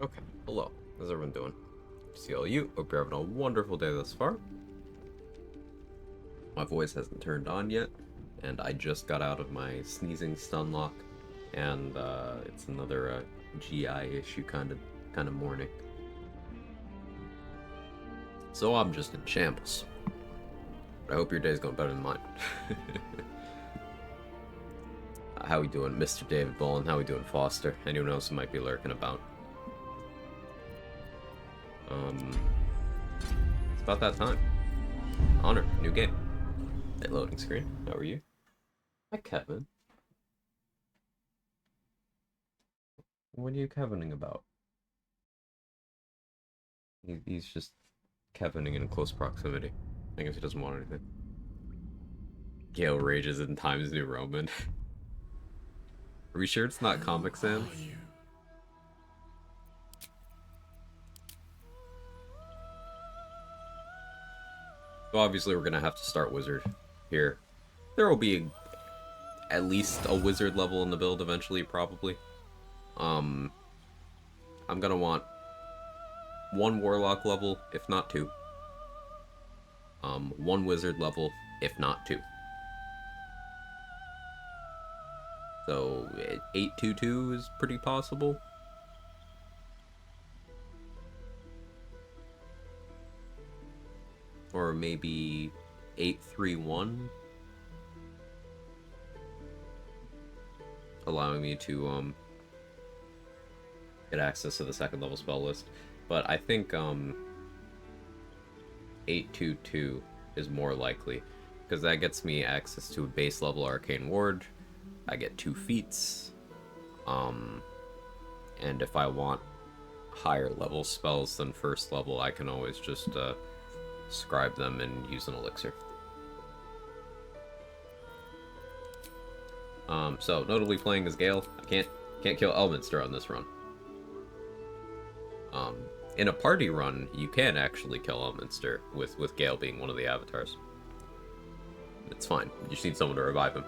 Okay, hello. How's everyone doing? See all you. Hope you're having a wonderful day thus far. My voice hasn't turned on yet, and I just got out of my sneezing stun lock, and it's another GI issue kind of morning. So I'm just in shambles. But I hope your day's going better than mine. How we doing, Mr. David Bolin? How we doing, Foster? Anyone else who might be lurking about? It's about that time. Honor, new game. Hey, loading screen. How are you? Hi, Kevin. What are you Kevining about? He's just Kevining in close proximity. I guess he doesn't want anything. Gale rages in Times New Roman. Are we sure it's not Comic Sans? So obviously we're gonna have to start Wizard here. There will be at least a Wizard level in the build eventually, probably. I'm gonna want one Warlock level, if not two. One Wizard level, if not two. So 822 is pretty possible. Or maybe 831. Allowing me to get access to the second level spell list. But I think 822 is more likely, because that gets me access to a base level arcane ward. I get 2 feats, and if I want higher level spells than first level, I can always just scribe them and use an elixir. So notably playing as Gale, I can't kill Elminster on this run. In a party run, you can actually kill Elminster with Gale being one of the avatars. It's fine. You just need someone to revive him.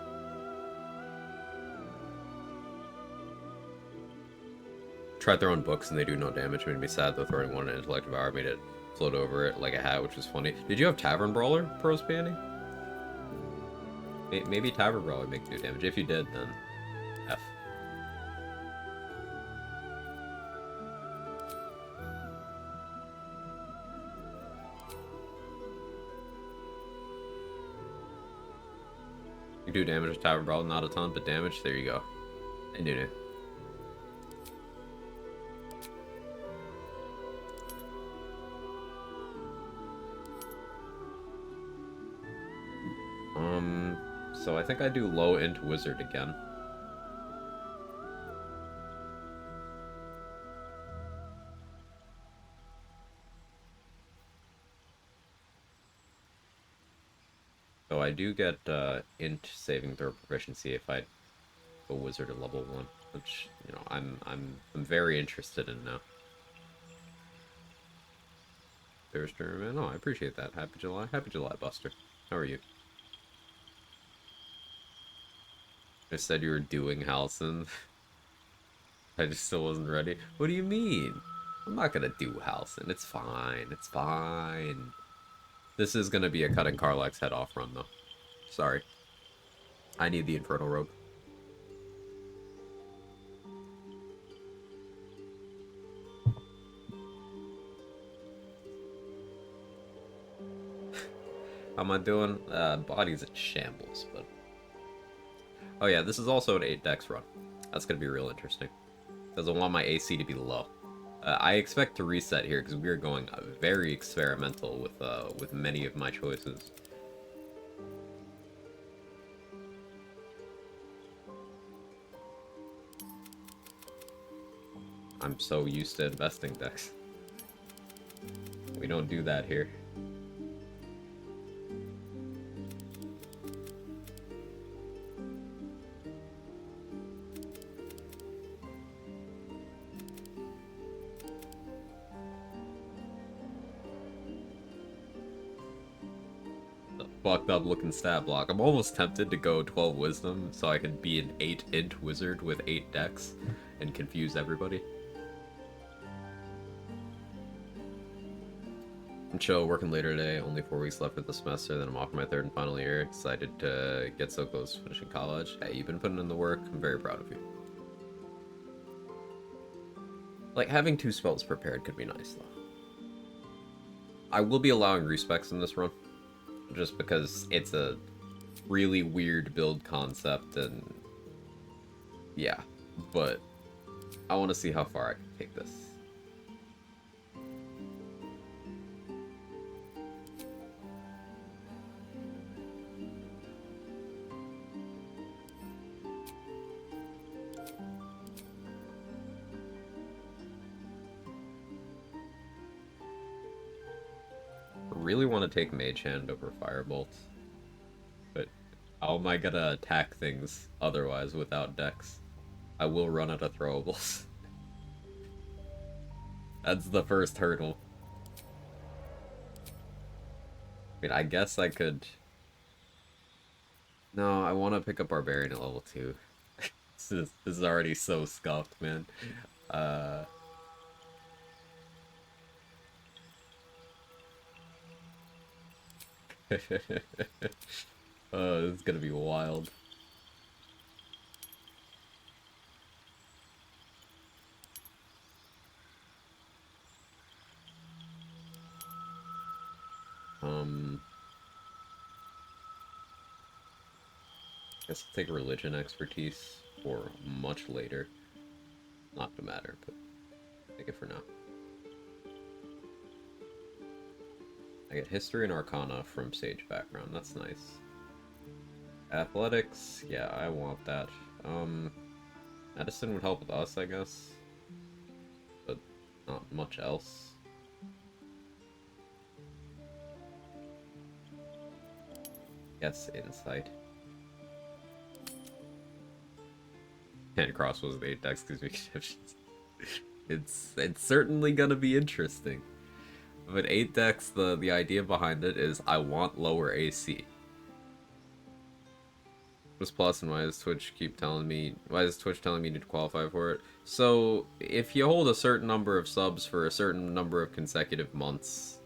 Tried throwing books and they do no damage. Made me sad though. Throwing one in Intellect Devour made it float over it like a hat, which was funny. Did you have Tavern Brawler, Pros Panty? Maybe Tavern Brawler make do damage. If you did, then F. You do damage with Tavern Brawler, not a ton, but damage. There you go. I knew. So I think I do low int Wizard again. So I do get int saving throw proficiency if I go Wizard at level 1, which, you know, I'm very interested in now. There's German. Oh, I appreciate that. Happy July, Buster. How are you? I said you were doing Halcyon. I just still wasn't ready. What do you mean? I'm not gonna do Halcyon. It's fine. It's fine. This is gonna be a cutting Karlach's head off run, though. Sorry. I need the Infernal Robe. How am I doing? Body's in shambles, but... Oh yeah, this is also an 8 dex run. That's gonna be real interesting. Because I want my AC to be low. I expect to reset here because we're going very experimental with many of my choices. I'm so used to investing decks. We don't do that here. Fucked up looking stat block. I'm almost tempted to go 12 wisdom so I can be an 8 int wizard with 8 dex and confuse everybody. I'm chill, working later today, only 4 weeks left of the semester, then I'm off for my third and final year. Excited to get so close to finishing college. Hey, you've been putting in the work, I'm very proud of you. Like, having 2 spells prepared could be nice, though. I will be allowing respecs in this run, just because it's a really weird build concept, and yeah, but I want to see how far I can take this. I really want to take Mage Hand over Firebolt, but how am I gonna attack things otherwise without Dex? I will run out of throwables. That's the first hurdle. I mean, I guess I could... No, I want to pick up Barbarian at level 2. This is already so scuffed, man. Uh... Oh, this is gonna be wild. Guess I'll take religion expertise for much later. Not to matter, but take it for now. I get history and arcana from sage background. That's nice. Athletics, yeah, I want that. Medicine would help with us, I guess, but not much else. Yes, insight. And cross was the 8 dex gives me exceptions. It's certainly gonna be interesting. But 8 dex, the idea behind it is I want lower AC. What's plus and why does Twitch keep telling me, why is Twitch telling me to qualify for it? So if you hold a certain number of subs for a certain number of consecutive months,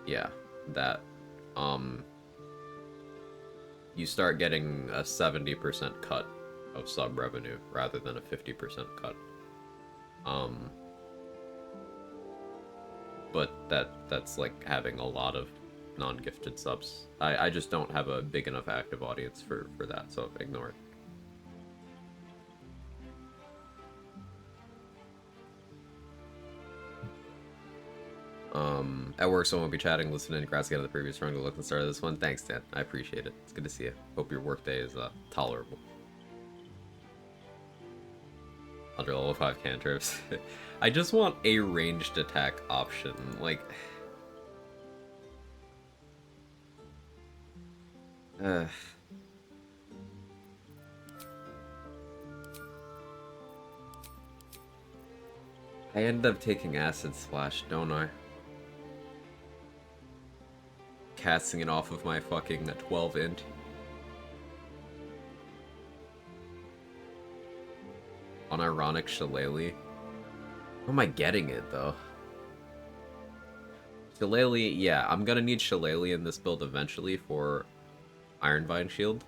yeah, that you start getting a 70% cut of sub revenue rather than a 50% cut. But that's like having a lot of non-gifted subs. I just don't have a big enough active audience for that, so ignore it. At work, someone will be chatting, listening, congrats again to the previous run. Good luck at the start of this one. Thanks, Dan. I appreciate it. It's good to see you. Hope your workday is tolerable. Under level 5 cantrips. I just want a ranged attack option. Like... I end up taking Acid Splash, don't I? Casting it off of my fucking 12 int. Unironic Shillelagh. How am I getting it, though? Shillelagh, yeah, I'm gonna need Shillelagh in this build eventually for Ironvine Shield.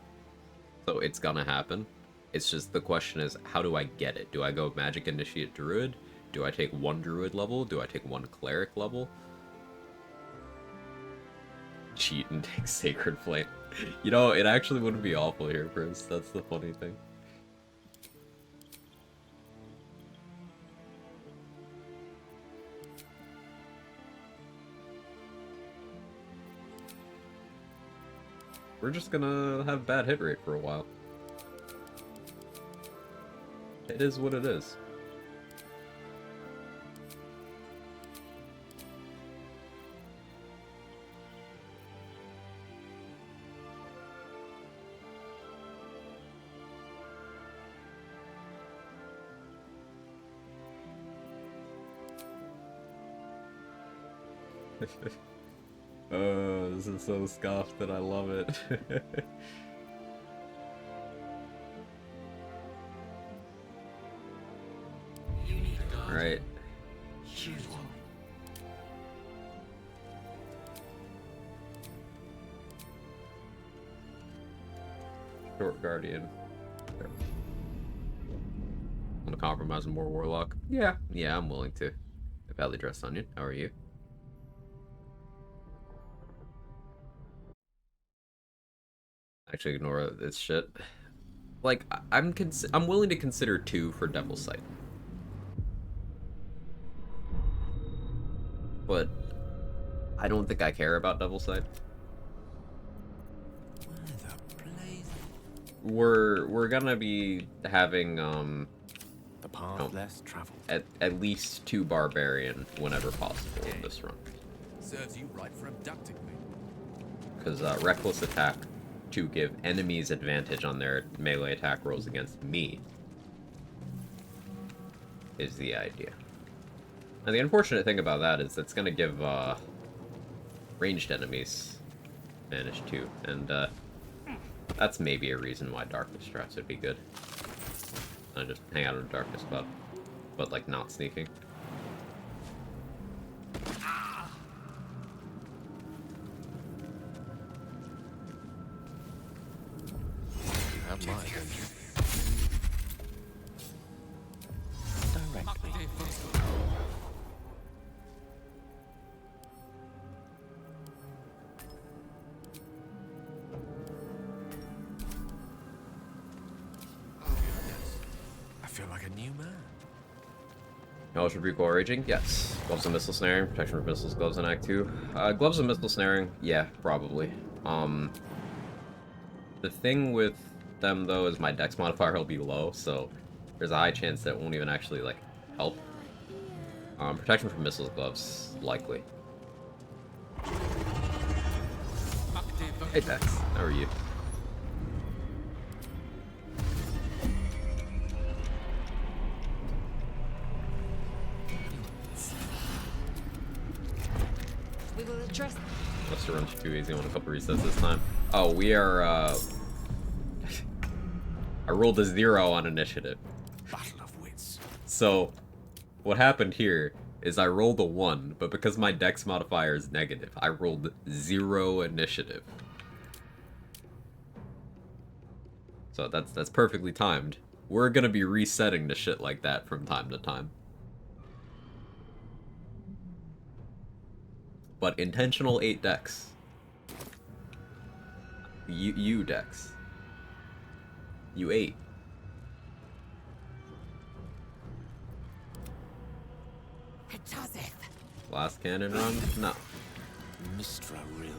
So it's gonna happen. It's just the question is, how do I get it? Do I go Magic Initiate Druid? Do I take 1 Druid level? Do I take 1 Cleric level? Cheat and take Sacred Flame. You know, it actually wouldn't be awful here, Bruce. That's the funny thing. We're just gonna have bad hit rate for a while. It is what it is. Oh, this is so scoffed that I love it. Alright. Short Guardian. Want to compromise more Warlock? Yeah, I'm willing to. A badly dressed onion. How are you? Actually, ignore this shit. Like, I'm willing to consider 2 for Devil's Sight, but I don't think I care about Devil's Sight. We're gonna be having the path less traveled. At least 2 Barbarian whenever possible in this run. Serves you right for abducting me. Because reckless attack to give enemies advantage on their melee attack rolls against me is the idea. And the unfortunate thing about that is that's going to give ranged enemies advantage too, and that's maybe a reason why darkness strats would be good. I just hang out in a darkness spot, but like not sneaking. Directly. I feel like a new man. Knowledge of recoil raging? Yes. Gloves and missile snaring, protection from missiles, gloves in Act 2. Gloves and missile snaring? Yeah, probably. The thing with them, though, is my dex modifier will be low, so there's a high chance that it won't even actually, like, help. Protection from missiles gloves, likely. Hey, Dex. How are you? We will address. Must have run too easy on a couple resets this time. Oh, we are, I rolled a 0 on initiative. Battle of wits. So, what happened here is I rolled a 1, but because my dex modifier is negative, I rolled 0 initiative. So that's perfectly timed. We're gonna be resetting the shit like that from time to time. But intentional 8 dex. You dex. You 8. Last cannon run? No. Mistra Rill.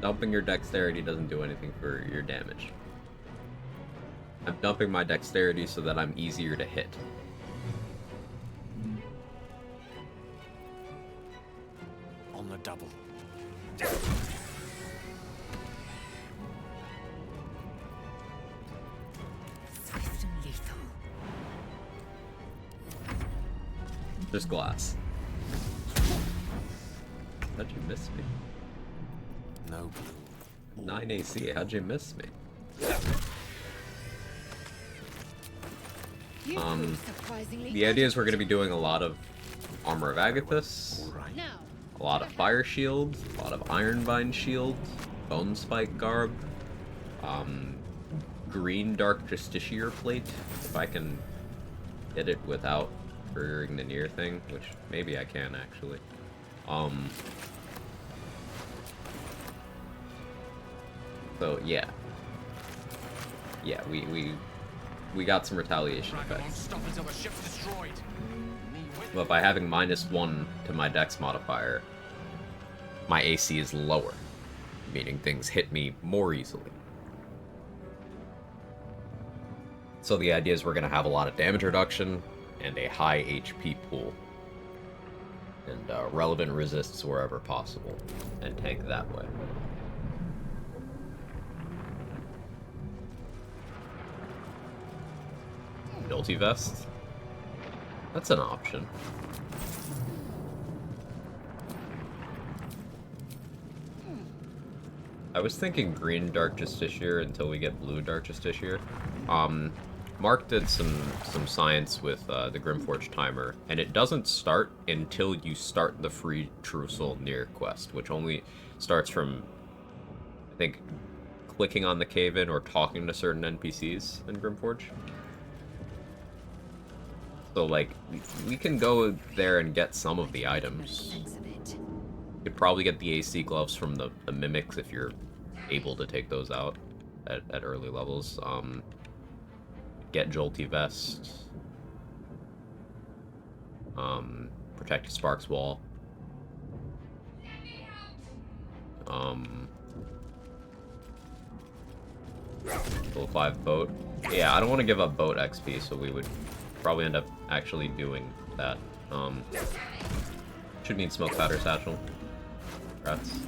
Dumping your dexterity doesn't do anything for your damage. I'm dumping my dexterity so that I'm easier to hit. On the double. Swift and lethal. Just glass. How'd you miss me? No blue. 9 AC, how'd you miss me? The idea is we're going to be doing a lot of Armor of Agathis, Right. Now. a lot of Fire Shield, a lot of Ironbind Shield, Bone Spike Garb, Green Dark Justiciar Plate, if I can hit it without triggering the near thing, which maybe I can actually. So yeah. Yeah, we got some retaliation effects. But by having -1 to my dex modifier, my AC is lower, meaning things hit me more easily. So the idea is we're going to have a lot of damage reduction and a high HP pool. And relevant resists wherever possible, and tank that way. Guilty Vest? That's an option. I was thinking green Dark Justiciar until we get blue Dark Justiciar. Mark did some science with the Grimforge timer, and it doesn't start until you start the free Traversal near quest, which only starts from, I think, clicking on the cave-in or talking to certain NPCs in Grimforge. So, like, we can go there and get some of the items. Sense of it. You could probably get the AC gloves from the mimics if you're able to take those out at early levels. Get Jolty Vest. Protect Sparks Wall. Level 5 boat. Yeah, I don't want to give up boat XP, so we would probably end up actually doing that. Should need smoke powder satchel. Congrats.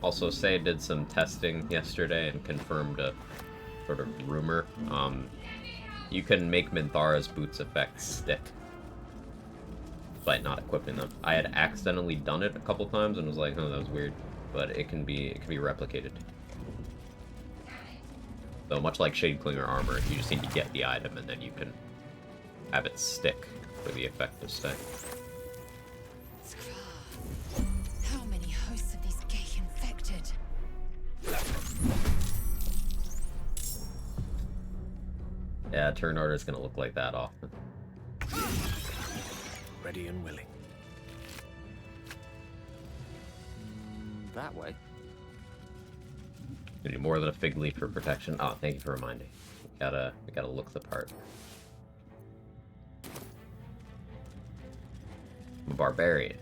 Also, Say did some testing yesterday and confirmed a sort of rumor. You can make Minthara's boots effects stick by not equipping them. I had accidentally done it a couple times and was like, oh, that was weird. But it can be replicated. So much like Shade Clinger armor, you just need to get the item and then you can have it stick for the effect to stay. How many hosts of these gay infected? Yeah, turn order is gonna look like that often. Ready and willing. That way. We need more than a fig leaf for protection. Oh, thank you for reminding. We gotta look the part. I'm a barbarian.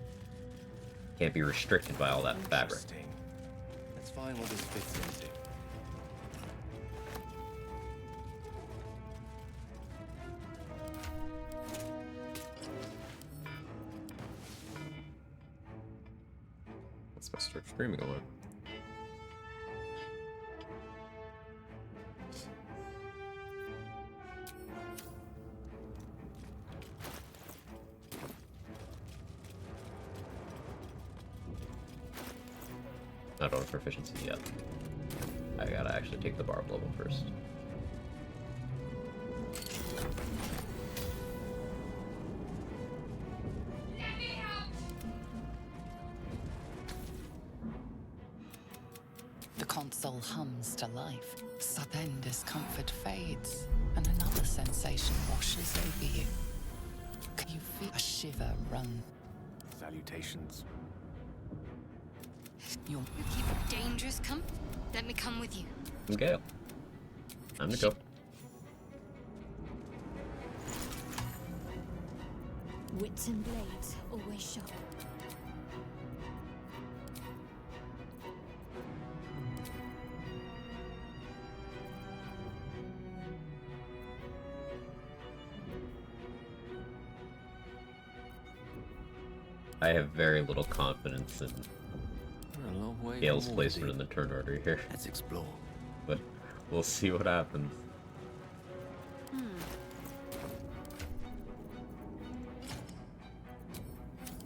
Can't be restricted by all that fabric. Interesting. Let's find what this fits into. Let's start streaming alone. Not on proficiency yet. I gotta actually take the barb level first. The console hums to life. So then discomfort fades, and another sensation washes over you. Can you feel a shiver run? Salutations. Your You keep a dangerous company. Let me come with you. I'm Gale. Time to go. Wits and blades, always sharp. I have very little confidence in We're a long way Gale's from placement in Waterdeep. the turn order here, Let's explore. but we'll see what happens.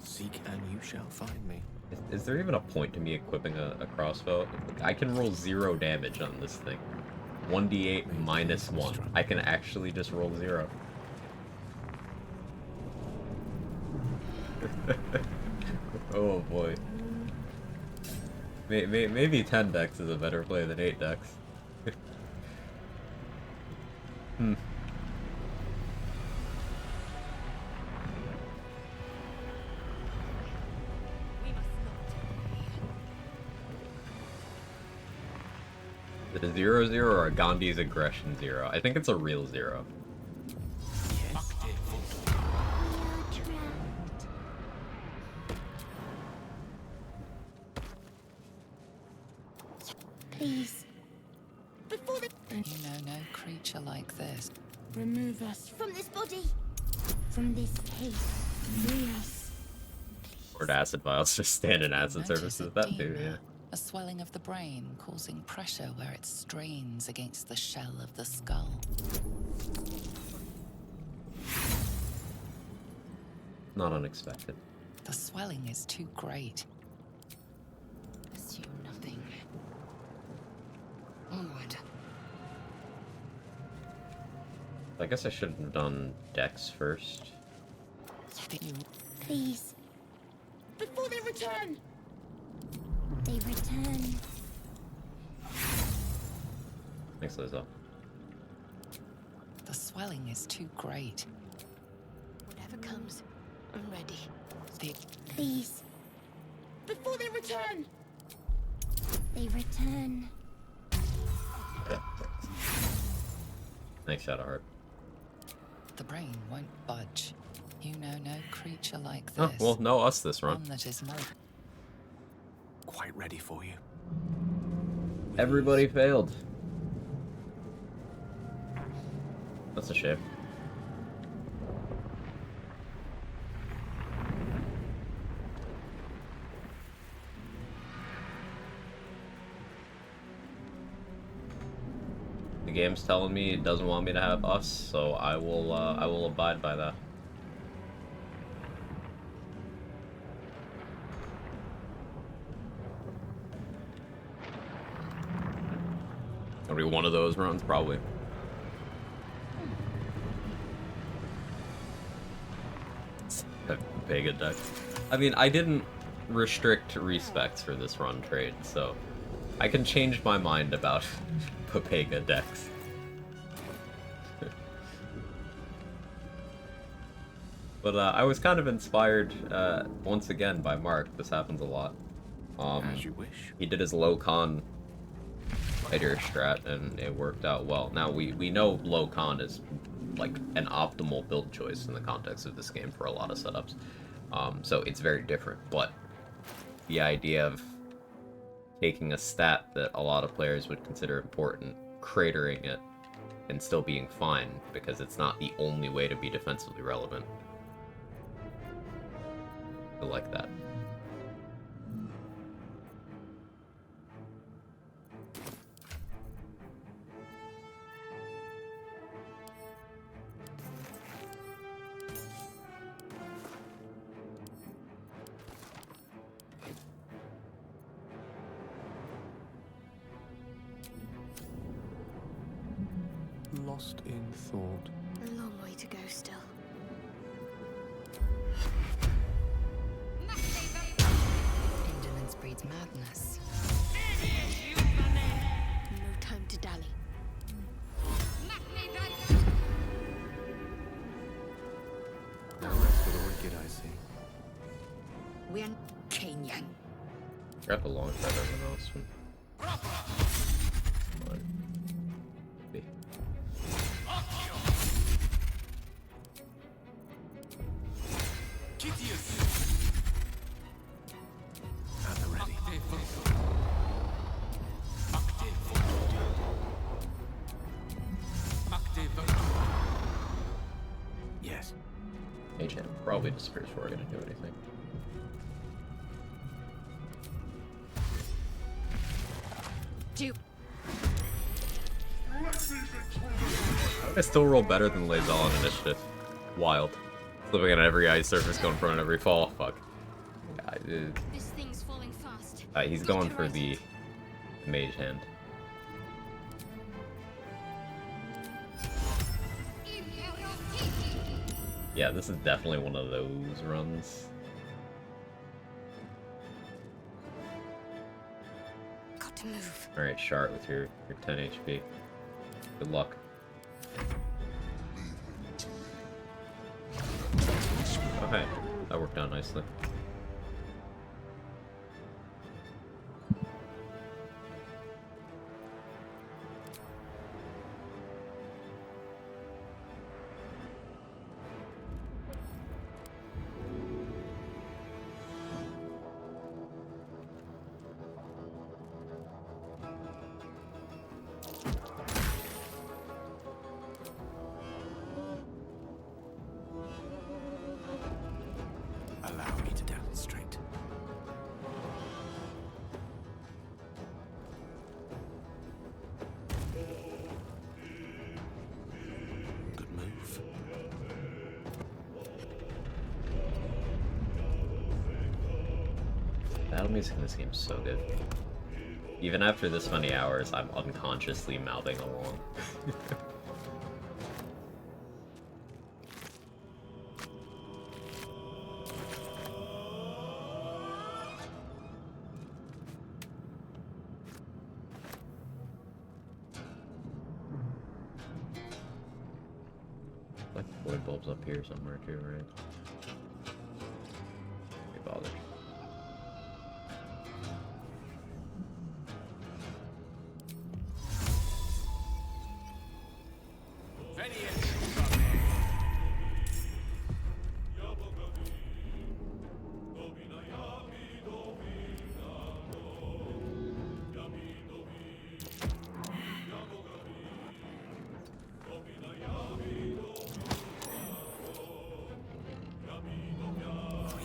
Seek and you shall find me. Is there even a point to me equipping a crossbow? I can roll 0 damage on this thing. 1d8 minus 1. I can actually just roll 0. Oh boy. Maybe 10 decks is a better play than 8 decks. Hmm. We must not. Is it a 0-0 or a Gandhi's aggression 0? I think it's a real 0. Please. Before they You know no creature like this. remove us from this body, from this case, free us. Or acid vials just stand in acid Notice surfaces. a That too, edema, yeah. A swelling of the brain causing pressure where it strains against the shell of the skull. Not unexpected. The swelling is too great. Assume nothing. Onward. I guess I should have done Dex first. Please. Before they return. They return Thanks, Lizzo. The swelling is too great. Whatever comes, I'm ready. The Please. Before they return! They return. Thanks, Shadowheart. The brain won't budge. You know no creature like Oh, this. well, no us this run. One that is more. Quite ready for you. Everybody failed. That's a shame. The game's telling me it doesn't want me to have us, so I will abide by that. It'll be one of those runs, probably. Pega deck. I mean, I didn't restrict respects for this run trade, so I can change my mind about Pega decks. But I was kind of inspired once again by Mark. This happens a lot. As you wish. He did his low con fighter strat, and it worked out well. Now we know low con is like an optimal build choice in the context of this game for a lot of setups. So it's very different, but the idea of taking a stat that a lot of players would consider important, cratering it, and still being fine because it's not the only way to be defensively relevant. I like that. Lost in thought. A long way to go still. Indolence breeds madness. No time to dally. No rest for the wicked, I see. We're Kenyan. Got the launch better than most one. See. At the ready. Yes. Agent probably disappears before we're gonna do anything. I still roll better than Lazel on initiative. Wild. Slipping on every ice surface, going for it on every fall. Fuck. This thing's falling fast. He's going for the mage hand. Yeah, this is definitely one of those runs. Got to move. Alright, Shart with your 10 HP. Good luck. Okay, that worked out nicely. Allow me to demonstrate. Good move. Battle music in this game is so good. Even after this many hours, I'm unconsciously mouthing along. Like void bulbs up here somewhere too, right? Can't be bothered.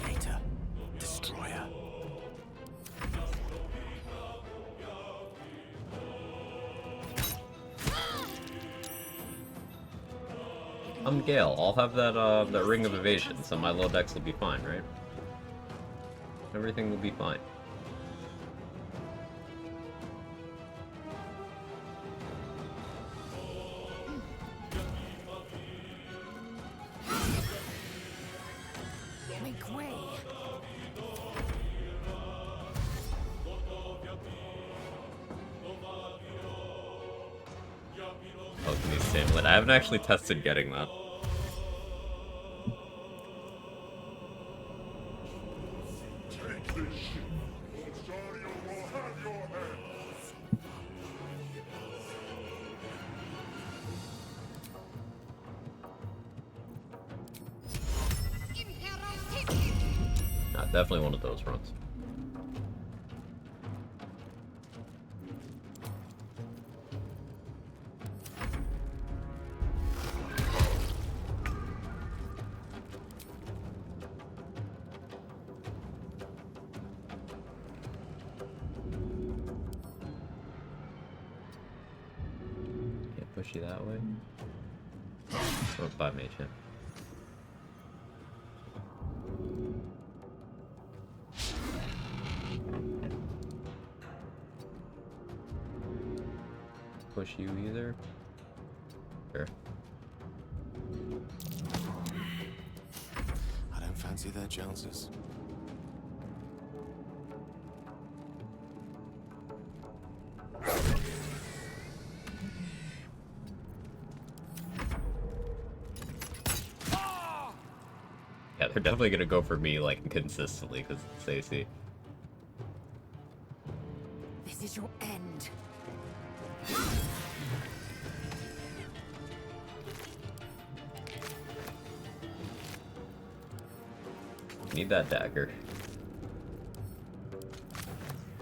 Creator. Destroyer. I'm Gale. I'll have that ring of evasion, so my low decks will be fine, right? Everything will be fine. Make way. Oh, can these stimulate? I haven't actually tested getting that. Take this ship, or Sario will have your head! Definitely one of those runs. Can't push you that way. Oh, 5 mage hit. Push you either. Sure. I don't fancy their chances. Yeah, they're definitely gonna go for me like consistently because it's AC. This is your end. Need that dagger.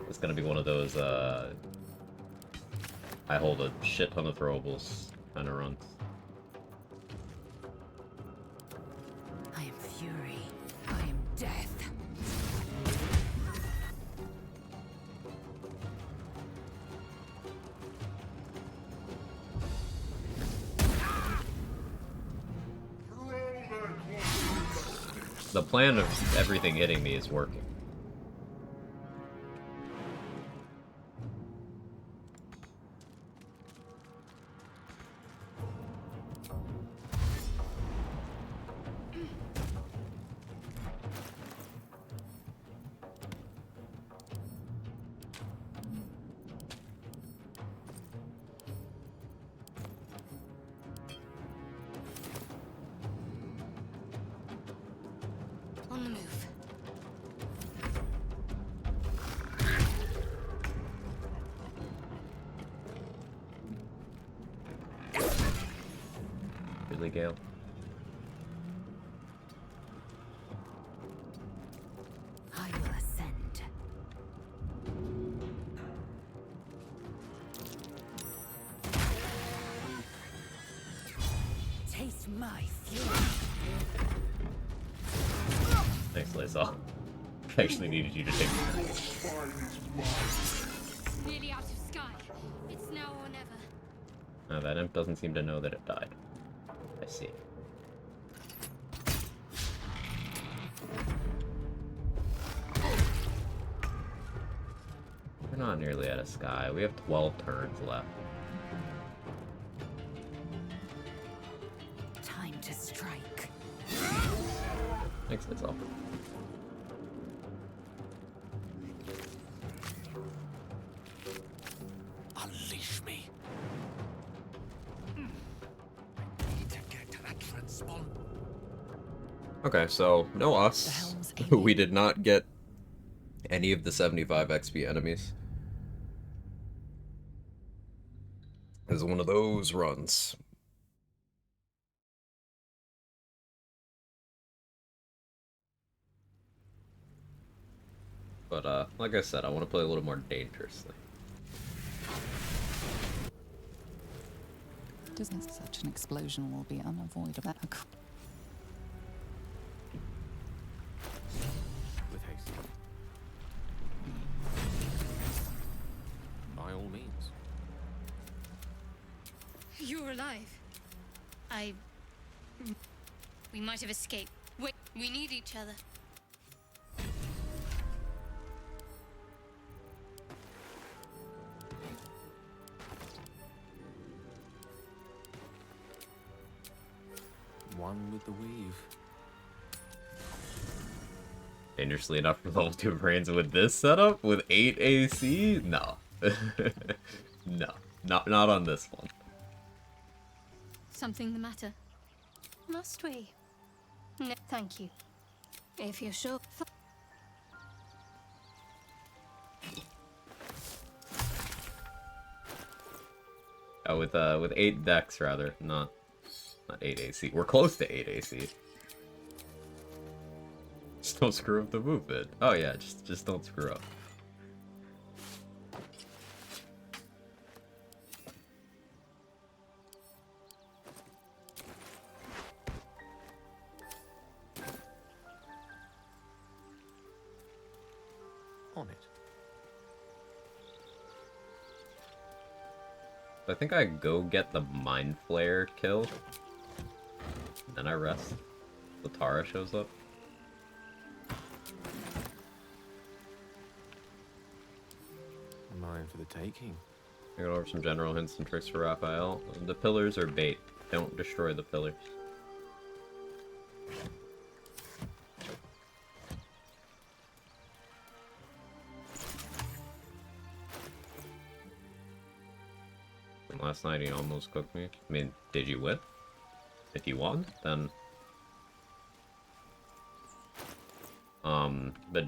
It's gonna be one of those, I hold a shit ton of throwables kind of runs. I am fury. I am death. The plan of everything hitting me is working. On the move. Really, Gale? I will ascend. Taste my fury. Thanks, Laysal. I actually needed you to take me. Nearly out of sky. It's now or never. That imp doesn't seem to know that it died. I see. We're not nearly out of sky. We have 12 turns left. Time to strike. Thanks, Laysal. Unleash me. I need to get to that transponder. Okay, so no The us. helm's We aiming. did not get any of the 75 XP enemies. This is one of those runs. But like I said, I want to play a little more dangerously. Doesn't such an explosion will be unavoidable. With haste. By all means. You're alive. We might have escaped. Wait, we need each other. One with the weave. Dangerously enough for level 2 brains with this setup? With 8 AC? No. No. Not on this one. Something the matter? Must we? No, thank you. If you're sure. Oh, with 8 dex rather, not 8 AC. We're close to 8 AC. Just don't screw up the movement. Oh yeah, just don't screw up. On it. I think I go get the Mind Flayer kill. Then I rest. The Tara shows up. Mine for the taking. I go over some general hints and tricks for Raphael. The pillars are bait. Don't destroy the pillars. And last night he almost cooked me. I mean, did you win? If you won, then... But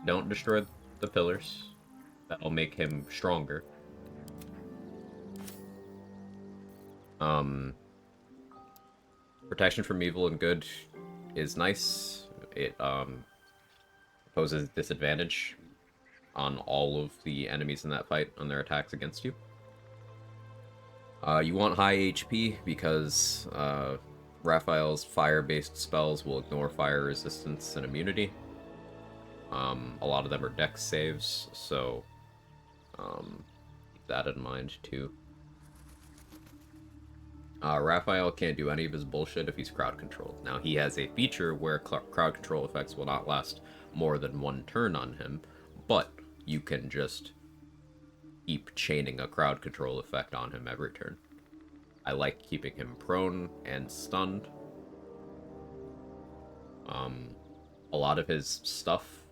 don't destroy the pillars. That'll make him stronger. Protection from evil and good is nice. It, poses disadvantage on all of the enemies in that fight on their attacks against you. You want high HP because, Raphael's fire-based spells will ignore fire resistance and immunity. A lot of them are dex saves, so keep that in mind too. Raphael can't do any of his bullshit if he's crowd controlled. Now, he has a feature where crowd control effects will not last more than one turn on him, but you can just keep chaining a crowd control effect on him every turn. I like keeping him prone and stunned. A lot of his stuff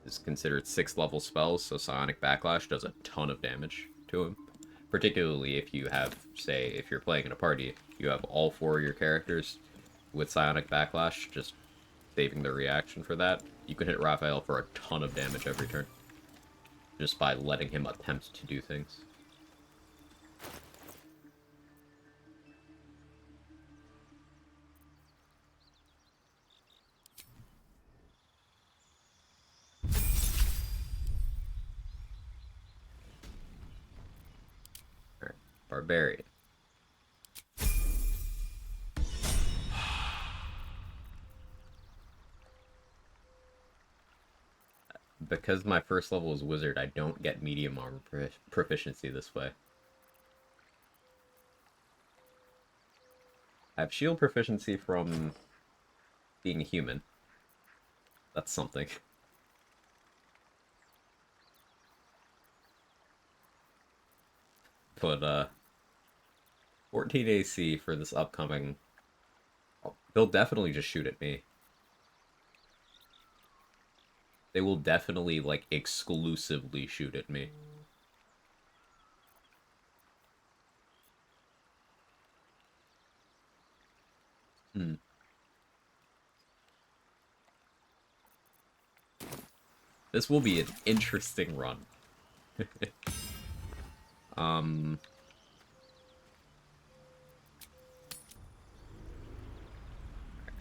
is considered 6th level spells, so Psionic Backlash does a ton of damage to him. Particularly if you have, say, if you're playing in a party, you have all 4 of your characters with Psionic Backlash, just saving the reaction for that. You can hit Raphael for a ton of damage every turn, just by letting him attempt to do things. Alright, Barbarian. Because my first level is Wizard, I don't get medium armor proficiency this way. I have shield proficiency from being a human. That's something. But, 14 AC for this upcoming... They'll definitely just shoot at me. They will definitely, like, exclusively shoot at me. This will be an interesting run. I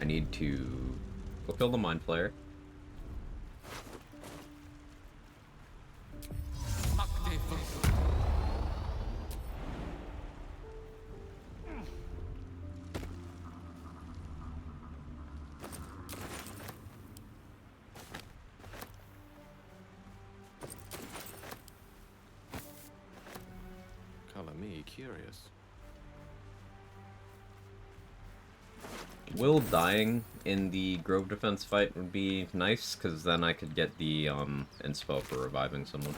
need to go kill the Mind Flayer. Color me curious. Will dying in the Grove Defense fight would be nice, because then I could get the inspo for reviving someone.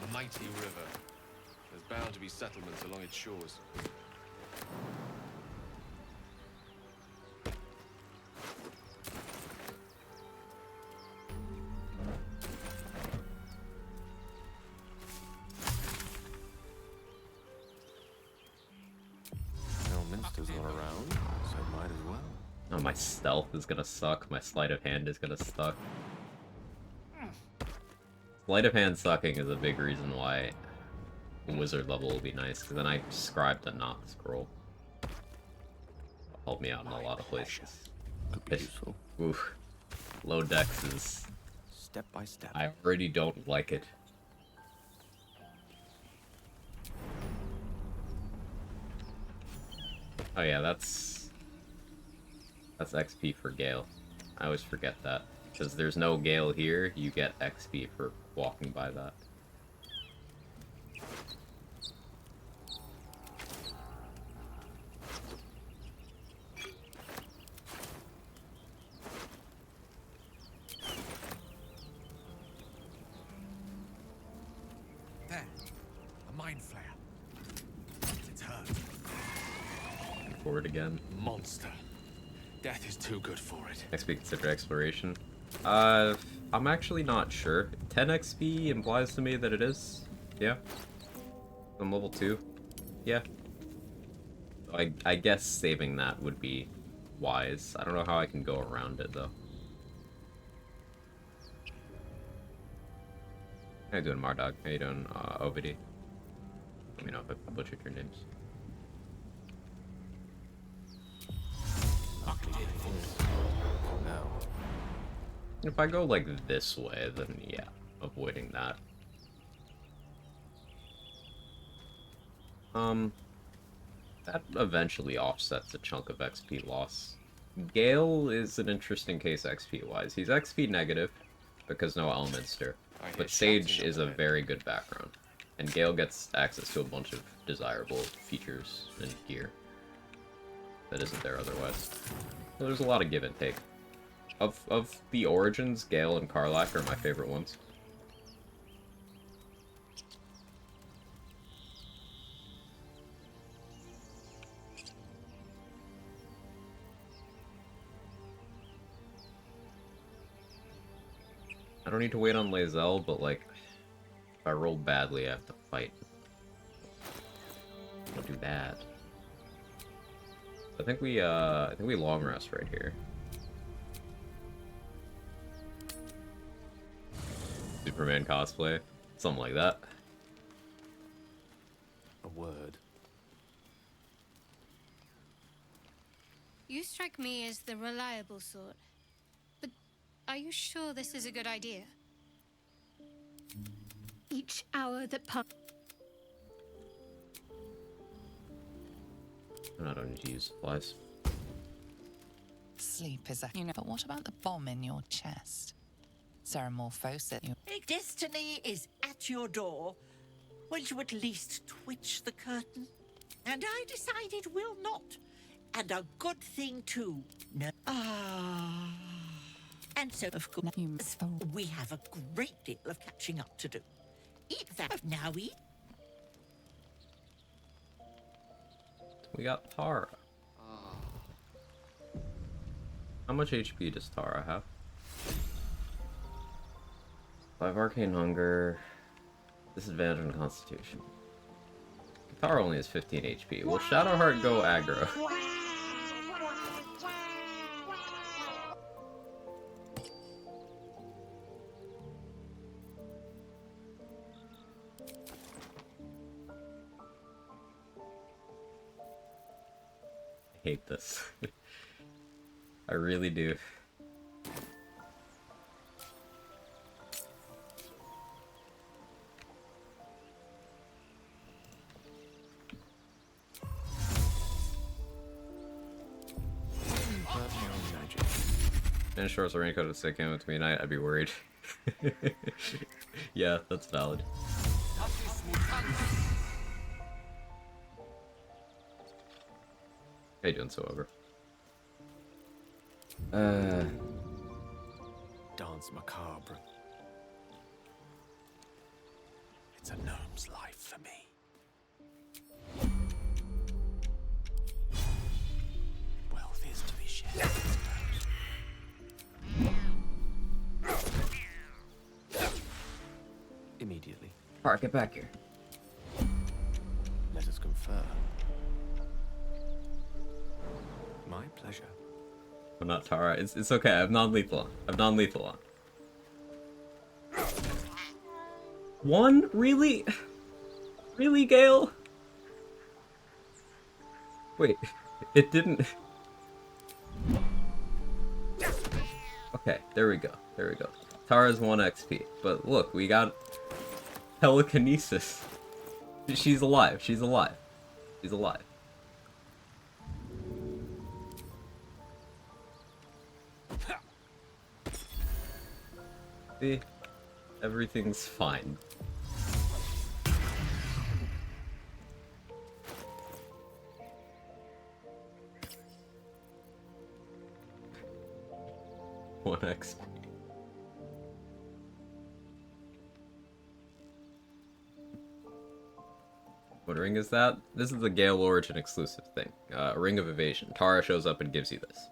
A mighty river. There's bound to be settlements along its shores. Elminster's not around, so might as well. Oh, my stealth is gonna suck. My sleight of hand is gonna suck. Sleight of hand sucking is a big reason why wizard level will be nice, because then I scribed a knock scroll. Help me out in a lot of places. Could be useful. Oof. Low dex is... Step by step. I already don't like it. Oh yeah, that's XP for Gale. I always forget that. Because there's no Gale here, you get XP for walking by that. There. A mind flare. It's hurt. Forward again. Monster. Death is too good for it. XP considered exploration. I'm actually not sure. 10 XP implies to me that it is. Yeah. I'm level 2. Yeah. I guess saving that would be wise. I don't know how I can go around it, though. How you doing, Mardog? How you doing, OBD? Let me know if I butchered your names. Now. If I go, like, this way, then yeah, avoiding that. That eventually offsets a chunk of XP loss. Gale is an interesting case XP-wise. He's XP negative, because no Elminster. But Sage is a very good background. And Gale gets access to a bunch of desirable features and gear that isn't there otherwise. So there's a lot of give and take. Of the origins, Gale and Karlach are my favorite ones. I don't need to wait on Lae'zel, but like, if I roll badly, I have to fight. Don't do that. I think we long rest right here. Superman cosplay, something like that. A word. You strike me as the reliable sort. But are you sure this is a good idea? Each hour that passes. I don't need to use supplies. Sleep is a... but what about the bomb in your chest? Ceramorphosis. Destiny is at your door. Will you at least twitch the curtain? And I decided will not. And a good thing too. No. And so, of course, we have a great deal of catching up to do. Eat that now, eat. We got Tara. How much HP does Tara have? 5 arcane hunger. Disadvantage on constitution. Tara only has 15 HP. Will Shadowheart go aggro? hate this. I really do. And shorts a raincoat to stick in with me tonight, I'd be worried. Yeah, that's valid. How you doing, so over? Dance macabre. It's a gnome's life for me. Wealth is to be shared, I suppose. Immediately. Alright, get back here. Let us confer. My pleasure. I'm not Tara. It's okay. I'm non-lethal. I'm non-lethal on. One? Really? Really, Gale? Wait, it didn't... Okay, there we go. There we go. Tara's 1 XP. But look, we got telekinesis. She's alive. She's alive. She's alive. See? Everything's fine. One XP. What ring is that? This is the Gale Origin exclusive thing. Ring of Evasion. Tara shows up and gives you this.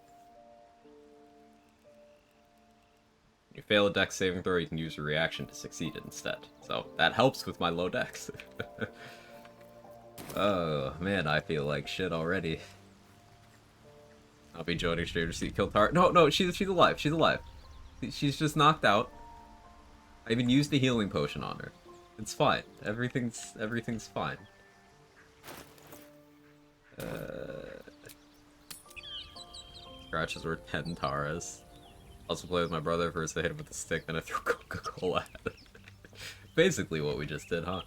You fail a dex saving throw, you can use your reaction to succeed it instead. So that helps with my low dex. Oh man, I feel like shit already. I'll be joining Stranger Seat kill Tara. No, she's alive. She's alive. She's just knocked out. I even used the healing potion on her. It's fine. Everything's fine. Scratches worth 10 Taras. Also play with my brother first, I hit him with a stick, then I threw Coca-Cola at him. Basically what we just did, huh?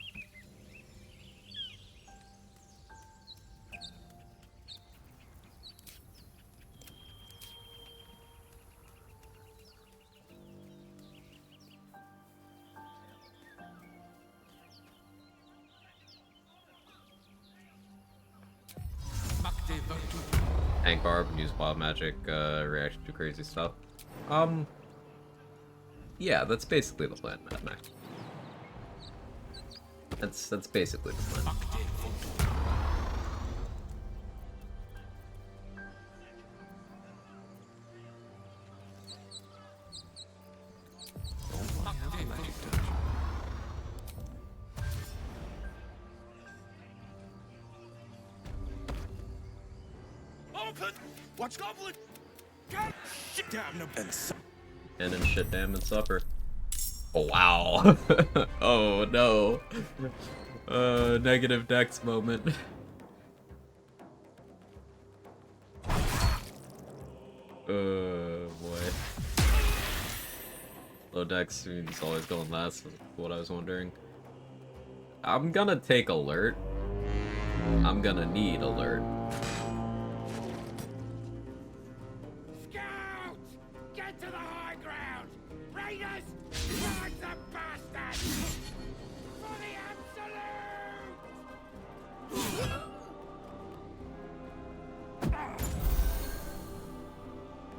Hank Barb and use wild magic, reaction to crazy stuff. Yeah, that's basically the plan, Mad Max. That's basically the plan. Open! Watch Goblin! Get shit damn them and And then shit damn and suffer. Oh wow. Oh no. Negative dex moment. Boy. Low dex means always going last, is what I was wondering. I'm gonna take alert. I'm gonna need alert. Scouts! Get to the high ground! Raiders! Drive the bastards! For the absolute!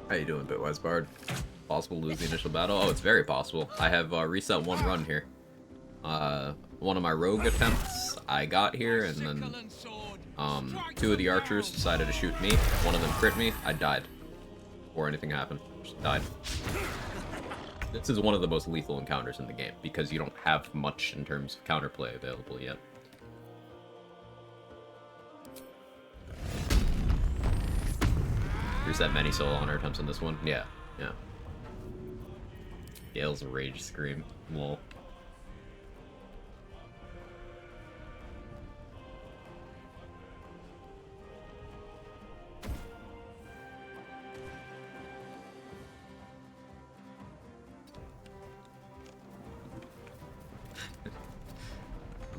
How you doing, Bitwise Bard? Possible to lose the initial battle? Oh, it's very possible. I have reset 1 run here. One of my rogue attempts, I got here, and then 2 of the archers decided to shoot me. One of them crit me. I died before anything happened. Just died. This is one of the most lethal encounters in the game because you don't have much in terms of counterplay available yet. Reset many solo honor attempts on this one. Yeah. Gale's rage scream. Lol.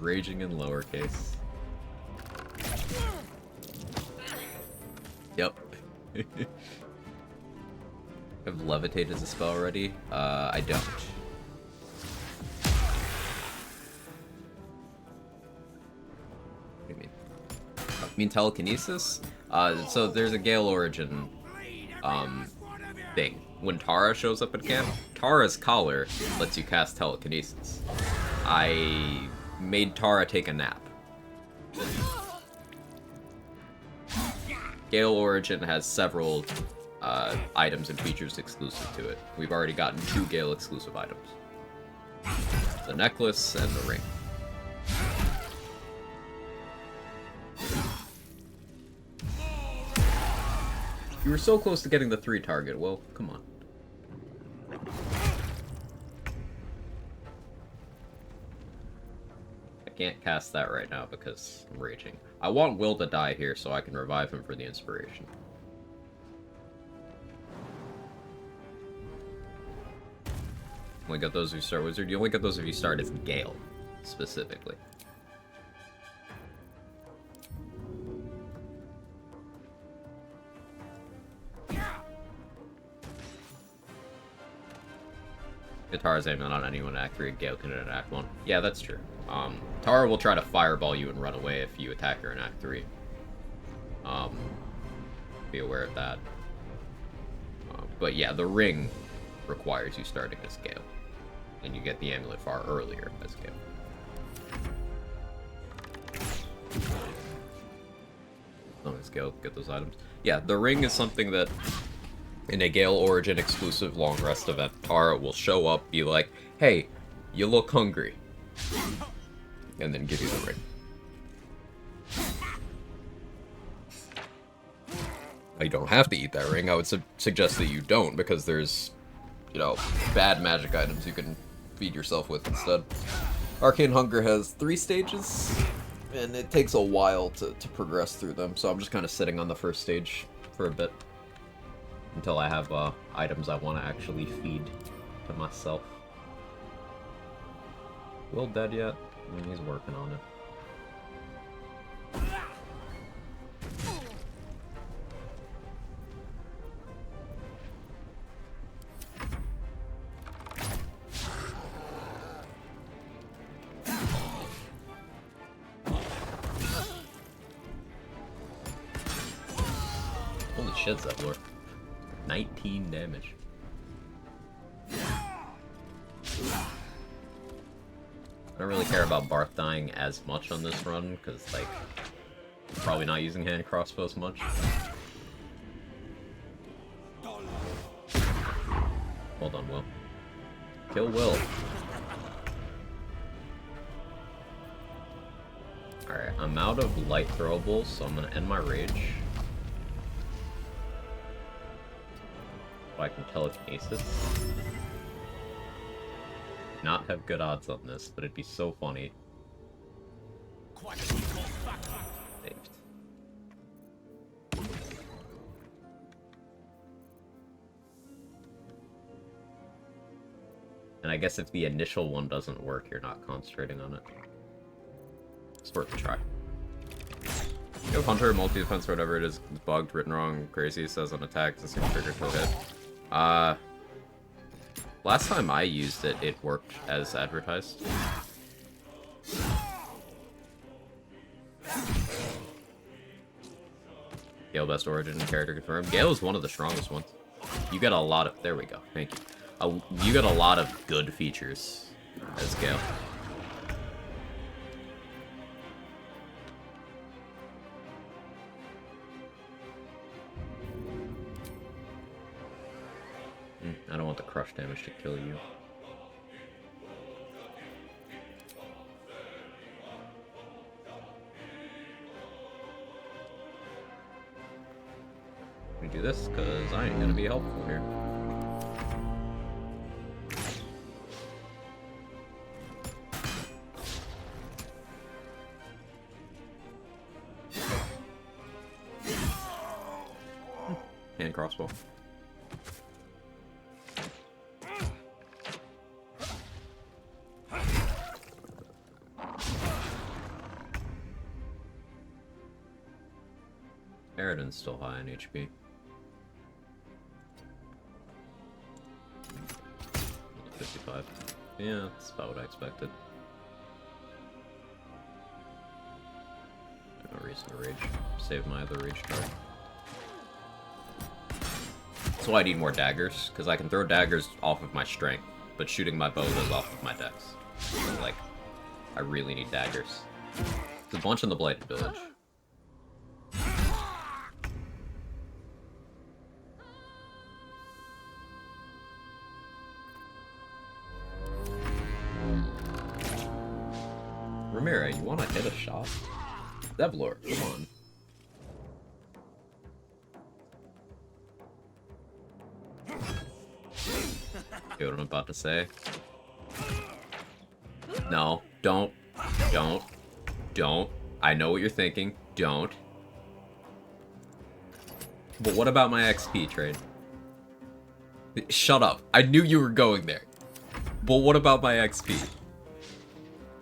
Raging in lowercase. Yep. Have levitate as a spell already? I don't. What do you mean? You mean telekinesis? So there's a Gale origin thing. When Tara shows up at camp, Tara's collar lets you cast telekinesis. I made Tara take a nap. Gale origin has several items and features exclusive to it. We've already gotten 2 Gale exclusive items. The necklace and the ring. You were so close to getting the 3 target. Well, come on. I can't cast that right now because I'm raging. I want Will to die here so I can revive him for the inspiration. Only got those who start Wizard. You only get those if you start as Gale, specifically. Tara's aiming on anyone in Act 3, Gale can in Act 1. Yeah, that's true. Tara will try to fireball you and run away if you attack her in Act 3. Be aware of that. But yeah, the ring requires you starting as Gale. And you get the amulet far earlier as Gale. As long as Gale get those items. Yeah, the ring is something that in a Gale Origin exclusive long rest event, Tara will show up, be like, hey, you look hungry. And then give you the ring. You don't have to eat that ring. I would suggest that you don't, because there's, you know, bad magic items you can feed yourself with instead. Arcane Hunger has 3 stages, and it takes a while to progress through them, so I'm just kind of sitting on the first stage for a bit. Until I have items I want to actually feed to myself. Will dead yet? I mean, he's working on it. Holy shit, Zevlor. 19 damage. I don't really care about Barth dying as much on this run, because, like, I'm probably not using hand crossbows much. Hold on, Will. Kill Will. Alright, I'm out of light throwables, so I'm gonna end my rage. I can telekinesis. Not have good odds on this, but it'd be so funny. Saved. And I guess if the initial one doesn't work, you're not concentrating on it. It's worth a try. Yo, Hunter, multi-defense, whatever it is, it's bugged, written wrong, crazy, says on attack, doesn't trigger till hit. Last time I used it, it worked as advertised. Gale best origin character confirmed. Gale is one of the strongest ones. You get a lot of... There we go. Thank you. You get a lot of good features as Gale. I don't want the crush damage to kill you. Let me do this, because I ain't gonna be helpful here. Hand crossbow. Barbarian's still high in HP. 55. Yeah, that's about what I expected. No reason to rage. Save my other rage card. That's why I need more daggers, because I can throw daggers off of my strength, but shooting my bow goes off of my dex. So, like, I really need daggers. There's a bunch in the Blighted Village. Ramira, you want to hit a shot? Zevlor, come on. You know what I'm about to say? No, don't. I know what you're thinking. Don't. But what about my XP trade? Shut up. I knew you were going there. But what about my XP?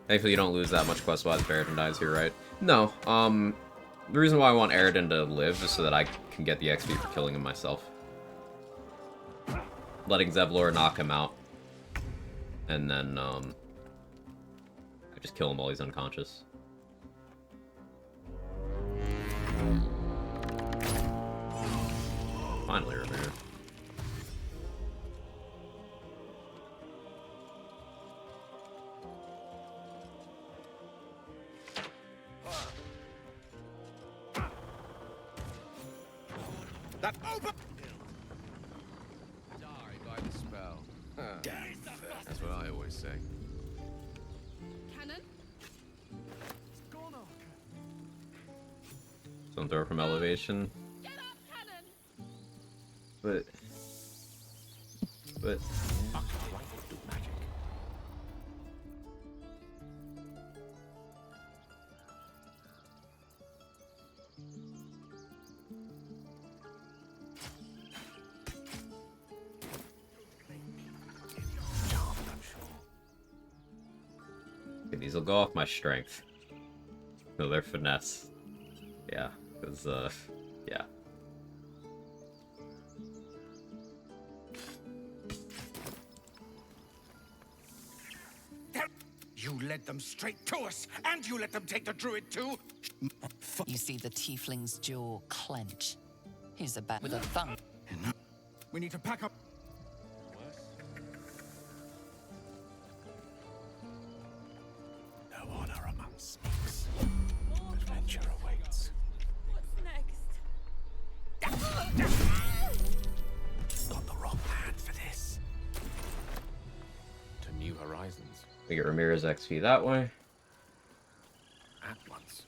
Thankfully you don't lose that much quest-wise if Aridin dies here, right? No, the reason why I want Aridin to live is so that I can get the XP for killing him myself. Letting Zevlor knock him out. And then, I just kill him while he's unconscious. Finally, Ramiro. That over. Die by the spell. That's what I always say. Cannon? Don't throw from elevation. Get up, cannon! But... Do magic. Okay, these will go off my strength. No, they're finesse. Yeah, because, yeah. You led them straight to us, and you let them take the druid too. You see the tiefling's jaw clench. He's about with a thumb. We need to pack up. No honor among snakes. Adventure awaits. What's next? Got the wrong man for this. To new horizons. We get Ramirez XP that way. At once.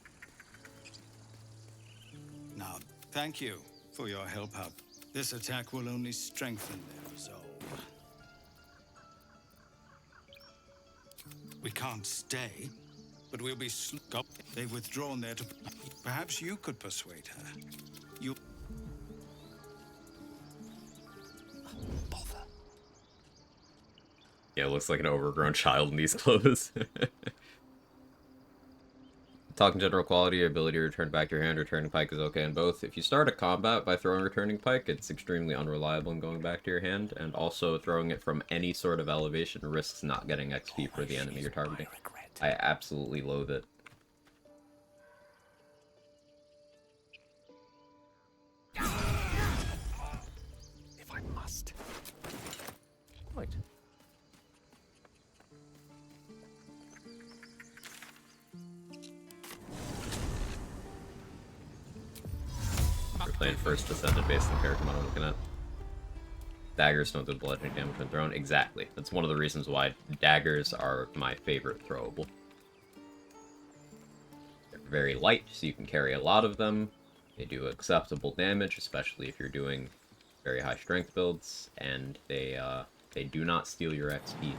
Now, thank you for your help out. This attack will only strengthen their resolve. We can't stay, but we'll be They've withdrawn there to... Perhaps you could persuade her. You... Bother. Yeah, it looks like an overgrown child in these clothes. Talking general quality, your ability to return back your hand, returning pike is okay in both. If you start a combat by throwing returning pike, it's extremely unreliable in going back to your hand, and also throwing it from any sort of elevation risks not getting XP for the enemy you're targeting. I absolutely loathe it. If I must. Right. We're playing first descended based on the character model I'm looking at. Daggers don't do bludgeoning damage when thrown. Exactly. That's one of the reasons why daggers are my favorite throwable. They're very light, so you can carry a lot of them. They do acceptable damage, especially if you're doing very high strength builds, and they do not steal your XP.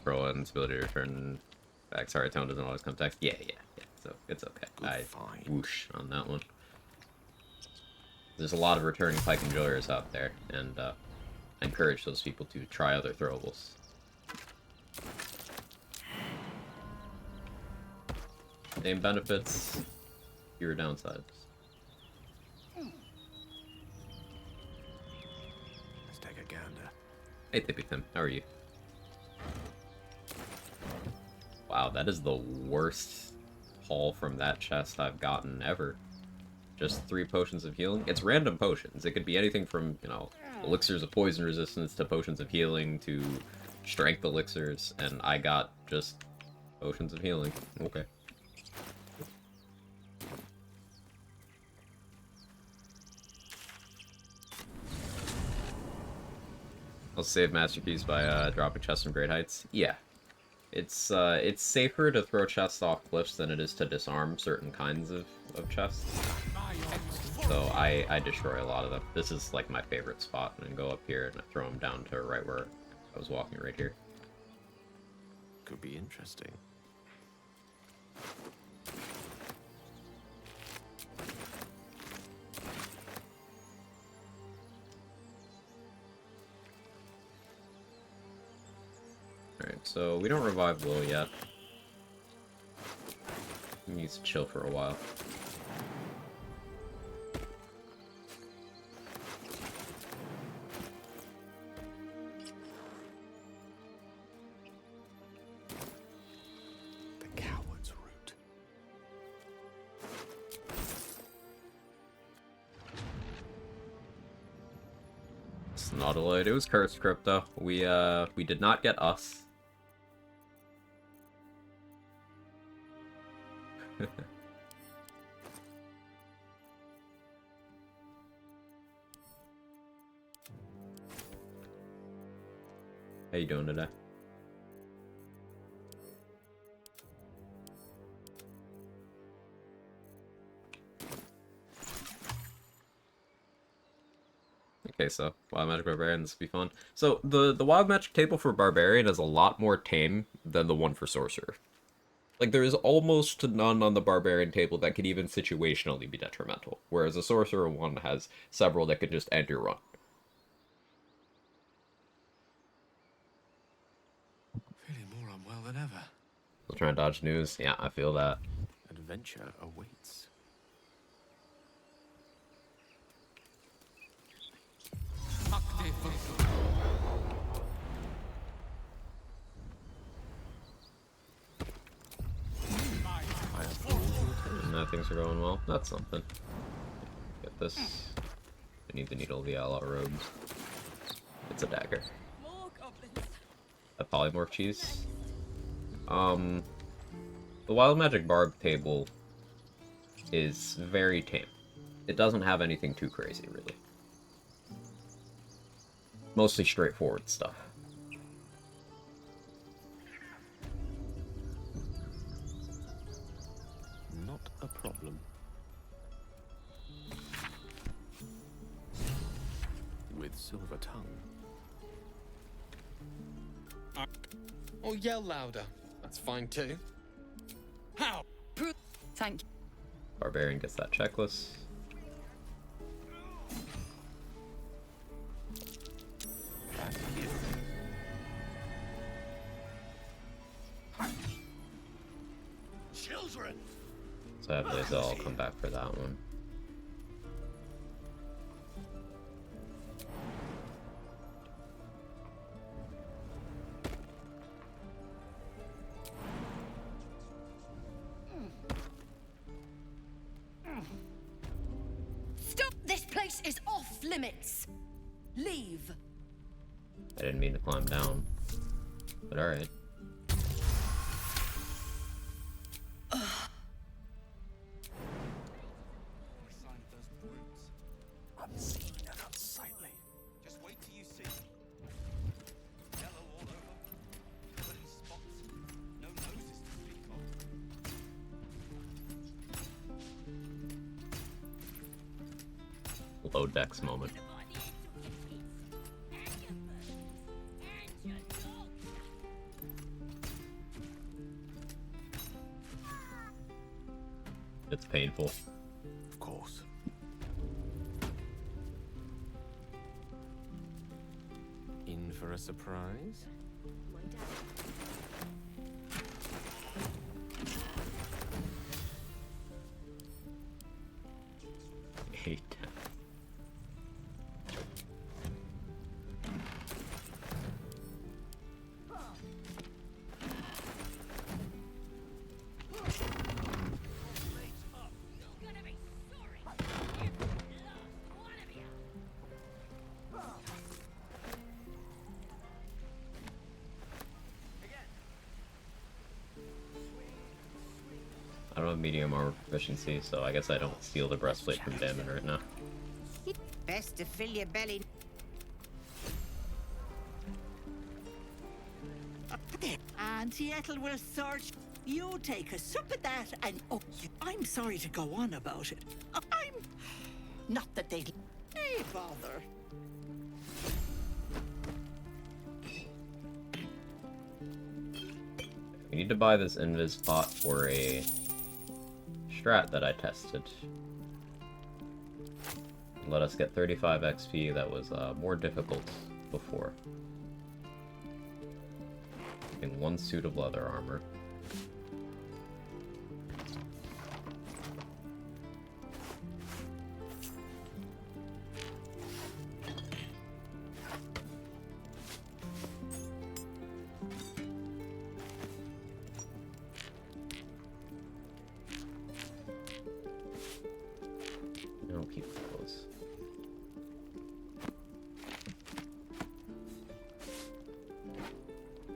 Throw in ability to return back. Sorry, tone doesn't always come text. Yeah. So it's okay. I whoosh on that one. There's a lot of returning pike enjoyers out there, and I encourage those people to try other throwables. Same benefits, fewer downsides. Let's take a gander. Hey, Tippy Tim, how are you? Wow, that is the worst haul from that chest I've gotten ever. Just 3 potions of healing. It's random potions. It could be anything from, you know, elixirs of poison resistance to potions of healing to strength elixirs, and I got just potions of healing. Okay. I'll save masterpiece by dropping chests from great heights. Yeah. It's safer to throw chests off cliffs than it is to disarm certain kinds of chests. So I destroy a lot of them. This is like my favorite spot, and I go up here and I throw them down to right where I was walking, right here. Could be interesting. Alright, so we don't revive Will yet. He needs to chill for a while. The coward's root. It's nautiloid. It was cursed crypto. We did not get us. How you doing today? Okay, so Wild Magic Barbarian, this will be fun. So the Wild Magic table for Barbarian is a lot more tame than the one for Sorcerer. Like, there is almost none on the Barbarian table that could even situationally be detrimental, whereas the Sorcerer one has several that could just end your run. Feeling more unwell than ever. Still trying to dodge news? Yeah, I feel that. Adventure awaits. Now things are going well. That's something. Get this. I need the needle of the outlaw robes. It's a dagger. A polymorph cheese. The Wild Magic Barb table is very tame. It doesn't have anything too crazy, really. Mostly straightforward stuff. Not a problem. With silver tongue. Or yell louder. That's fine too. How? Thank you. Barbarian gets that checklist. Children! So I believe they'll all come back for that one. Stop! This place is off limits. Leave. I didn't mean to climb down, but alright. Unseen and unsightly. Just wait till you see. Yellow all over. Covered in spots. No noses to speak of. Low decks moment. It's painful. Of course. In for a surprise? hate that. I don't have medium armor proficiency, so I guess I don't steal the breastplate from Damon right now. Best to fill your belly. There, Auntie Ethel will sort. You take a sup at that, and I'm sorry to go on about it. I'm not that they'd bother. We need to buy this invis pot for a strat that I tested. Let us get 35 XP. That was more difficult before. In one suit of leather armor. No, keep close.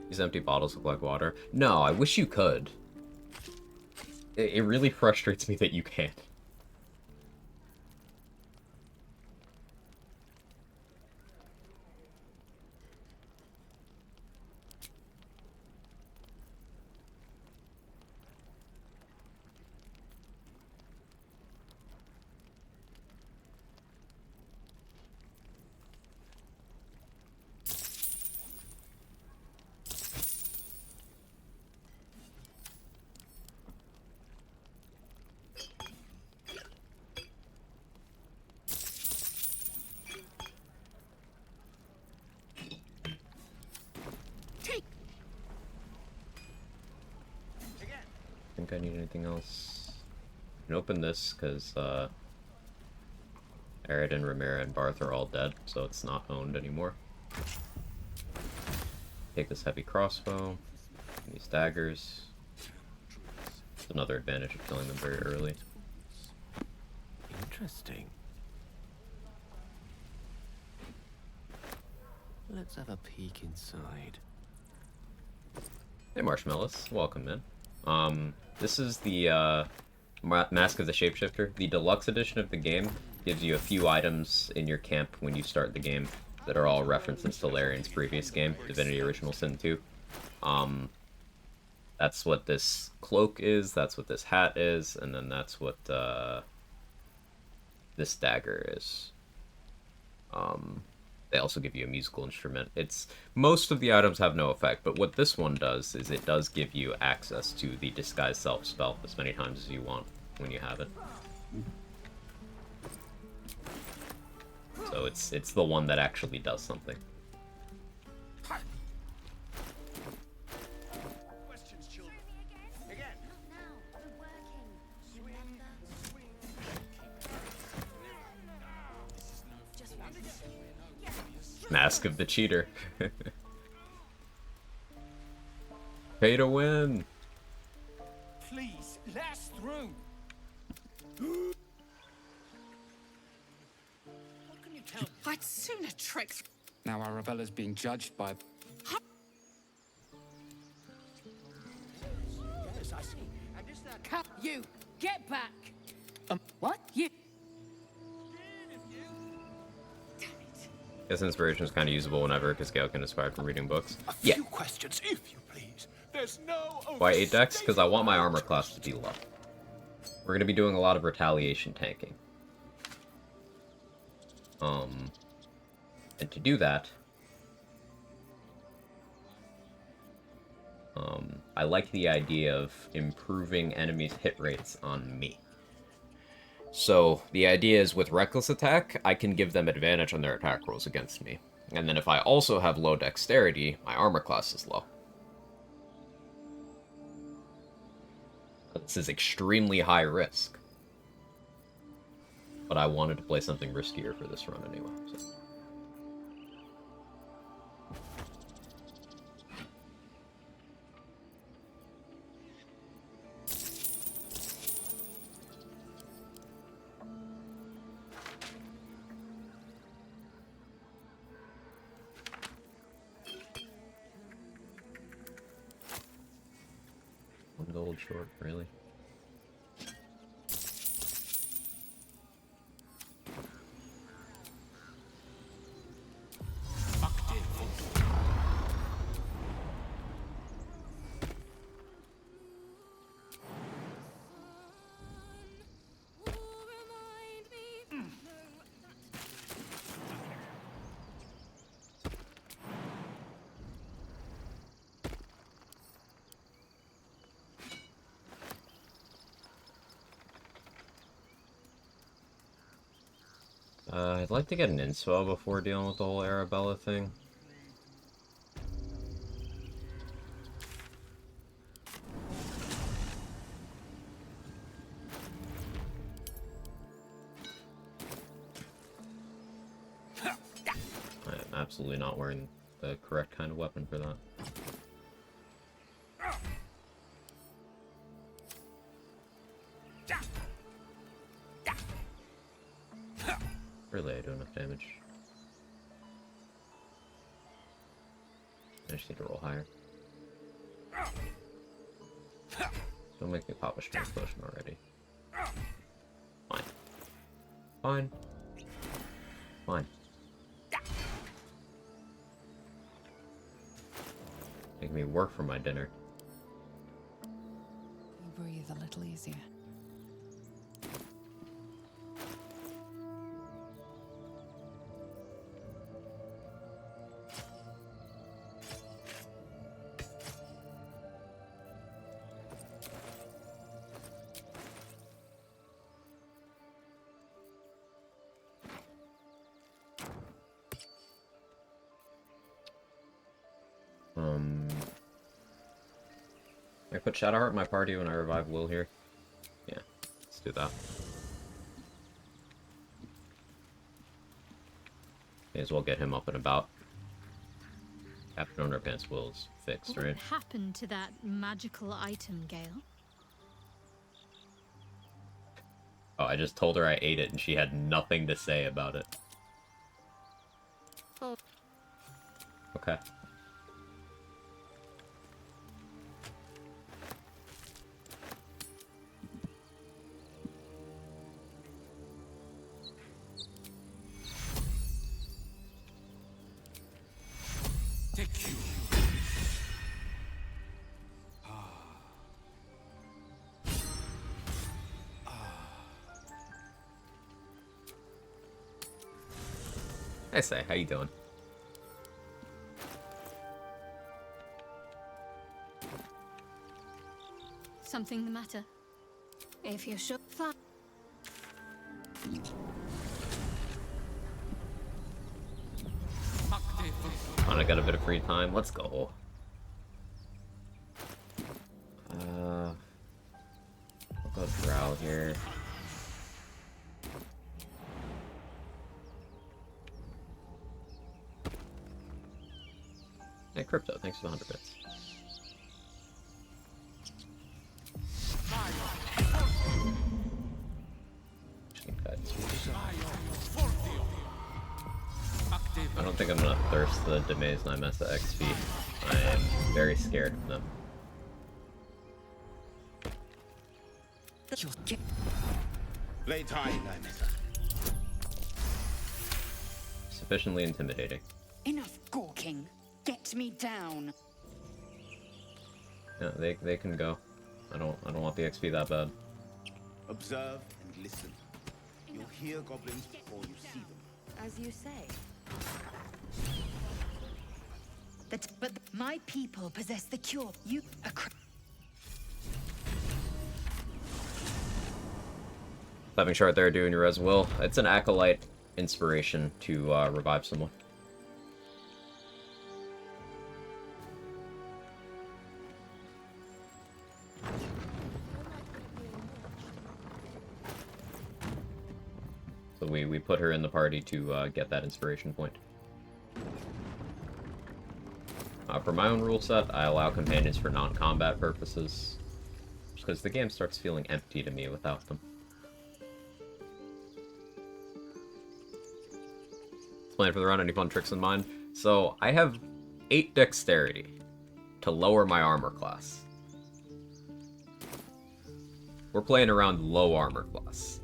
These empty bottles look like water. No, I wish you could. It really frustrates me that you can't. Think I need anything else. I can open this because Aridin, Ramira, and Barth are all dead, so it's not owned anymore. Take this heavy crossbow, and these daggers. It's another advantage of killing them very early. Interesting. Let's have a peek inside. Hey Marshmallows, welcome man. This is the Mask of the Shapeshifter. The deluxe edition of the game gives you a few items in your camp when you start the game that are all references to Larian's previous game, Divinity Original Sin 2. That's what this cloak is, that's what this hat is, and then that's what this dagger is. They also give you a musical instrument. Most of the items have no effect, but what this one does is it does give you access to the Disguise Self spell as many times as you want when you have it. So it's the one that actually does something. Questions, children. Again. Not now. We're working. Remember? Just one. Mask of the Cheater. Pay to win. Please, let us through. What can you tell me? I'd sooner trick. Now Arabella's being judged by... Yes, I see. And is that Cut you! Get back! What? You? This inspiration is kind of usable whenever, because Gale can inspire from reading books. a Yeah. few questions, if you please? There's no Why 8 decks? Because I want my armor class to be low. We're going to be doing a lot of retaliation tanking. And to do that, I like the idea of improving enemies' hit rates on me. So the idea is with Reckless Attack, I can give them advantage on their attack rolls against me. And then if I also have low dexterity, my armor class is low. This is extremely high risk. But I wanted to play something riskier for this run anyway, so. One gold short, really? I'd like to get an inspo before dealing with the whole Arabella thing. I am absolutely not wearing the correct kind of weapon for that. Really, I do enough damage. I just need to roll higher. Don't make me pop a strength potion already. Fine. Fine. Fine. Make me work for my dinner. You breathe a little easier. I put Shadowheart in my party when I revive Will here. Yeah, let's do that. May as well get him up and about. Captain Underpants Will's fixed, right? What happened to that magical item, Gale? Oh, I just told her I ate it and she had nothing to say about it. Oh. Okay. Take you. I say, how you doing? Something the matter? If you're sure, fine. I got a bit of free time. Let's go. I'll go Drow here. Hey, Crypto, thanks for the 100 bits. I don't think I'm gonna thirst the Demaze Nymessa XP. I am very scared of them. Late high, Nymessa. Sufficiently intimidating. Enough gawking. Get me down. Yeah, they can go. I don't want the XP that bad. Observe and listen. You'll hear goblins before you see them. As you say. But my people possess the cure. You are Having short there doing your res will. It's an acolyte inspiration to revive someone. So we put her in the party to get that inspiration point. For my own rule set, I allow companions for non-combat purposes, because the game starts feeling empty to me without them. Plan for the run, any fun tricks in mind? So, I have 8 dexterity to lower my armor class. We're playing around low armor class.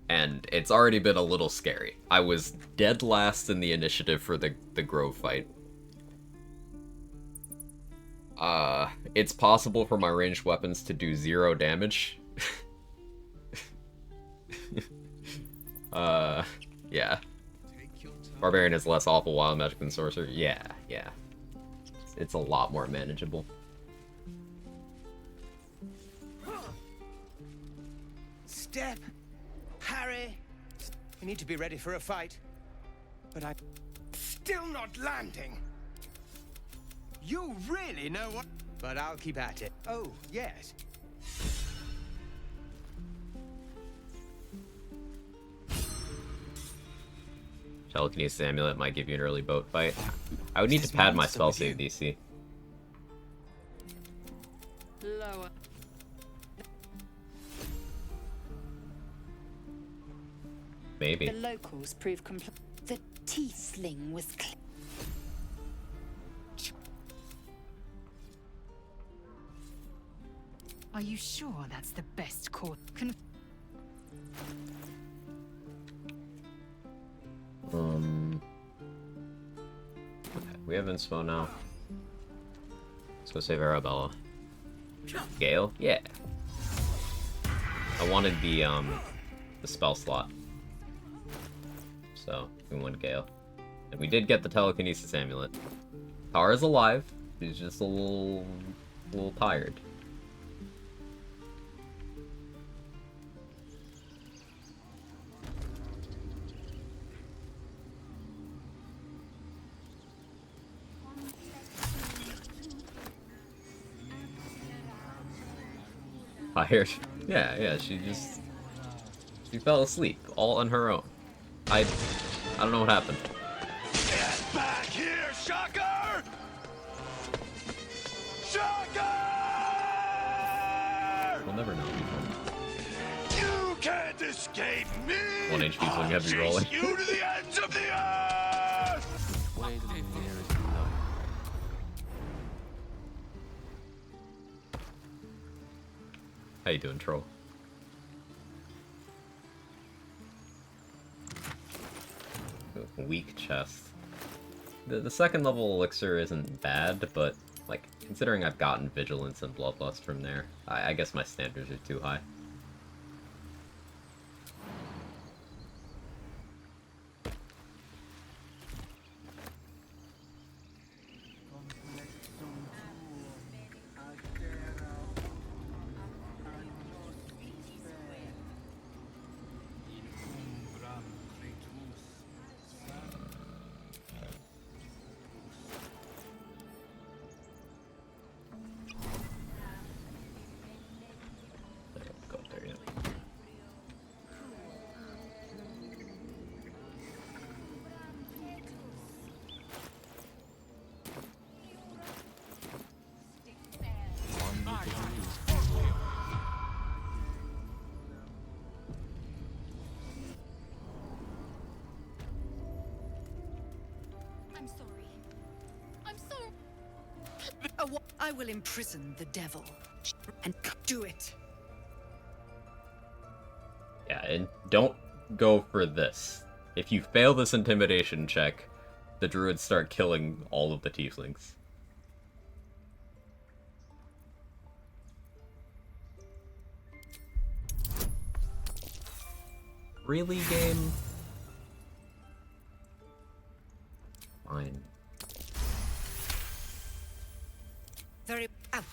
And it's already been a little scary. I was dead last in the initiative for the Grove fight. It's possible for my ranged weapons to do 0 damage. Yeah. Barbarian is less awful wild magic than sorcerer. Yeah. It's a lot more manageable. Step, parry. You need to be ready for a fight. But I'm still not landing. You really know what? But I'll keep at it. Oh, yes. Telekinesis Amulet might give you an early boat fight. I would need to pad my spell save DC. Lower. Maybe. The locals prove the tiefling was Are you sure that's the best course? Okay, we have inspo now. Let's go save Arabella. Gale? Yeah. I wanted the spell slot. So, we went Gale. And we did get the telekinesis amulet. Tara's alive. She's just a little tired. Tired? Yeah, she fell asleep all on her own. I don't know what happened. Get back here, Shocker! Shocker! We'll never know. You can't escape me! 1 HP's when you have you rolling. You to the ends of the earth! How you doing, troll? Weak chest. The second level elixir isn't bad, but like considering I've gotten vigilance and bloodlust from there, I guess my standards are too high. I will imprison the devil and do it. Yeah, and don't go for this. If you fail this intimidation check, the druids start killing all of the tieflings. Really, game? Fine. Very out.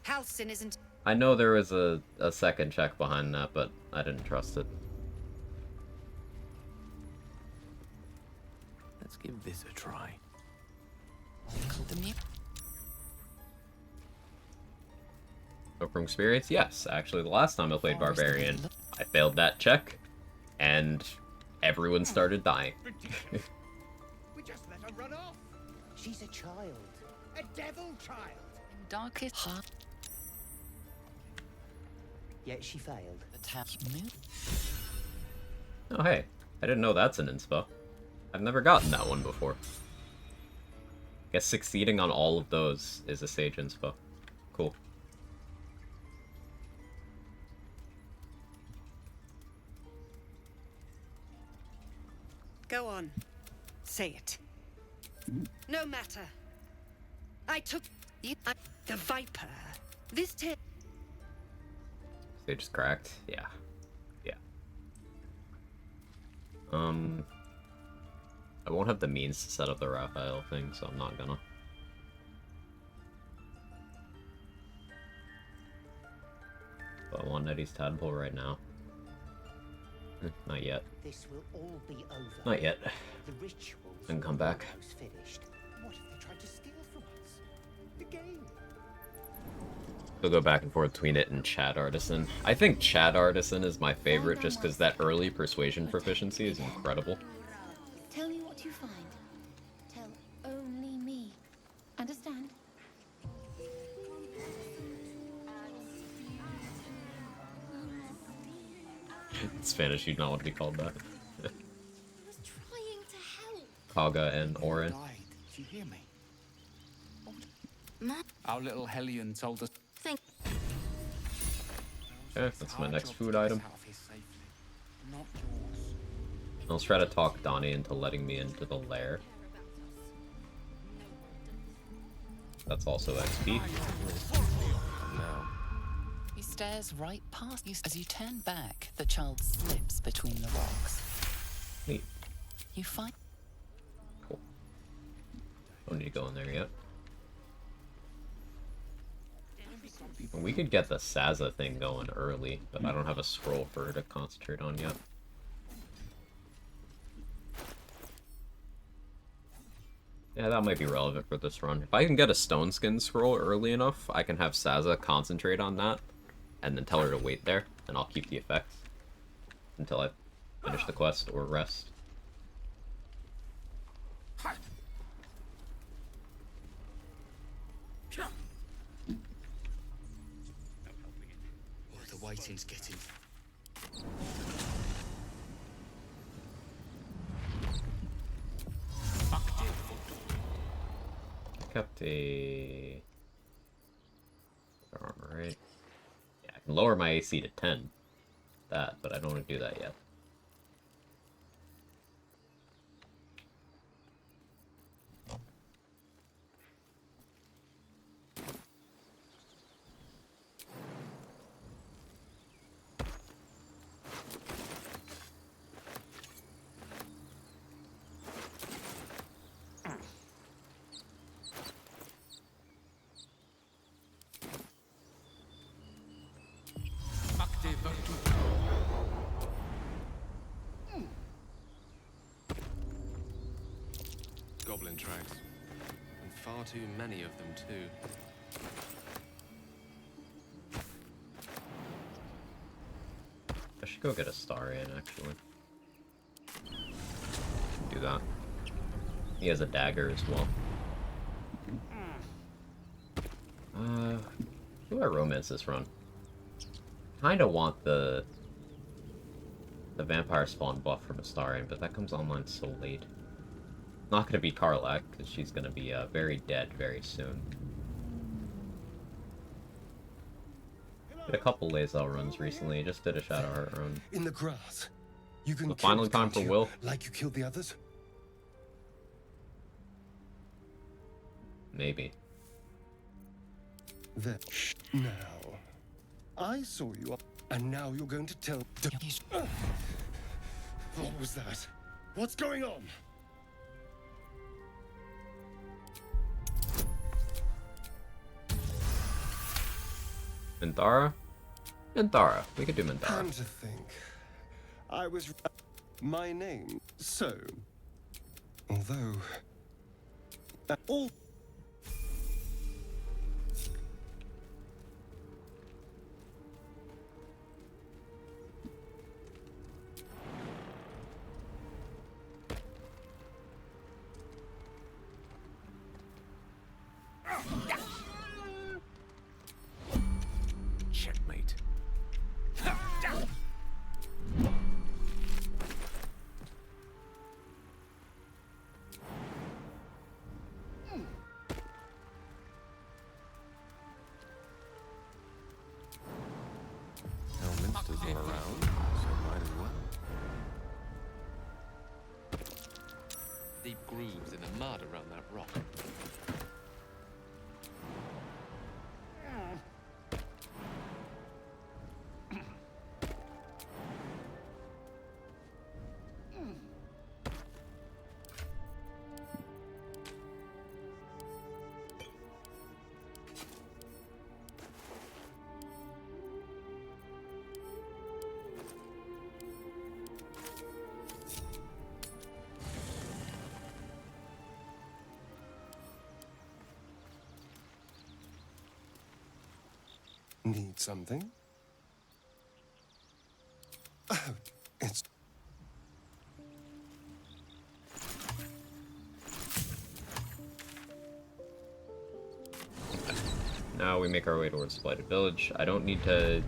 Halcyon isn't. I know there was a second check behind that, but I didn't trust it. Let's give this a try. But from experience, yes. Actually, the last time I played Barbarian, I failed that check, and everyone started dying. We just let her run off. She's a child. A devil child. In darkest heart. Yet she failed. The town moved. Oh hey, I didn't know that's an inspo. I've never gotten that one before. Guess succeeding on all of those is a sage inspo. Cool. Go on. Say it. No matter. I took the Viper. This tale. Sage is cracked? Yeah. Yeah. I won't have the means to set up the Raphael thing, so I'm not gonna. But I want Eddie's tadpole right now. Not yet. This will all be over. Not yet. The rituals Then come back. almost finished. What if they tried to steal from us? The game. We'll go back and forth between it and Chat Artisan. I think Chat Artisan is my favorite just because that early persuasion proficiency is incredible. Tell me what you find. Tell only me. Understand? In Spanish, you'd not want to be called that. I was trying to help. Kaga and Orin. Died. Did you hear me? Ma, Our little Hellion told us. thank. Okay, that's my next food item. Out of here safely, not yours. I'll try to talk Donnie into letting me into the lair. That's also XP. He stares right past you. As you turn back, the child slips between the rocks. Neat. You find Cool. Don't need to go in there yet. We could get the Saza thing going early, but I don't have a scroll for her to concentrate on yet. Yeah, that might be relevant for this run. If I can get a Stone Skin scroll early enough, I can have Saza concentrate on that, and then tell her to wait there, and I'll keep the effects until I finish the quest or rest. The waiting's getting. Kept a armor, right? Yeah, I can lower my AC to 10. That, but I don't want to do that yet. Goblin tracks. And far too many of them, too. I should go get a star in, actually. Do that. He has a dagger as well. Who do I romance this run? Kinda want the vampire spawn buff from Astarion, but that comes online so late. Not gonna be Karlak, because she's gonna be very dead very soon. Did a couple Lae'zel runs recently, just did a Shadowheart run. In the grass. You can So finally time for Will. Like you killed the others? Maybe. There. Now. I saw you up, and now you're going to tell... What was that? What's going on? Minthara? Minthara. We could do Minthara. Time to think. I was... My name. So... Although... all... still around, so might as well. Deep grooves in the mud around that rock. Need something? Oh, it's... Now we make our way towards Blighted Village. I don't need to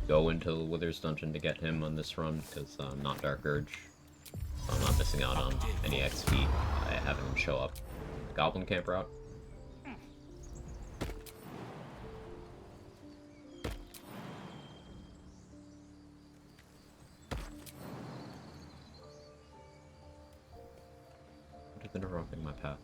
go into Wither's Dungeon to get him on this run, because I'm not Dark Urge. So I'm not missing out on any XP by having him show up Goblin Camp route. What is interrupting my path?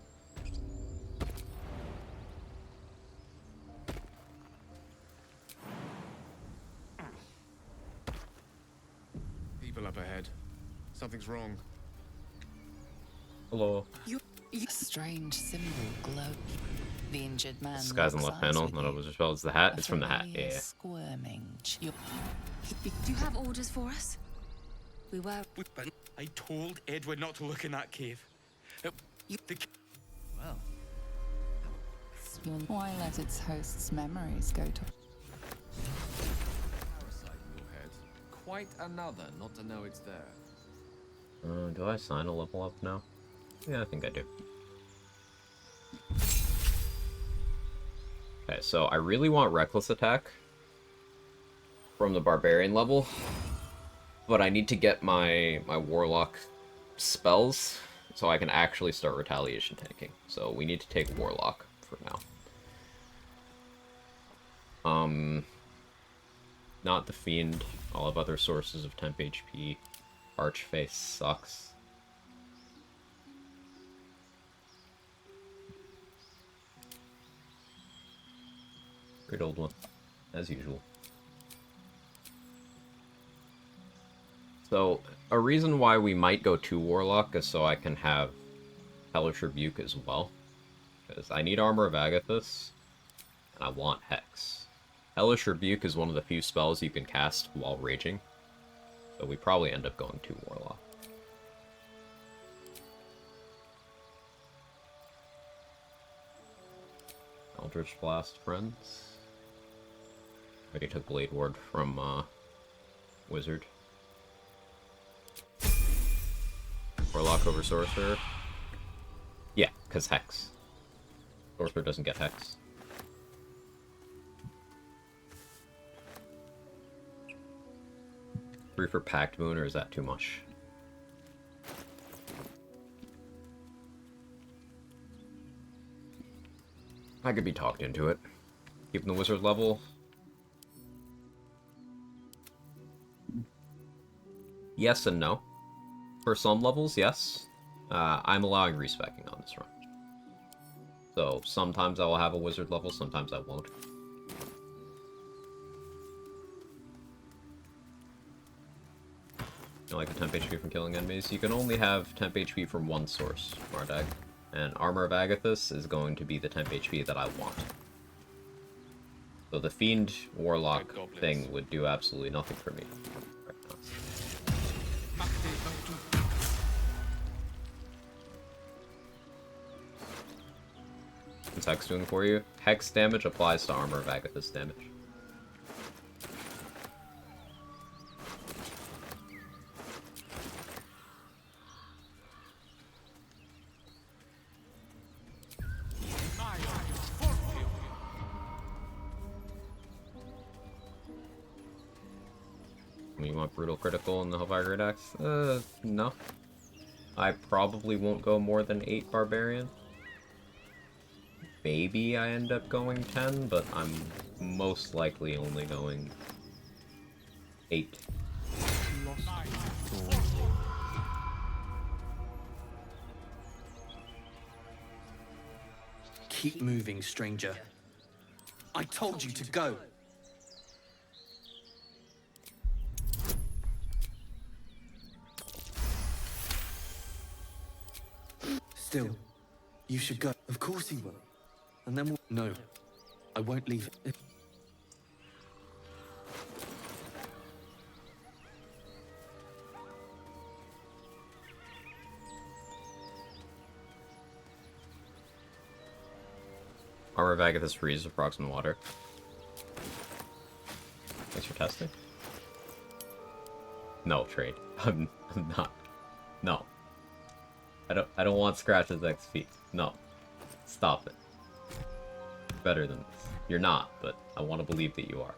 People up ahead. Something's wrong. Hello. A strange symbol glow. The injured man. This guy's on the left panel. None of us are spelled. It's the hat. It's from the hat. familiar Yeah. Squirming. Do you have orders for us? We were. I told Edward not to look in that cave. Well. Why let its host's memories go to... Parasite in your head. Quite another not to know it's there. Do I sign a level up now? Yeah, I think I do. Okay, so I really want Reckless Attack from the Barbarian level, but I need to get my Warlock spells so I can actually start Retaliation tanking. So we need to take Warlock for now. Not the Fiend. I'll have other sources of temp HP. Archface sucks. Great old one, as usual. So, a reason why we might go to Warlock is so I can have Hellish Rebuke as well. Because I need Armor of Agathis, and I want Hex. Hellish Rebuke is one of the few spells you can cast while raging, so we probably end up going to Warlock. Eldritch Blast, friends. Already took Blade Ward from Wizard. Warlock over Sorcerer. Yeah, because Hex. Sorcerer doesn't get Hex. Three for Pact Moon, or is that too much? I could be talked into it. Keeping the wizard level. Yes and no. For some levels, yes. I'm allowing respecking on this run. So sometimes I will have a wizard level, sometimes I won't. Like a temp HP from killing enemies. You can only have temp HP from one source, Mardag. And Armor of Agathis is going to be the temp HP that I want. So the Fiend Warlock thing would do absolutely nothing for me right now. What's Hex doing for you? Hex damage applies to Armor of Agathis damage. You want Brutal Critical in the Hellfire Great Axe? No. I probably won't go more than 8 Barbarian. Maybe I end up going 10, but I'm most likely only going 8. Keep moving, stranger. I told you to go. Still, you should go. Of course he will. And then we'll... No, I won't leave. Armor of Agathis freezes approximate water. Thanks for testing. No, trade. I'm not. No. I don't want Scratch's XP. No. Stop it. Better than this. You're not, but I want to believe that you are.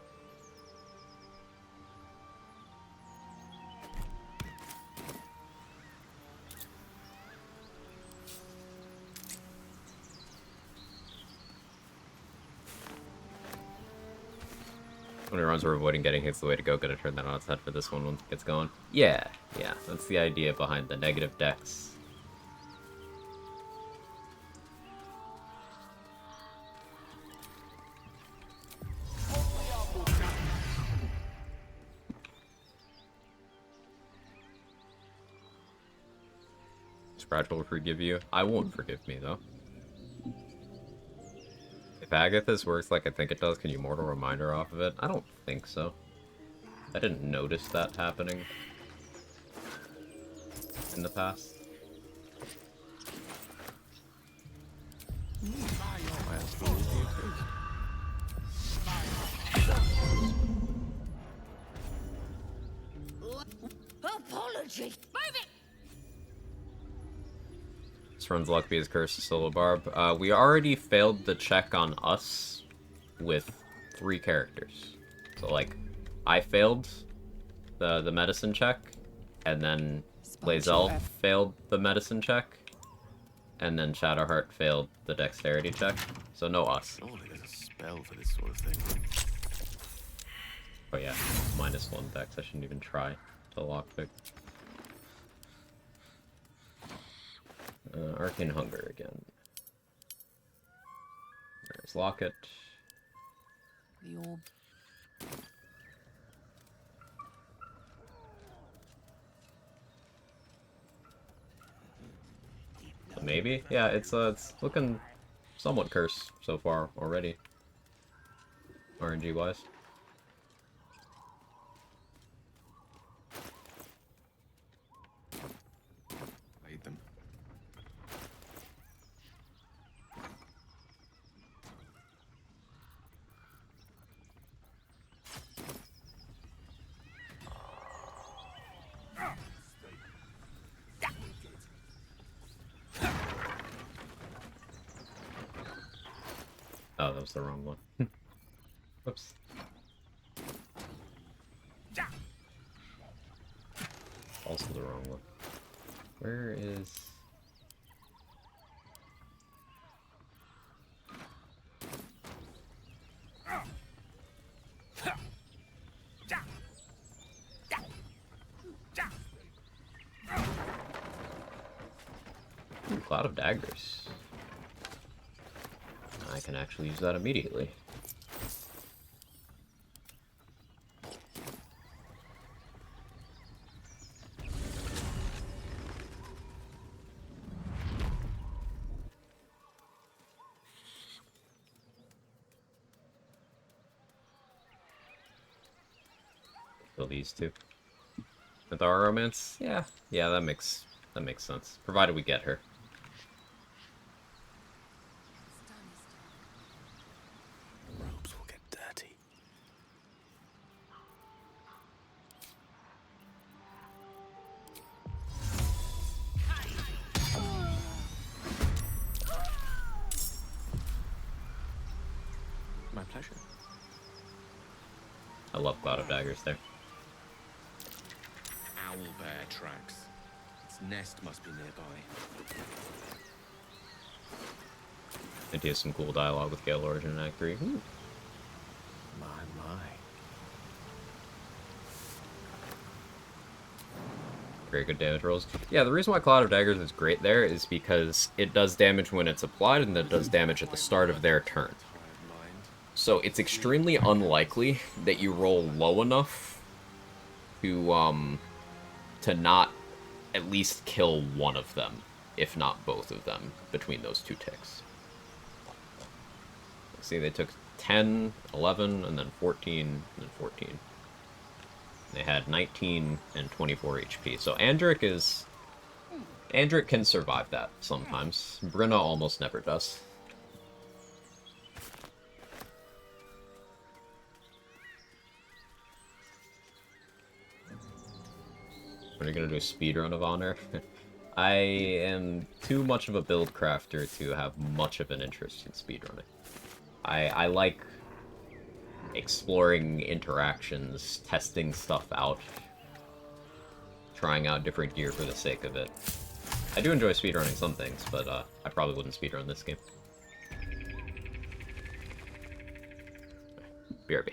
When it runs, we're avoiding getting hits the way to go. Gotta turn that on its head for this one once it gets going. Yeah, that's the idea behind the negative dex. Scratch will forgive you. I won't forgive me, though. If Agathis works like I think it does, can you mortal reminder off of it? I don't think so. I didn't notice that happening in the past. Apology. Move it. This runs Luckby as Curse to Solo Barb. We already failed the check on us with 3 characters. So, like, I failed the medicine check, and then Lae'zel failed the medicine check, and then Shadowheart failed the dexterity check. So no us. Surely there's a spell for this sort of thing. Oh yeah, -1 dex. I shouldn't even try to lockpick. Arcane Hunger again. There's Locket. The orb. Maybe? Yeah, it's looking somewhat cursed so far already. RNG wise. Lead them. Oh, that was the wrong one. Whoops. Also the wrong one. Where is... Ooh, Cloud of Daggers. I can actually use that immediately. Kill these two. With our romance? Yeah, that makes sense. Provided we get her. Robes will get dirty. My pleasure. I love Cloud of Daggers there. Owlbear tracks. Its nest must be nearby. And he has some cool dialogue with Gale Origin in Act 3. Ooh. My. Very good damage rolls. Yeah, the reason why Cloud of Daggers is great there is because it does damage when it's applied, and it does damage at the start of their turn. So it's extremely unlikely that you roll low enough to not at least kill one of them, if not both of them, between those two ticks. See, they took 10, 11, and then 14, and then 14. They had 19 and 24 HP. So Andric can survive that sometimes. Brenna almost never does. Are you gonna do a speedrun of Honor? I am too much of a build crafter to have much of an interest in speedrunning. I like exploring interactions, testing stuff out, trying out different gear for the sake of it. I do enjoy speedrunning some things, but I probably wouldn't speedrun this game. BRB.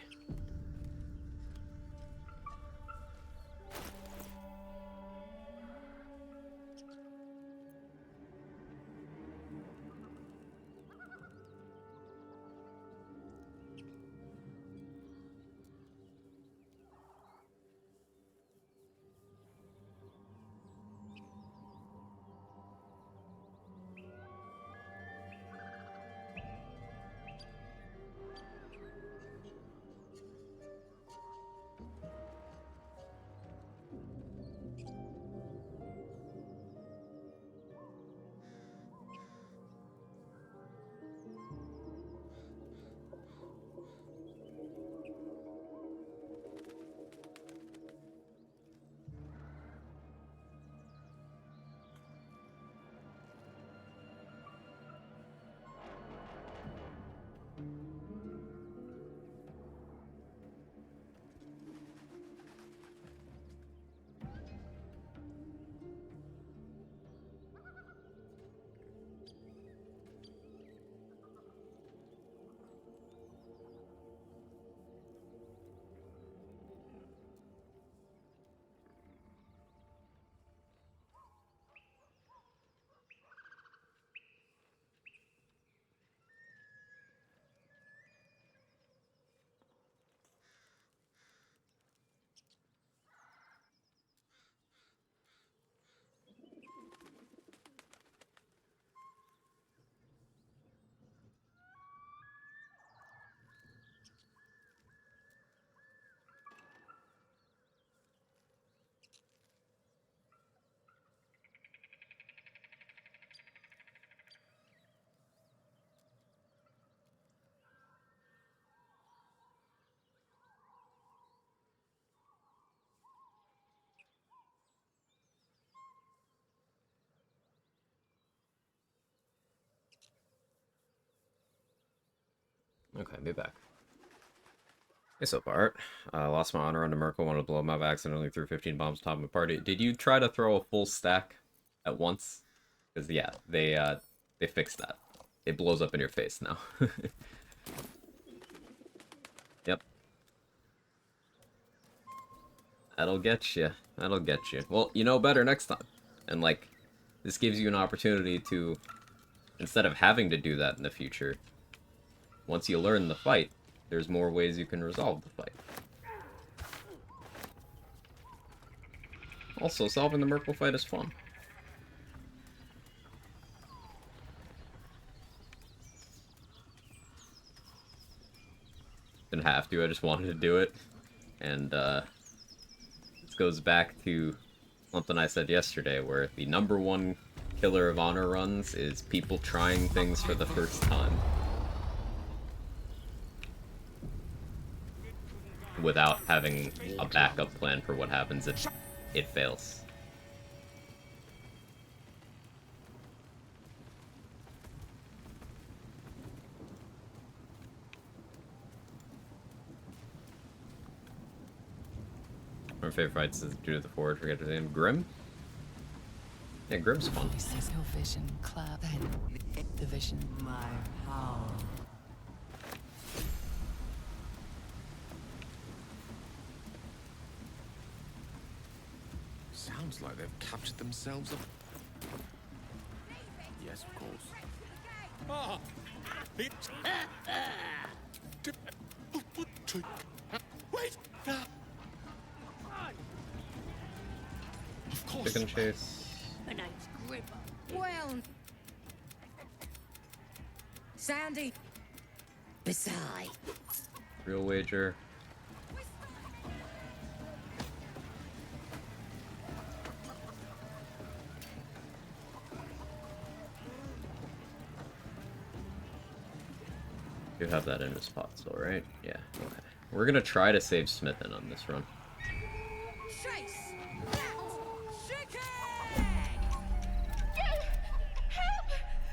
Okay, be back. Hey, so Bart. Lost my honor under Merkel, wanted to blow him up, accidentally threw 15 bombs on top of my party. Did you try to throw a full stack at once? Because, yeah, they fixed that. It blows up in your face now. Yep. That'll get you. That'll get you. Well, you know better next time. And, like, this gives you an opportunity to, instead of having to do that in the future, once you learn the fight, there's more ways you can resolve the fight. Also, solving the Merkel fight is fun. Didn't have to, I just wanted to do it. And, this goes back to something I said yesterday, where the #1 killer of honor runs is people trying things for the first time. Without having a backup plan for what happens if it fails. My favorite fights is Judith the Forge, forget his name. Grim? Yeah, Grim's fun. Your vision, cloud, then the vision. My power. Sounds Looks like they've captured themselves up. Yes, of course. Ah! Wait! Of course. Chicken chase. My name's Gripper. Well... Sandy. Beside. Real wager. You have that in his spot still, right? Yeah, okay. We're gonna try to save Smithin on this run. Chase! Chicken! Help!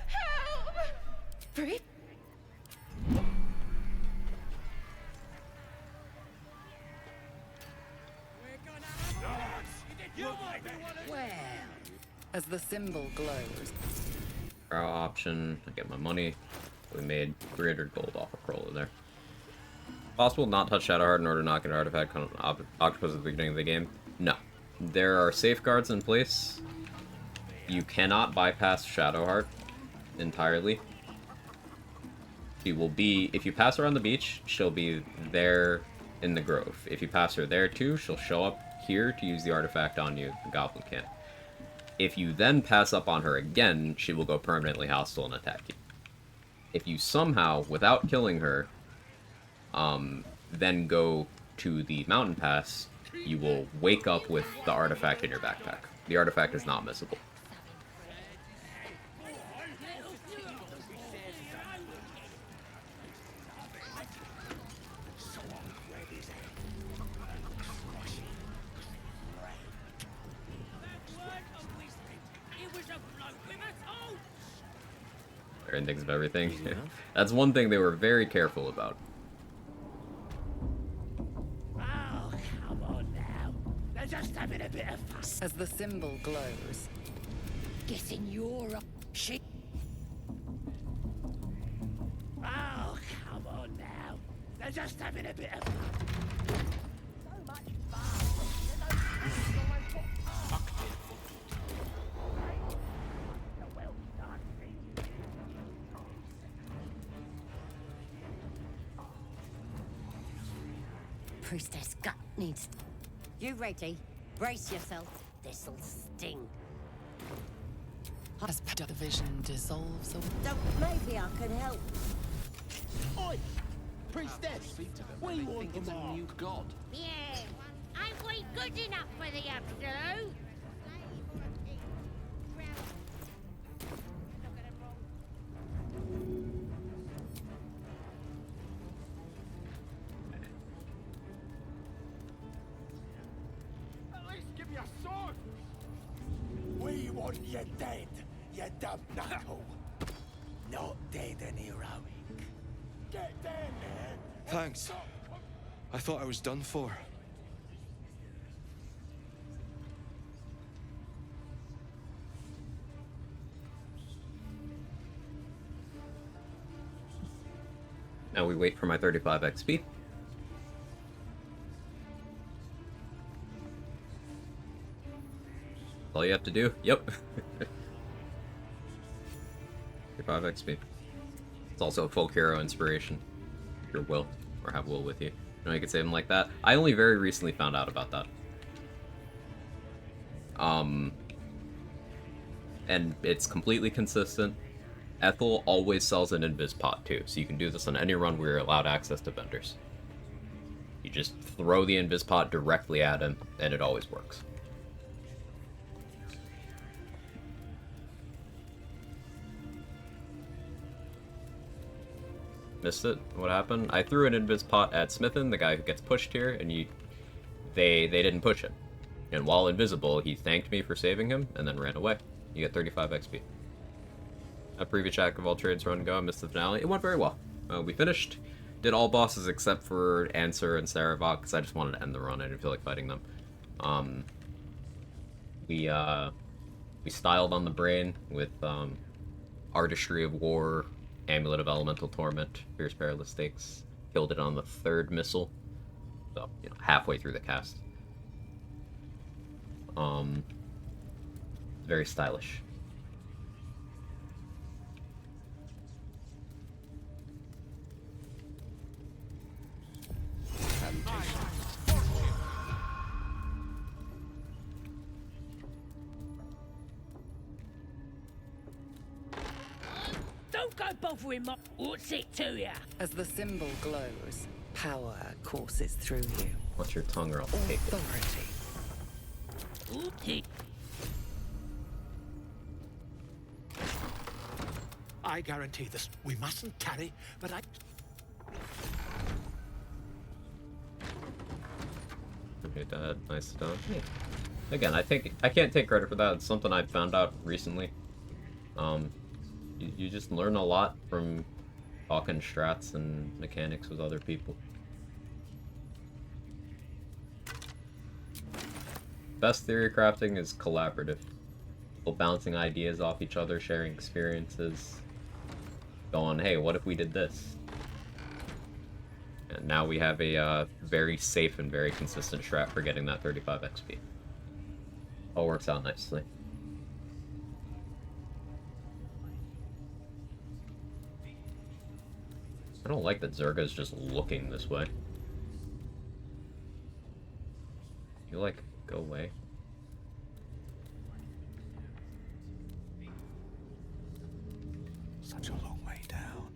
Help! Free? Well, As the symbol glows, Our option, I get my money. We made 300 gold off a crawler there. Possible not touch Shadowheart in order to not get an artifact on Octopus at the beginning of the game? No. There are safeguards in place. You cannot bypass Shadowheart entirely. She will be, if you pass her on the beach, she'll be there in the grove. If you pass her there too, she'll show up here to use the artifact on you. The goblin can't. If you then pass up on her again, she will go permanently hostile and attack you. If you somehow, without killing her, then go to the mountain pass, you will wake up with the artifact in your backpack. The artifact is not missable. Endings of everything. That's one thing they were very careful about. Oh, come on now. They're just having a bit of fun. as the symbol glows. guessing you're a shit. Oh, come on now. They're just having a bit of fun. So much Priestess gut needs. You ready? Brace yourself. This'll sting. As the vision dissolves away. Don't. Maybe I can help. Oi! Priestess! We want them all. New god. Yeah, ain't we good enough for the absolute? At least give me a sword! We want you dead, you dumb knuckle. Not dead and heroic. Get down there! Thanks. I thought I was done for. Now we wait for my 35 XP. All you have to do. Yep. 35 XP. It's also a folk hero inspiration. Your will, or have will with you. You know, you could save him like that. I only very recently found out about that. And it's completely consistent. Ethel always sells an invis pot too, so you can do this on any run where you're allowed access to vendors. You just throw the invis pot directly at him, and it always works. Missed it? What happened? I threw an invis pot at Smithin, the guy who gets pushed here, and they didn't push him. And while invisible, he thanked me for saving him, and then ran away. You get 35 XP. A previous Jack of all trades run go, I missed the finale. It went very well. We finished, did all bosses except for Answer and Saravok, because I just wanted to end the run. I didn't feel like fighting them. We styled on the brain with Artistry of War, Amulet of Elemental Torment, Fierce Perilous Stakes. Killed it on the 3rd missile. So, you know, halfway through the cast. very stylish. Don't go bothering my... What's it to ya? As the symbol glows, power courses through you. Watch your tongue or I'll take it. Authority. I guarantee this. We mustn't tarry, but I... Okay, Dad. Nice done. Hey. Again, I can't take credit for that. It's something I found out recently. You just learn a lot from talking strats and mechanics with other people. Best theory crafting is collaborative. People bouncing ideas off each other, sharing experiences. Going, hey, what if we did this? And now we have a very safe and very consistent strat for getting that 35 XP. All works out nicely. I don't like that Zerga's just looking this way. You like, go away. Such a long way down.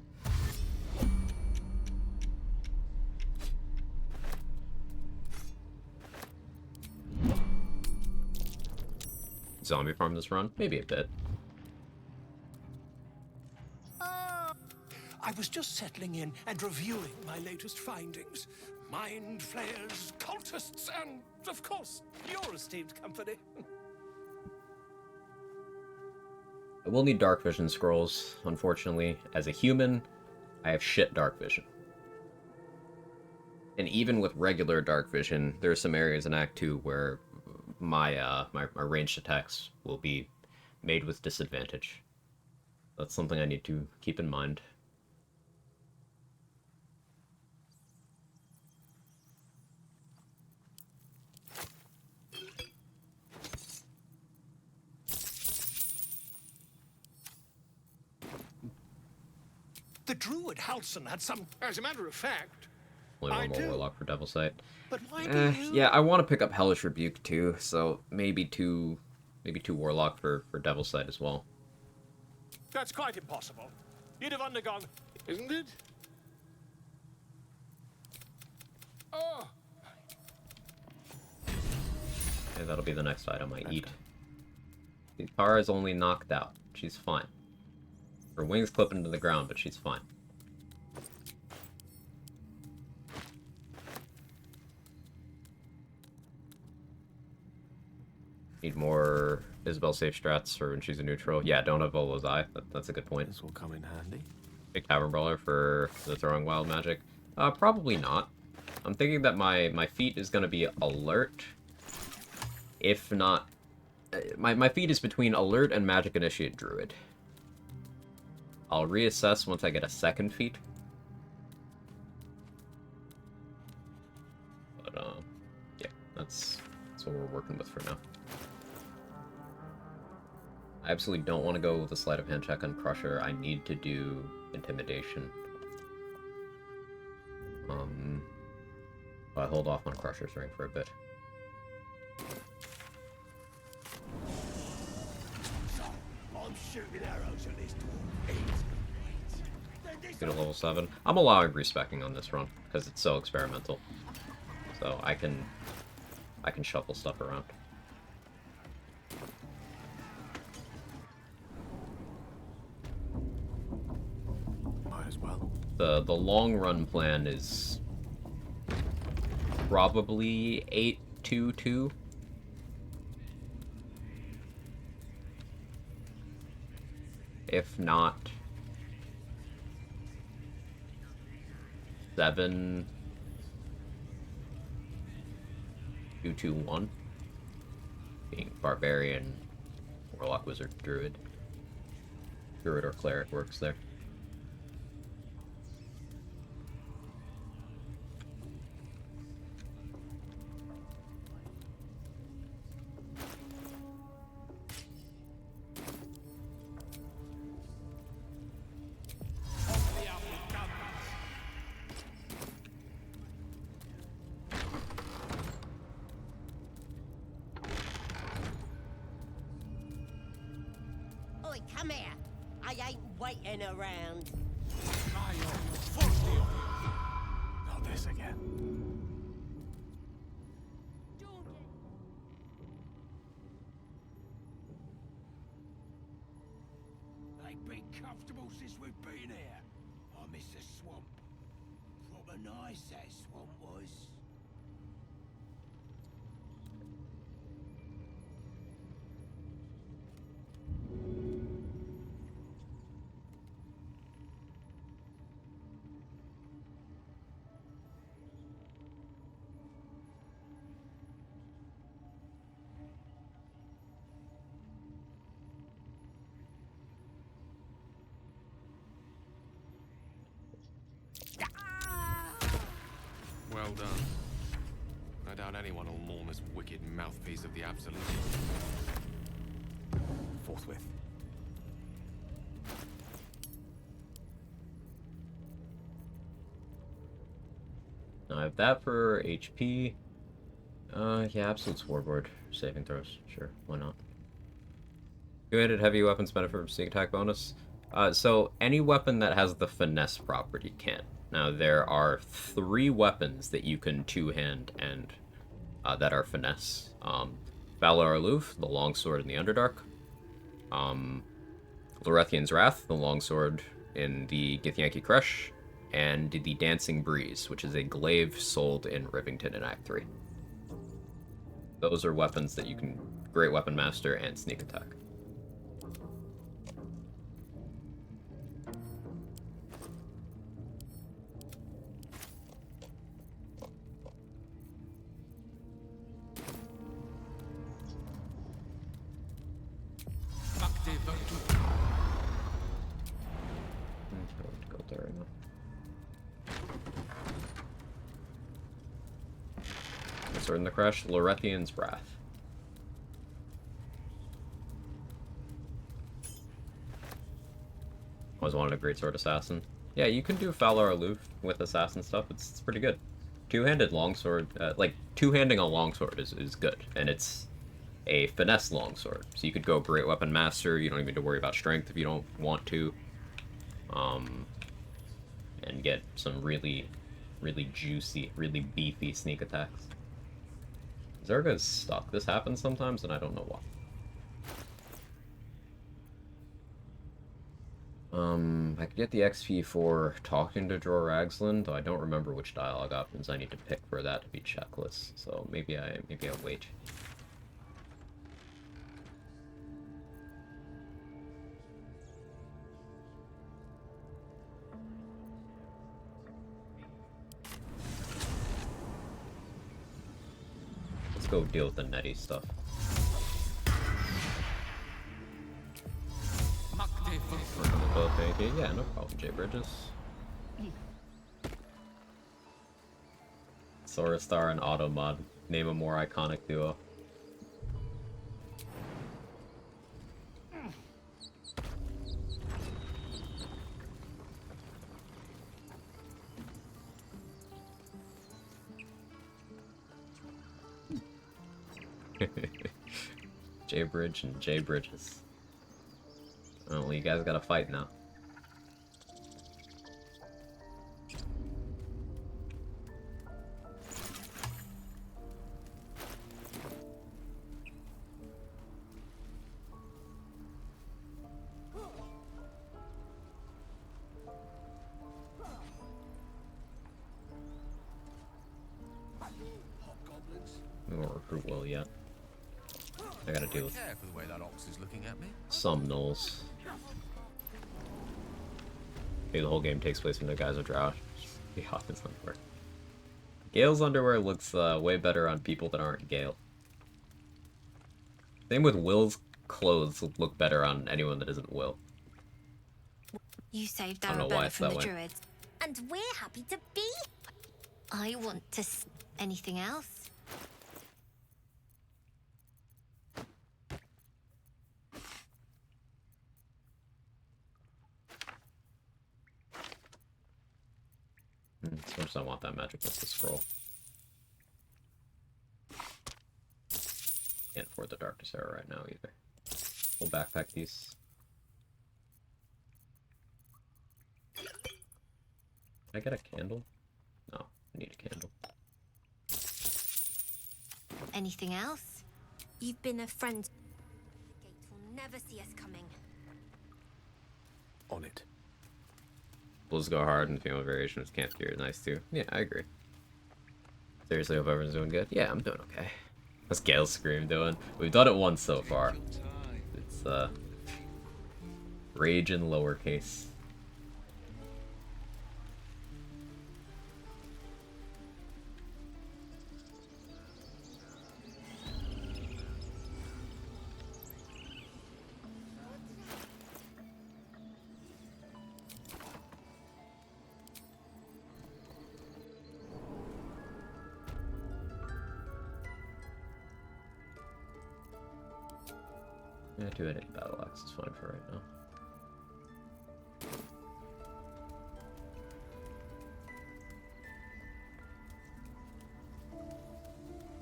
Zombie farm this run? Maybe a bit. I was just settling in and reviewing my latest findings. Mind flayers, cultists, and, of course, your esteemed company. I will need dark vision scrolls, unfortunately. As a human, I have shit dark vision. And even with regular dark vision, there are some areas in Act 2 where my ranged attacks will be made with disadvantage. That's something I need to keep in mind. The druid Halson had some... As a matter of fact... Only one more warlock for Devil Sight. But why do you... Yeah, I want to pick up Hellish Rebuke too, so maybe two warlock for Devil Sight as well. That's quite impossible. You'd have undergone... Isn't it? Oh! Okay, that'll be the next item I eat. Tara's only knocked out. She's fine. Her wings clip into the ground, but she's fine. Need more Isabel safe strats for when she's a neutral. Yeah, don't have Volo's Eye. That's a good point. This will come in handy. Big Tavern Brawler for the throwing wild magic. Probably not. I'm thinking that my feat is going to be alert. If not... My feat is between alert and magic initiate druid. I'll reassess once I get a second feat. But, yeah, that's what we're working with for now. I absolutely don't want to go with a sleight of hand check on Crusher. I need to do Intimidation. But I hold off on Crusher's Ring for a bit. I'm shooting arrows at this dwarf. Get a level 7. I'm allowing respecking on this run because it's so experimental. So I can shuffle stuff around. Might as well. The long run plan is probably 8-2-2. If not 7-2-2-1. Being Barbarian, Warlock, Wizard, Druid. Druid or Cleric works there. Boy, come here. I ain't waiting around. Not this again. Ain't been comfortable since we've been here. I miss the swamp. Proper nice that swamp was. Well done. I doubt anyone will mourn this wicked mouthpiece of the Absolute. Forthwith. I have that for HP. Yeah, Absolute Scoreboard. Saving throws. Sure, why not? Two-handed heavy weapons benefit from sneak attack bonus. So any weapon that has the finesse property can. Now, there are 3 weapons that you can two-hand and that are finesse. Valor Aloof, the longsword in the Underdark. Lorethian's Wrath, the longsword in the Githyanki Crush. And the Dancing Breeze, which is a glaive sold in Rivington in Act 3. Those are weapons that you can Great Weapon Master and sneak attack. Go there right now. Sword in the Crush, Lorethian's Wrath. Always wanted a greatsword assassin. Yeah, you can do Valor Aloof with assassin stuff. It's pretty good. Two-handed longsword, like two-handing a longsword is good, and it's a finesse longsword. So you could go Great Weapon Master. You don't even need to worry about strength if you don't want to. And get some really juicy, really beefy sneak attacks. Zerga is stuck. This happens sometimes, and I don't know why. I could get the XP for talking to Dror Ragsland, though I don't remember which dialogue options I need to pick for that to be checklist. So maybe I'll wait. Let's go deal with the Netty stuff. Yeah, no problem, Jay Bridges. Soristar and Automod. Name a more iconic duo. Jay Bridge and Jay Bridges. Oh, well, you guys gotta fight now. We won't recruit Will yet. I gotta deal with care for the way that ox is looking at me. some gnolls. Maybe the whole game takes place when the guys are drowned. The Hawkins underwear. Gale's underwear looks way better on people that aren't Gale. Same with Will's clothes look better on anyone that isn't Will. You saved I don't know why Arabella it's from that the way. druids. And we're happy to be. I want to anything else? So I just don't want that magic with the scroll. Can't afford the Darkness Arrow right now either. We'll backpack these. I get a candle? No, I need a candle. Anything else? You've been a friend. The gate will never see us coming. On it. Blues go hard and female variation of camp gear is nice too. Yeah, I agree. Seriously, hope everyone's doing good. Yeah, I'm doing okay. What's Gale's scream doing? We've done it once so far. It's rage in lowercase. Yeah, two-headed battle axe is fine for right now.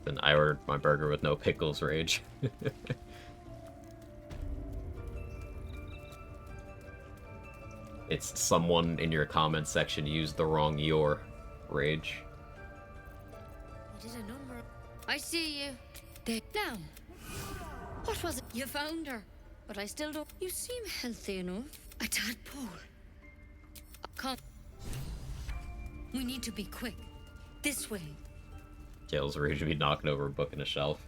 Then I ordered my burger with no pickles rage. It's someone in your comment section used the wrong your rage. It is a number. I see you. There. Now. What was it? You found her. But I still don't. You seem healthy enough. A tadpole. Come. We need to be quick. This way. Gale's rage to be knocking over a book in a shelf.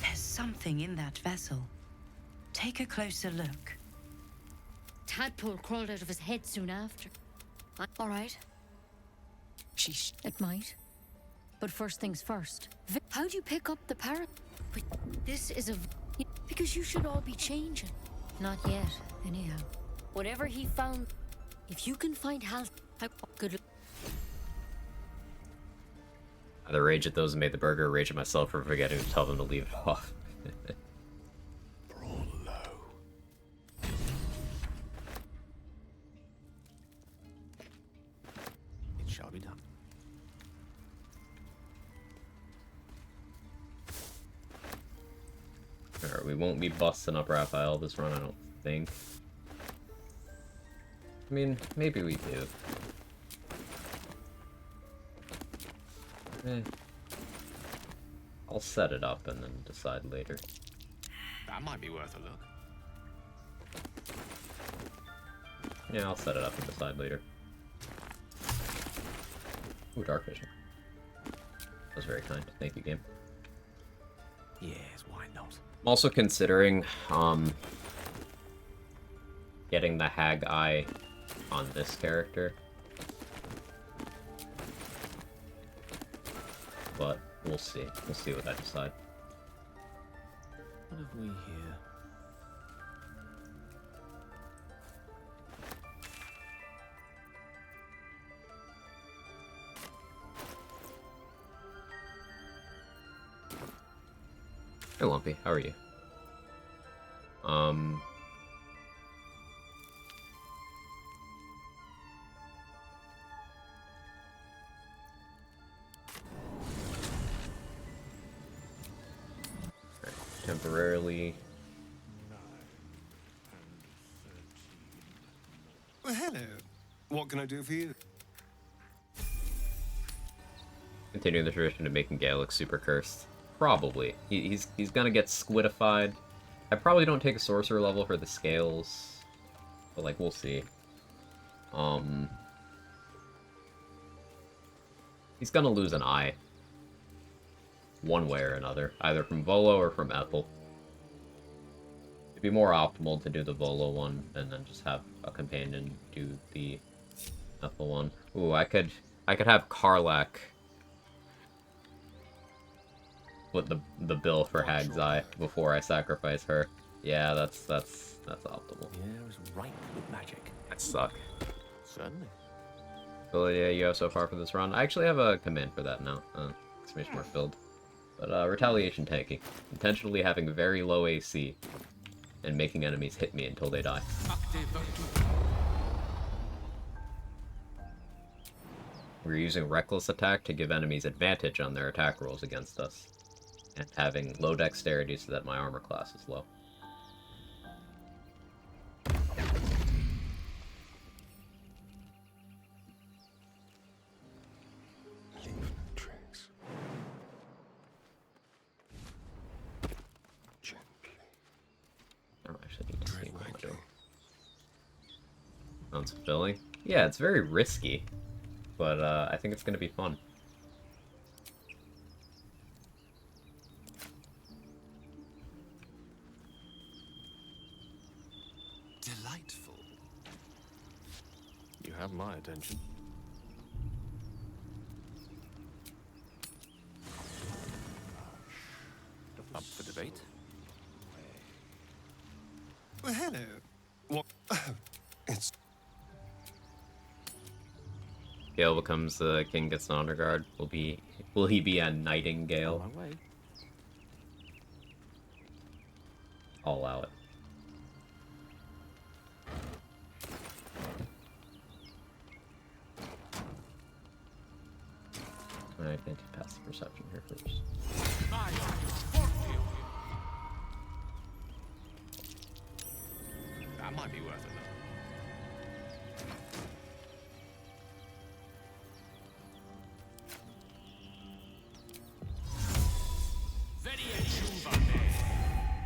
There's something in that vessel. Take a closer look. Tadpole crawled out of his head soon after. All right. It might. But first things first. How do you pick up the parrot? This is a... Because you should all be changing. Not yet, anyhow. Whatever he found, if you can find Hal... Good. Either rage at those who made the burger or rage at myself for forgetting to tell them to leave it off. It shall be done. Alright, we won't be busting up Raphael this run, I don't think. I mean, maybe we do. I'll set it up and then decide later. That might be worth a look. Yeah, I'll set it up and decide later. Ooh, dark vision. That was very kind. Thank you, game. Yes, why not? I'm also considering getting the hag eye on this character. But we'll see. We'll see what I decide. What have we here? Hey, Lumpy. How are you? Temporarily. Well, hello. What can I do for you? Continuing the tradition of making Gale look super cursed. Probably. He's gonna get squidified. I probably don't take a sorcerer level for the scales. But, like, we'll see. He's gonna lose an eye. One way or another. Either from Volo or from Ethel. It'd be more optimal to do the Volo one and then just have a companion do the Ethel one. Ooh, I could have Karlach put the bill for Hag's Eye before I sacrifice her. Yeah, that's optimal. Yeah, it's right with magic. That suck. Certainly. Ability you have so far for this run. I actually have a command for that now. Exclamation mark filled. But retaliation tanking. Intentionally having very low AC and making enemies hit me until they die. We're using reckless attack to give enemies advantage on their attack rolls against us. and having low dexterity so that my armor class is low. I don't actually need to see what I'm doing. Sounds fulfilling. Yeah, it's very risky, but I think it's going to be fun. Delightful. You have my attention. Up for debate? Well, hello. What? It's... Gale becomes the king, gets an honor guard. Will he be a nightingale? On my way. I'll allow it. Alright, I need to pass the perception here first. That might be worth it.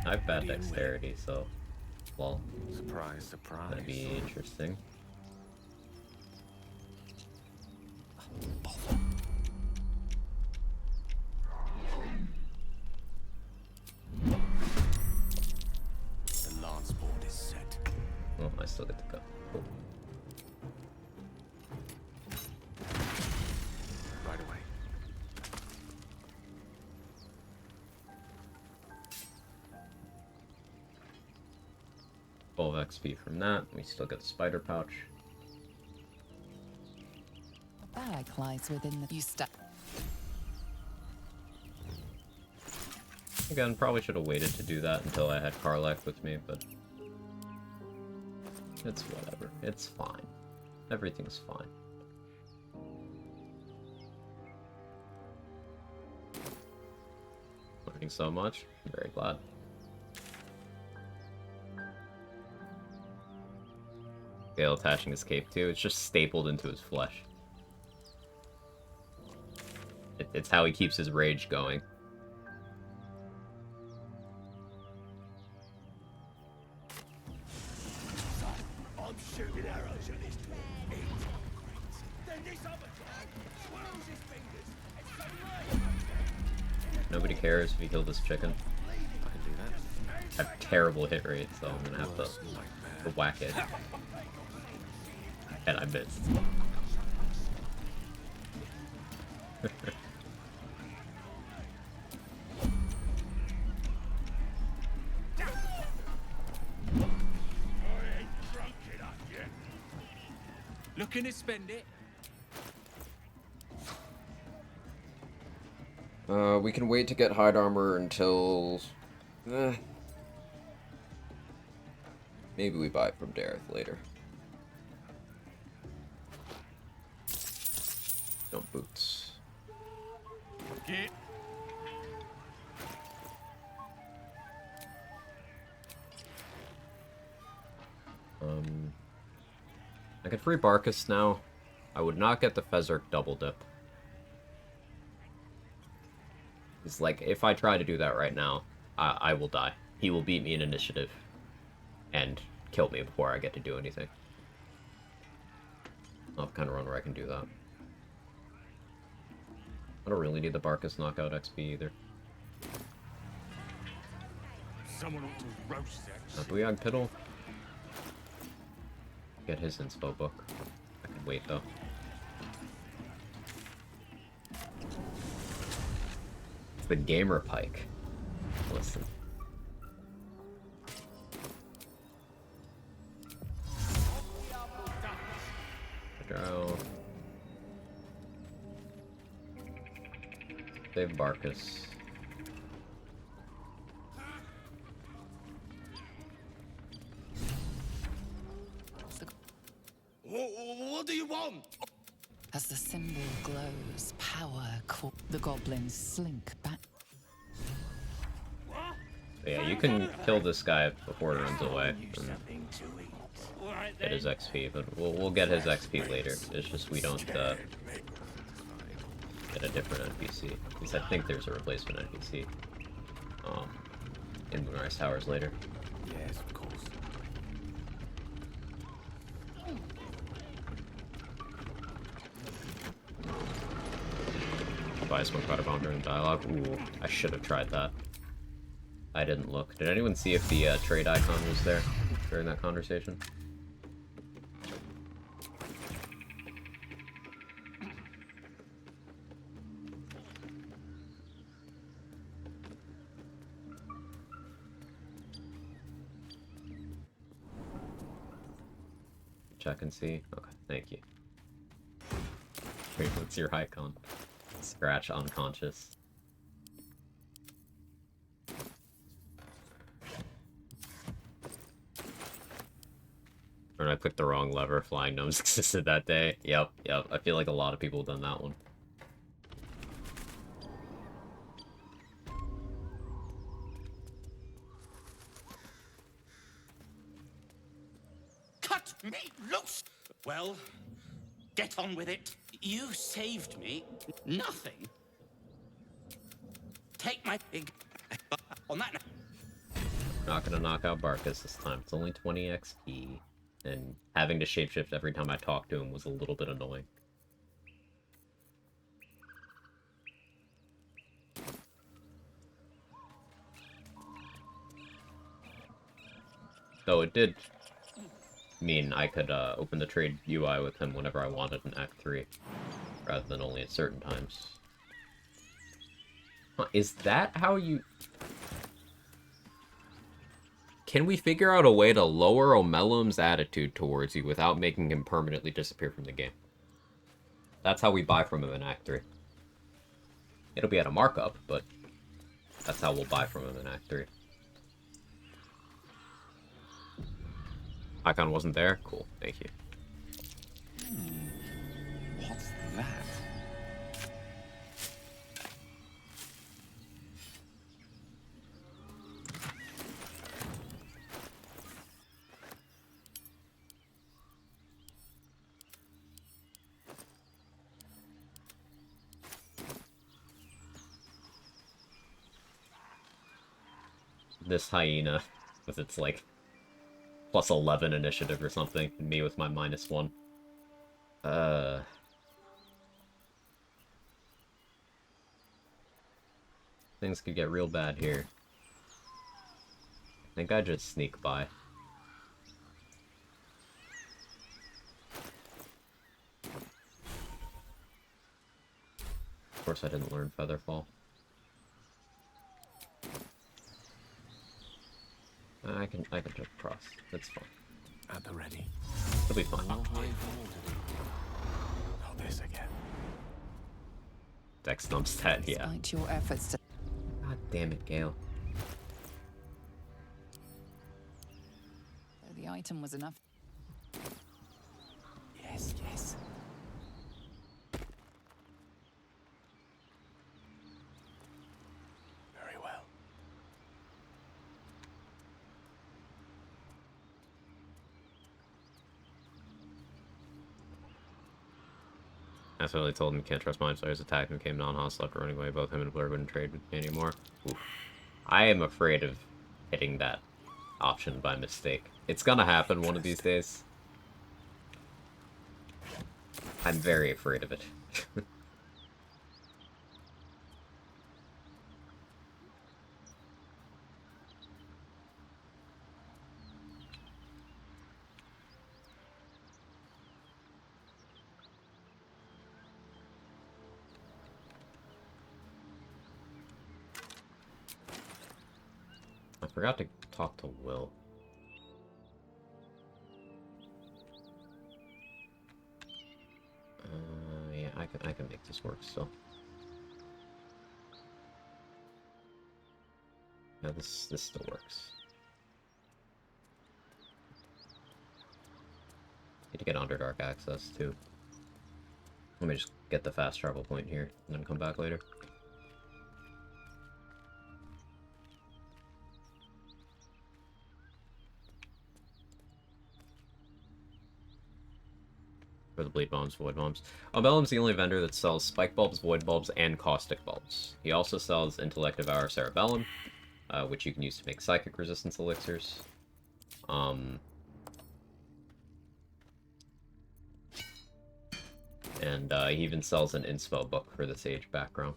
I have bad dexterity, so, well, Surprise, surprise. that'd be interesting. The lance board is set. Oh, I still get to go. Cool. Right away. XP from that. We still get the spider pouch. The bag lies within the... You step. Again, probably should have waited to do that until I had Karlach with me, but it's whatever. It's fine. Everything's fine. Learning so much. I'm very glad. Gale attaching his cape too. It's just stapled into his flesh. It's how he keeps his rage going. I'm shooting arrows at this dwarf. Then this other dwarf swirls his fingers and suddenly... Nobody cares if you kill this chicken. I can do that. I have terrible hit rate, so I'm gonna have to whack it. And I missed. Looking to spend it? We can wait to get hide armor until... maybe we buy it from Dareth later. No boots. Get. I can free Barkus now. I would not get the Fezzark double dip. It's like, if I try to do that right now, I will die. He will beat me in initiative and kill me before I get to do anything. I'll have kind of run where I can do that. I don't really need the Barkus knockout XP either. Someone ought to roast that. Quag Piddle. Get his inspo book. I can wait though. It's the gamer pike. Listen. Draw. Save Barkus. What do you want? As the symbol glows, power the goblins slink back. But yeah, you can kill this guy before it runs away and get his XP, but we'll get his XP later. It's just we don't get a different NPC. At least I think there's a replacement NPC in Moonrise Towers later. Yes, of course. Buy smoke powder bomb during dialogue. Ooh, I should have tried that. I didn't look. Did anyone see if the trade icon was there during that conversation? Check and see. Okay, thank you. Wait, what's your icon? Scratch unconscious. Or I clicked the wrong lever. Flying gnomes existed that day. Yep. I feel like a lot of people have done that one. Cut me loose! Well, get on with it. You saved me. Nothing. Take my pig. On that note. Not gonna knock out Barkus this time. It's only 20 XP. And having to shapeshift every time I talk to him was a little bit annoying. Though it did mean I could open the trade UI with him whenever I wanted in Act 3, rather than only at certain times. Huh, is that how you... Can we figure out a way to lower Omelum's attitude towards you without making him permanently disappear from the game? That's how we buy from him in Act 3. It'll be at a markup, but that's how we'll buy from him in Act 3. Icon wasn't there? Cool, thank you. What's that? This hyena with its like plus 11 initiative or something, and me with my -1. Things could get real bad here. I think I just sneak by. Of course I didn't learn Featherfall. I can jump across. That's fine. At the ready. It'll be fine. Not this again. Dex Thumbstat, yeah. Despite your efforts to... God damn it, Gale. The item was enough. Yes, yes. Very well. That's what I told him. Can't trust mine, so I was attacked and came non-hostile after running away. Both him and Blair wouldn't trade with me anymore. Oof. I am afraid of hitting that option by mistake. It's gonna happen one of these days. I'm very afraid of it. I forgot to talk to Will. Yeah, I can make this work still. Yeah, this still works. Need to get Underdark access too. Let me just get the fast travel point here and then come back later. for the bleed bombs, void bombs. Arbellam's the only vendor that sells spike bulbs, void bulbs, and caustic bulbs. He also sells Intellect Devour Cerebellum, which you can use to make psychic resistance elixirs. And he even sells an Inspo book for the Sage background.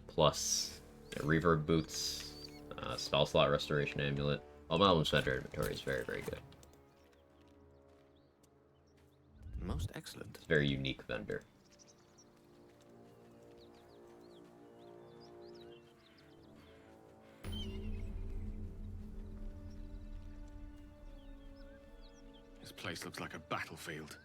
Plus, Reverb Boots, Spell Slot Restoration Amulet. Arbellam's vendor inventory is very, very good. Most excellent. It's a very unique vendor. This place looks like a battlefield.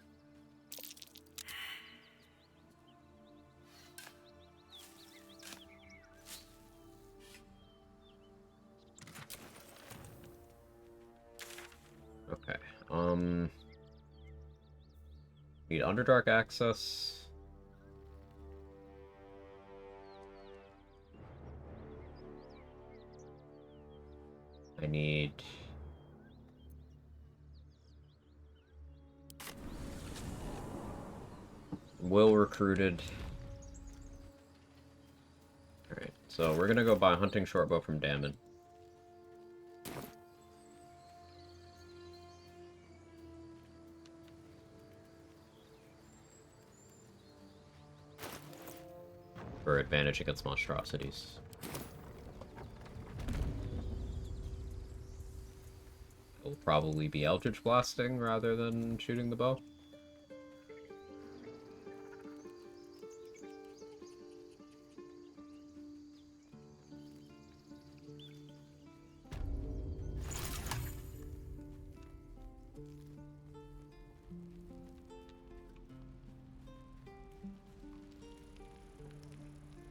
Okay, need Underdark access. I need... Will recruited. Alright, so we're gonna go buy Hunting Shortbow from Damon. For advantage against monstrosities. It'll probably be Eldritch Blasting rather than shooting the bow.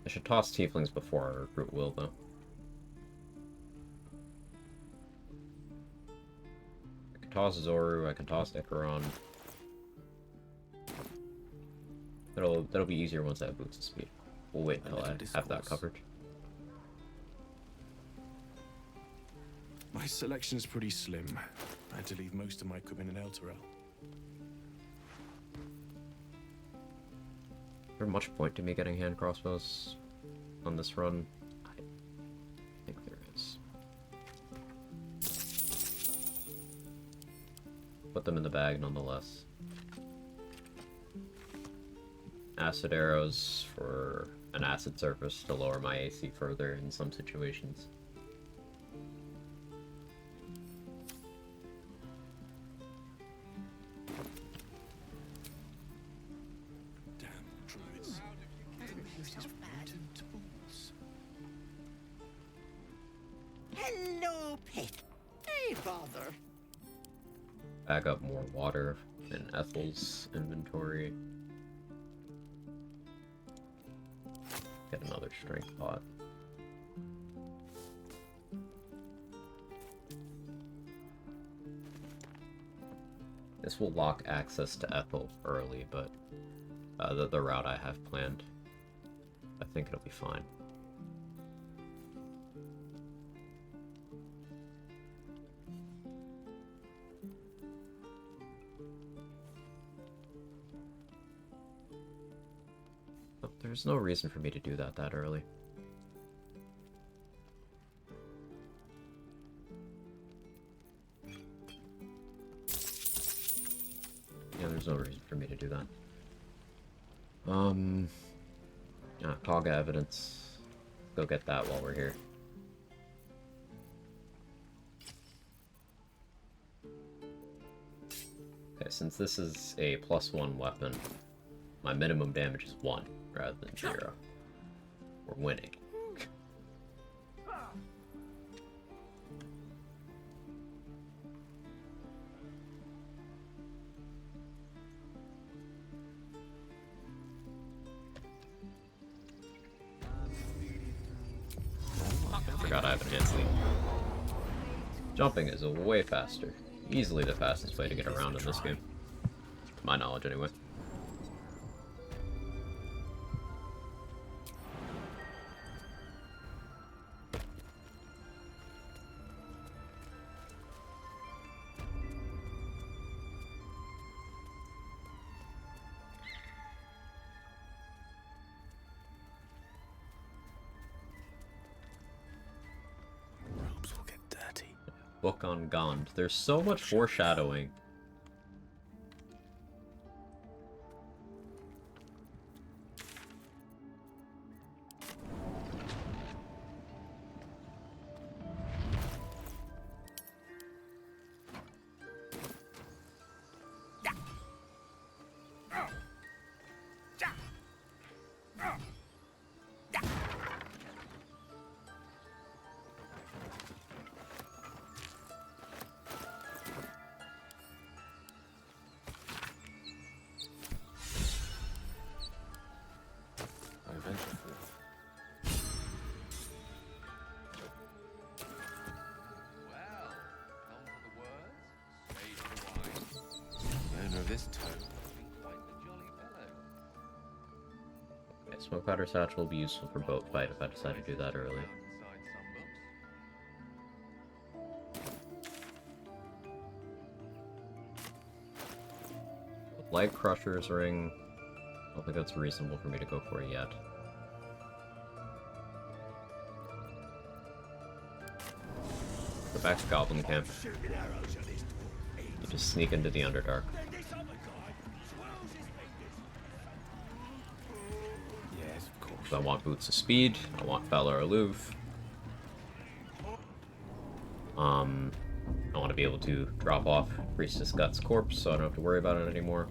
I should toss Tieflings before I recruit Will, though. I can toss Zoru, I can toss Icaron. That'll be easier once I have Boots of Speed. We'll wait until I have that covered. My selection's pretty slim. I had to leave most of my equipment in Elturel. Is there much point to me getting hand crossbows on this run? I think there is. Put them in the bag nonetheless. Acid arrows for an acid surface to lower my AC further in some situations. Hello, pet. Hey, bother. Bag up more water in Ethel's inventory. Get another strength pot. This will lock access to Ethel early, but the route I have planned, I think it'll be fine. There's no reason for me to do that early. Yeah, there's no reason for me to do that. Quag evidence. Go get that while we're here. Okay, since this is a +1 weapon, my minimum damage is 1 rather than 0. We're winning. I forgot I have enhanced leap. Jumping is way faster. Easily the fastest way to get around in this game. To my knowledge, anyway. book on Gond. There's so much foreshadowing. Smoke powder satchel will be useful for boat fight if I decide to do that early. Light Crusher's ring. I don't think that's reasonable for me to go for yet. Go back to Goblin Camp. You just sneak into the Underdark. I want Boots of Speed, I want Valor Aloof. I want to be able to drop off Priestess Gut's corpse so I don't have to worry about it anymore.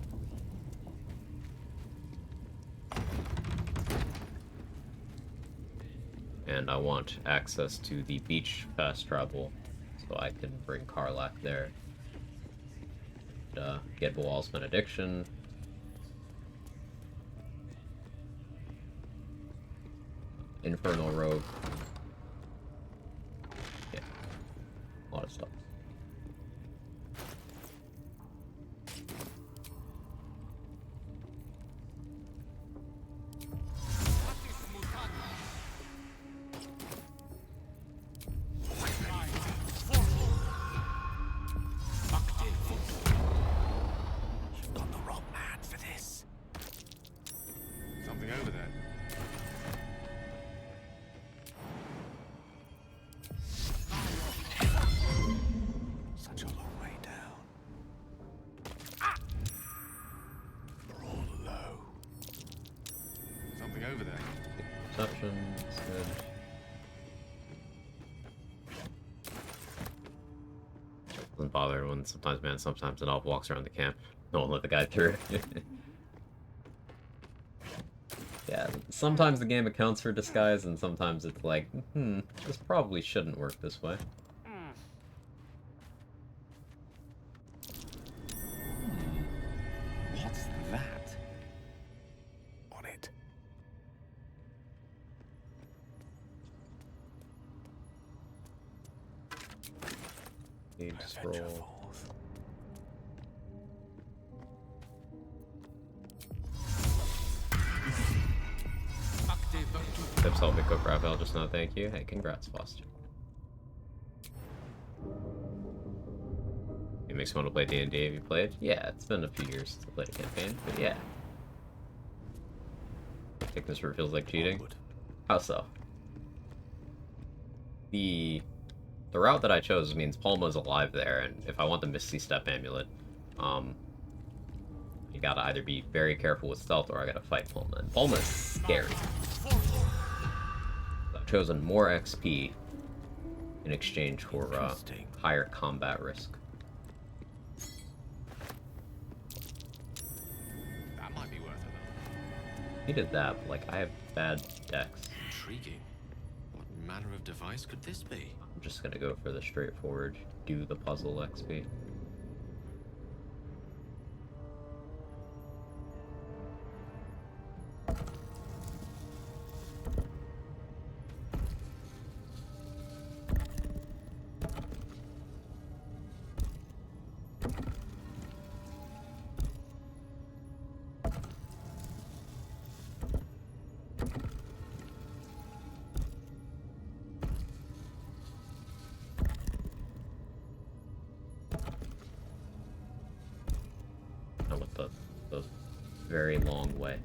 And I want access to the beach fast travel so I can bring Karlach there. And, get Boal's Benediction. Infernal Rogue. Yeah. A lot of stuff. You've got the wrong man for this. Something over there. Such a long way down. We're all low. Something over there. Perception, that's good. Doesn't bother when sometimes an elf walks around the camp. No one let the guy through. Yeah, sometimes the game accounts for disguise, and sometimes it's like, this probably shouldn't work this way. What's that? On it. Need to scroll. Tips help me cook Raphael just now, thank you. Hey, congrats, Foster. It makes me want to play D&D. Have you played? Yeah, it's been a few years to play the campaign, but yeah. I think this feels like cheating. How so? The route that I chose means Palma's alive there, and if I want the Misty Step amulet, you gotta either be very careful with stealth or I gotta fight Palma. And Palma's scary. I've chosen more XP in exchange for higher combat risk. That might be worth it. Needed that, but like I have bad decks. Intriguing. What manner of device could this be? I'm just gonna go for the straightforward do the puzzle XP. The very long way.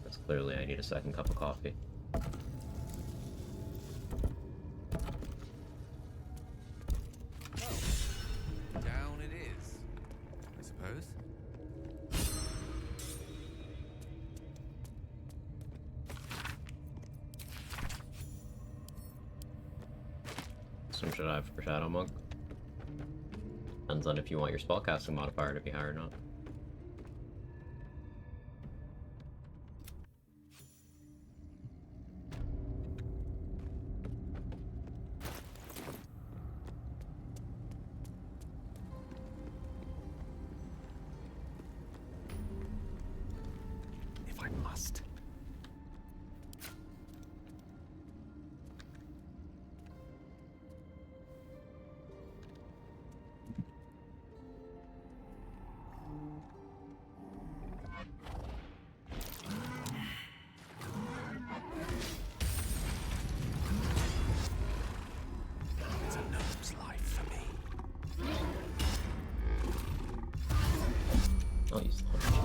That's clearly I need a second cup of coffee. custom should I have for Shadow Monk? Depends on if you want your spellcasting modifier to be higher or not. If I must. It's a gnome's life for me. I'll use the hunter.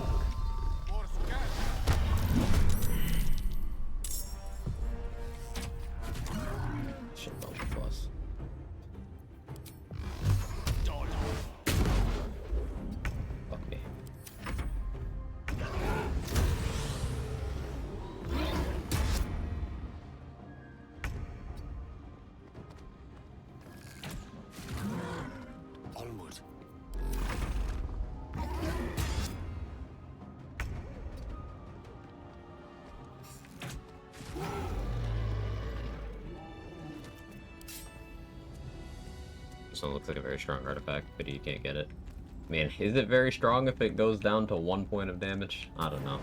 Shit, that was a plus. Fuck me. Onward. This one looks like a very strong artifact, but you can't get it. I mean, is it very strong if it goes down to 1 point of damage? I don't know.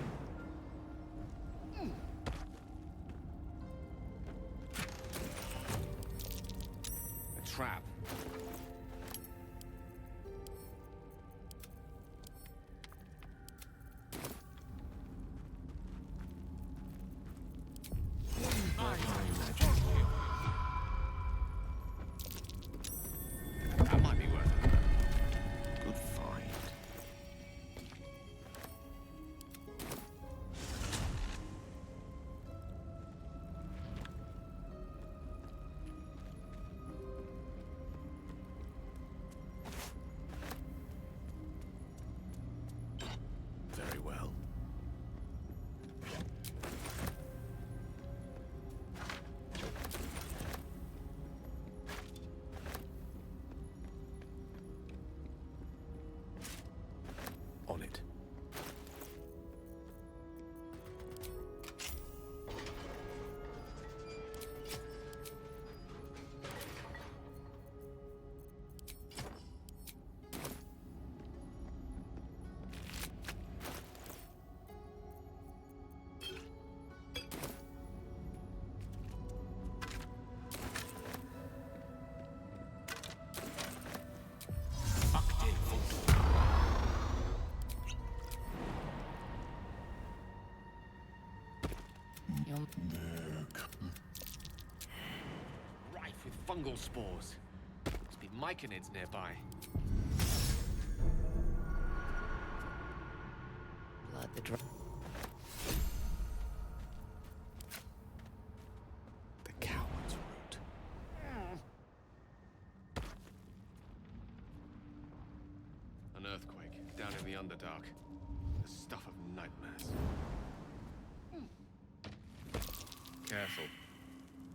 A trap. That might be worth it. Good find. Very well. On it. Rife with fungal spores. Must be myconids nearby. Blood the drum. The coward's root. An earthquake down in the Underdark. The stuff of nightmares. Careful.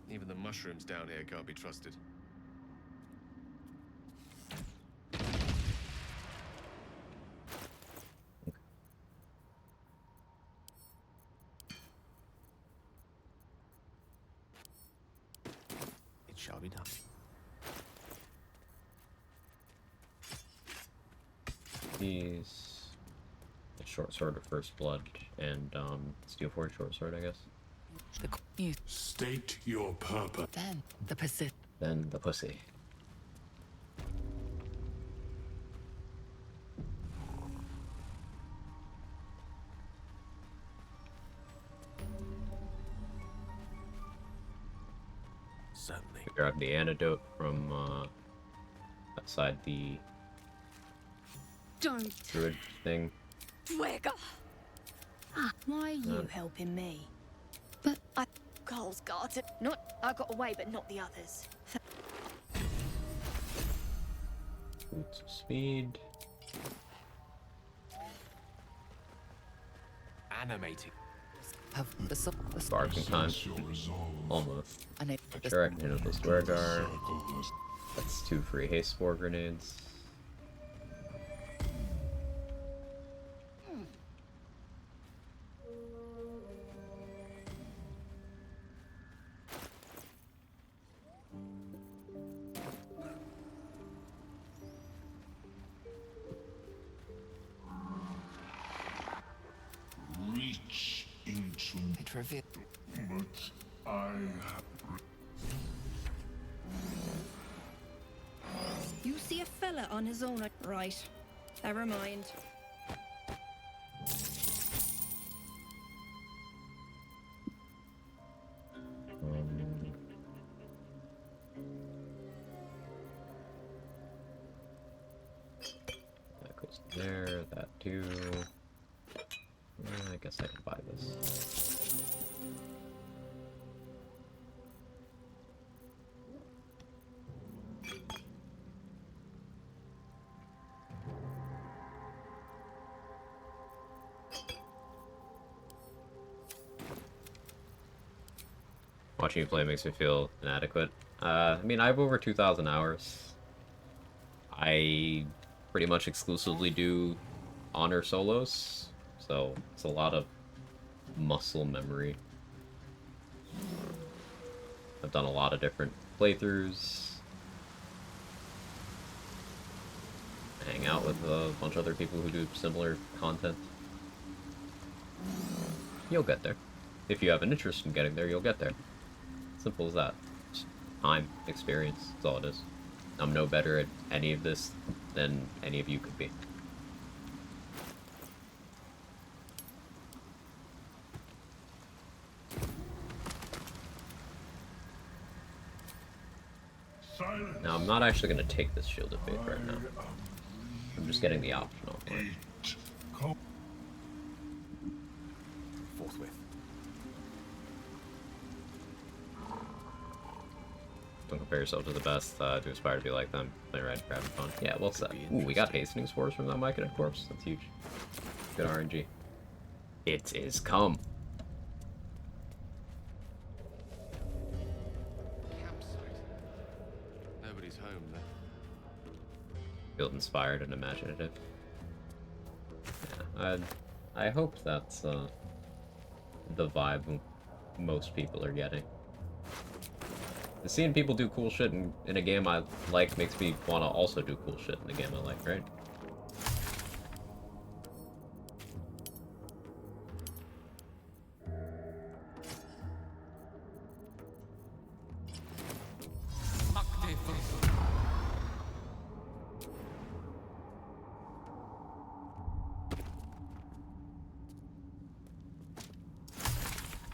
Even the mushrooms down here can't be trusted. It shall be done. These a short sword of first blood and steel forged short sword, I guess. State your purpose. Then the Pacific. Then the pussy. Certainly. Grab the antidote from outside the Don't. druid thing. Dwagger. Why are you helping me? But I... Cole's got it. Not... I got away, but not the others. Boots of speed. Animating. Have Barking time. Almost. And it Sure, I can handle the swear guard. That's 2 free haste spore grenades. Reach into It revealed. but I You see a fella on his own. Right. Never mind. That goes there, that too. I guess I can buy this. Watching you play makes me feel inadequate. I mean, I have over 2,000 hours. I pretty much exclusively do honor solos, so it's a lot of muscle memory. I've done a lot of different playthroughs. Hang out with a bunch of other people who do similar content. You'll get there. If you have an interest in getting there, you'll get there. Simple as that. Just time, experience, that's all it is. I'm no better at any of this than any of you could be. Now, I'm not actually going to take this Shield of Faith right now. I'm just getting the optional one. Forthwith. Don't compare yourself to the best, to aspire to be like them. Play right, grabbing fun. Yeah, well said. Ooh, we got hastening spores from that Myconid corpse. That's huge. Good RNG. It is come. Nobody's home there. Feel inspired and imaginative. Yeah, I hope that's the vibe most people are getting. Seeing people do cool shit in a game I like makes me want to also do cool shit in a game I like, right?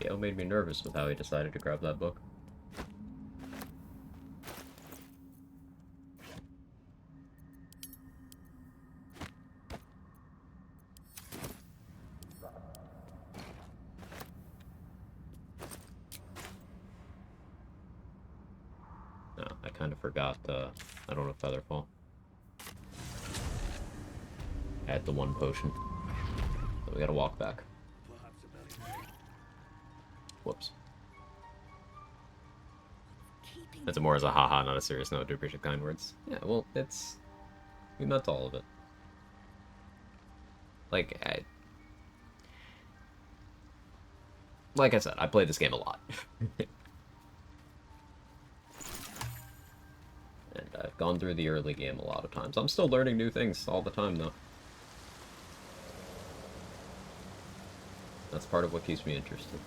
Gale made me nervous with how he decided to grab that book. No, I kind of forgot, I don't have Featherfall. I had the one potion. So we gotta walk back. Whoops. That's more as a haha, not a serious note. I do appreciate kind words. Yeah, well, we meant all of it. Like I said, I play this game a lot. And I've gone through the early game a lot of times. I'm still learning new things all the time, though. That's part of what keeps me interested.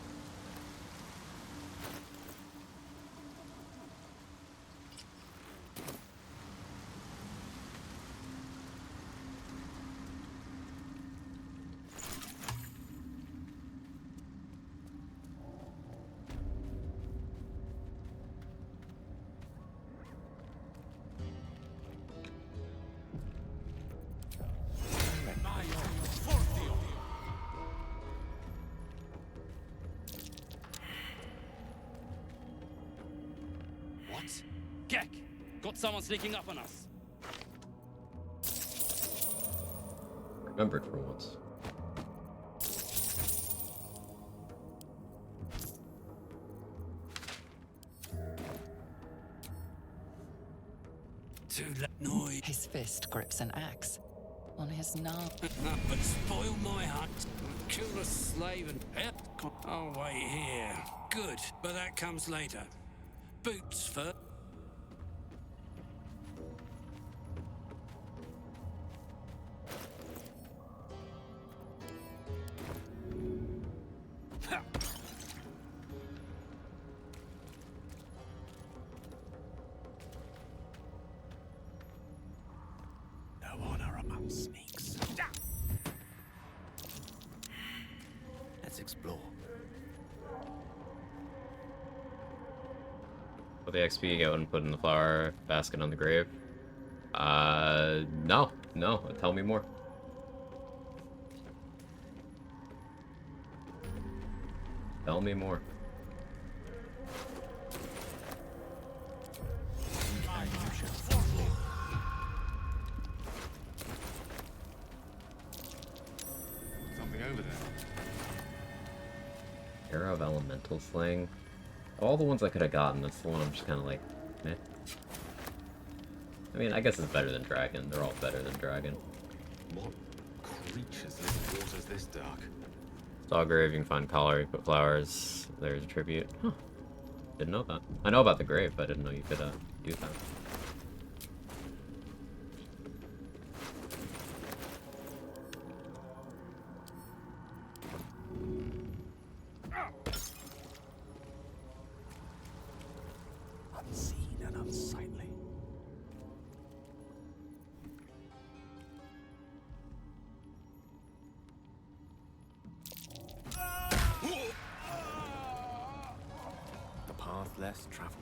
What? Gek! Got someone sneaking up on us. Remembered for once. too noise. His fist grips an axe. On his knob. But spoil my hunt. Kill the slave and... I'll wait here. Good, but that comes later. Boots first. No honor among sneaks. Let's explore. What the XP you get when put in the flower basket on the grave? No. Tell me more. Tell me more. Something over there. Era of Elemental Sling. All the ones I could have gotten, that's the one I'm just kind of like, meh. I mean, I guess it's better than Dragon. They're all better than Dragon. What creatures live in waters this dark? Saw grave, you can find collar, you put flowers. There's a tribute. Huh. Didn't know that. I know about the grave, but I didn't know you could do that. Unseen and unsightly. The path less traveled.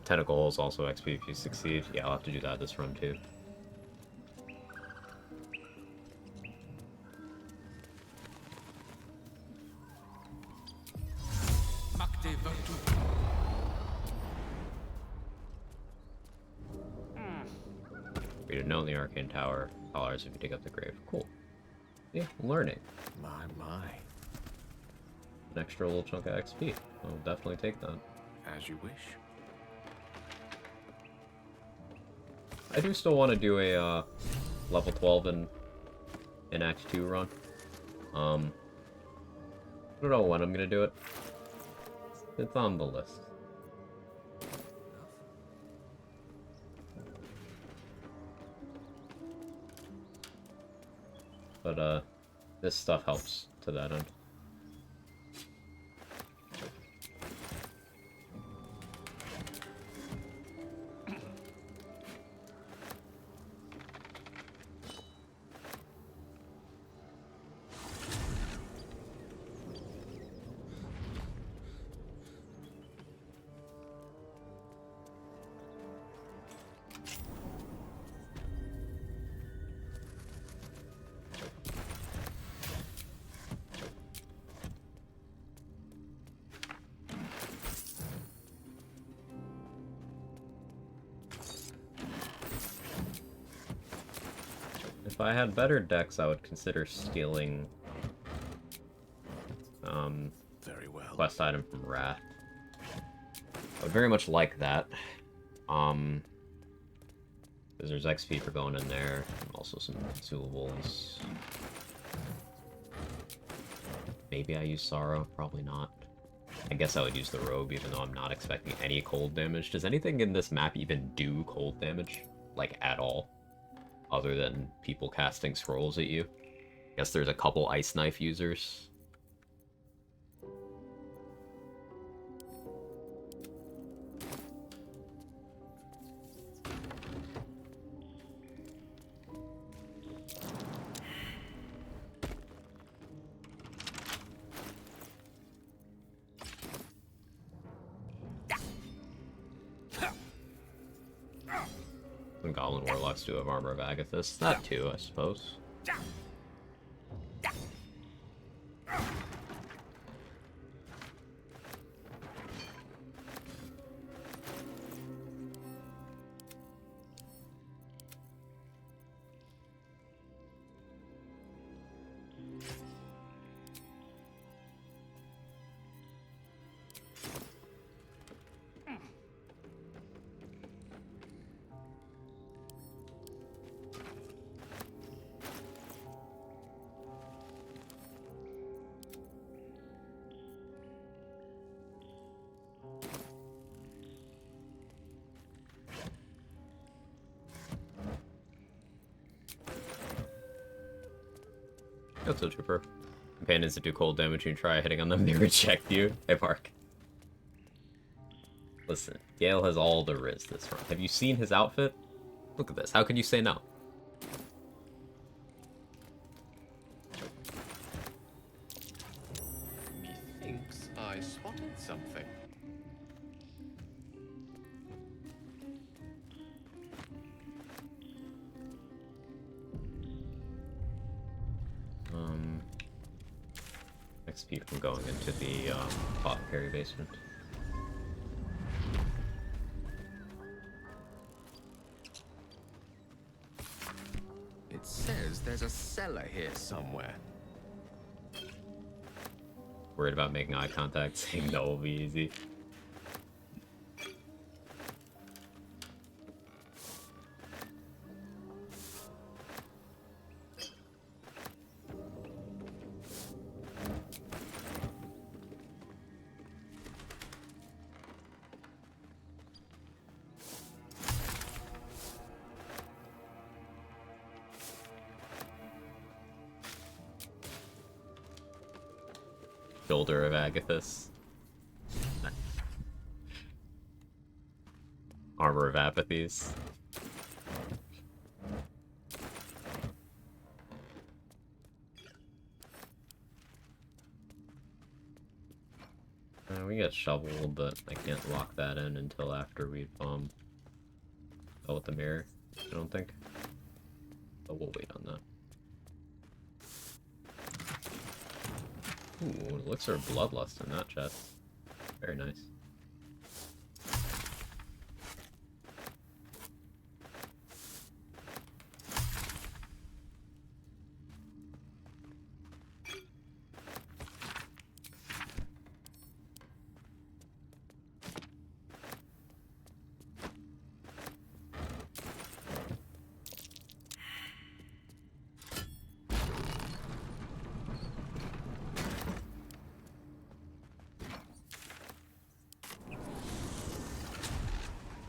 Tentacle holes also XP if you succeed. Yeah, I'll have to do that this run too. Read a note in the Arcane Tower. Dollars if you dig up the grave. Cool. Yeah, learning. My. An extra little chunk of XP. I'll definitely take that. As you wish. I do still want to do a level 12 in Act 2 run. I don't know when I'm gonna do it. It's on the list. But this stuff helps to that end. If I had better decks, I would consider stealing very well. Quest item from Wrath. I would very much like that. Because there's XP for going in there, and also some consumables. Maybe I use Sorrow, probably not. I guess I would use the Robe, even though I'm not expecting any cold damage. Does anything in this map even do cold damage? Like, at all? Other than people casting scrolls at you. I guess there's a couple Ice Knife users. And Goblin Warlocks do have Armor of Agathis. That too, I suppose. That's a trooper. Companions that do cold damage when you try hitting on them, they reject you. Hey, Mark. Listen, Gale has all the Riz this run. Have you seen his outfit? Look at this. How can you say no? Methinks I spotted something. XP from going into the apothecary basement. It says there's a cellar here somewhere. Worried about making eye contact, saying no will be easy. Shoulder of Agathis. Armor of Apathies. We got shovel, but I can't lock that in until after we've dealt with the mirror, I don't think. But we'll wait on that. Ooh, elixir of bloodlust in that chest. Very nice.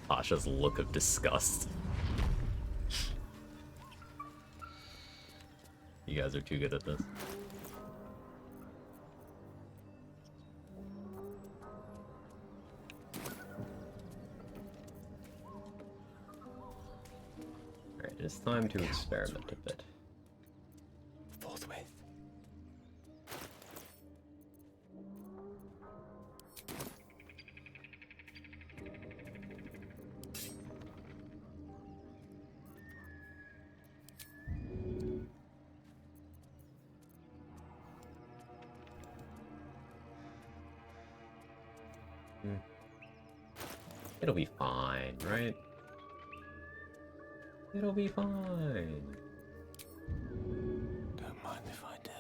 Tasha's look of disgust. You guys are too good at this. Alright, it's time to experiment a bit. Forthwith. It'll be fine, right? It'll be fine. Don't mind if I do.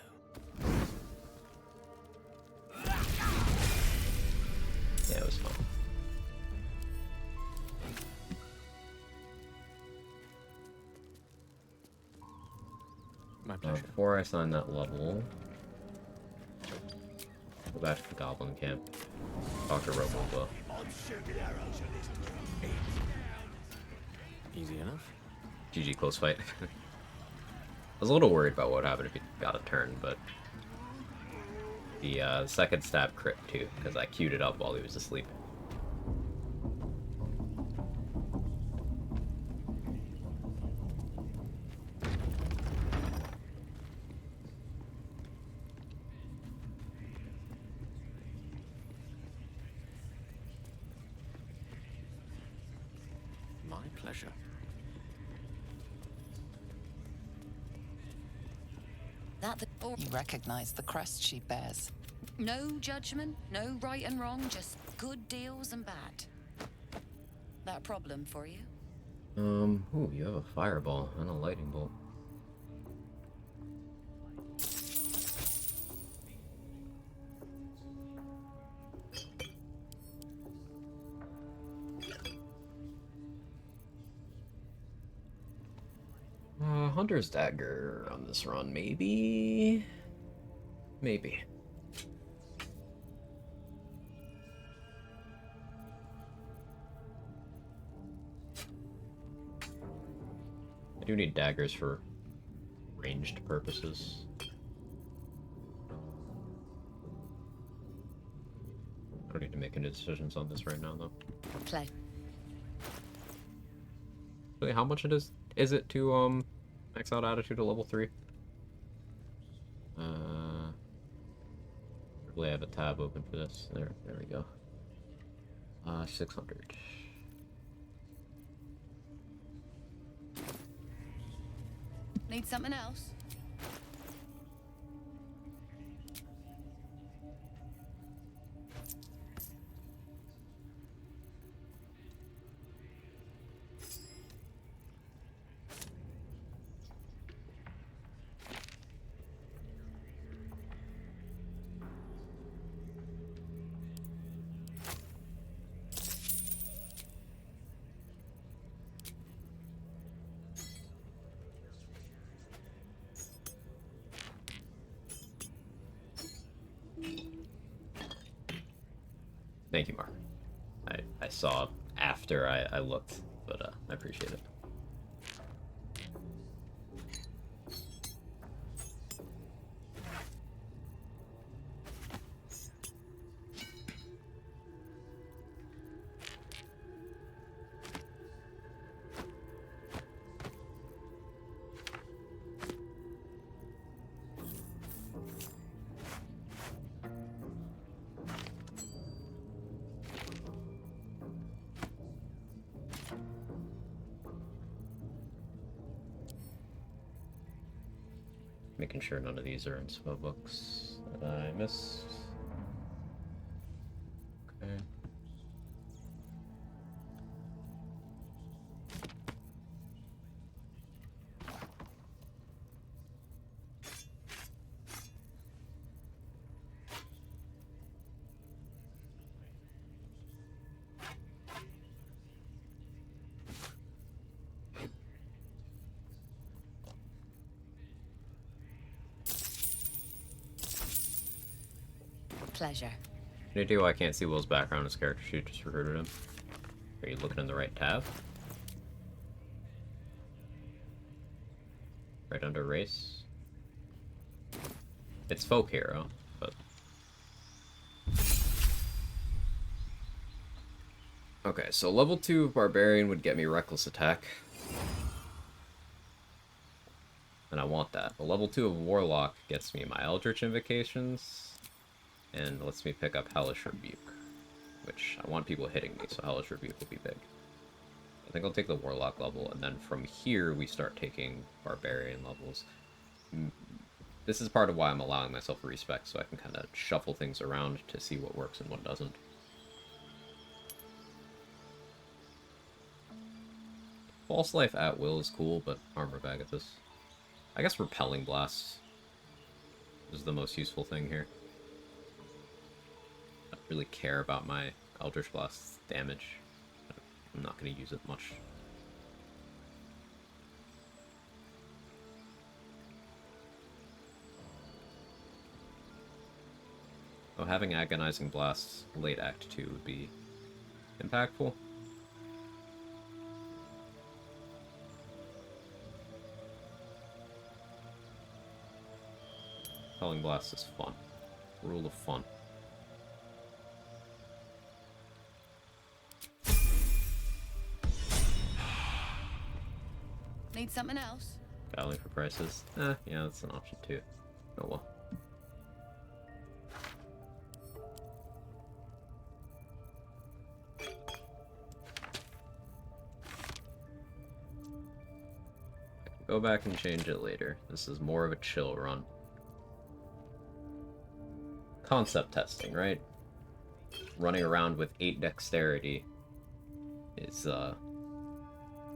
Yeah, it was fun. My pleasure. Before I sign that level, go back to the Goblin Camp. Talk to Robo. Easy enough. GG, close fight. I was a little worried about what happened if he got a turn, but the second stab crit too, because I queued it up while he was asleep. My pleasure. You recognize the crest she bears. No judgment, no right and wrong, just good deals and bad. That a problem for you? Ooh, you have a fireball and a lightning bolt. Hunter's Dagger on this run, maybe? Maybe. I do need daggers for ranged purposes. don't need to make any decisions on this right now, though. Play. Really, how much is it to max out attitude to level 3? Probably have a tab open for this. There we go. 600. Need something else? Thank you, Mark. I saw after I looked, but I appreciate it. Making sure none of these are in spell books that I missed. Okay. Pleasure. Any idea why I can't see Will's background in his character sheet? Just recruited him. Are you looking in the right tab? Right under race? It's folk hero, but... Okay, so level 2 Barbarian would get me Reckless Attack. And I want that. But level 2 of Warlock gets me my Eldritch Invocations. And lets me pick up Hellish Rebuke, which I want people hitting me, so Hellish Rebuke will be big. I think I'll take the Warlock level, and then from here we start taking Barbarian levels. This is part of why I'm allowing myself a respec, so I can kind of shuffle things around to see what works and what doesn't. False Life at will is cool, but Armor Bag at this. I guess Repelling Blast is the most useful thing here. I don't really care about my Eldritch Blast's damage. I'm not going to use it much. So having Agonizing Blasts late Act 2 would be impactful. Repelling Blast is fun. Rule of fun. Need something else? Battling for prices. Yeah, that's an option too. Oh well. I can go back and change it later. This is more of a chill run. Concept testing, right? Running around with 8 dexterity is,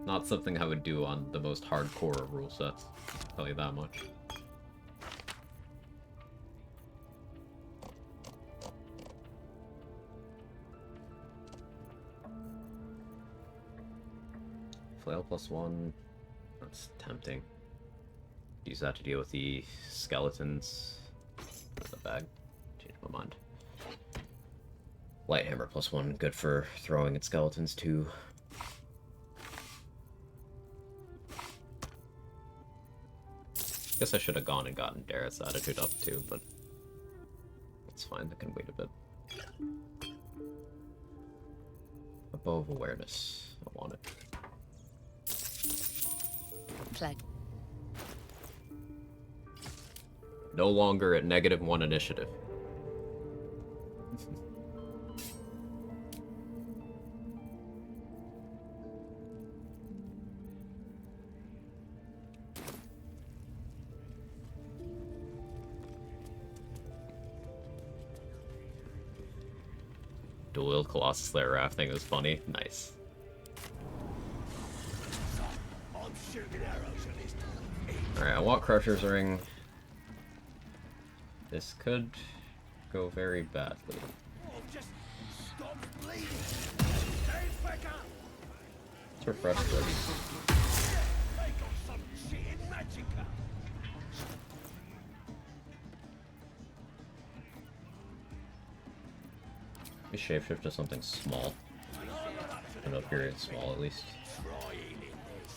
not something I would do on the most hardcore of rule sets. I'll tell you that much. Flail +1. That's tempting. Use that to deal with the skeletons. The bag. Change my mind. Light Hammer +1. Good for throwing at skeletons too. Guess I should have gone and gotten Dareth's attitude up too, but it's fine. I can wait a bit. Bow of Awareness. I want it. Play. No longer at -1 initiative. Dual Colossus Slayer rafting was funny. Nice. I'm shooting arrows at this. Alright, I want Crusher's Ring. This could go very badly. Oh, just stop bleeding. Stand back up. Let's refresh this. They got some shit in magicka. We shapeshift to something small. An period small at least. Try eating this.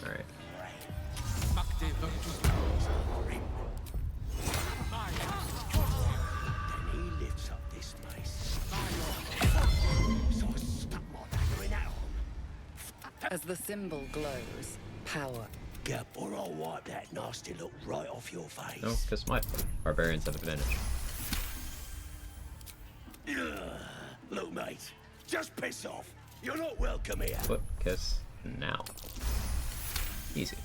Alright. Then he lifts up this mace. So I stuck my dagger in that arm. As the symbol glows, power. Yep, or I'll wipe that nasty look right off your face. No, kiss my foot. Barbarians have advantage. Ugh. Look, mate, just piss off. You're not welcome here. Foot kiss now. Easy.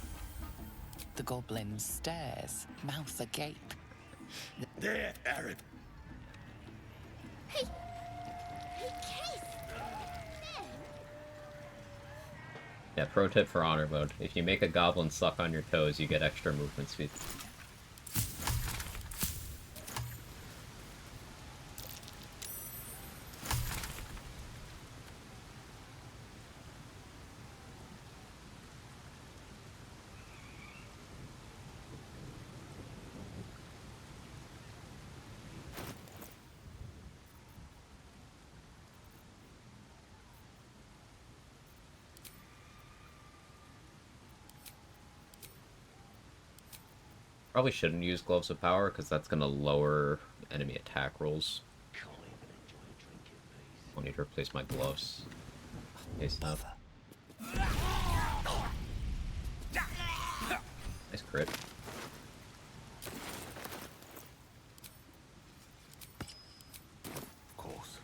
The goblin stares, mouth agape. There, Arab. Hey, Keith! Yeah, pro tip for honor mode. If you make a goblin suck on your toes, you get extra movement speed. Probably shouldn't use Gloves of Power, because that's going to lower enemy attack rolls. I'll need to replace my gloves. ASAP. Nice crit. Of course.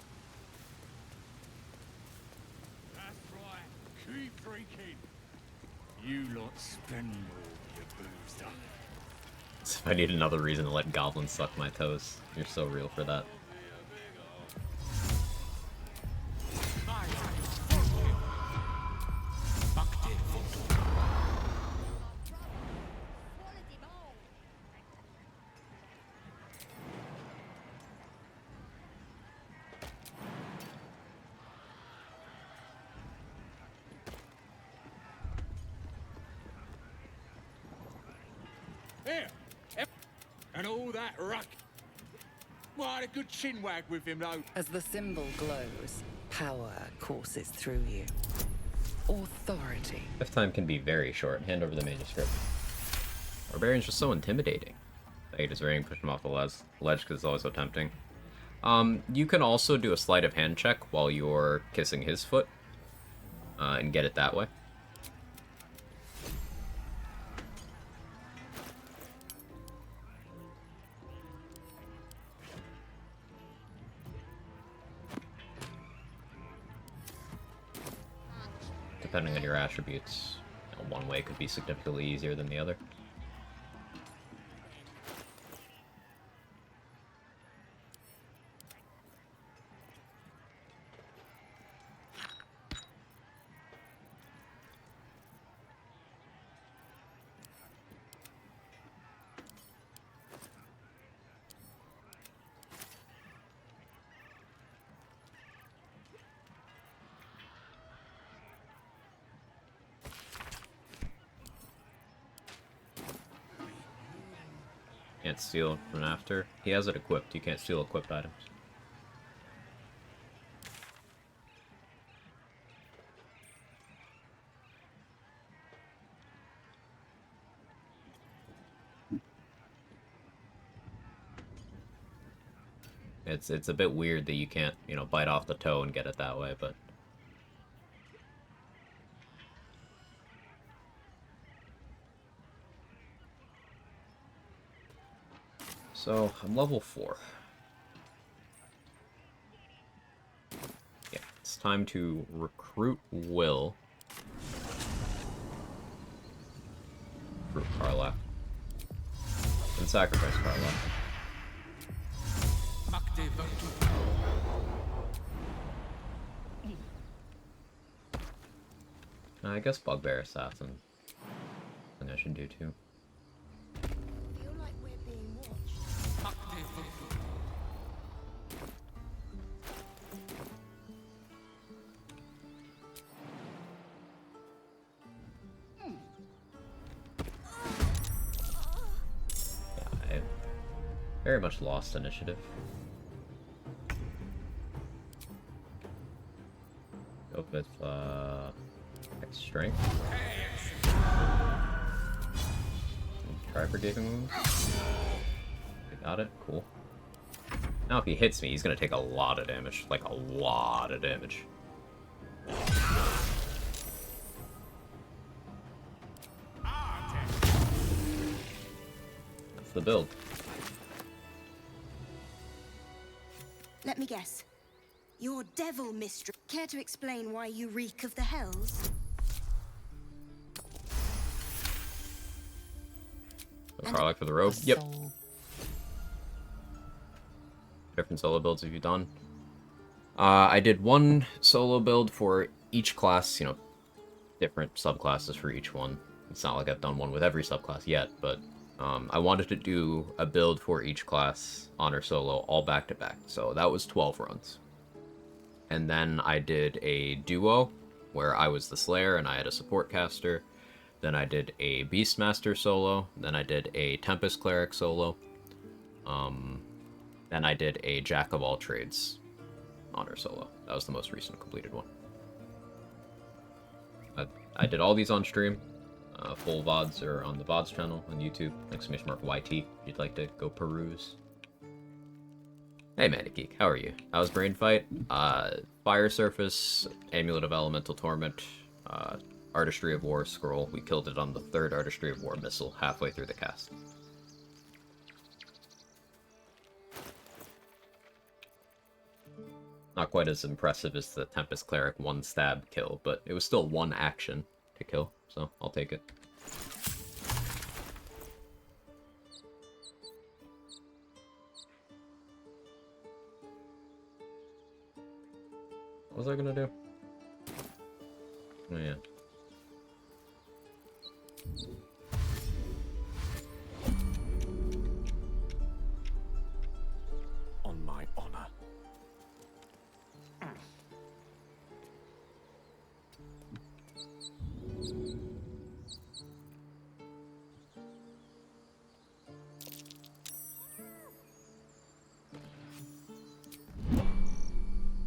That's right. Keep drinking. You lot spend all your boozed up. If I need another reason to let goblins suck my toes, you're so real for that. Here, and all that ruck. Well, I had a good chinwag with him, though. As the symbol glows, power courses through you. Authority. Lifetime can be very short. Hand over the manuscript. Barbarian's just so intimidating. I hate his ring, push him off the ledge because it's always so tempting. You can also do a sleight of hand check while you're kissing his foot, and get it that way. Depending on your attributes, one way could be significantly easier than the other. Can't steal from after. He has it equipped. You can't steal equipped items. It's a bit weird that you can't, you know, bite off the toe and get it that way, but... So, I'm level 4. Yeah, it's time to recruit Will. Recruit Karlach. And sacrifice Karlach. I guess Bugbear Assassin. I think I should do too. Feel like we're being watched. Yeah, I very much lost initiative. Go with strength. Try forgiving wounds. I got it. Cool. Now if he hits me, he's gonna take a lot of damage. Like a lot of damage. That's the build. Let me guess. You're devil mistress. Care to explain why you reek of the hells? Karlach for the robe. Yep. Different solo builds have you done? I did one solo build for each class, you know, different subclasses for each one. It's not like I've done one with every subclass yet, but I wanted to do a build for each class, honor solo, all back to back. So that was 12 runs. And then I did a duo where I was the Slayer and I had a support caster. Then I did a Beastmaster solo. Then I did a Tempest Cleric solo. Then I did a Jack of all trades honor solo. That was the most recent completed one. I did all these on stream. Full VODs are on the VODs channel on YouTube. !YT if you'd like to go peruse. Hey Manic Geek, how are you? How's Brain Fight? Fire Surface, Amulet of Elemental Torment, Artistry of War scroll. We killed it on the 3rd Artistry of War missile halfway through the cast. Not quite as impressive as the Tempest Cleric 1-stab kill, but it was still 1 action to kill, so I'll take it. What was I gonna do? Oh yeah. On my honor.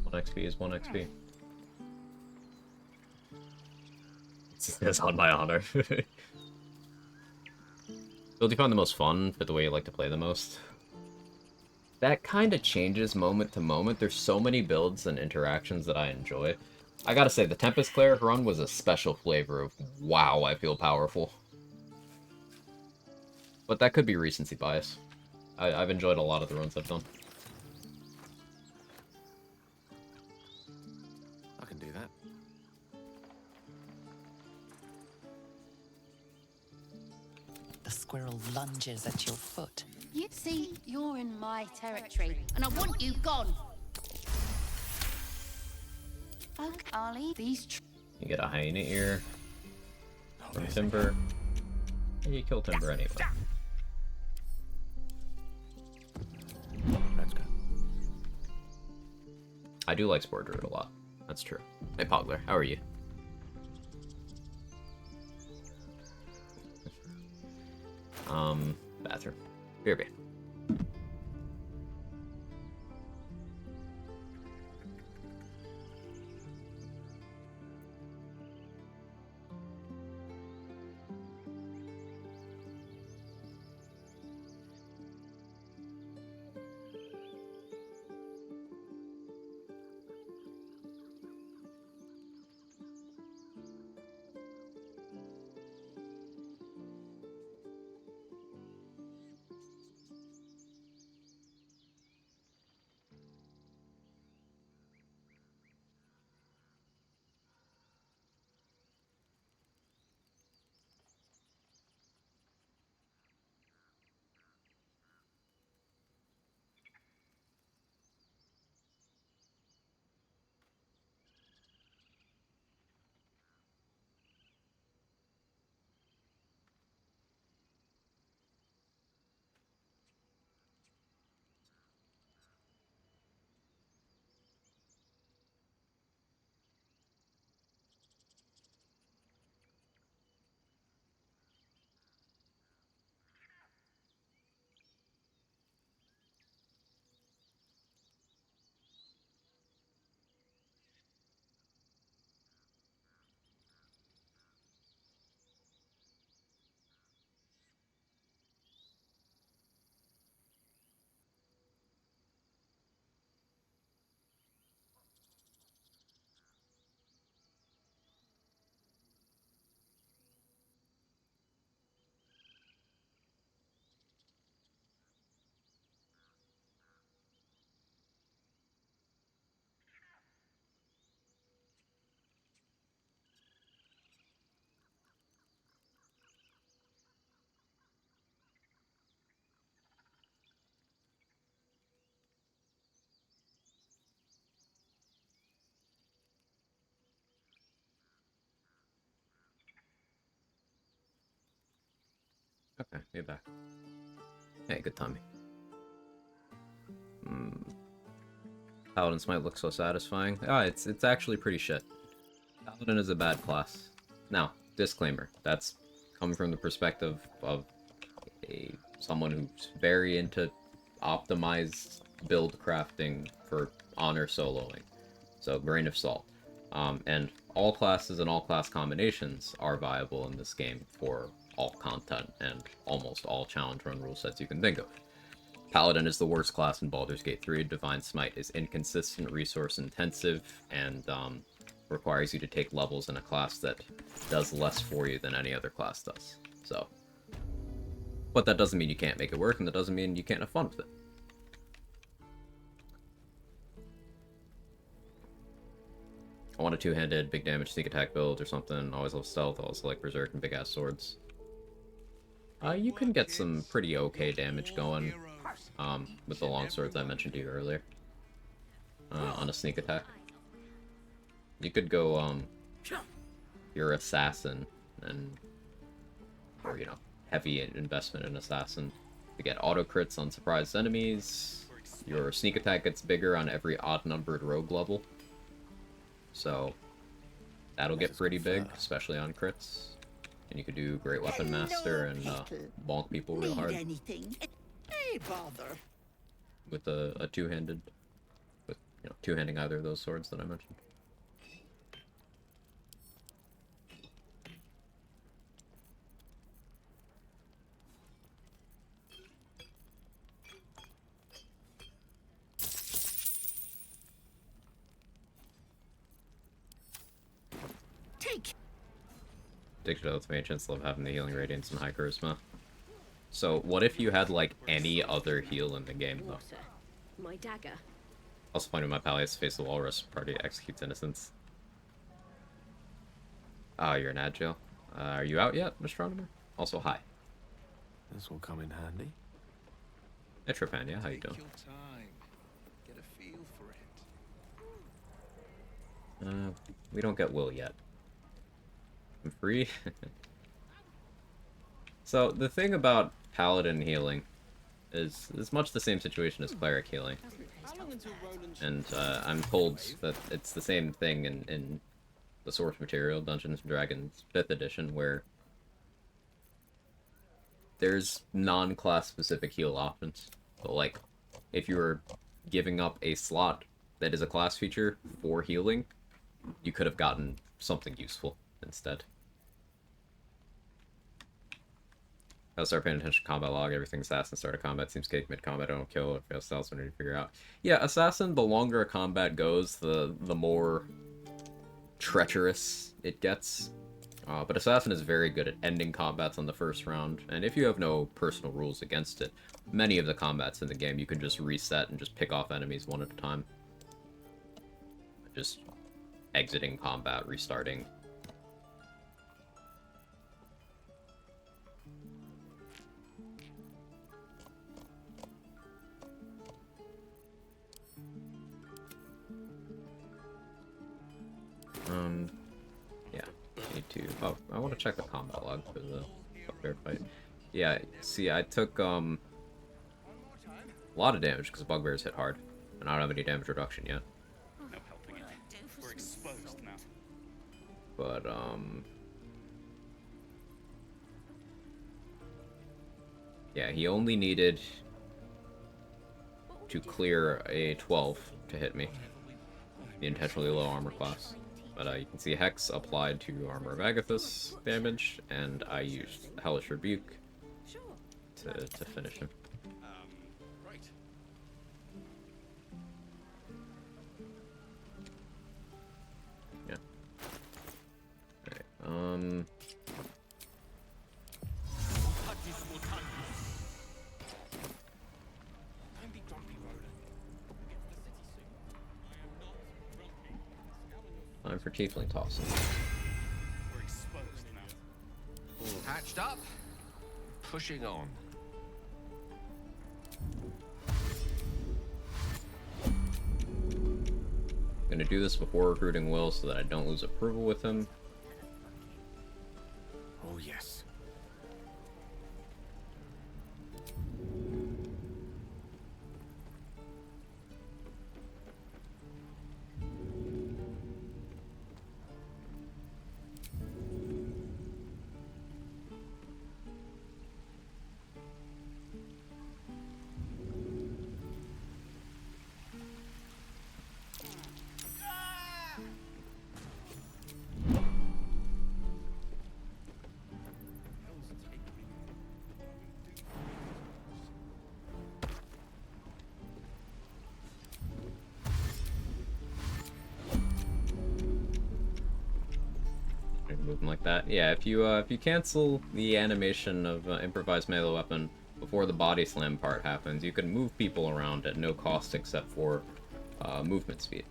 One XP is 1 XP. It's on my honor. Build you find the most fun, fit the way you like to play the most. That kind of changes moment to moment. There's so many builds and interactions that I enjoy. I gotta say, the Tempest Cleric run was a special flavor of, wow, I feel powerful. But that could be recency bias. I've enjoyed a lot of the runs I've done. I can do that. The squirrel lunges at your foot. You see, you're in my territory, and I want you gone. Okay, Ollie, these. You get a hyena ear from Timber, and you kill Timber anyway. Let's go. I do like Spore Druid a lot. That's true. Hey Pogler, how are you? Bathroom. BRB. Okay, you're back. Hey, good timing. Paladins might look so satisfying. Ah, it's actually pretty shit. Paladin is a bad class. Now, disclaimer, that's coming from the perspective of someone who's very into optimized build crafting for honor soloing. So, grain of salt. And all classes and all class combinations are viable in this game for all content and almost all challenge run rule sets you can think of. Paladin is the worst class in Baldur's Gate 3. Divine Smite is inconsistent, resource intensive, and requires you to take levels in a class that does less for you than any other class does. So, but that doesn't mean you can't make it work, and that doesn't mean you can't have fun with it. I want a two-handed, big damage sneak attack build or something. Always love stealth, always like berserk and big-ass swords. You can get some pretty okay damage going with the long swords I mentioned to you earlier on a sneak attack. You could go your assassin or you know, heavy investment in assassin to get auto crits on surprised enemies. Your sneak attack gets bigger on every odd-numbered rogue level, so that'll get pretty big, especially on crits. And you could do Great Weapon Master and bonk people real hard. Hey, bother. With a two-handed, with you know, two-handing either of those swords that I mentioned. Take. Addicted Oath Mages love having the healing radiance and high charisma. So what if you had like any other heal in the game though? My dagger. Also pointing my pally face the walrus party executes innocence. Ah, you're an agile. Are you out yet, Astronomer? Also, hi. This will come in handy. Hey Trepan, yeah, how you doing? Take your time. Get a feel for it. We don't get Will yet. I'm free. So the thing about Paladin healing is much the same situation as Cleric healing. And I'm told that it's the same thing in the source material, Dungeons & Dragons 5th edition, where there's non-class specific heal options. So like, if you're giving up a slot that is a class feature for healing, you could have gotten something useful instead. I'll start paying attention to combat log. Everything assassin start of combat seems cake. Mid combat, I don't kill. If fails styles, when you figure out. Yeah, assassin. The longer a combat goes, the more treacherous it gets. But assassin is very good at ending combats on the first round, and if you have no personal rules against it, many of the combats in the game you can just reset and just pick off enemies one at a time. Just exiting combat, restarting. Yeah, need to. Oh, I want to check the combat log for the bugbear fight. Yeah, see, I took a lot of damage because bugbears hit hard, and I don't have any damage reduction yet. No helping it. We're exposed now. But yeah, he only needed to clear a 12 to hit me. The intentionally low armor class. But you can see Hex applied to Armor of Agathis damage, and I used Hellish Rebuke to finish him. Right. Yeah. Alright, time for Tiefling tossing. We're exposed now. Hatched up, pushing on. Gonna do this before recruiting Will so that I don't lose approval with him. Oh, yes. Move him like that. Yeah, if you cancel the animation of improvised melee weapon before the body slam part happens, you can move people around at no cost except for movement speed.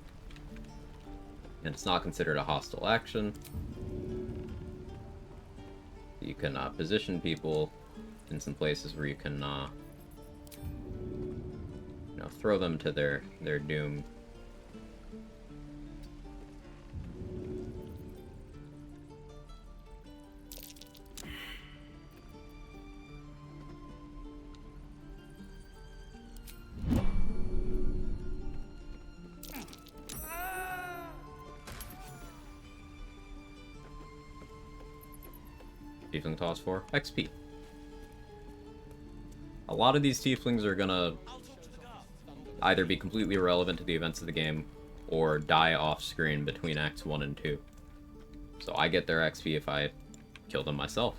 And it's not considered a hostile action. You can position people in some places where you can you know, throw them to their doom. Tiefling toss for XP. A lot of these tieflings are gonna either be completely irrelevant to the events of the game or die off screen between Acts 1 and 2. So I get their XP if I kill them myself.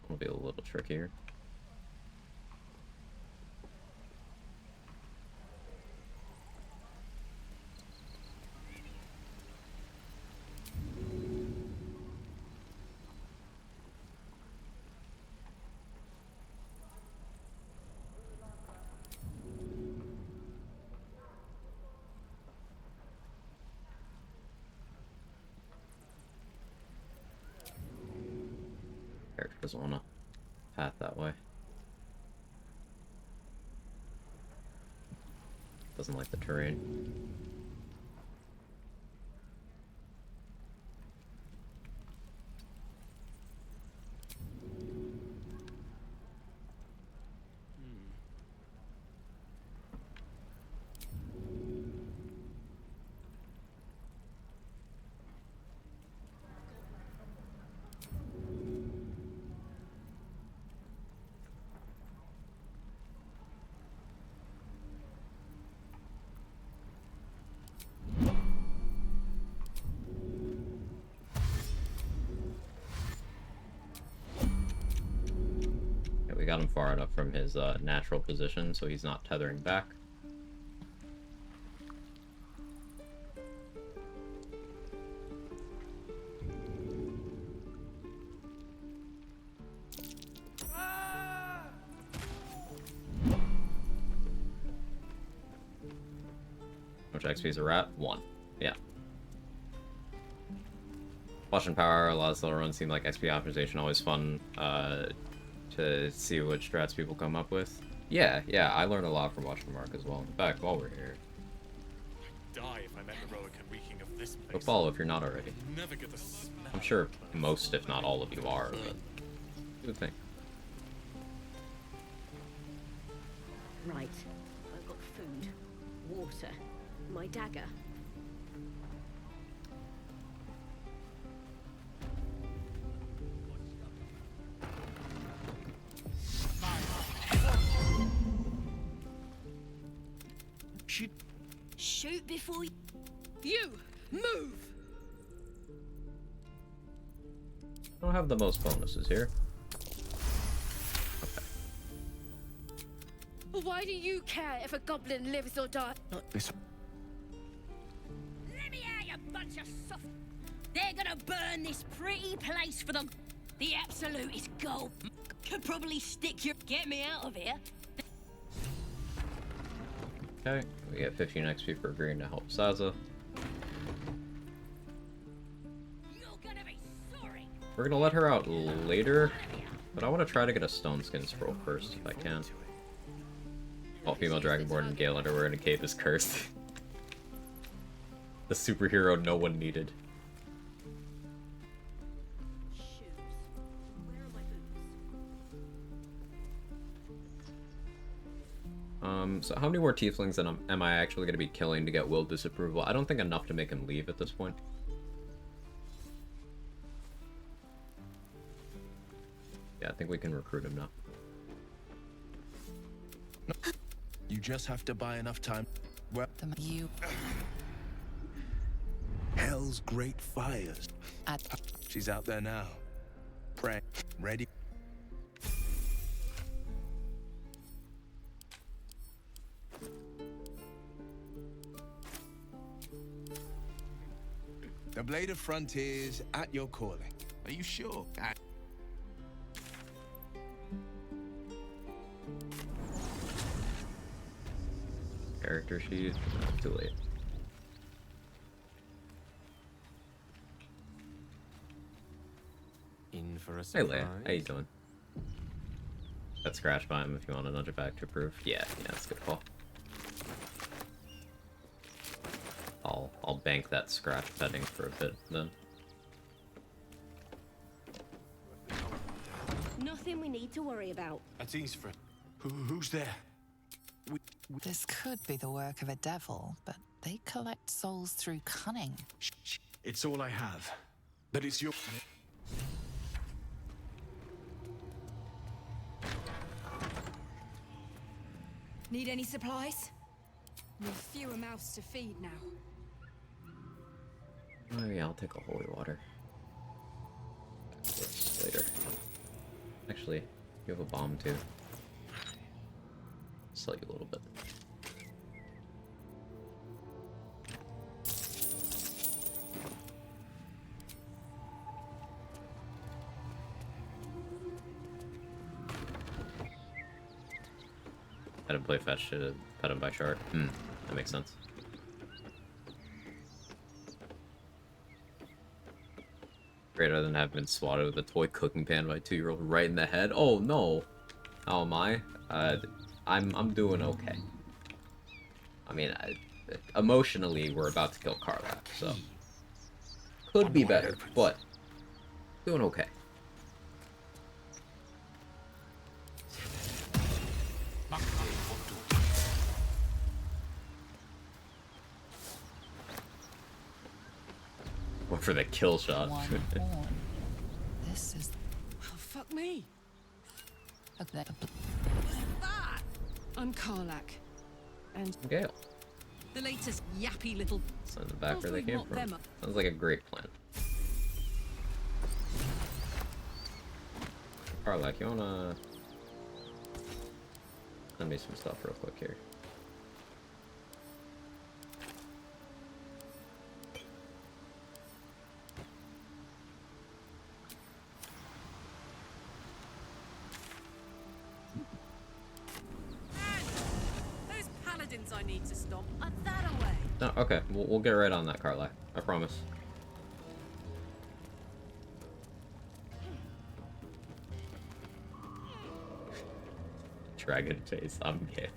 Will be a little trickier. Character doesn't want to path that way. Doesn't like the terrain. We got him far enough from his natural position so he's not tethering back. How much XP is a rat? 1. Yeah. Watching power, a lot of slow runs seem like XP optimization, always fun to see what strats people come up with. Yeah, I learned a lot from watching Mark as well. In fact, while we're here, Die if I met heroic and reeking of this go place. follow if you're not already. Never get the smell. I'm sure most, if not all of you are, but good thing. Right. I've got food, water, my dagger. Shoot before you move. I don't have the most bonuses here. Why do you care if a goblin lives or dies? Not this. Let me out, you bunch of soft. They're gonna burn this pretty place for them. The absolute is gold. Could probably stick your. Get me out of here. Okay, we get 15 XP for agreeing to help Saza. We're gonna let her out later, but I want to try to get a stone skin scroll first if I can. All female dragonborn in Gale underwear in a cave is cursed. The superhero no one needed. So how many more tieflings am I actually going to be killing to get Will disapproval? I don't think enough to make him leave at this point. Yeah, I think we can recruit him now. You just have to buy enough time. Well, you. Hell's great fires. She's out there now. Pray. Ready. The Blade of Frontiers at your calling. Are you sure? Character sheet. Too late. In for a Hey surprise. Leia, how you doing? That scratch by him if you want to nudge it back to approve. Yeah, that's a good call. I'll bank that scratch petting for a bit then. Nothing we need to worry about. At ease, friend. Who's there? This could be the work of a devil, but they collect souls through cunning. It's all I have. But it's your... Need any supplies? We've fewer mouths to feed now. Oh yeah, I'll take a holy water. This later. Actually, you have a bomb too. Sell you a little bit. I didn't play fetch to pet him by shard. That makes sense. Greater than have been swatted with a toy cooking pan by a 2-year-old right in the head. Oh no! How am I? I'm doing okay. I mean, emotionally, we're about to kill Karlach, so could be better, but doing okay. Went for the kill shot. This is. Oh, fuck me. Okay. I'm Karlach. And Gale. the latest yappy little. Send them back where they Hopefully came not from. them. Sounds like a great plan. Karlach, you wanna send me some stuff real quick here. Those paladins I need to stop are that away. No, okay, we'll get right on that, Carla. I promise. Dragon face, I'm Gale.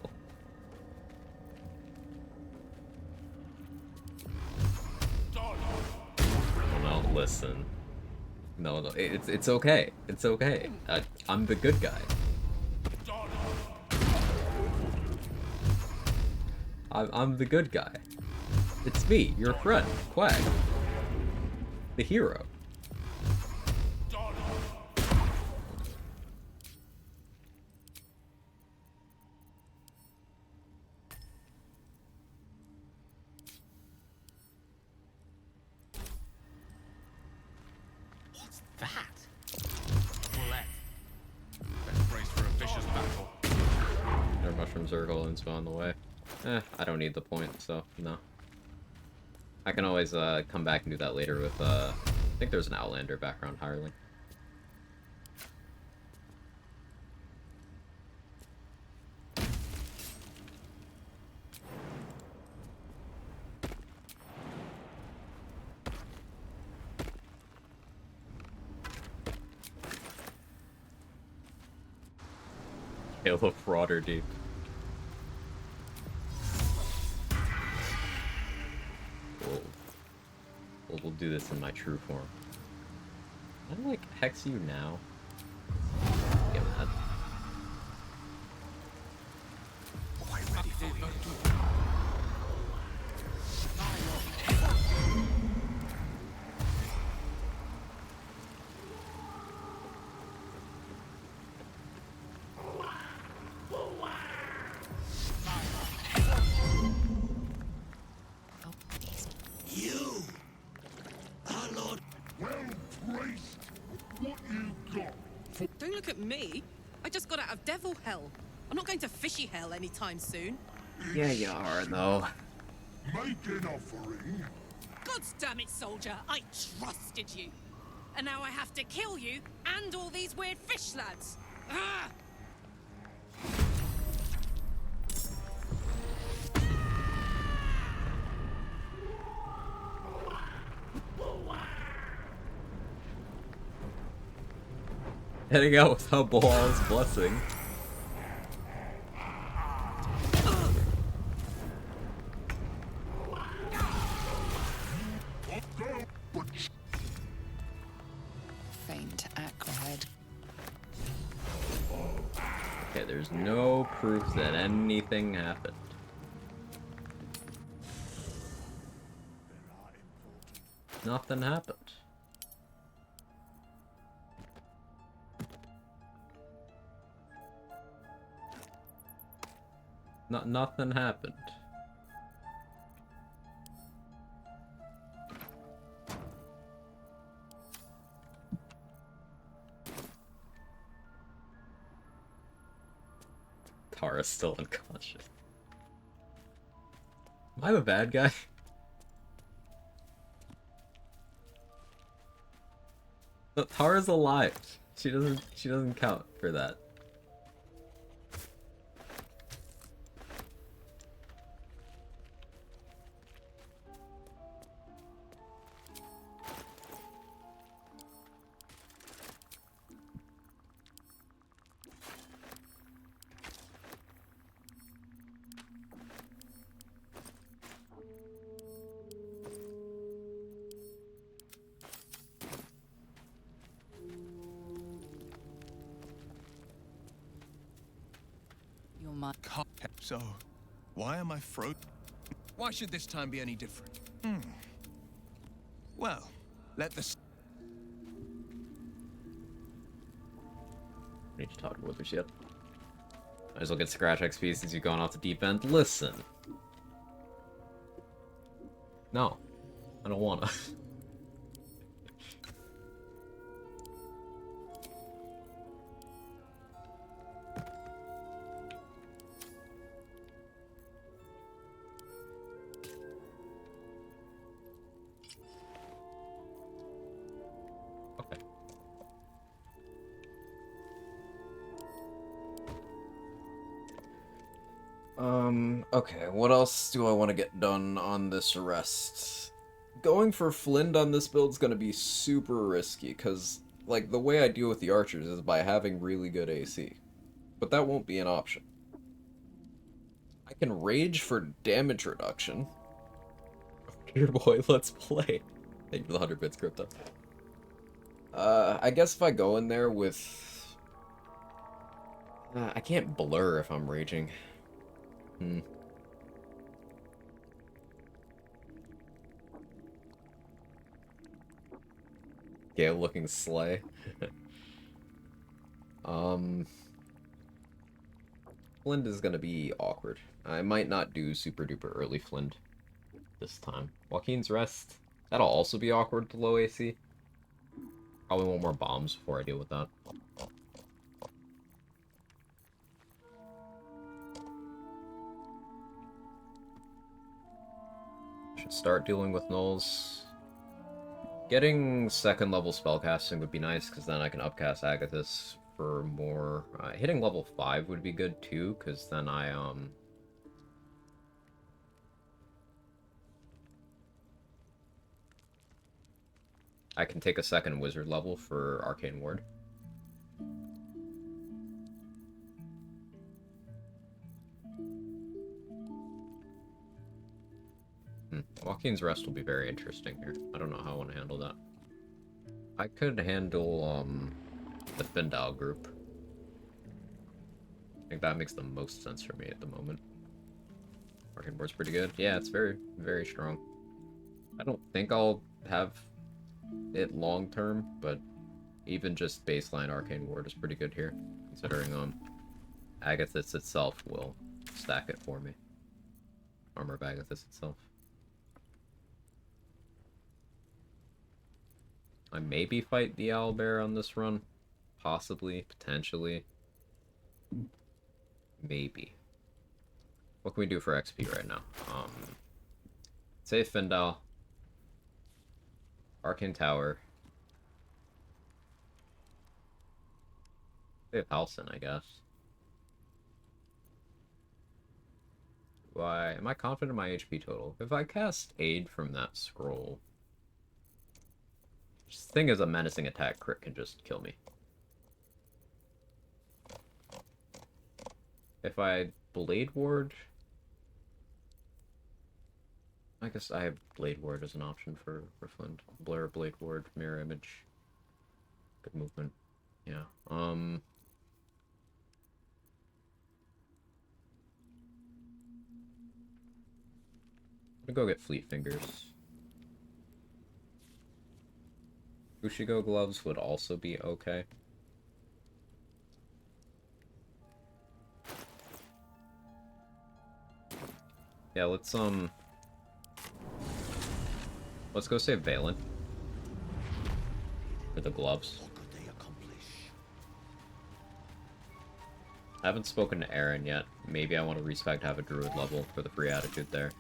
No, listen. No, it's okay. It's okay. I'm the good guy. I'm the good guy. It's me, your friend, Quag. The hero. What's that? Let. Best brace for a vicious battle. There are mushroom circle and on the way. I don't need the point, so no. I can always come back and do that later with I think there's an Outlander background hireling. Gale Frauder, dude. We'll do this in my true form. Can I, like, hex you now? Get mad. Quite ready for you. Don't look at me. I just got out of devil hell. I'm not going to fishy hell anytime soon. Yeah, you are, though. Make an offering. God damn it, soldier. I trusted you. And now I have to kill you and all these weird fish lads. Ah! Heading out without Baal's blessing. Faint aquahead. Okay, there's no proof that anything happened. Nothing happened. Nothing happened. Tara's still unconscious. Am I the bad guy? But Tara's alive. She doesn't count for that. So, why am I frozen? Why should this time be any different? Well, let the... Need to talk to Withers yet. Might as well get Scratch XP since you've gone off the deep end. Listen. No. I don't wanna. Okay, what else do I want to get done on this arrest? Going for Flint on this build is going to be super risky, because, like, the way I deal with the archers is by having really good AC. But that won't be an option. I can rage for damage reduction. Your boy, let's play. Thank you for the 100 bits, Crypto. I guess if I go in there with... I can't blur if I'm raging. Gale looking slay. Flint is gonna be awkward. I might not do super duper early Flint this time. Joaquin's Rest. That'll also be awkward to low AC. Probably want more bombs before I deal with that. Should start dealing with nulls. Getting second level spellcasting would be nice, because then I can upcast Agathis for more. Hitting level 5 would be good too, because then I can take a second wizard level for Arcane Ward. Joaquin's Rest will be very interesting here. I don't know how I want to handle that. I could handle the Findal group. I think that makes the most sense for me at the moment. Arcane Ward's pretty good. Yeah, it's very, very strong. I don't think I'll have it long term, but even just baseline Arcane Ward is pretty good here, considering Agathis itself will stack it for me. Armor of Agathis itself. I maybe fight the owlbear on this run. Possibly, potentially. Maybe. What can we do for XP right now? Say Findal. Arcane Tower. Save Halcyon, I guess. Why? Am I confident in my HP total? If I cast Aid from that scroll... This thing is a menacing attack crit can just kill me. If I Blade Ward... I guess I have Blade Ward as an option for Flint. Blur, Blade Ward, Mirror Image. Good movement. Yeah. I'm gonna go get Fleet Fingers. Ushigo Gloves would also be okay. Yeah, let's go save Valen. For the gloves. I haven't spoken to Aaron yet. Maybe I want to respec to have a druid level for the free attitude there.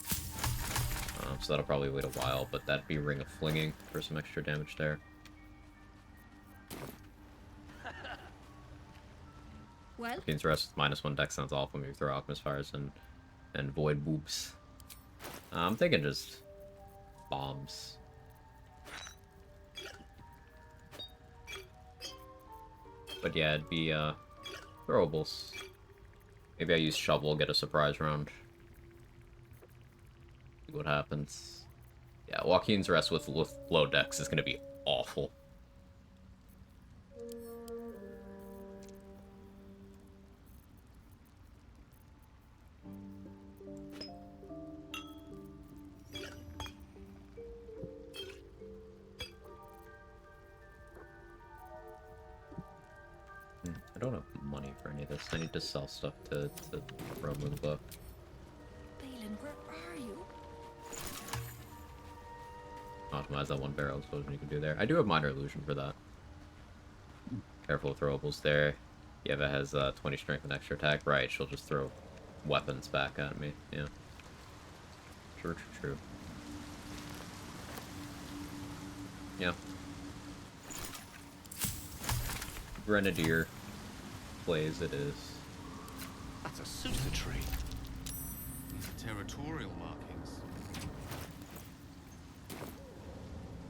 So that'll probably wait a while, but that'd be Ring of Flinging for some extra damage there. Well, King's Rest with -1 dex sounds awful when you throw Alchemist Fires and Void Boops. I'm thinking just bombs. But yeah, it'd be throwables. Maybe I use Shovel, get a surprise round. See what happens. Yeah, Joaquin's Rest with low dex is gonna be awful. I don't have money for any of this. I need to sell stuff to remove the... Balin, where are you? Optimize that one barrel explosion you can do there. I do have Minor Illusion for that. Careful with throwables there. Yeva has 20 strength and extra attack. Right, she'll just throw weapons back at me. Yeah. True. Yeah. Grenadier plays it is. That's a Susa tree. Territorial markings.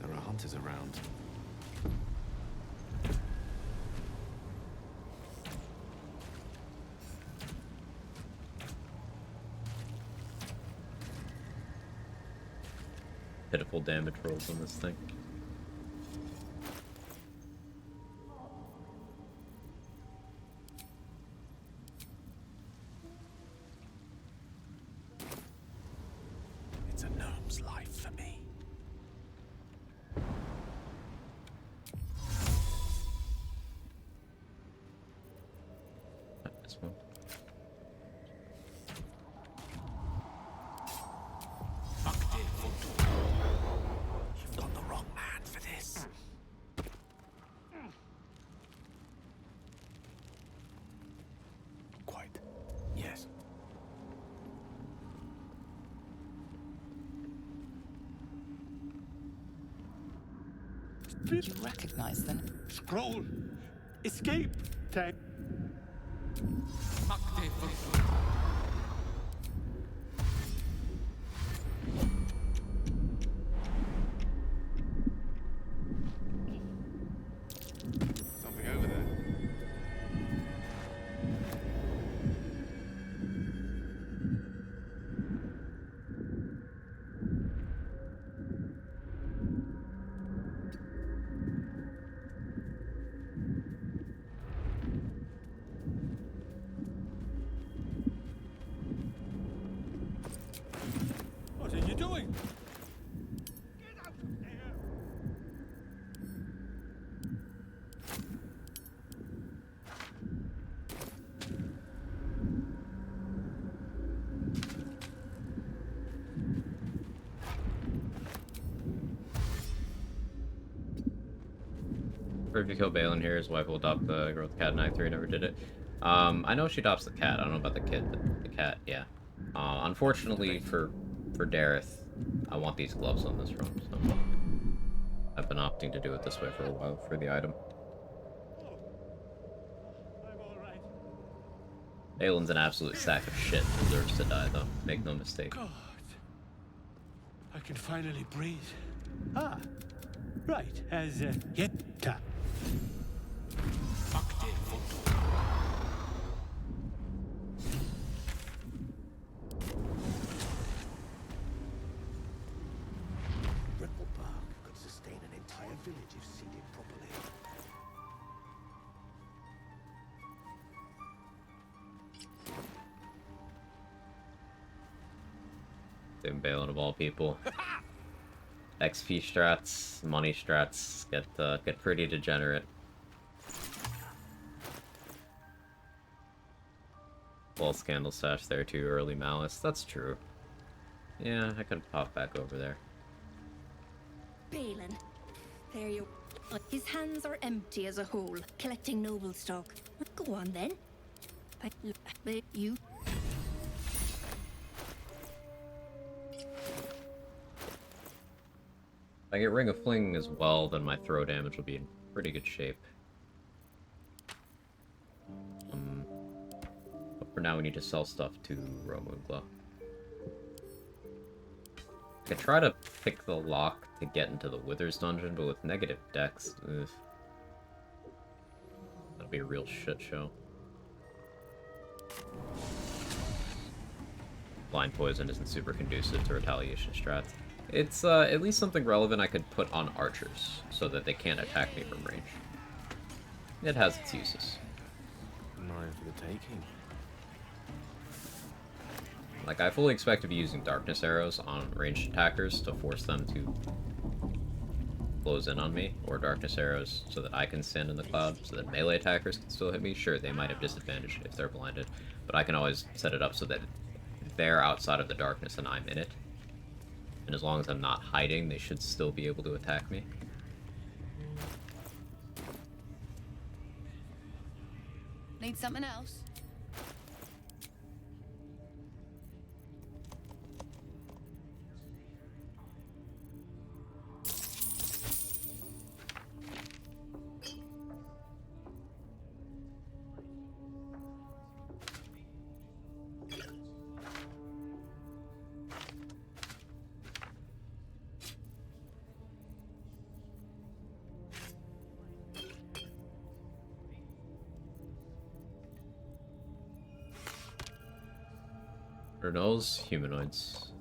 There are hunters around. Pitiful damage rolls on this thing. It's a gnome's life for me. This one. You've got the wrong man for this. Quite. Yes. You recognize them? Scroll! Escape! Tank! Something over there. What are you doing? Or if you kill Balin here, his wife will adopt the girl with the cat in Act 3, never did it. I know she adopts the cat. I don't know about the kid, but the cat, yeah. Unfortunately for Dareth, I want these gloves on this run, so I've been opting to do it this way for a while for the item. Balin's an absolute sack of shit, deserves to die though, make no mistake. God. I can finally breathe. Ah. Right, as yet. Ripple bark could sustain an entire village if seeded properly. Same Balin of all people. XP strats, money strats get pretty degenerate. False candle stash there too, early malice. That's true. Yeah, I could pop back over there. Balin. There you... His hands are empty as a whole, collecting noble stock. Go on then. You... If I get Ring of Fling as well, then my throw damage will be in pretty good shape. But for now, we need to sell stuff to Romungla. I could try to pick the lock to get into the Withers dungeon, but with negative dex, ugh. That'll be a real shit show. Blind Poison isn't super conducive to retaliation strats. It's at least something relevant I could put on archers, so that they can't attack me from range. It has its uses. Mine for the taking. Like, I fully expect to be using darkness arrows on ranged attackers to force them to close in on me, or darkness arrows so that I can stand in the cloud, so that melee attackers can still hit me. Sure, they might have disadvantage if they're blinded, but I can always set it up so that they're outside of the darkness and I'm in it. And as long as I'm not hiding, they should still be able to attack me. Need something else? Are those humanoids?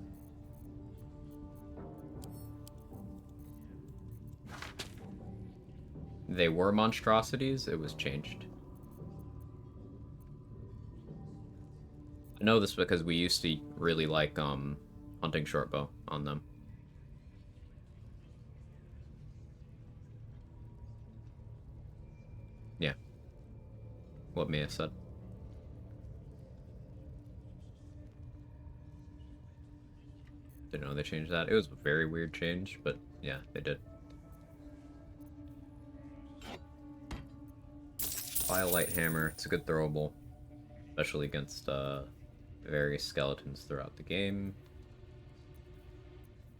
They were monstrosities, it was changed. I know this because we used to really like hunting shortbow on them. Yeah. What Mia said. Didn't know they changed that. It was a very weird change, but yeah, they did. Fire light hammer, it's a good throwable, especially against various skeletons throughout the game.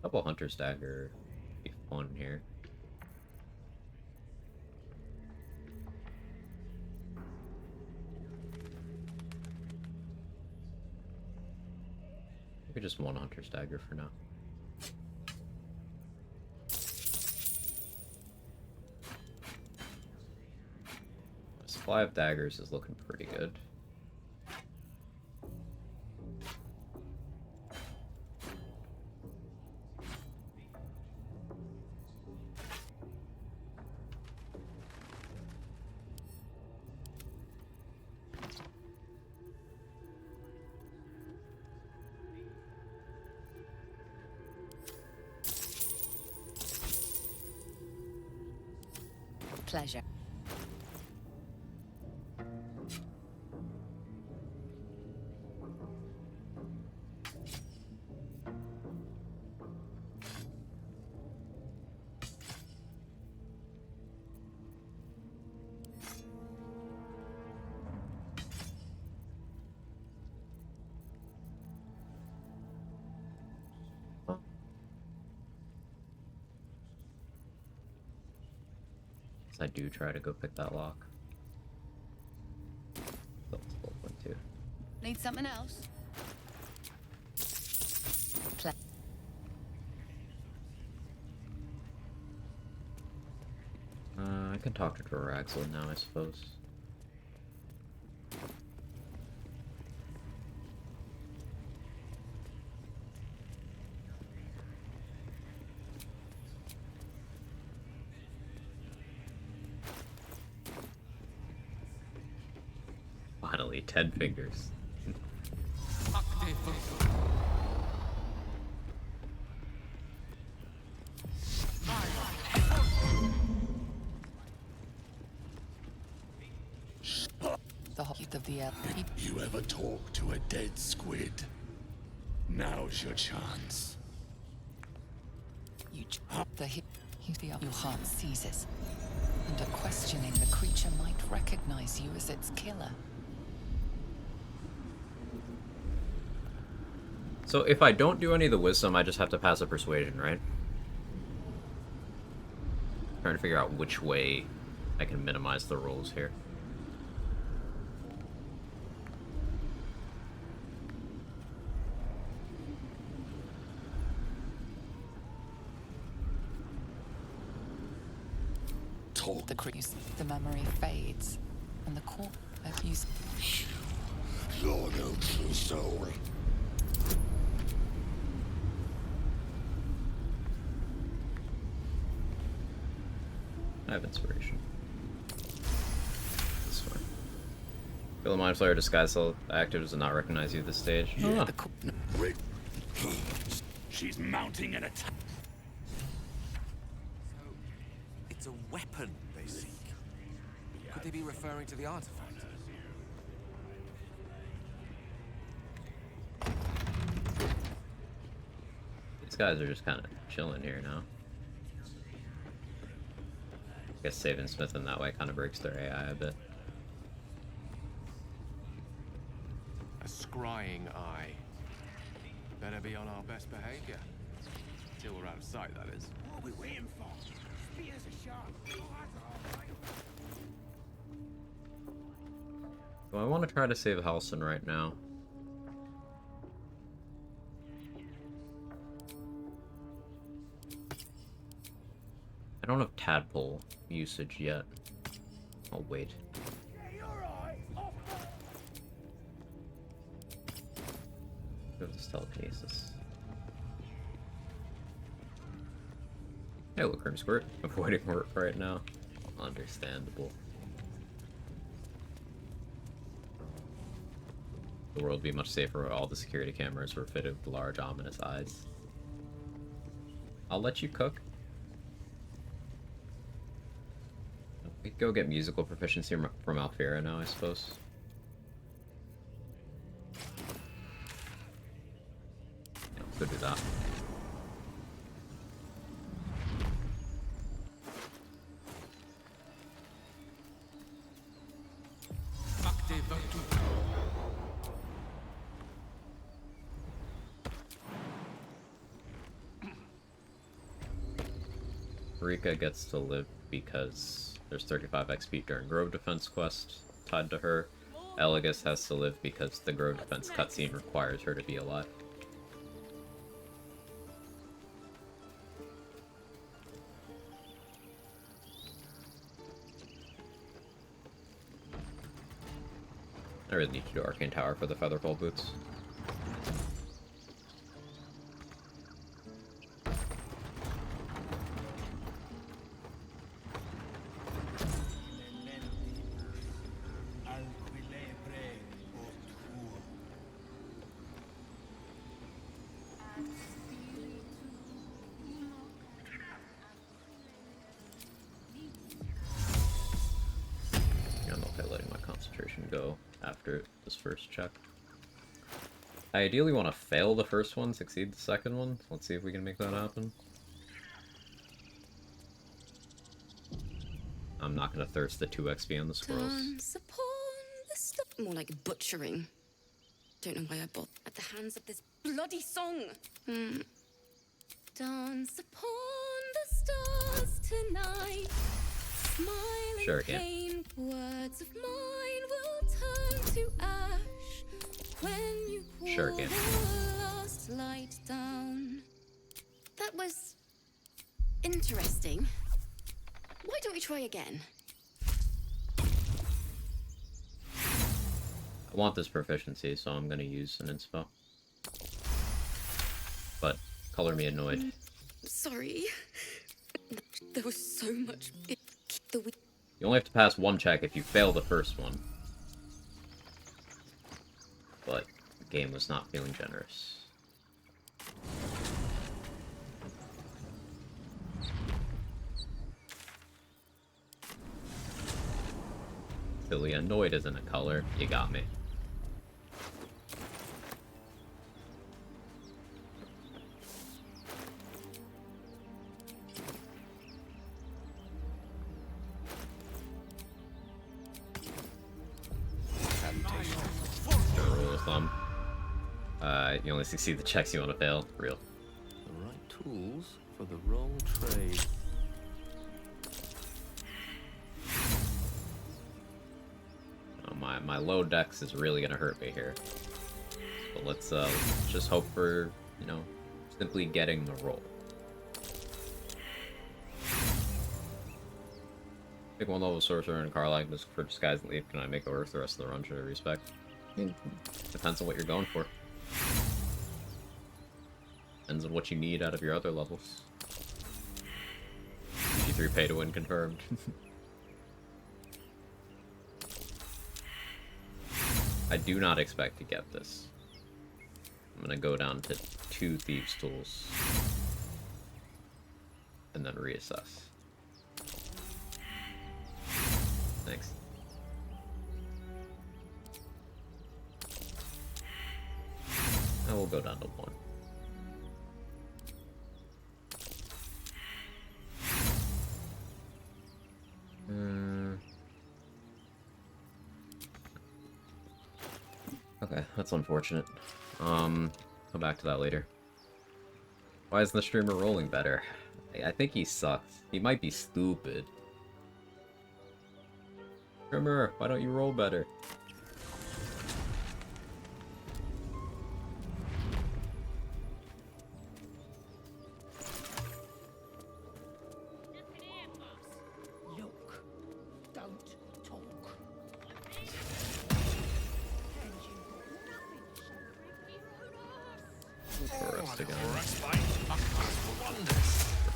Couple hunter's dagger would be fun here. Maybe just one hunter's dagger for now. The supply of daggers is looking pretty good. Pleasure. I do try to go pick that lock. Need something else? I can talk to Traversal now, I suppose. Finally, 10 fingers. The heat of the air. You ever talk to a dead squid? Now's your chance. The hit. Your heart seizes. Under questioning, the creature might recognize you as its killer. So if I don't do any of the wisdom, I just have to pass a persuasion, right? Trying to figure out which way I can minimize the rolls here. The crease, the memory fades, and the core abuse. You're no true soul. I have inspiration. This one. Feel the mind flayer disguise cell active does not recognize you at this stage. Yeah, she's mounting an attack. It's a weapon they seek. Could they be referring to the artifact? These guys are just kind of chilling here now. I guess saving Smith in that way kind of breaks their AI a bit. A scrying eye. Better be on our best behavior. Till we're out of sight, that is. What are we waiting for? Spears are sharp. So I want to try to save Halson right now. I don't have tadpole usage yet. I'll wait. of this telekinesis. Hey, look, Grim Squirt. Avoiding work right now. Understandable. The world would be much safer if all the security cameras were fitted with large, ominous eyes. I'll let you cook. We could go get musical proficiency from Alfira now, I suppose. Yeah, let's go do that. Rika gets to live because there's 35 XP during Grove Defense quest tied to her. Elegus has to live because the Grove Defense cutscene requires her to be alive. I really need to do Arcane Tower for the Featherfall boots. Go after this first check. I ideally want to fail the first one, succeed the second one. Let's see if we can make that happen. I'm not going to thirst the 2 XP on the squirrels. Dance upon the more like butchering. Don't know why I bought at the hands of this bloody song. Dance upon the stars tonight. Smiling sure again. Pain, words of mine will turn to ash when you pour sure again. the last light down. That was interesting. Why don't we try again? I want this proficiency, so I'm going to use an inspo. But color me annoyed. Sorry. There was so much. You only have to pass 1 check if you fail the first one. But the game was not feeling generous. Silly annoyed isn't a color. You got me. You only succeed the checks you want to fail. Real. The right tools for the wrong trade. Oh, my low dex is really gonna hurt me here. So let's just hope for, you know, simply getting the roll. Pick 1 level sorcerer and Carlag for disguise and leave. Can I make it work the rest of the run? Should I respect? Depends on what you're going for. Depends on what you need out of your other levels. G3 pay to win confirmed. I do not expect to get this. I'm gonna go down to 2 Thieves' Tools. And then reassess. Thanks. I will go down to 1. Okay, that's unfortunate. Come back to that later. Why isn't the streamer rolling better? I think he sucks. He might be stupid. Streamer, why don't you roll better? Go rest again.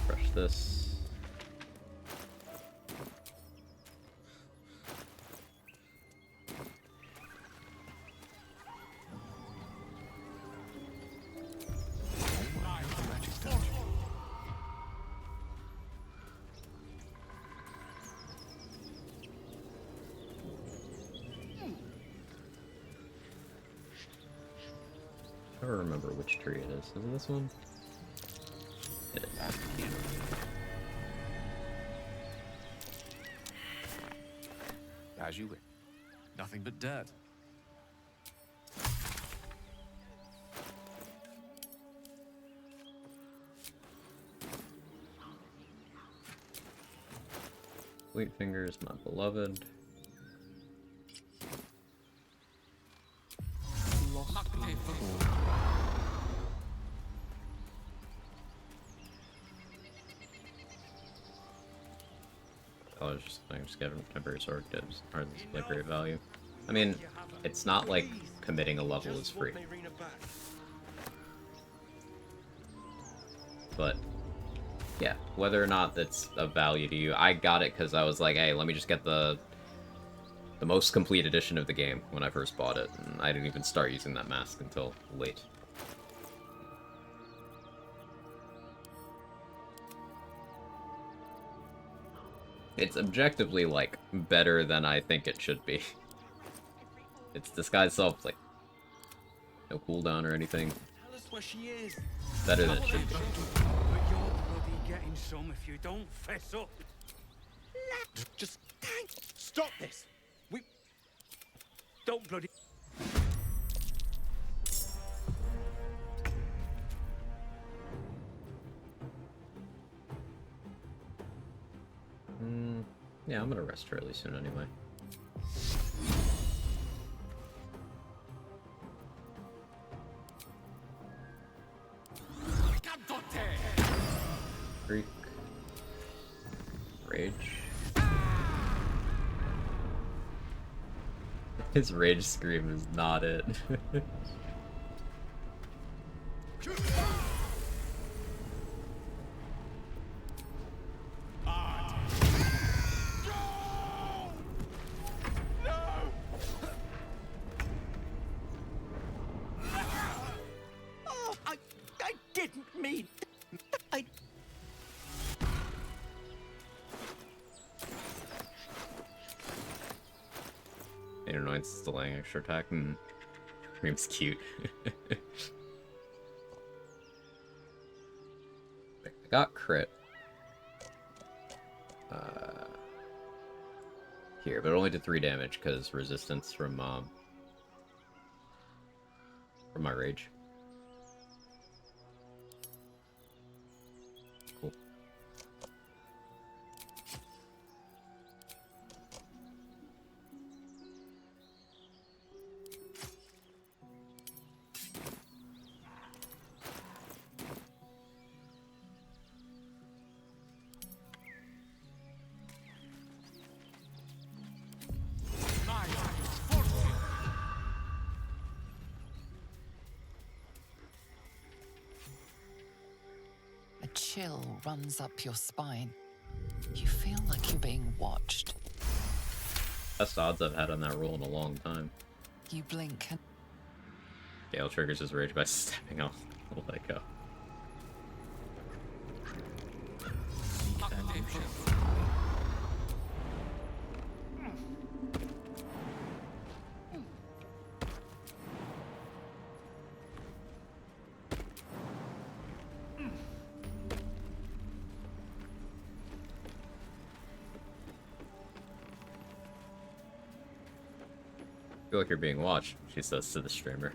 Refresh this. I don't remember which tree it is. Is it this one? It is. As you wish. Nothing but dirt. Sweetfingers, my beloved. I was just get a temporary sword dibs are like great value. I mean, it's not like committing a level is free. But yeah, whether or not that's of value to you, I got it because I was like, hey, let me just get the most complete edition of the game when I first bought it, and I didn't even start using that mask until late. It's objectively, like, better than I think it should be. It's disguise self, like, no cooldown or anything. Tell us where she is. Better than it should be. But you're bloody getting some if you don't fess up. Just stop this. We don't bloody. Yeah, I'm gonna rest fairly soon anyway. Freak. Rage. His rage scream is not it. I didn't mean. I. Annoyance is delaying extra attack. Scream's cute. I got crit. Here, but only did 3 damage because resistance from my rage. Cool. A chill runs up your spine. You feel like you're being watched. Best odds I've had on that roll in a long time. You blink and Gale triggers his rage by stepping off the Lego. I feel like you're being watched, she says to the streamer.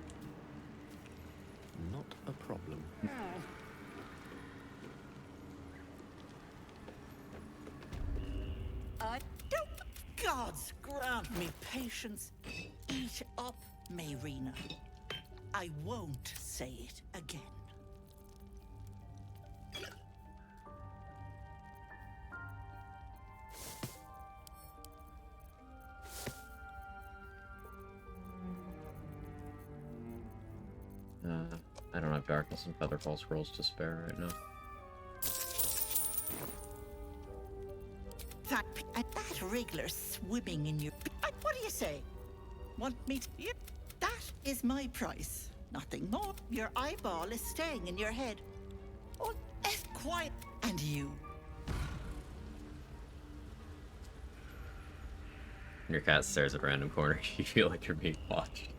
Not a problem. I don't. Gods grant me patience. Eat up, Mayrina. I won't say it again. I don't have darkness and featherfall scrolls to spare right now. That wriggler swimming in your... What do you say? Want me to... Yep, that is my price. Nothing more. Your eyeball is staying in your head. Oh, F quiet. And you. Your cat stares at random corners. You feel like you're being watched.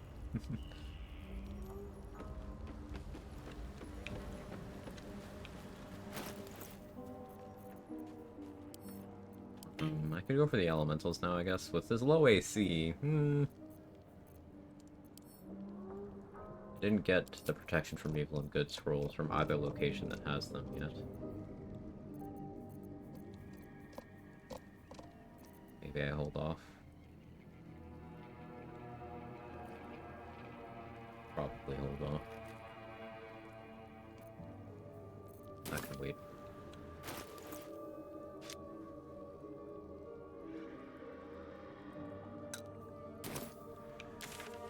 I could go for the elementals now, I guess. With this low AC, didn't get the protection from evil and good scrolls from either location that has them yet. Maybe I hold off. Probably hold off. I can wait.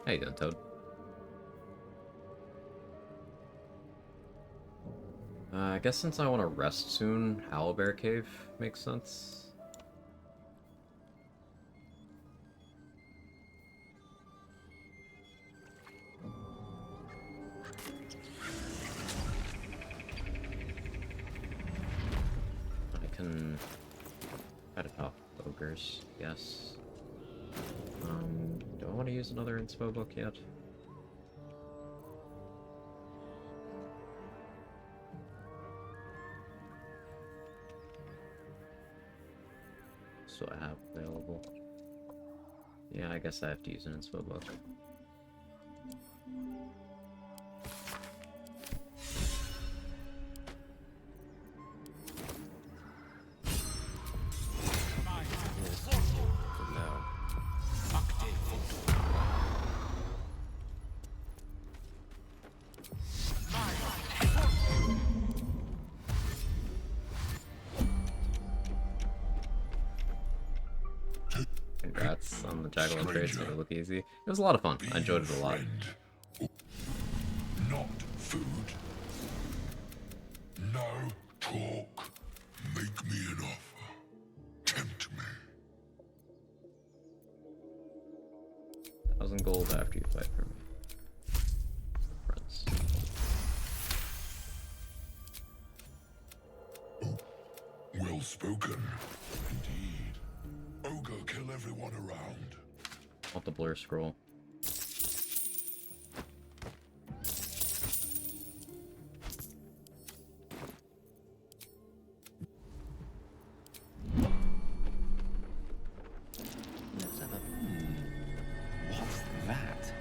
How you doing, Toad? I guess since I want to rest soon, Owlbear Cave makes sense. I can cut it off ogres, yes. Do I want to use another inspo book yet? So I have available. Yeah, I guess I have to use an inspo book. Congrats on the Jaguar trades, made it look easy. It was a lot of fun. I enjoyed it a lot. Not food. No talk. Make me an offer. Tempt me. 1,000 gold after you fight for me. Friends. Well spoken. Indeed. Ogre kill everyone around. Want the blur scroll. What's that?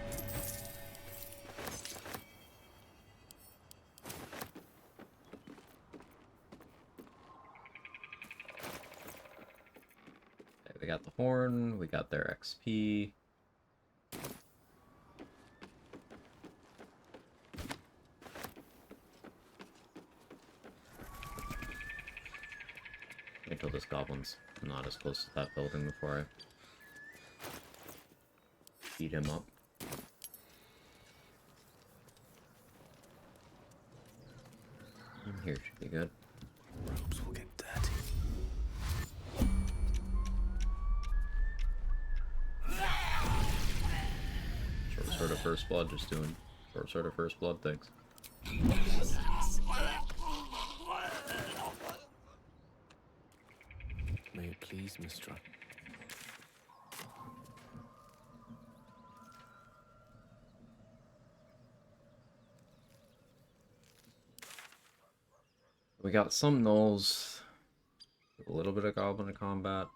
We got the horn, we got their XP. Wait till this goblin's not as close to that building before I beat him up. In here should be good. Robes will get dirty. Short sword of first blood, just doing short sword of first blood things. May it please, Mistra. We got some gnolls, a little bit of goblin combat.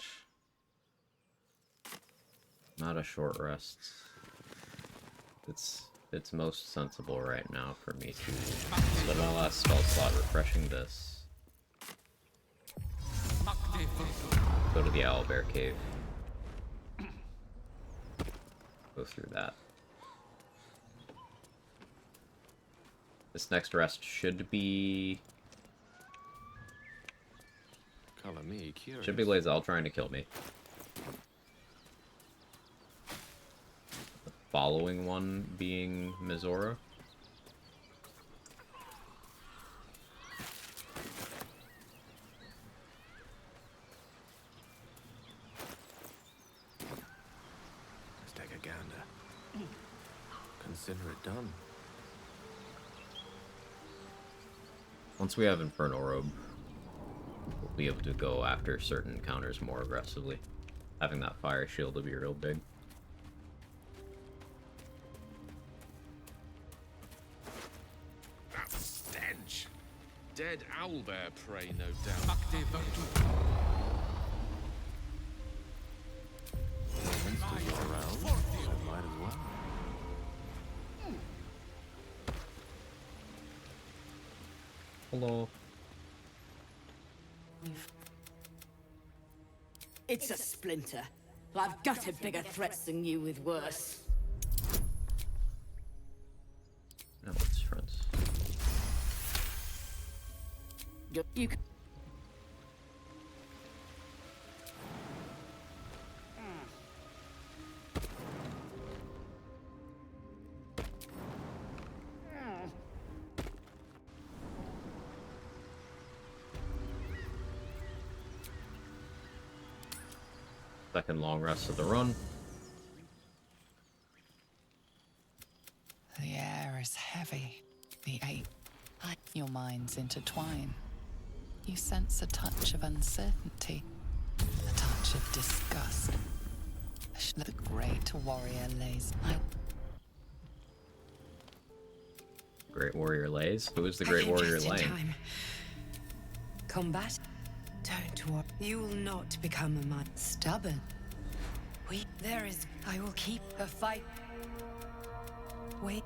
Not a short rest. It's most sensible right now for me to spend my last spell slot refreshing this. Go to the Owlbear Cave. Go through that. This next rest should be... Color me curious. Should be Lae'zel trying to kill me. The following one being Mizora. consider it done. Once we have Inferno Robe, we'll be able to go after certain encounters more aggressively. Having that fire shield will be real big. That stench! Dead owlbear prey, no doubt. Monsters are around, so might as well. Hello. It's a splinter. I've gutted bigger threats than you with worse. No, it's friends. You can... Second long rest of the run. The air is heavy. The ache. Your minds intertwine. You sense a touch of uncertainty, a touch of disgust. The great warrior lays. Great warrior lays? Who is the great warrior laying? Time. Combat. Don't worry. You will not become a man. Stubborn. There is. I will keep the fight. Wait.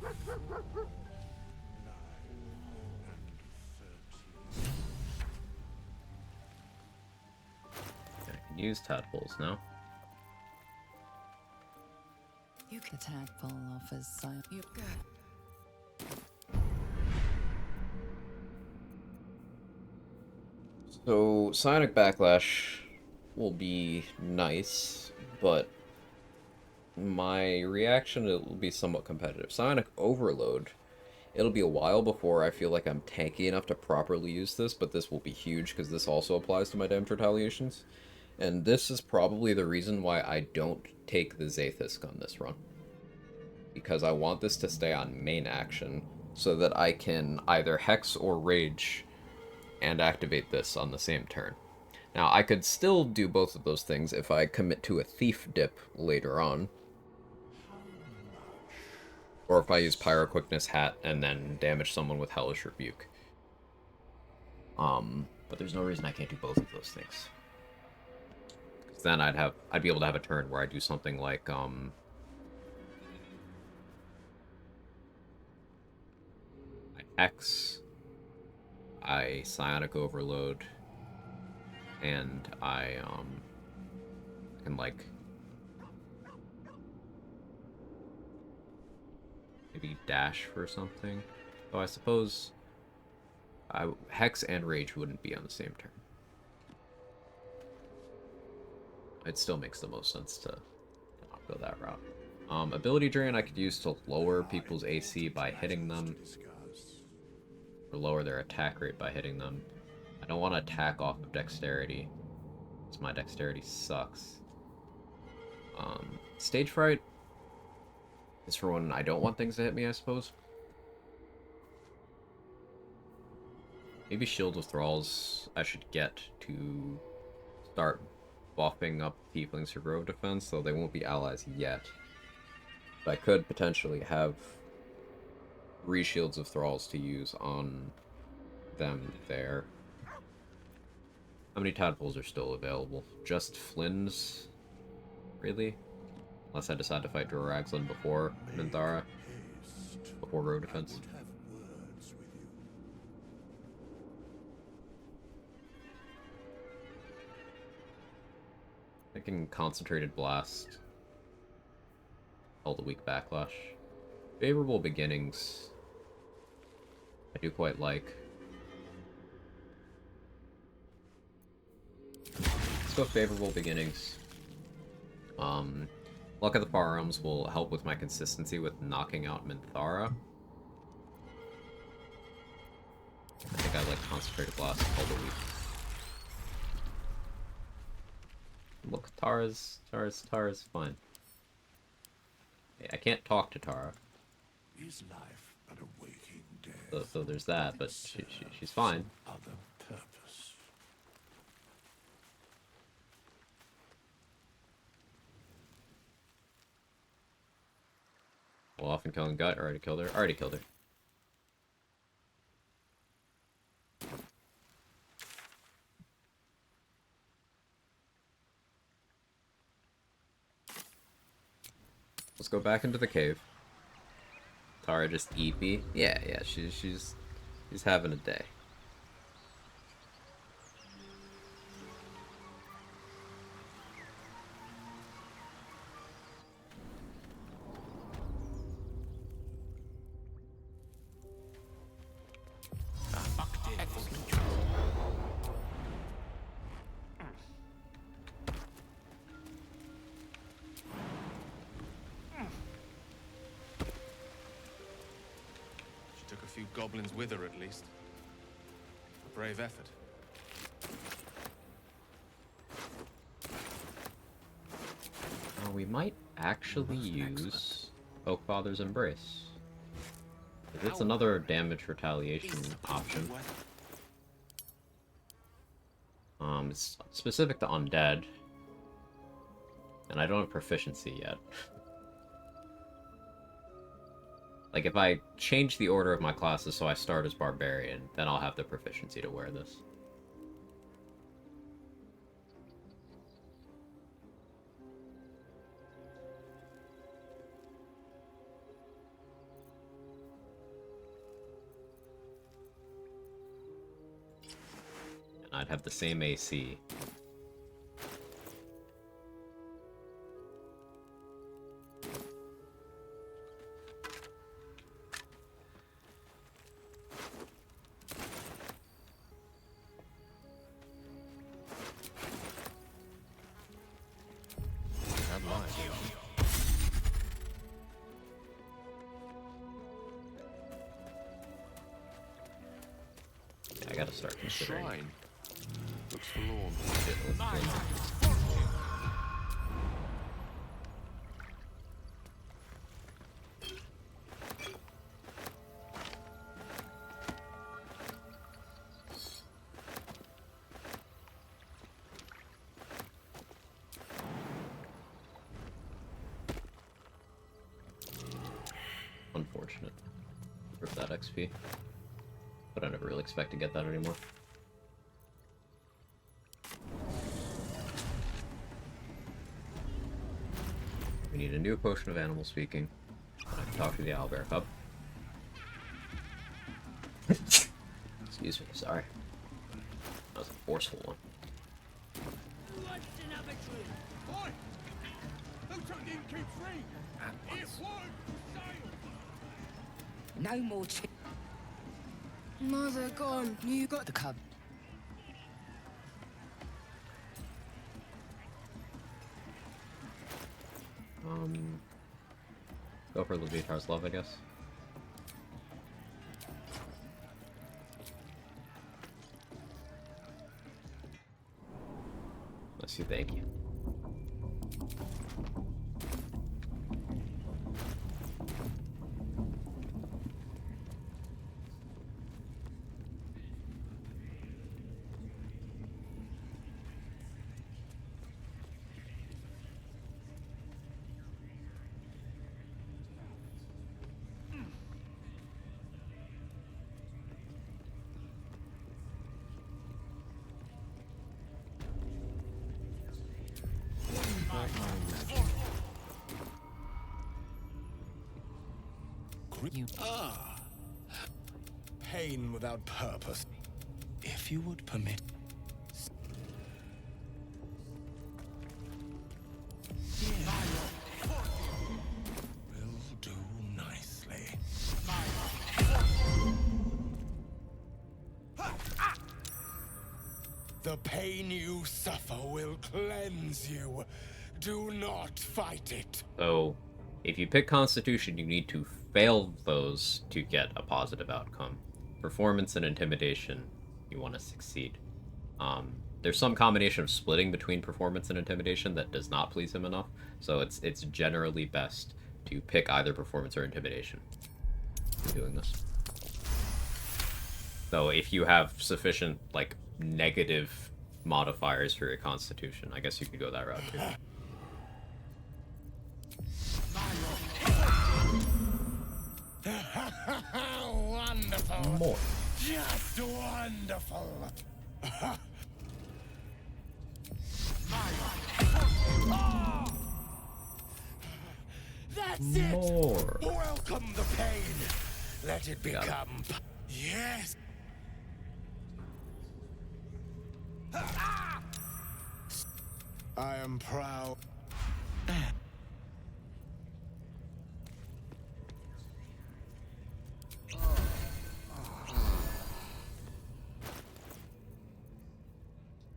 I can use tadpoles now. You can tadpole offers silent. You good. So, Psionic Backlash will be nice, but my reaction, it will be somewhat competitive. Psionic Overload, it'll be a while before I feel like I'm tanky enough to properly use this, but this will be huge because this also applies to my damage retaliations. And this is probably the reason why I don't take the Zathis on this run. Because I want this to stay on main action so that I can either Hex or Rage and activate this on the same turn. Now, I could still do both of those things if I commit to a Thief dip later on. Or if I use Pyro Quickness Hat and then damage someone with Hellish Rebuke. But there's no reason I can't do both of those things. Because then I'd be able to have a turn where I do something like, I Hex, I Psionic Overload, and I can like maybe dash for something. Though I suppose Hex and Rage wouldn't be on the same turn. It still makes the most sense to not go that route. Ability Drain I could use to lower people's AC by hitting them. Or lower their attack rate by hitting them. I don't want to attack off of Dexterity, because my Dexterity sucks. Stage Fright is for when I don't want things to hit me, I suppose. Maybe Shield of Thralls I should get to start buffing up Tieflings for Grove Defense, though they won't be allies yet. But I could potentially have 3 Shields of Thralls to use on them there. How many tadpoles are still available? Just Flynn's? Really? Unless I decide to fight Droraxlin before Minthara. Before Road Defense. Thinking Concentrated Blast. Held a weak Backlash. Favorable Beginnings I do quite like. Let's go Favorable Beginnings. Luck of the Firearms will help with my consistency with knocking out Minthara. I think I like Concentrated Blast all the week. Look, Tara's fine. I can't talk to Tara. Is life but a waking death? So there's that, but she's fine. Other purpose. Well, often killing Gut. Already killed her. Already killed her. Let's go back into the cave. Tara just eat me. Yeah, she's having a day. Few goblins with her, at least. A brave effort. We might actually use Oakfather's Embrace. It's another damage retaliation option. It's specific to undead. And I don't have proficiency yet. Like, if I change the order of my classes so I start as Barbarian, then I'll have the proficiency to wear this. And I'd have the same AC. I gotta start considering. Shrine. Looks forlorn. Unfortunate. Rip that XP. But I never really expect to get that anymore. We need a new potion of animal speaking. I can talk to the owlbear cub. Excuse me, sorry. That was a forceful one. No more Mother gone. You got The cub. Go for Levitar's Love, I guess. Let's see, thank you. Pain without purpose. If you would permit. Will do nicely. The pain you suffer will cleanse you. Do not fight it. So, if you pick Constitution, you need to fail those to get a positive outcome. Performance and Intimidation, you want to succeed. there's some combination of splitting between performance and intimidation that does not please him enough. So it's generally best to pick either performance or intimidation for doing this. Though if you have sufficient like negative modifiers for your constitution, I guess you could go that route too. Wonderful. More. Just wonderful. That's More. it. Welcome the pain. Let it become. Yes. I am proud.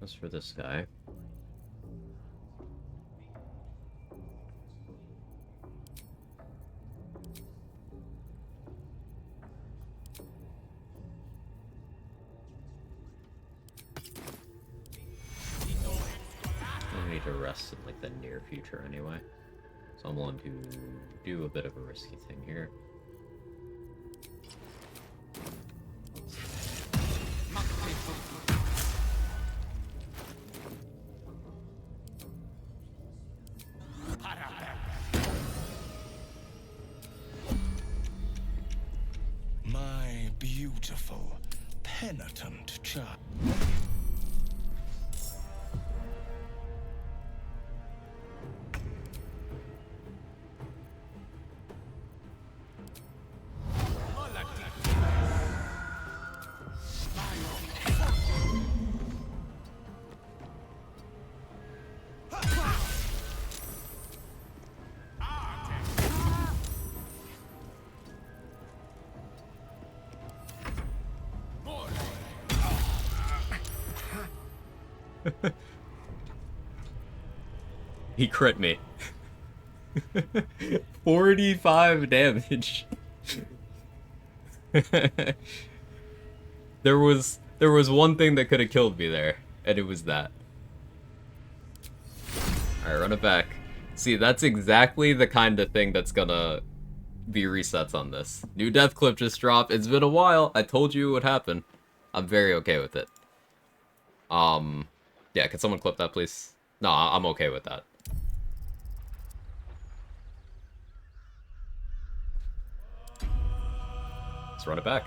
As for this guy. I need to rest in like the near future anyway. So I'm willing to do a bit of a risky thing here. My beautiful, penitent child. He crit me. 45 damage. There was one thing that could have killed me there, and it was that. Alright, run it back. See, that's exactly the kind of thing that's gonna be resets on this. New death clip just dropped. It's been a while. I told you it would happen. I'm very okay with it. Yeah, can someone clip that, please? No, I'm okay with that. Let's run it back.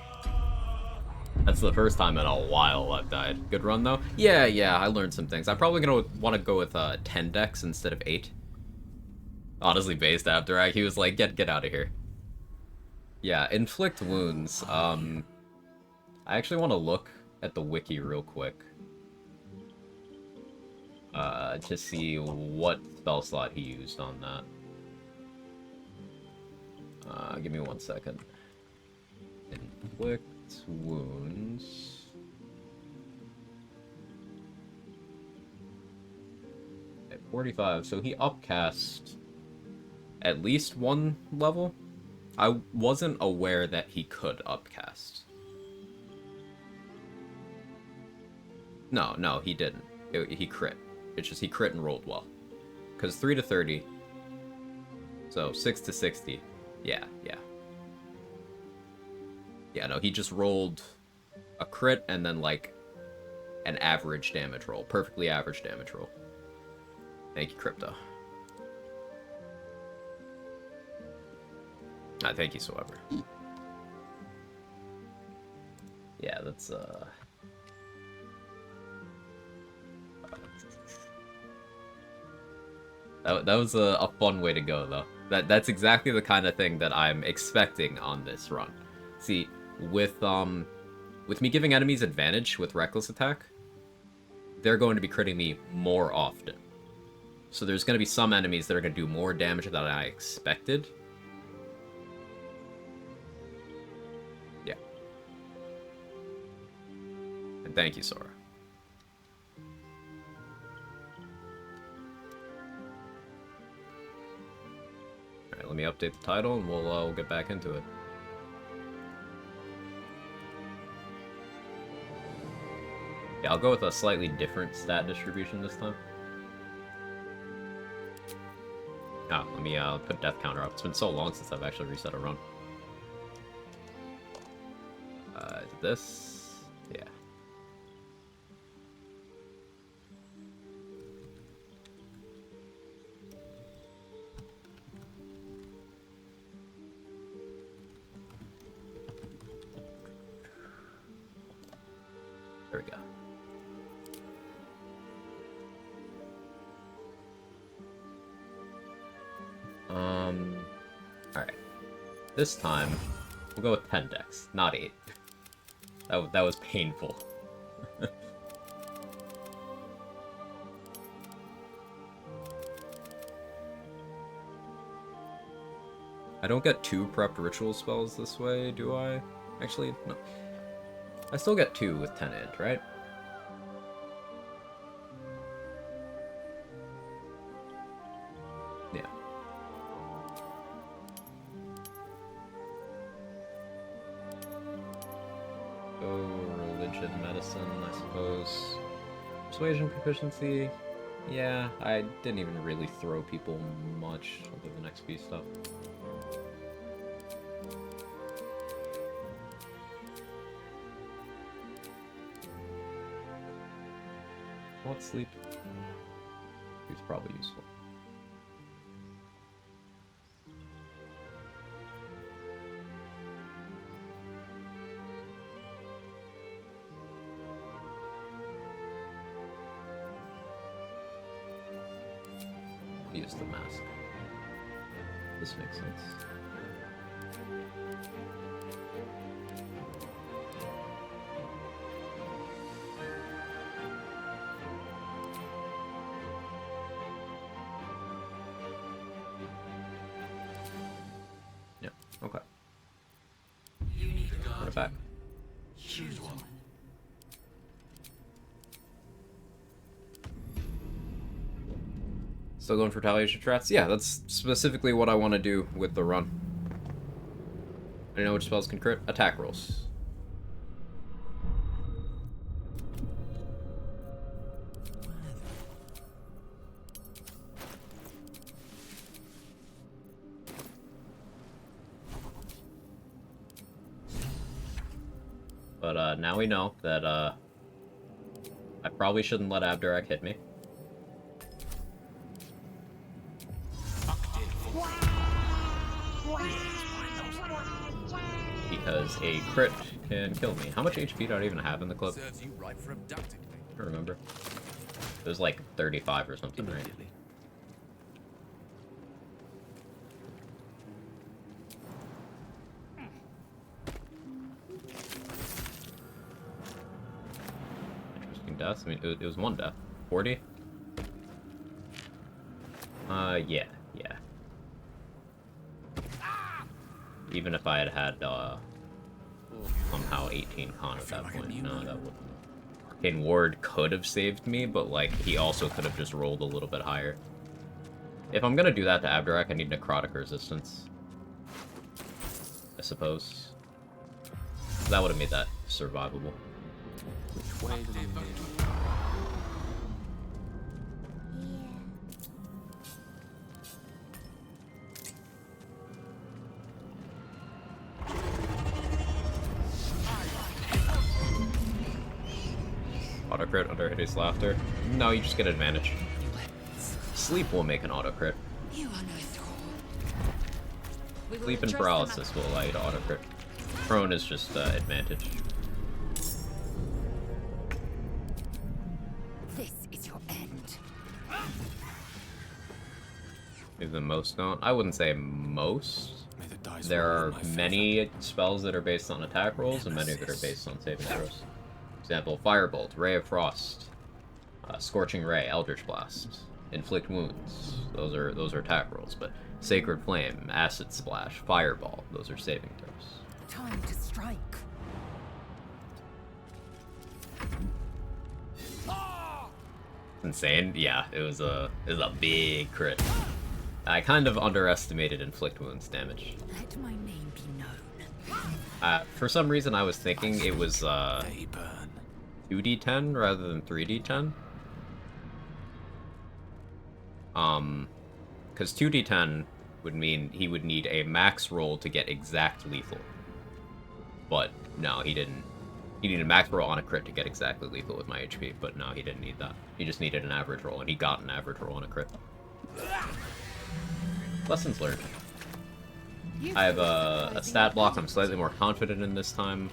That's the first time in a while I've died. Good run, though? Yeah, I learned some things. I'm probably gonna want to go with 10 decks instead of 8. Honestly, based after he was like, get out of here. Yeah, inflict wounds. I actually want to look at the wiki real quick. To see what spell slot he used on that. Give me 1 second. Inflict wounds. At 45, so he upcast at least 1 level. I wasn't aware that he could upcast. No, he didn't. He crit. It's just he crit and rolled well. Because 3 to 30. So 6 to 60. Yeah. Yeah, no, he just rolled a crit and then, like, an average damage roll. Perfectly average damage roll. Thank you, Crypto. Thank you, Soever. Yeah, that's, That was a fun way to go, though. That's exactly the kind of thing that I'm expecting on this run. See, with me giving enemies advantage with reckless attack, they're going to be critting me more often. So there's going to be some enemies that are going to do more damage than I expected. Yeah. And thank you, Sora. Alright, let me update the title and we'll get back into it. Yeah, I'll go with a slightly different stat distribution this time. Ah, let me put death counter up. It's been so long since I've actually reset a run. This? Yeah. There we go. Alright. This time, we'll go with 10 decks, not 8. That was painful. I don't get 2 prepped ritual spells this way, do I? Actually, no. I still get 2 with 10 int, right? Yeah. Religion, medicine, I suppose. Persuasion proficiency. Yeah, I didn't even really throw people much other than XP stuff. What sleep? It's probably useful. Use the mask. This makes sense. Yeah, okay. Put it back. Choose one. Still going for retaliation strats? Yeah, that's specifically what I want to do with the run. I know which spells can crit. Attack rolls. But now we know that I probably shouldn't let Underdark hit me. Because a crit can kill me. How much HP do I even have in the clip? Serves you right for abducting me. I don't remember. It was like 35 or something, right? Interesting deaths. I mean, it was 1 death. 40? Yeah. Even if I had had, somehow 18 con at that point. No, that wouldn't. Arcane Ward could have saved me, but, like, he also could have just rolled a little bit higher. If I'm gonna do that to Underdark, I need necrotic resistance. I suppose. That would have made that survivable. Which way do we move? Auto crit under hideous laughter. No, you just get advantage. Sleep will make an auto crit. Sleep and paralysis will allow you to auto crit. Prone is just advantage. This is your end. Maybe the most don't. I wouldn't say most. There are many spells that are based on attack rolls and many that are based on saving throws. Example, Firebolt, Ray of Frost, Scorching Ray, Eldritch Blast, Inflict Wounds. Those are attack rolls, but Sacred Flame, Acid Splash, Fireball, those are saving throws. Time to strike. Insane? Yeah, it was a big crit. I kind of underestimated Inflict Wounds damage. Let my name be known. For some reason I was thinking it was 2 2d10 rather than 3d10. Because 2d10 would mean he would need a max roll to get exact lethal. But no, he didn't. He needed a max roll on a crit to get exactly lethal with my HP, but no, he didn't need that. He just needed an average roll, and he got an average roll on a crit. Lessons learned. I have a stat block I'm slightly more confident in this time.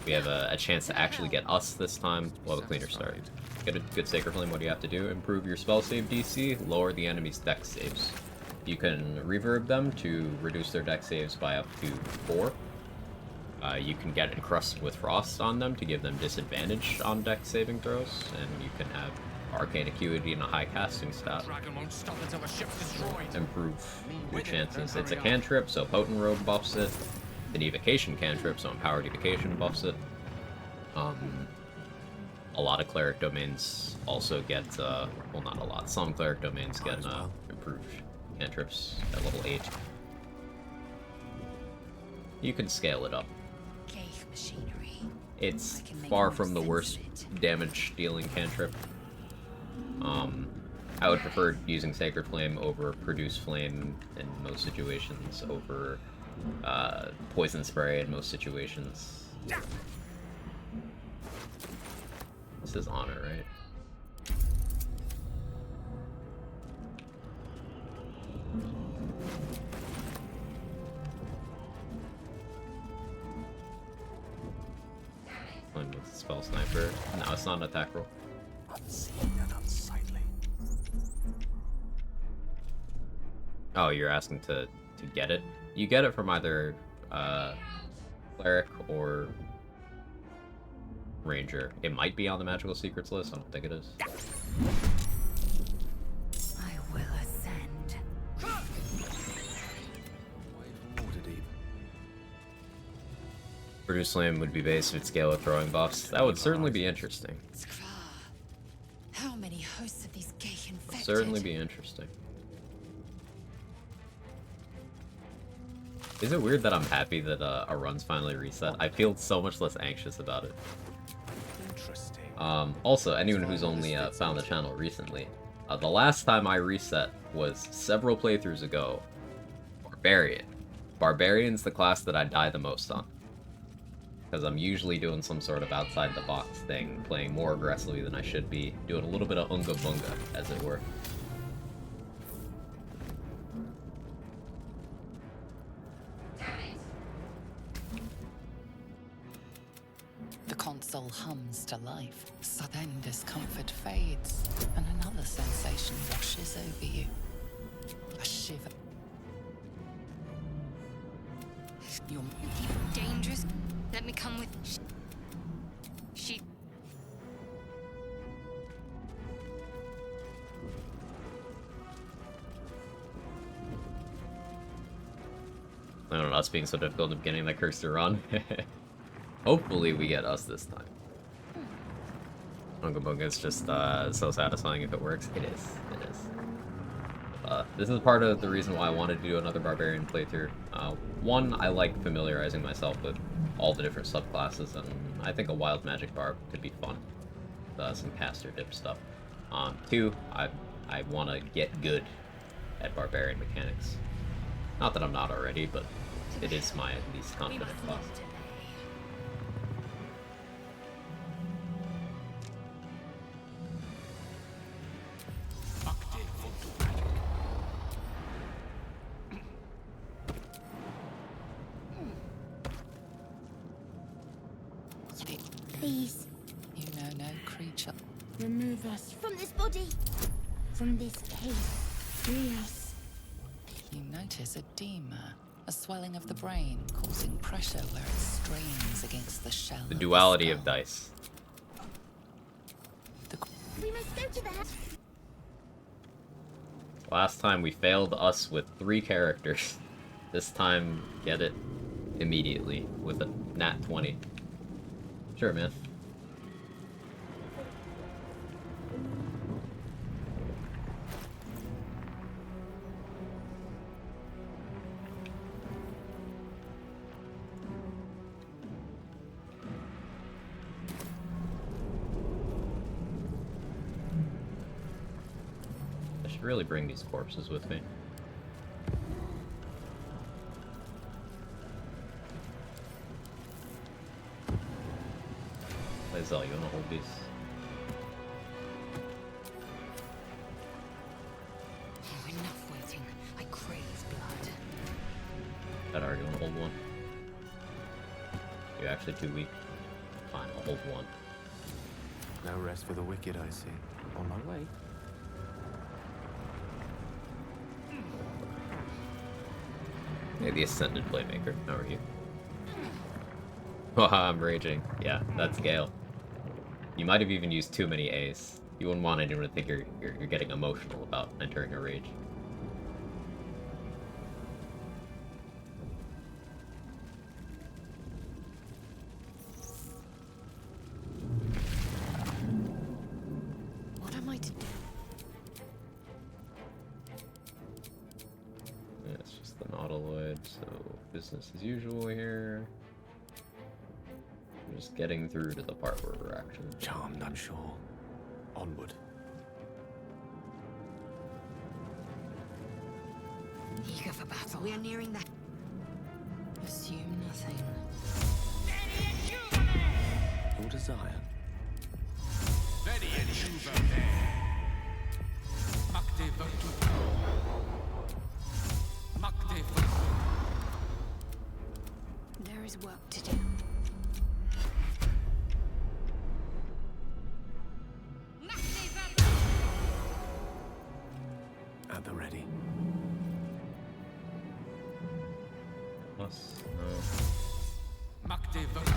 We have a chance to actually get us this time. We'll have a cleaner start. Get a good Sacred Flame, what do you have to do? Improve your spell save DC, lower the enemy's dex saves. You can reverb them to reduce their dex saves by up to 4. You can get Encrust with Frost on them to give them disadvantage on dex saving throws, and you can have Arcane Acuity and a high casting stat. Improve your chances. It's a cantrip, so Potent Robe buffs it. An evocation cantrip, so Empowered Evocation buffs it. A lot of cleric domains also get, well, not a lot. Some cleric domains get improved cantrips at level 8. You can scale it up. It's far from the worst damage dealing cantrip. I would prefer using Sacred Flame over Produce Flame in most situations, over Poison Spray in most situations. This is Honor, right? One with Spell Sniper. No, it's not an attack roll. Oh, you're asking to get it? You get it from either Cleric or Ranger. It might be on the Magical Secrets list. I don't think it is. I will ascend. Produce Flame would be base if it's Gale with throwing buffs. That would certainly be interesting. How many hosts of these gay infected? Certainly be interesting. Is it weird that I'm happy that a run's finally reset? I feel so much less anxious about it. Interesting. Also, anyone who's only found the channel recently, the last time I reset was several playthroughs ago. Barbarian. Barbarian's the class that I die the most on. Because I'm usually doing some sort of outside-the-box thing, playing more aggressively than I should be, doing a little bit of unga-bunga, as it were. The console hums to life, so then discomfort fades, and another sensation washes over you. A shiver. You're dangerous. Let me come with. She. I don't know, us being so difficult in the beginning that cursed to run. Hopefully we get us this time. Unga Bunga is just so satisfying if it works. It is. It is. This is part of the reason why I wanted to do another Barbarian playthrough. One, I like familiarizing myself with all the different subclasses, and I think a Wild Magic Barb could be fun. Some caster dip stuff. Two, I want to get good at Barbarian mechanics. Not that I'm not already, but it is my least confident class. Please. You know no creature. Remove us from this body. From this case. Free us. You notice edema, a swelling of the brain, causing pressure where it strains against the shell. The duality of dice. We must go to the house. Last time we failed us with 3 characters. This time, get it immediately with a nat 20. Sure, man. should really bring these corpses with me. Lae'zel, you wanna hold these? Oh, enough waiting. I crave blood. Bedar, you wanna hold one? You're actually too weak. Fine, I'll hold one. No rest for the wicked, I see. On my way. Hey, the Ascended Playmaker. How are you? Oh, I'm raging. Yeah, that's Gale. You might have even used too many A's. You wouldn't want anyone to think you're getting emotional about entering a rage. What am I to do? Yeah, it's just the nautiloid, so business as usual here. We're just getting through to the part where we're actually charmed, I'm sure. Onward. Eager for battle. We are nearing the... Assume nothing. Your desire. Ready and Juve there. Makte Virtu. Makte Virtu. There is work to do. At the ready. plus. Makte Virtu.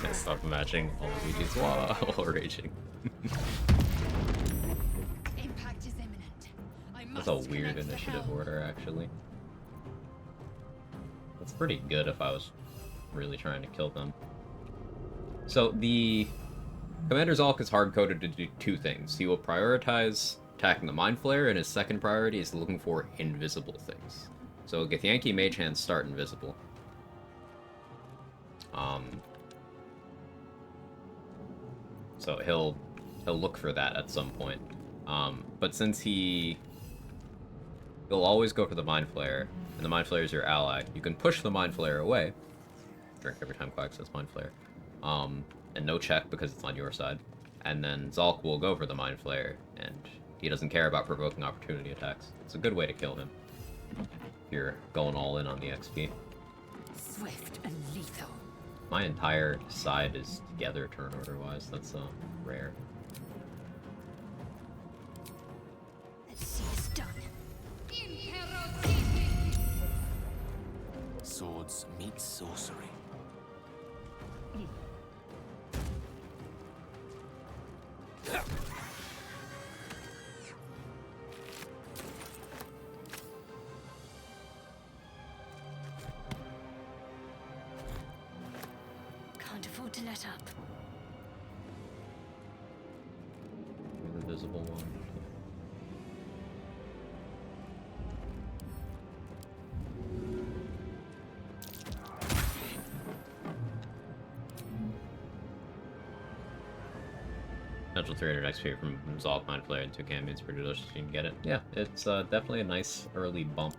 Can't stop imagining all Luigi's while raging. Impact is imminent. That's a weird initiative order, actually. That's pretty good if I was really trying to kill them. So the Commander Zalk is hard-coded to do two things. He will prioritize attacking the Mind Flayer, and his second priority is looking for invisible things. So Githyanki Mage Hands start invisible. So he'll look for that at some point. But since he'll always go for the Mind Flayer, and the Mind Flayer is your ally, you can push the Mind Flayer away. Drink every time Quag says Mind Flayer. And no check because it's on your side. And then Zalk will go for the Mind Flayer, and he doesn't care about provoking opportunity attacks. It's a good way to kill him. If you're going all in on the XP. Swift and lethal. My entire side is together turn order wise. That's rare. Let's see this done. Swords meet sorcery. Can't afford to let up. The visible one. Potential 300 XP from Zalk Mind Flayer and 2 campaigns pretty delicious if you can get it. Yeah, it's definitely a nice early bump.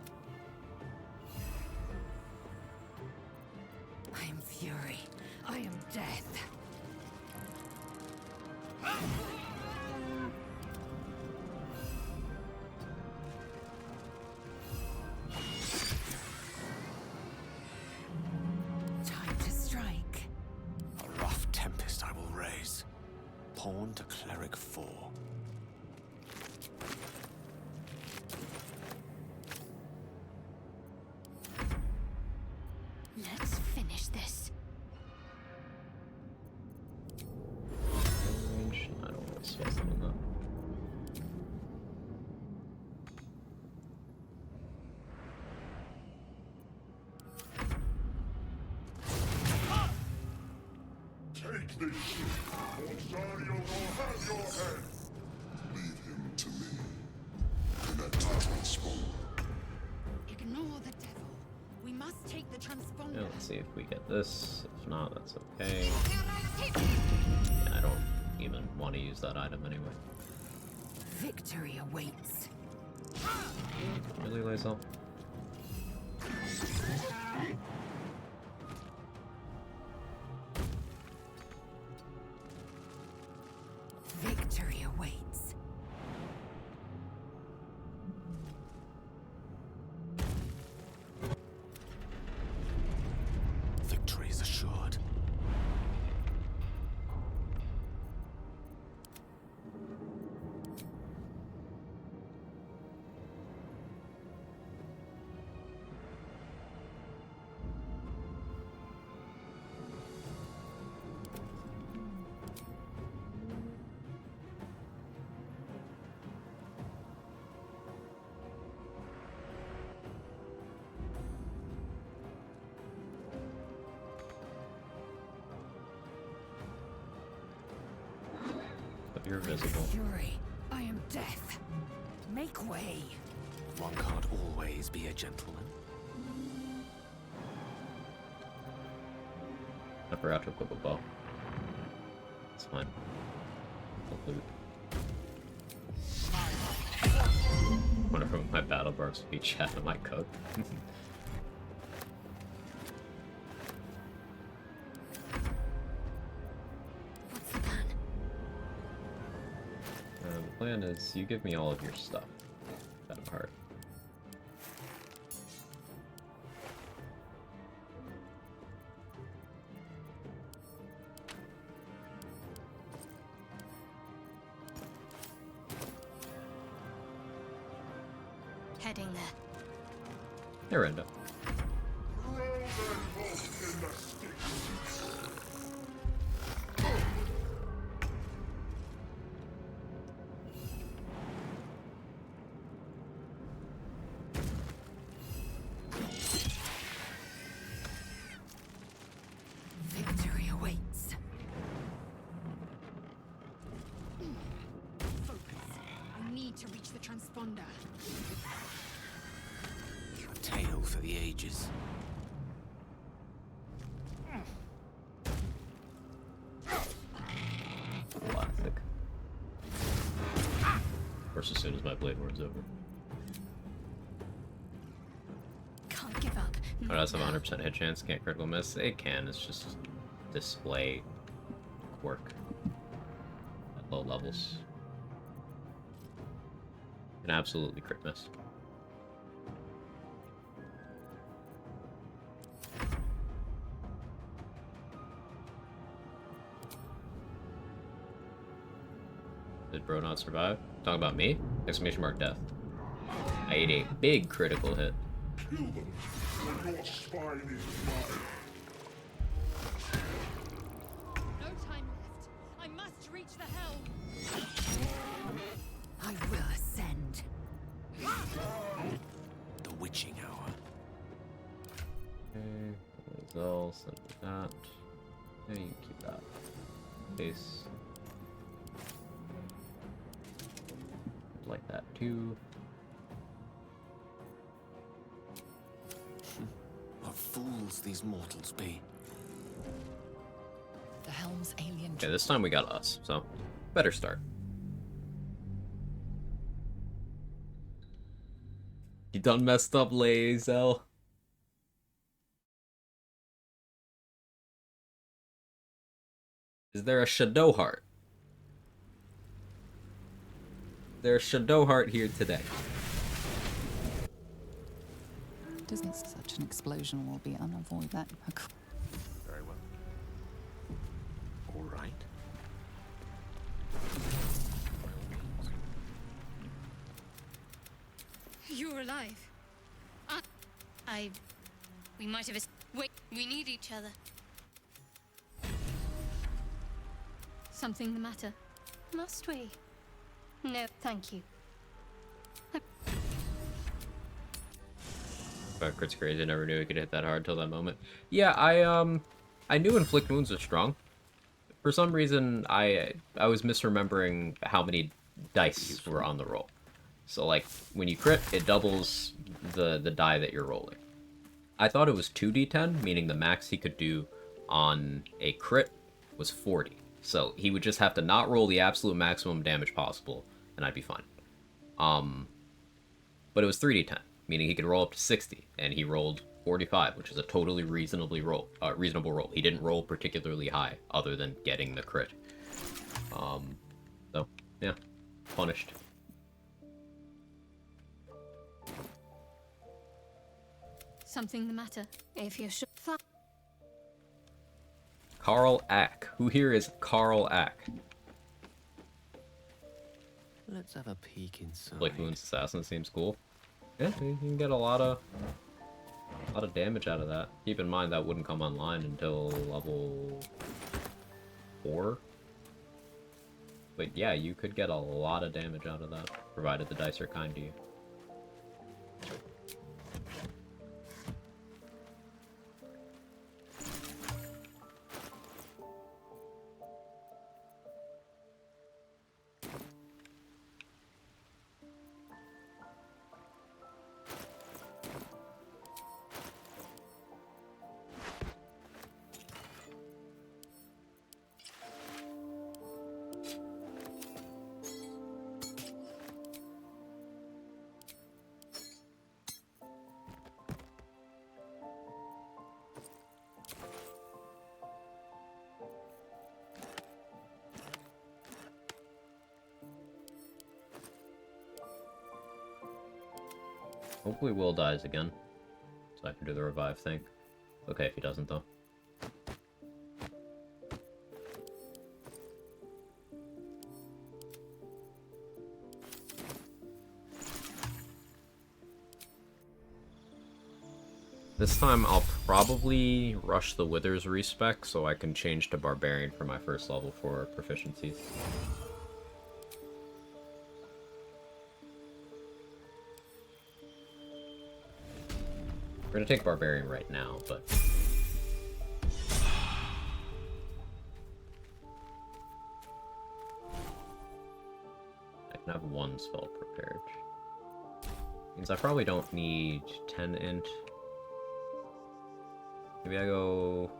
I am fury. I am death. Time to strike. A rough tempest I will raise. Pawn to cleric 4. Let's finish this. Range? I don't really stress them enough. Take this ship. Corsario will have your head! Leave him to me. In a transponder. Ignore the devil. We must take the transponder. Yeah, let's see if we get this. If not, that's okay. Yeah, I don't even want to use that item anyway. Victory awaits. Really, Lazel? Victory awaits. Victory is assured. But you're visible. Fury, I am death. Make way. One can't always be a gentleman. I forgot to equip a bow. It's fine. I'll loot. Wonder if my battle barbs would be chat on my cook. What's the plan? The plan is you give me all of your stuff. Out of heart. Heading there. Here, Renda. Throw them both in the sticks! Victory awaits. Focus. I need to reach the transponder. A tale for the ages. Classic. Of course, as soon as my blade ward's over. Can't give up. Oh, that's a 100% hit chance. Can't critical miss. It can. It's just display quirk at low levels. Can absolutely crit miss. Did bro not survive? Talking about me? Exclamation mark death. I ate a big critical hit. Kill them, or your spine is mine! No time left. I must reach the helm. I will ascend. The witching hour. Okay, results, send that. Yeah, you can keep that. Base. Like that too. What fools these mortals be. The helm's alien. Okay, this time we got us, so better start. You done messed up, Lazel. Is there a Shadow Heart? There's Shadow Heart here today. Doesn't such an explosion will be unavoidable. Very well. All right. You're alive. We might have. Wait, we need each other. Something the matter? Must we? No, thank you. Crit's crazy. I never knew he could hit that hard till that moment. Yeah, I knew inflict wounds was strong. For some reason, I was misremembering how many dice were on the roll. So, like, when you crit, it doubles the die that you're rolling. I thought it was 2d10, meaning the max he could do on a crit was 40. So he would just have to not roll the absolute maximum damage possible, and I'd be fine. But it was 3d10, meaning he could roll up to 60, and he rolled 45, which is a totally reasonable roll. He didn't roll particularly high, other than getting the crit. So, yeah, punished. Something the matter? If you should. Carl Ack. Who here is Carl Ack? Let's have a peek inside. Blake Moon's Assassin seems cool. Yeah, you can get a lot of damage out of that. Keep in mind that wouldn't come online until level 4. But yeah, you could get a lot of damage out of that, provided the dice are kind to you. Hopefully Will dies again, so I can do the revive thing. Okay if he doesn't, though. This time I'll probably rush the Withers respec so I can change to Barbarian for my first level 4 proficiencies. We're gonna take Barbarian right now, but... I can have 1 spell prepared. Means I probably don't need 10 int. Maybe I go...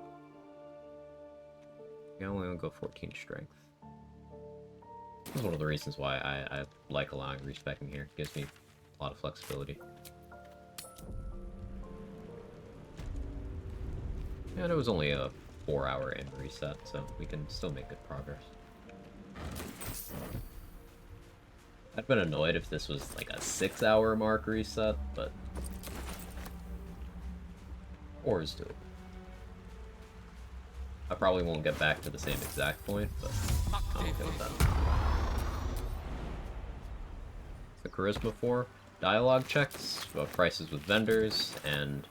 I only go 14 strength. This is one of the reasons why I like allowing respecing here. It gives me a lot of flexibility. And it was only a 4-hour end reset, so we can still make good progress. I'd been annoyed if this was like a 6-hour mark reset, but 4 is doable. I probably won't get back to the same exact point, but I'm okay with that. The Charisma 4, dialogue checks, prices with vendors, and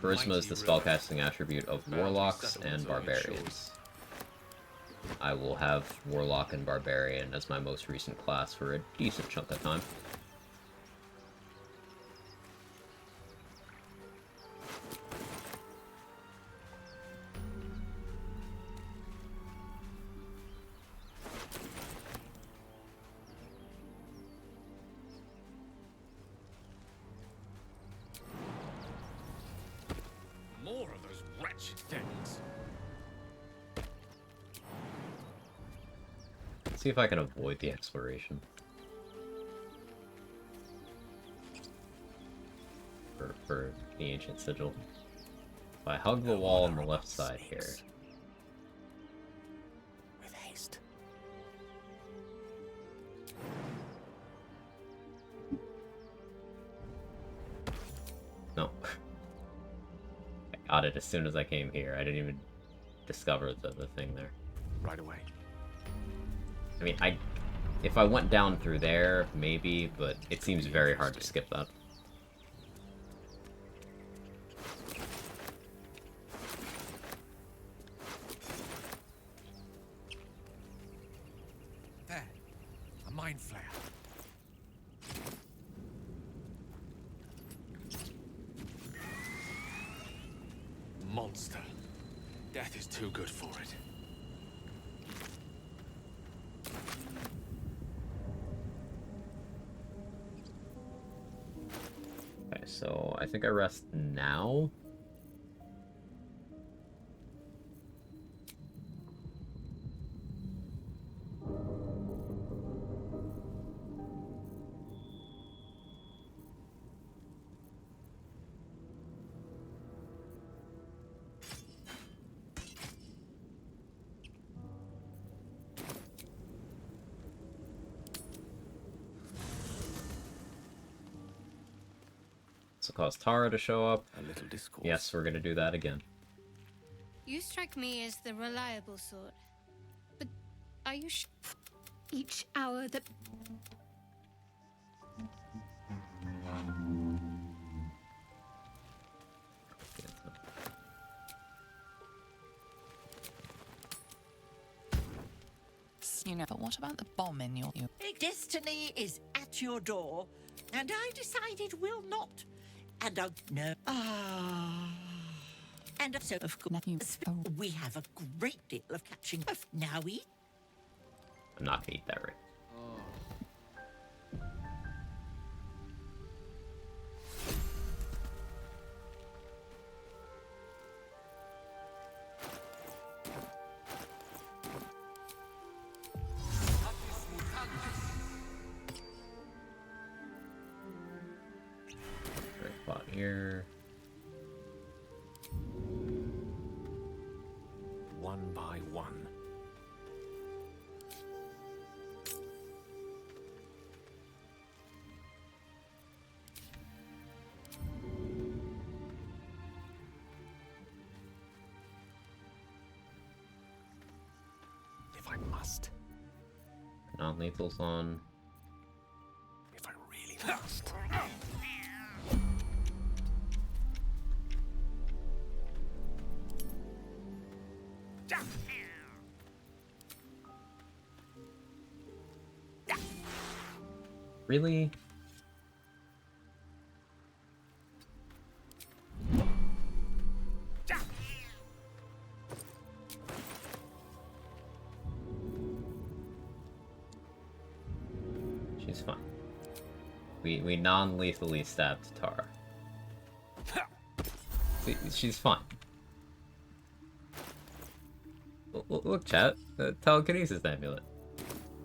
Charisma is the spellcasting attribute of Warlocks and Barbarians. I will have Warlock and Barbarian as my most recent class for a decent chunk of time. More of those wretched things. Let's see if I can avoid the exploration. For the Ancient Sigil. If I hug the wall on the left side here. With haste. No. I got it as soon as I came here. I didn't even discover the thing there. Right away. I mean, if I went down through there, maybe, but it seems very hard to skip that. There. A mind flare. Monster. Death is too good for it. So I think I rest now. This will cause Tara to show up. A little discourse. Yes, we're gonna do that again. You strike me as the reliable sort. But are you each hour that... You know, but what about the bomb in your... Destiny is at your door, and I decided will not. And I no. And so, of course, we have a great deal of catching up. Now we... I'm not gonna eat that right. Right spot here. One by one. If I must. Non-lethal's on. If I really must. Really? She's fine. We non-lethally stabbed Tara. See, she's fine. Look, chat. The telekinesis amulet.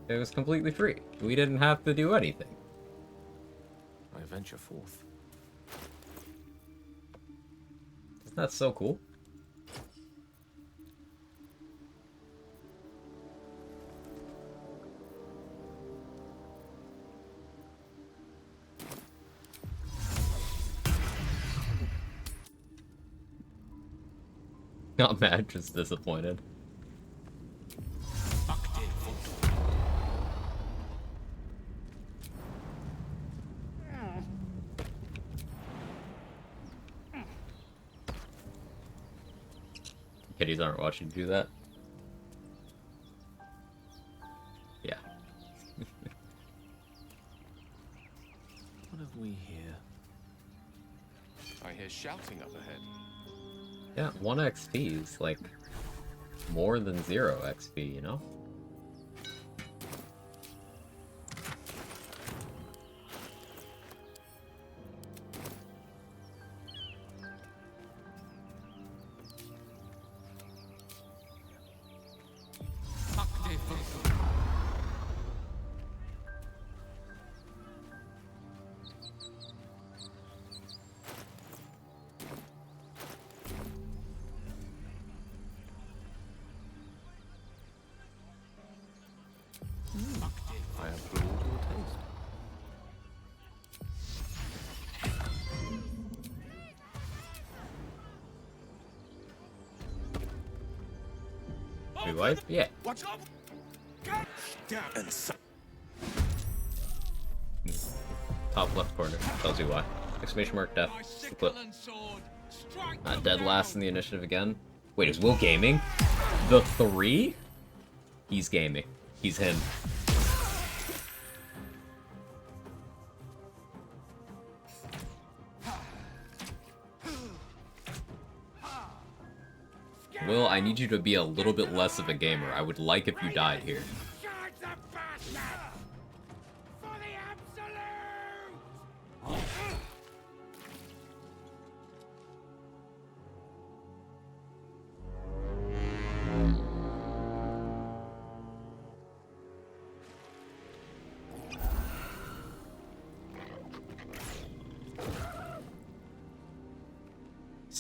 It was completely free. We didn't have to do anything. I venture forth. Isn't that so cool? Not mad, just disappointed. Kitties aren't watching you do that. Yeah. What have we here? I hear shouting up ahead. Yeah, 1 XP is like more than 0 XP, you know? I applaud your taste. Wait, what? Yeah. What's up? Top left corner. Tells you why. Exclamation mark death. Flip. Not dead last in the initiative again. Wait, is Will gaming? The 3? He's gaming. He's him. Will, I need you to be a little bit less of a gamer. I would like if you died here.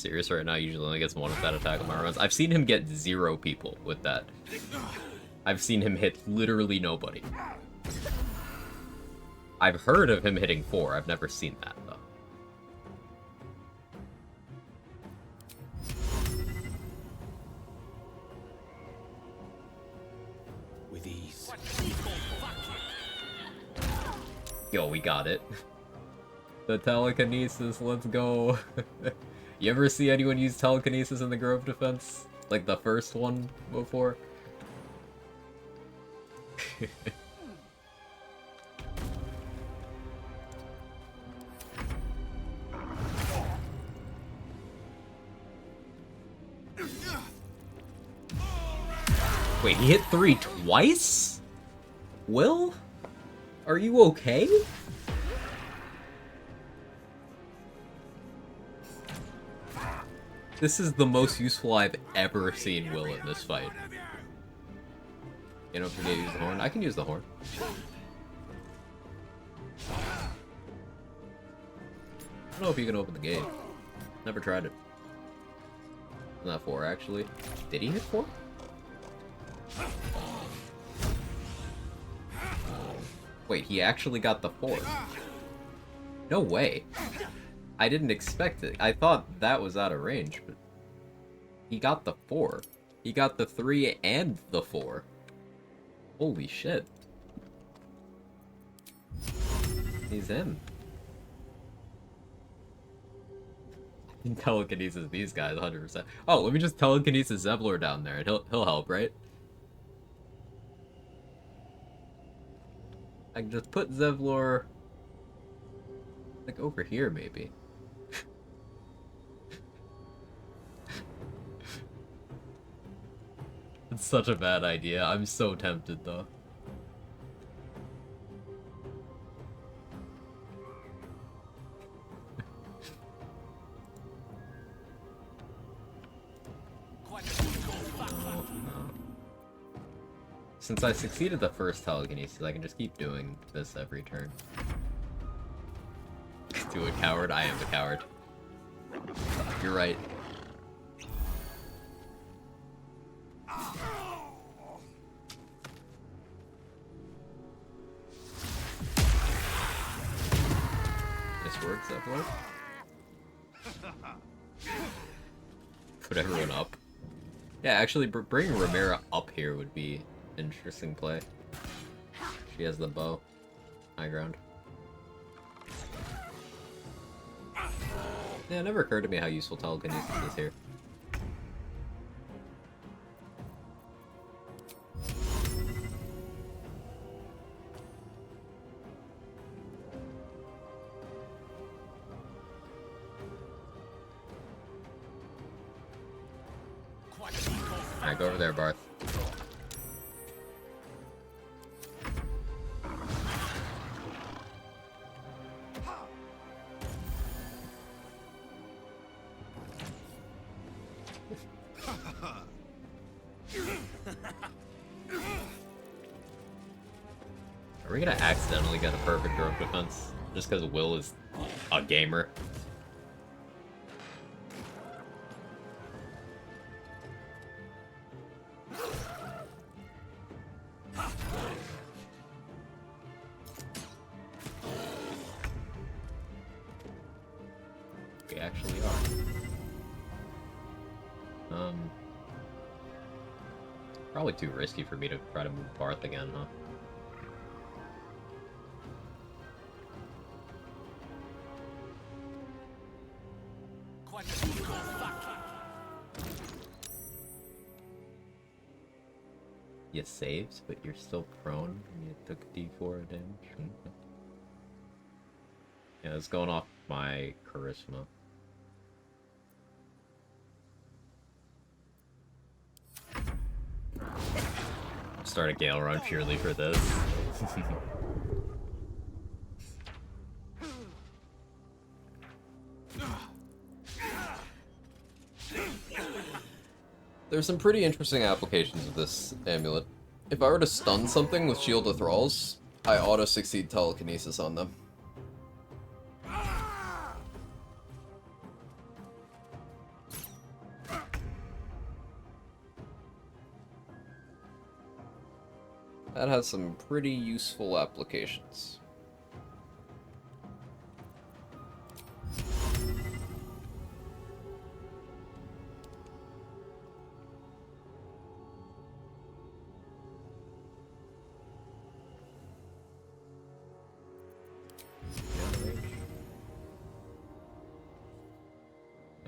serious right now. Usually only gets one with that attack on my runs. I've seen him get 0 people with that. I've seen him hit literally nobody. I've heard of him hitting 4. I've never seen that, though. With ease. Yo, we got it. The telekinesis, let's go. You ever see anyone use telekinesis in the Grove Defense? Like the first one before? Wait, he hit 3 twice? Will? Are you okay? This is the most useful I've ever seen Will in this fight. You don't forget to use the horn? I can use the horn. I don't know if you can open the gate. Never tried it. Not 4, actually. Did he hit 4? Wait, he actually got the 4. No way. I didn't expect it. I thought that was out of range, but he got the 4. He got the 3 and the 4. Holy shit. He's in. I can telekinesis these guys 100%. Oh, let me just telekinesis Zevlor down there and he'll help, right? I can just put Zevlor like over here maybe. It's such a bad idea. I'm so tempted though. Since I succeeded the first telekinesis, I can just keep doing this every turn. Do a coward? I am the coward. You're right. This works, Zevlor. Put everyone up. Yeah, actually, bringing Ramira up here would be interesting play. She has the bow. High ground. Yeah, it never occurred to me how useful telekinesis is here. Alright, go over there, Barth. Are we gonna accidentally get a perfect Grove Defense? Just because Will is a gamer? We actually are. Probably too risky for me to try to move Barth again, huh? You saved, but you're still prone, and you took D4 of damage. Yeah, it's going off my charisma. Start a Gale run purely for this. There's some pretty interesting applications of this amulet. If I were to stun something with Shield of Thralls, I auto-succeed telekinesis on them. That has some pretty useful applications.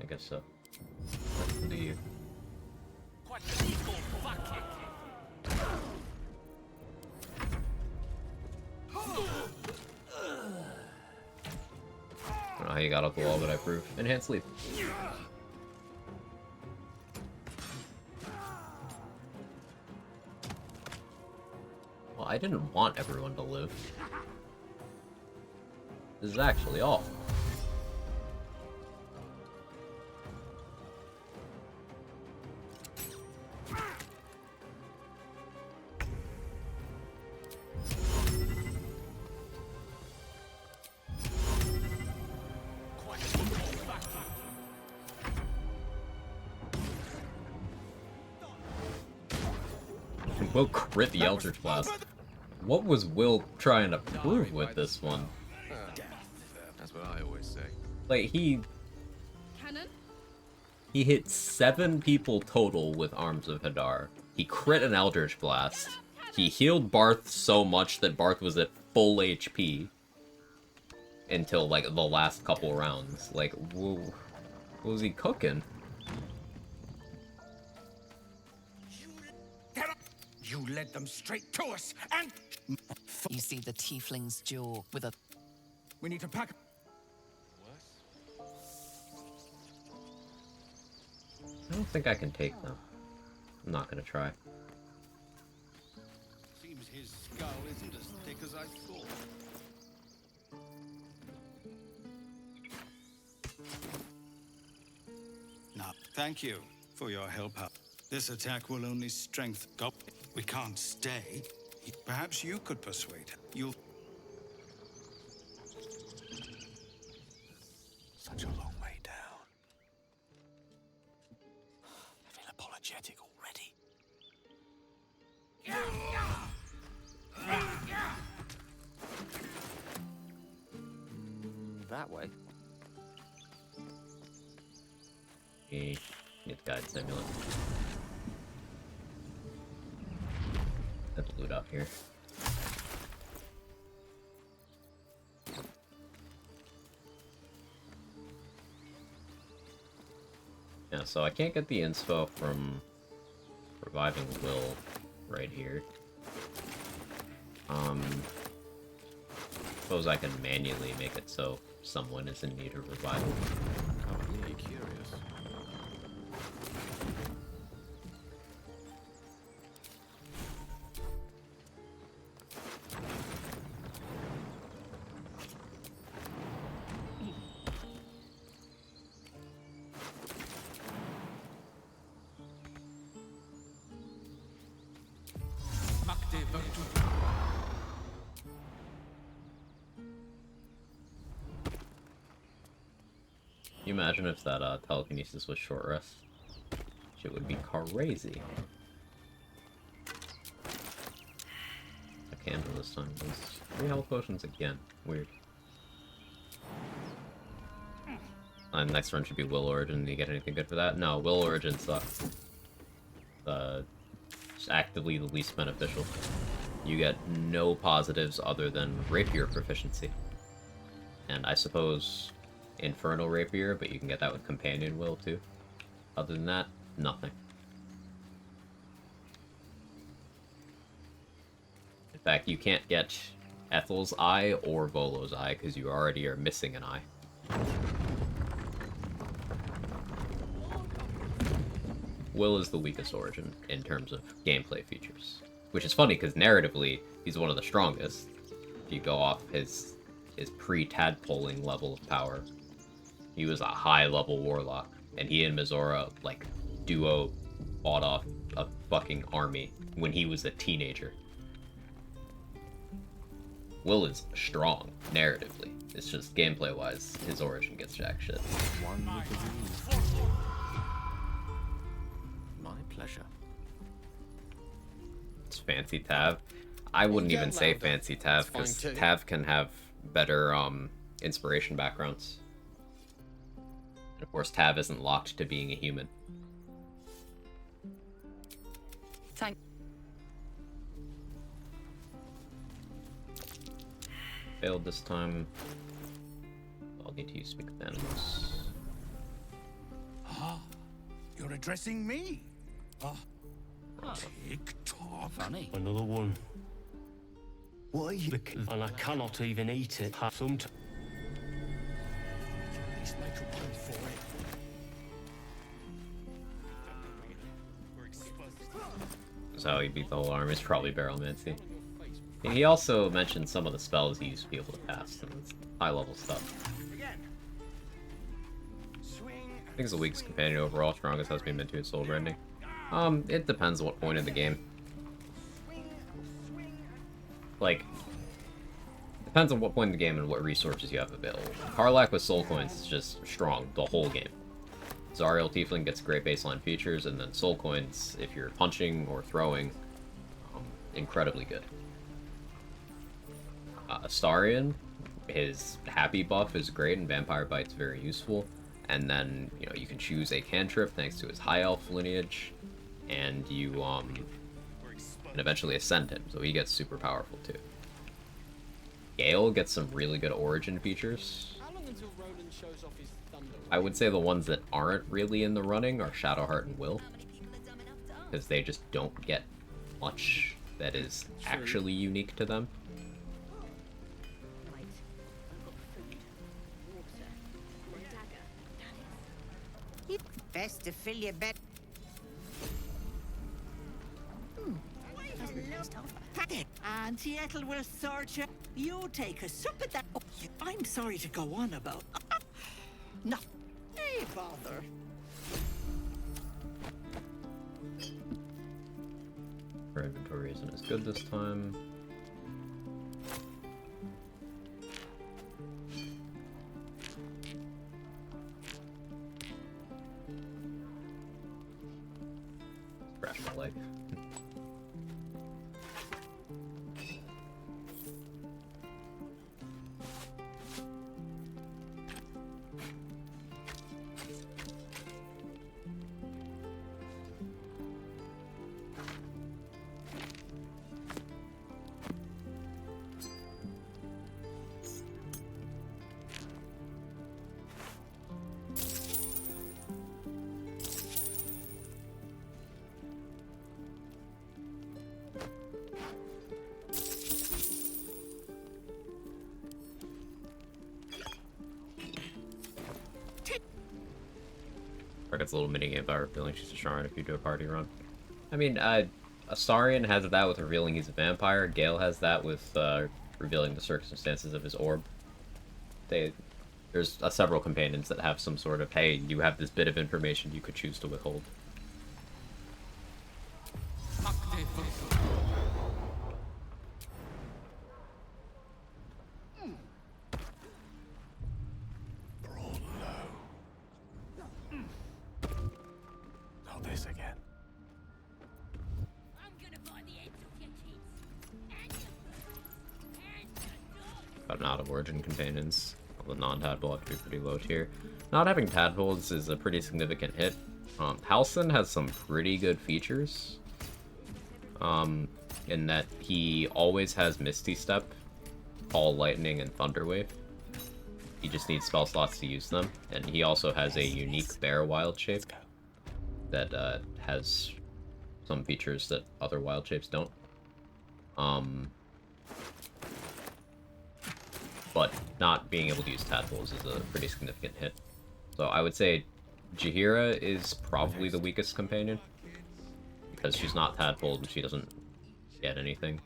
I guess so. What do you? I don't know how you got off the wall, but I approve. Enhanced leap. Well, I didn't want everyone to live. This is actually awful. Will crit the Eldritch Blast. What was Will trying to prove with this one? That's what I always say. Like, he hit 7 people total with Arms of Hadar. He crit an Eldritch Blast. He healed Barth so much that Barth was at full HP until, like, the last couple rounds. Like, whoa, what was he cooking? You led them straight to us, and You see the tiefling's jaw with a... we need to pack. I don't think I can take them. I'm not gonna try. Seems his skull isn't as thick as I thought. No, thank you for your help. This attack will only strengthen. We can't stay. Perhaps you could persuade her. You'll. Such a long way down. I feel apologetic already. That way. Need guide simulant. Let's loot up here. Yeah, so I can't get the inspo from reviving Will right here. Suppose I can manually make it so someone is in need of revival. I'm really curious. Can you imagine if that telekinesis was short rest? Shit would be crazy. A candle this time. Those 3 health potions again. Weird. Next run should be Will Origin. Do you get anything good for that? No, Will Origin sucks. It's actively the least beneficial. You get no positives other than Rapier proficiency. And I suppose Infernal Rapier, but you can get that with Companion Will too. Other than that, nothing. In fact, you can't get Ethel's Eye or Volo's Eye because you already are missing an eye. Will is the weakest Origin in terms of gameplay features. Which is funny because narratively, he's one of the strongest. If you go off his pre-tadpoling level of power. He was a high-level warlock, and he and Mizora, like, duo fought off a fucking army when he was a teenager. Will is strong, narratively. It's just gameplay-wise, his Origin gets jack shit. One with the rule. My pleasure. It's fancy tab. I wouldn't even say fancy Tav, fine because too. Tav can have better inspiration backgrounds. And of course, Tav isn't locked to being a human. Thank. Failed this time. I'll need to use speak with animals. Ah, you're addressing me? Ah, tick-tock. Funny. Another one. What are you? And I cannot even eat it. Sometimes. Please make a run for it. That's how he beat the whole army. It's probably Barrelmancy. He also mentioned some of the spells he used to be able to cast, and it's high-level stuff. I think it's the weakest companion overall. Strongest has been into its soul branding. It depends what point in the game. Like, depends on what point in the game and what resources you have available. Karlach with soul coins is just strong the whole game. Zariel Tiefling gets great baseline features, and then soul coins, if you're punching or throwing, incredibly good. Astarion, his happy buff is great, and Vampire Bite's very useful. And then, you know, you can choose a cantrip thanks to his high elf lineage, and you can eventually ascend him, so he gets super powerful too. Gale gets some really good origin features. How long until Roland shows off his thunder? I would say the ones that aren't really in the running are Shadowheart and Will, because they just don't get much that is actually unique to them. Best to fill your bed. Auntie Ethel will sort you. You take a sup at that. Oh, I'm sorry to go on about. No, hey, bother. Her inventory isn't as good this time. Crash my leg. It's a little minigame about revealing she's a Sharon if you do a party run. I mean, Astarion has that with revealing he's a vampire. Gale has that with revealing the circumstances of his orb. There's several companions that have some sort of, hey, you have this bit of information you could choose to withhold. But not of origin companions. The non-tadpole have to be pretty low tier. Not having tadpoles is a pretty significant hit. Halcyon has some pretty good features. In that he always has Misty Step, Ball Lightning, and Thunder Wave. He just needs spell slots to use them. And he also has a unique Bear Wild Shape that has some features that other wild shapes don't. But not being able to use tadpoles is a pretty significant hit. So I would say Jaheira is probably the weakest companion, because she's not tadpoled and she doesn't get anything.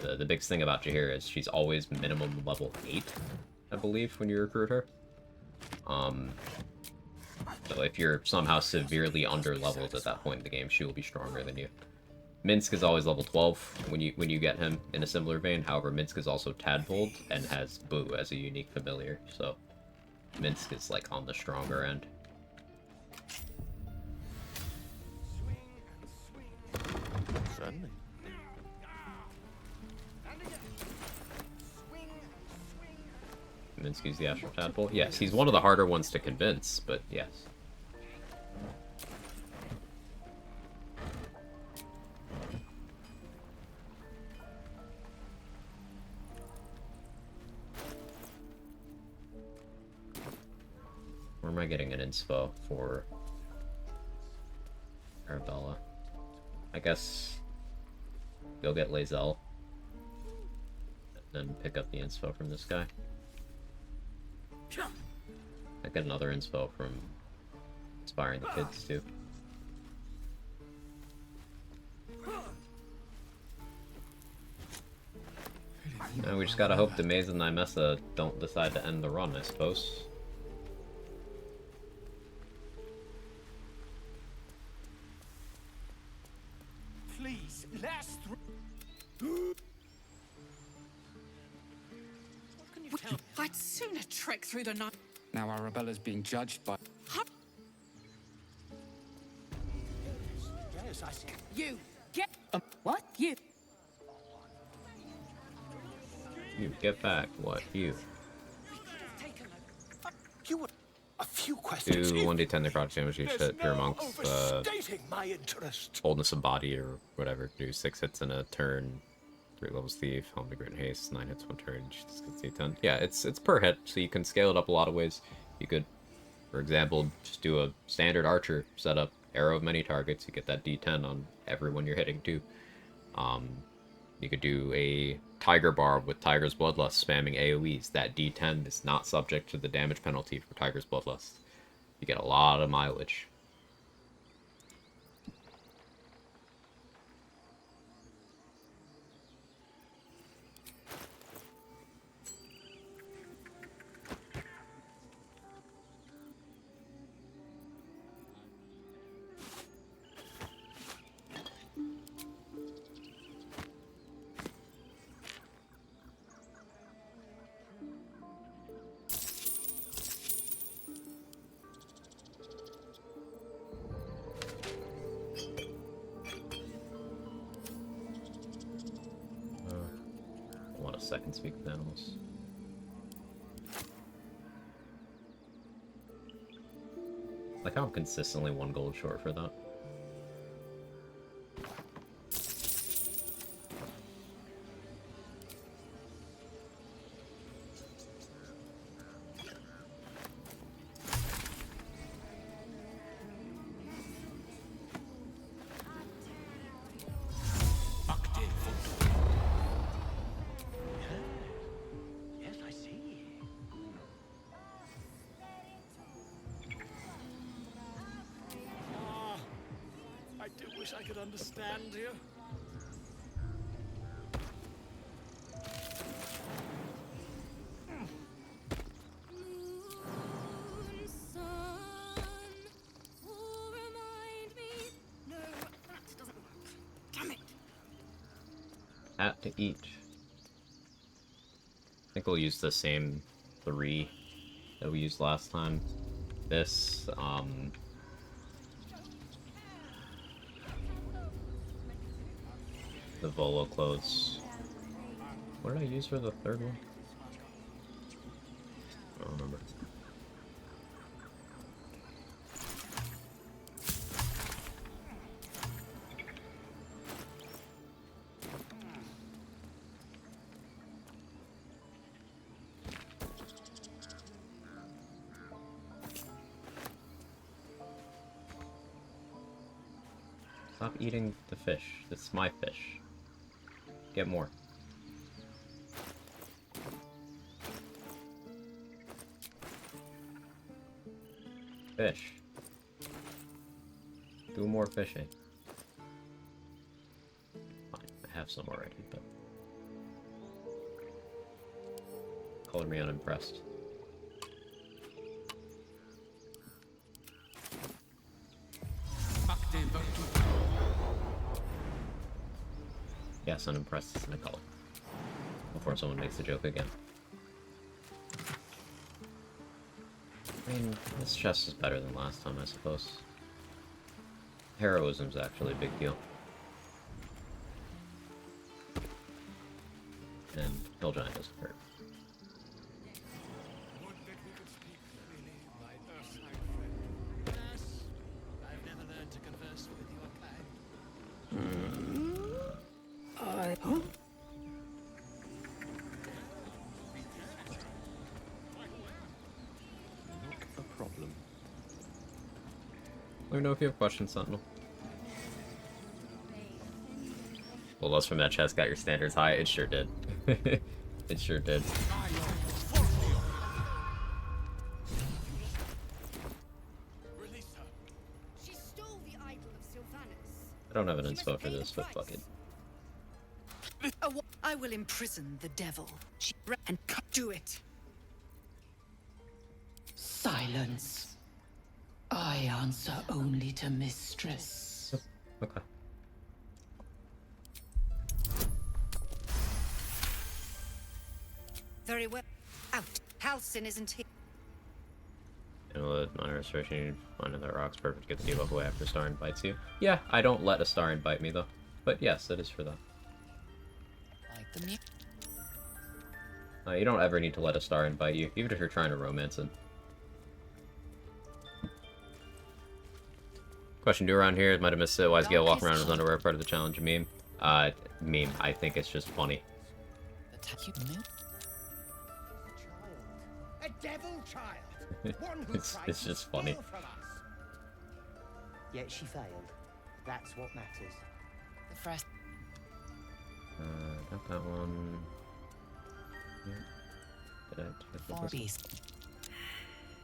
The biggest thing about Jaheira is she's always minimum level 8, I believe, when you recruit her. So if you're somehow severely under-leveled at that point in the game, she will be stronger than you. Minsk is always level 12 when you get him in a similar vein. However, Minsk is also tadpoled and has Boo as a unique familiar, so Minsk is like on the stronger end. Certainly. Kaminsky's the Astral Tadpole? Yes, he's one of the harder ones to convince, but yes. Where am I getting an inspo for Arabella? I guess go get Lae'zel. And then pick up the inspo from this guy. I get another inspo from inspiring the kids too. And we just gotta hope Demaze and Nymessa don't decide to end the run, I suppose. Please, last through. I'd sooner trek through the night. Now Arabella's being judged by... Yes, I see. You get what? You Get back. What? You. You were a few questions. Do 1d10 necrotic damage each hit. Pure monks. Overstating my interest. Boldness of body or whatever. Do 6 hits in a turn. 3 levels thief. Helm to Great Haste. 9 hits 1 turn. Just gets D10. Yeah, it's per hit, so you can scale it up a lot of ways. You could, for example, just do a standard archer setup. Arrow of many targets. You get that D10 on everyone you're hitting too. You could do a Tiger Barb with Tiger's Bloodlust spamming AoEs. That D10 is not subject to the damage penalty for Tiger's Bloodlust. You get a lot of mileage. Second speak with animals. Like how I'm consistently 1 gold short for that. I could understand you. Hat to eat. I think we'll use the same 3 that we used last time. This, the Volo clothes. What did I use for the 3rd one? I don't remember. Stop eating the fish. It's my fish. Get more. Fish. Do more fishing. Fine, I have some already, but... Color me unimpressed. Yes, unimpressed isn't a color. Before someone makes the joke again. I mean, this chest is better than last time, I suppose. Heroism's actually a big deal. And Hill Giant doesn't hurt. me know if you have questions, Sentinel. Well, those from that chest got your standards high. It sure did. It sure did. She stole the idol of Sylvanus. I don't have an inspo for this, but fuck it. I will imprison the devil. And do it. Silence. I answer only to mistress. Okay. Very well. Out. Halcyon isn't here. With minor restoration, find the rocks perfect to get the debuff away after a star invites you. Yeah, I don't let a star invite me though. But yes, it is for that. Like the mute. You don't ever need to let a star invite you, even if you're trying to romance it. Question due around here, might have missed it. Why is Gale walking around in his underwear part of the challenge meme? Meme. I think it's just funny. A devil child. One who It's just funny. from us. Yet she failed. That's what matters. The first. Got that one. Yeah. Did I check this one?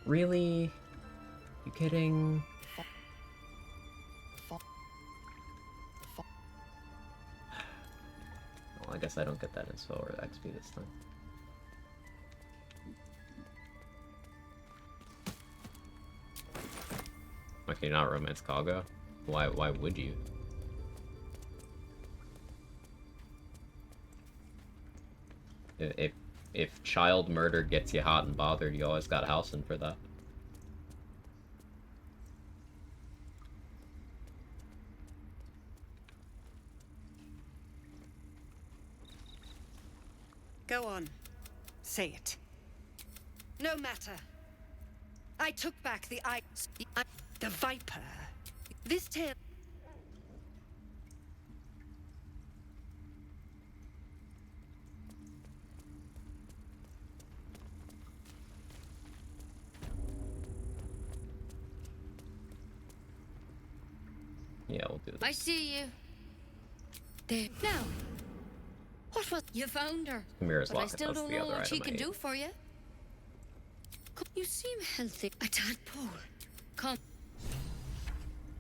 Really? You kidding? Well, I guess I don't get that info or XP this time. Okay, not romance Kaga? Why would you? If child murder gets you hot and bothered, you always got Halcyon for that. Go on. Say it. No matter. I took back the the Viper. This tale. Yeah, we'll do this. I see you. There. Now. What was you found her? Chimera's But I locket, still that's don't the know other what she item I can ate. do for you. You seem healthy. A tadpole. Come.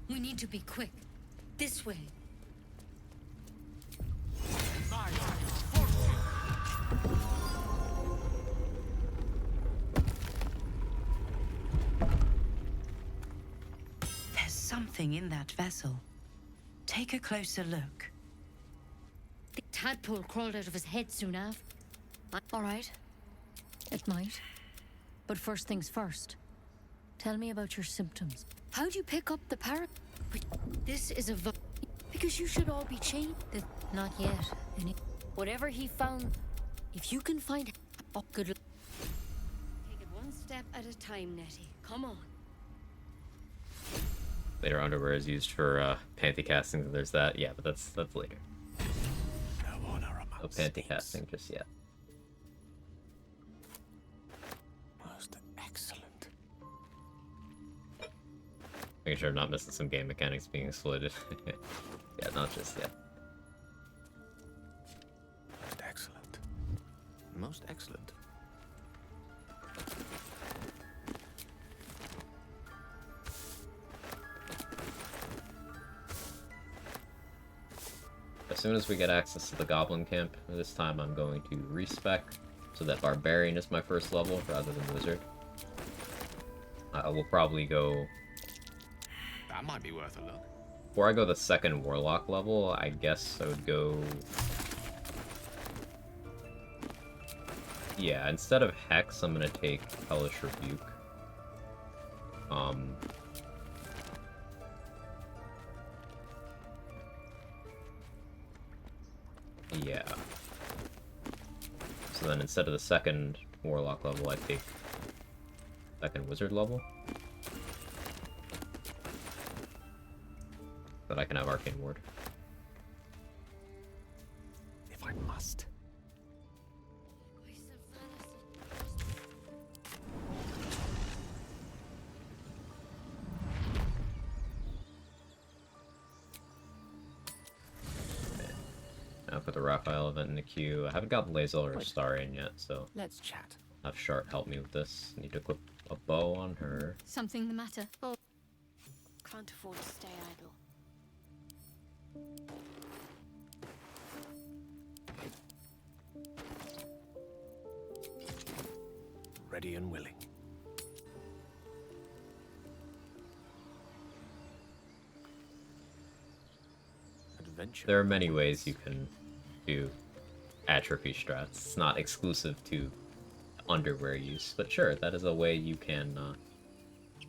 We need to be quick. This way. There's something in that vessel. Take a closer look. The tadpole crawled out of his head soon after. All right. It might. But first things first. Tell me about your symptoms. How'd you pick up the parrot? This is a because you should all be chained. Not yet. Whatever he found, if you can find good luck. Take it one step at a time, Nettie. Come on. Later underwear is used for panty casting. There's that. Yeah, but that's later. No panty casting just yet. Most excellent. Making sure I'm not missing some game mechanics being exploited. Yeah, not just yet. Most excellent. Most excellent. As soon as we get access to the Goblin Camp, this time I'm going to respec so that Barbarian is my first level rather than Wizard. I will probably go... That might be worth a look. Before I go the second Warlock level, I guess I would go... Yeah, instead of Hex, I'm gonna take Hellish Rebuke. Yeah. So then instead of the second Warlock level, I take second Wizard level. That I can have Arcane Ward. If I must. put the Raphael event in the queue. I haven't gotten Lazel or Starian yet, so let's chat. Have Shart help me with this. Need to equip a bow on her. Something the matter? Oh. Can't afford to stay idle. Ready and willing. Adventure. There are many ways you can do atrophy strats. It's not exclusive to underwear use, but sure, that is a way you can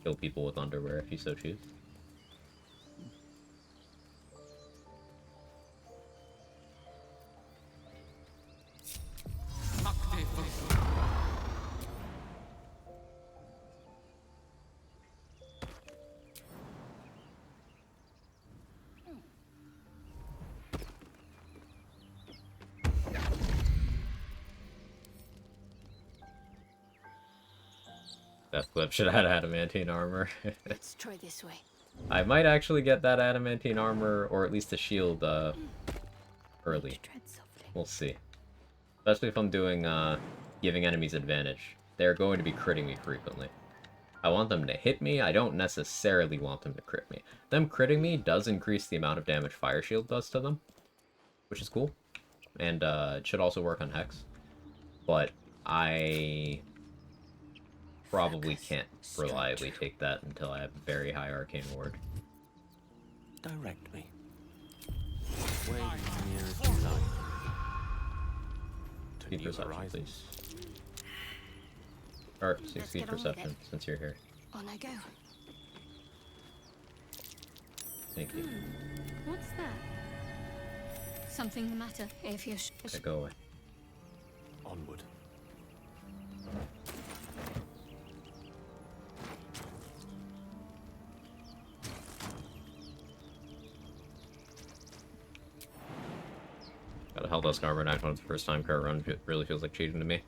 kill people with underwear if you so choose. That clip should have had adamantine armor. Let's try this way. I might actually get that adamantine armor, or at least a shield, early. We'll see. Especially if I'm doing, giving enemies advantage. They're going to be critting me frequently. I want them to hit me, I don't necessarily want them to crit me. Them critting me does increase the amount of damage Fire Shield does to them, which is cool. And, it should also work on Hex. But I probably can't reliably take that until I have a very high arcane ward. Direct me. Way near as you like. Speed perception, please. Or speed perception, since you're here. On I go. Thank you. What's that? Something the matter? If you're Okay, go away. Onward. Got a Helldusk armor and when it's the first time card run. It really feels like cheating to me.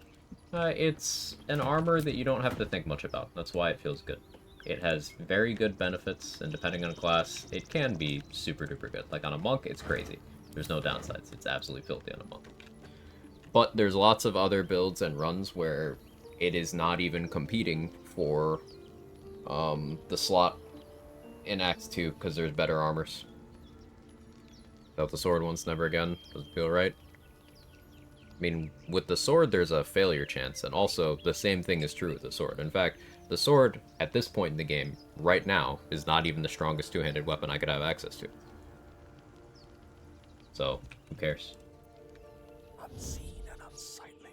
It's an armor that you don't have to think much about. That's why it feels good. It has very good benefits, and depending on class, it can be super duper good. Like on a monk, it's crazy. There's no downsides. It's absolutely filthy on a monk. But there's lots of other builds and runs where it is not even competing for the slot in Acts 2 because there's better armors. Without the sword once, never again. Doesn't feel right. I mean, with the sword, there's a failure chance, and also the same thing is true with the sword. In fact, the sword, at this point in the game, right now, is not even the strongest two-handed weapon I could have access to. So, who cares? Unseen and unsightly.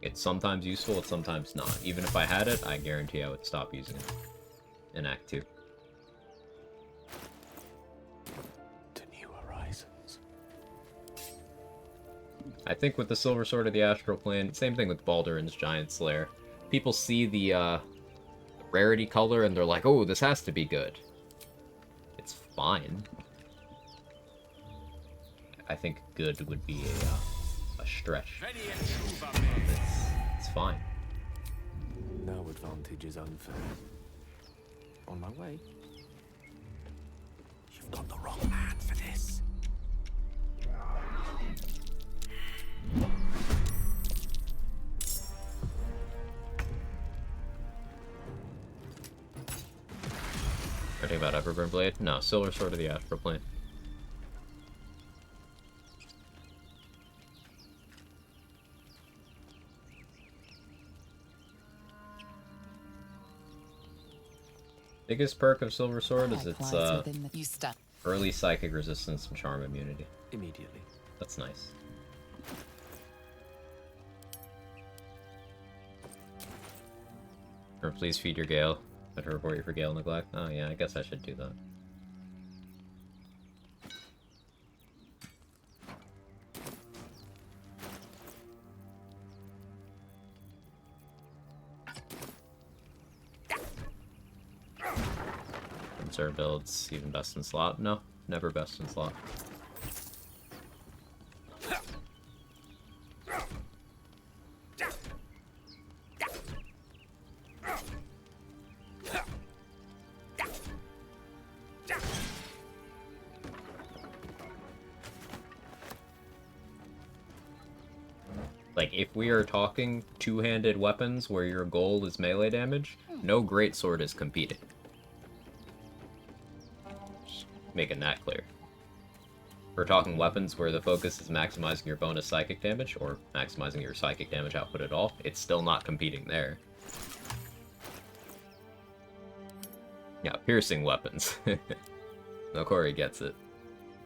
It's sometimes useful, it's sometimes not. Even if I had it, I guarantee I would stop using it in Act 2. I think with the Silver Sword of the Astral Plane, same thing with Balduran's Giant Slayer. People see the rarity color and they're like, oh, this has to be good. It's fine. I think good would be a stretch. It's fine. No advantage is unfair. On my way. You've got the wrong man for this. Anything about Everburn Blade? No, Silver Sword of the Astral Plane. Biggest perk of Silver Sword is its early psychic resistance and charm immunity. Immediately. That's nice. Or please feed your Gale. Better report you for Gale neglect. Oh yeah, I guess I should do that. Conserve builds, even best in slot? No, never best in slot. Like, if we are talking two-handed weapons where your goal is melee damage, no greatsword is competing. Just making that clear. If we're talking weapons where the focus is maximizing your bonus psychic damage, or maximizing your psychic damage output at all, it's still not competing there. Yeah, piercing weapons. No, Corey gets it.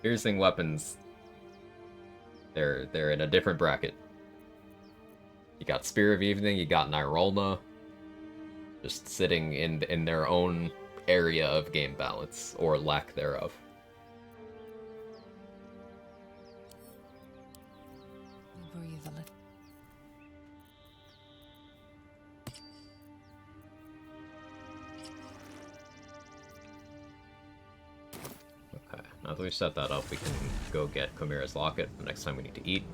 Piercing weapons, they're in a different bracket. You got Spear of Evening, you got Nirolna, just sitting in their own area of game balance, or lack thereof. Breathe a little. Okay, now that we've set that up, we can go get Chimera's Locket the next time we need to eat.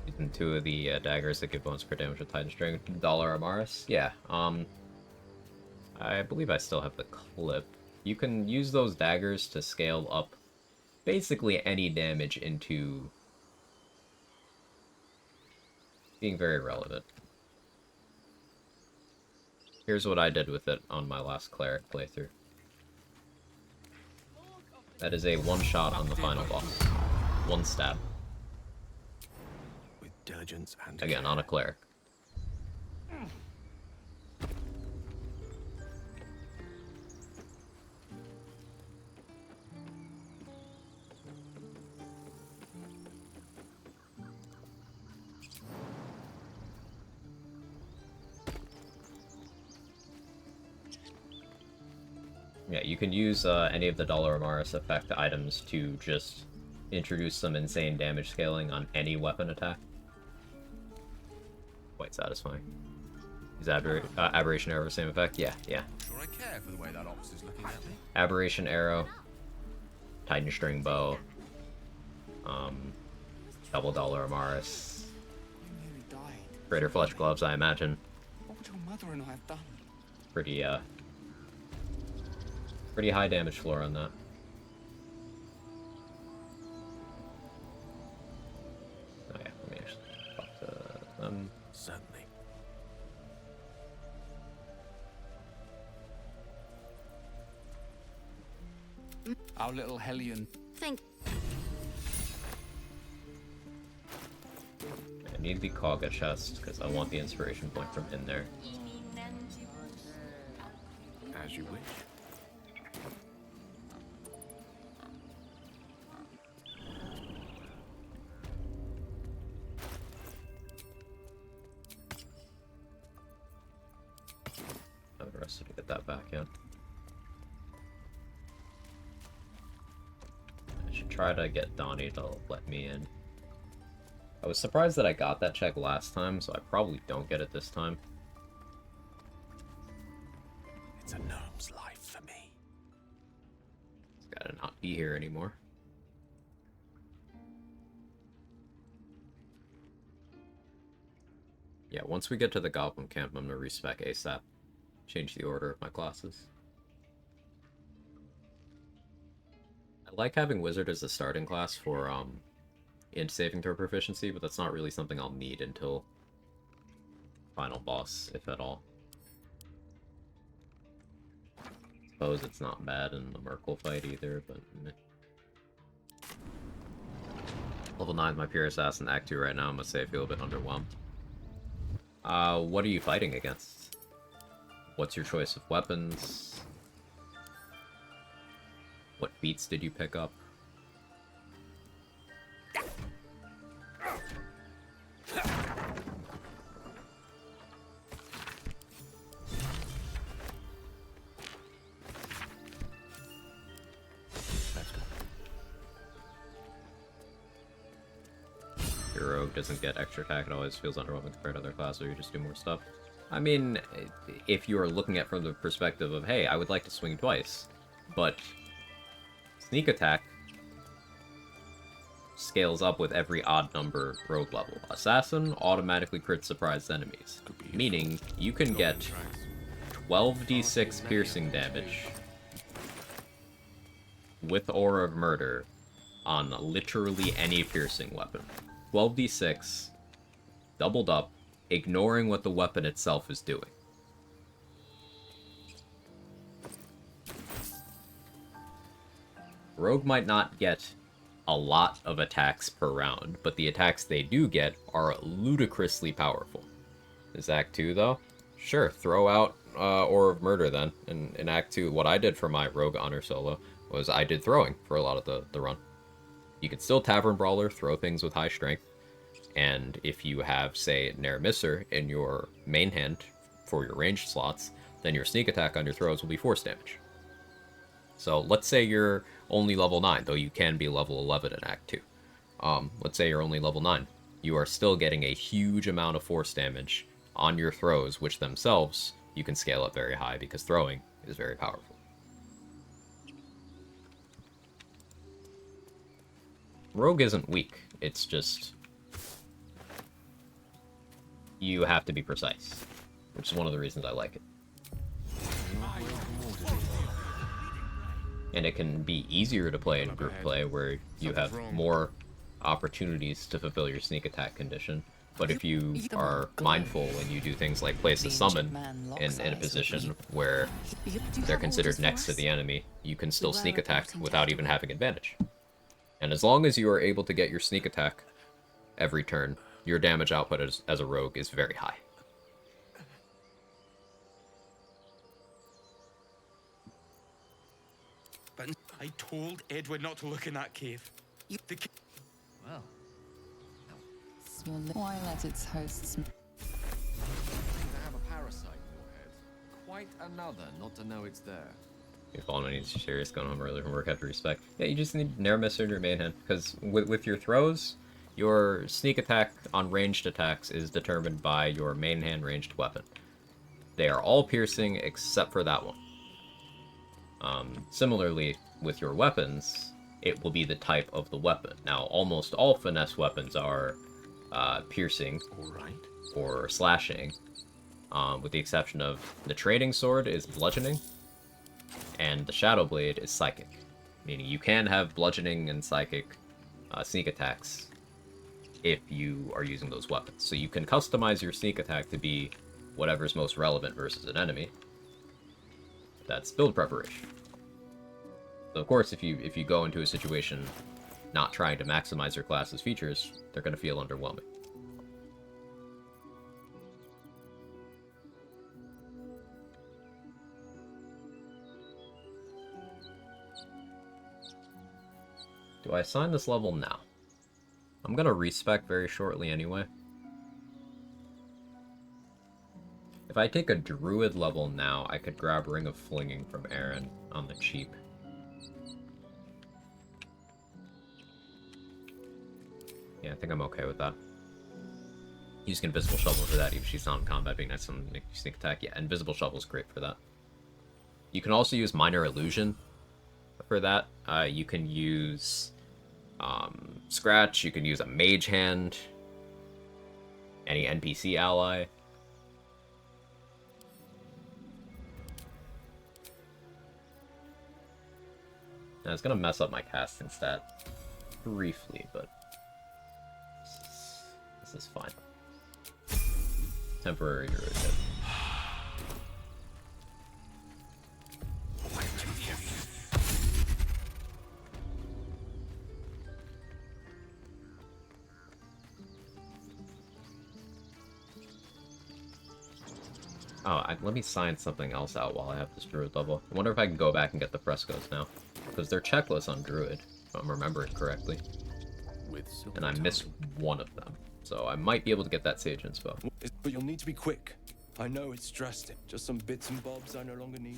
Using 2 of the daggers that give bonus per damage with Titan String. Dollar Amaris? Yeah, I believe I still have the clip. You can use those daggers to scale up basically any damage into being very relevant. Here's what I did with it on my last Cleric playthrough. That is a one-shot on the final boss. One stab. With diligence and again, care. on a Cleric. Yeah, you can use any of the Dollar Amaris effect items to just introduce some insane damage scaling on any weapon attack. Quite satisfying. Is Aberration Arrow the same effect? Yeah, yeah. Sure I care for the way that officer's looking at me. Aberration Arrow, Titan String Bow, double Dollar Amaris, Greater Flesh Gloves, I imagine. What would your mother and I have done? Pretty high damage floor on that. Oh yeah, let me actually talk to them. Certainly. Our little Hellion. Thank. I need the Quag chest because I want the inspiration point from in there. As you wish. I'm interested to get that back in. I should try to get Donnie to let me in. I was surprised that I got that check last time, so I probably don't get it this time. It's a gnome's life for me. It's gotta not be here anymore. Yeah, once we get to the Goblin Camp, I'm gonna respec ASAP. Change the order of my classes. I like having Wizard as a starting class for, int saving throw proficiency, but that's not really something I'll need until final boss, if at all. Suppose it's not bad in the Merkle fight either, but meh. Level 9 is my pure assassin, Act 2 right now. I must say I feel a bit underwhelmed. What are you fighting against? What's your choice of weapons? What feats did you pick up? Your rogue doesn't get extra attack, it always feels underwhelming compared to other classes, or you just do more stuff. I mean, if you are looking at it from the perspective of, hey, I would like to swing twice, but sneak attack scales up with every odd number rogue level. Assassin automatically crits surprised enemies, meaning you can get 12d6 piercing damage with Aura of Murder on literally any piercing weapon. 12d6 doubled up, ignoring what the weapon itself is doing. Rogue might not get a lot of attacks per round, but the attacks they do get are ludicrously powerful. Is Act 2, though? Sure, throw out Aura of Murder, then. In Act 2, what I did for my Rogue Honor solo was I did throwing for a lot of the run. You can still Tavern Brawler, throw things with high strength, and if you have, say, Nair Misser in your main hand for your ranged slots, then your sneak attack on your throws will be force damage. So let's say you're only level 9, though you can be level 11 in Act 2. Let's say you're only level 9. You are still getting a huge amount of force damage on your throws, which themselves you can scale up very high because throwing is very powerful. Rogue isn't weak, it's just you have to be precise, which is one of the reasons I like it. And it can be easier to play in group play where you have more opportunities to fulfill your sneak attack condition. But if you are mindful and you do things like place a summon in a position where they're considered next to the enemy, you can still sneak attack without even having advantage. And as long as you are able to get your sneak attack every turn, your damage output as a rogue is very high. But I told Edward not to look in that cave. Well. Why let its hosts... To have a parasite in your head. Quite another not to know it's there. You're following any serious going home early from work, have to respect. Yeah, you just need Nair Misser in your main hand, because with your throws, your sneak attack on ranged attacks is determined by your main hand ranged weapon. They are all piercing except for that one. Similarly, with your weapons, it will be the type of the weapon. Now, almost all finesse weapons are piercing or slashing, with the exception of the trading sword is bludgeoning, and the shadow blade is psychic, meaning you can have bludgeoning and psychic sneak attacks if you are using those weapons. So you can customize your sneak attack to be whatever's most relevant versus an enemy. That's build preparation. So of course, if you go into a situation not trying to maximize your class's features, they're going to feel underwhelming. Do I assign this level now? I'm going to respec very shortly anyway. If I take a druid level now, I could grab Ring of Flinging from Aaron on the cheap. Yeah, I think I'm okay with that. Use Invisible Shovel for that, even if she's not in combat, being nice to make you sneak attack. Yeah, Invisible Shovel's great for that. You can also use Minor Illusion for that. You can use Scratch, you can use a Mage Hand, any NPC ally. Now, it's gonna mess up my casting stat briefly, but this is fine. Temporary druid hit. Oh, let me sign something else out while I have this druid level. I wonder if I can go back and get the frescoes now. Because they're checkless on druid, if I'm remembering correctly. And I missed one of them. So I might be able to get that sage inspo. But you'll need to be quick. I know it's stressed. Just some bits and bobs I no longer need.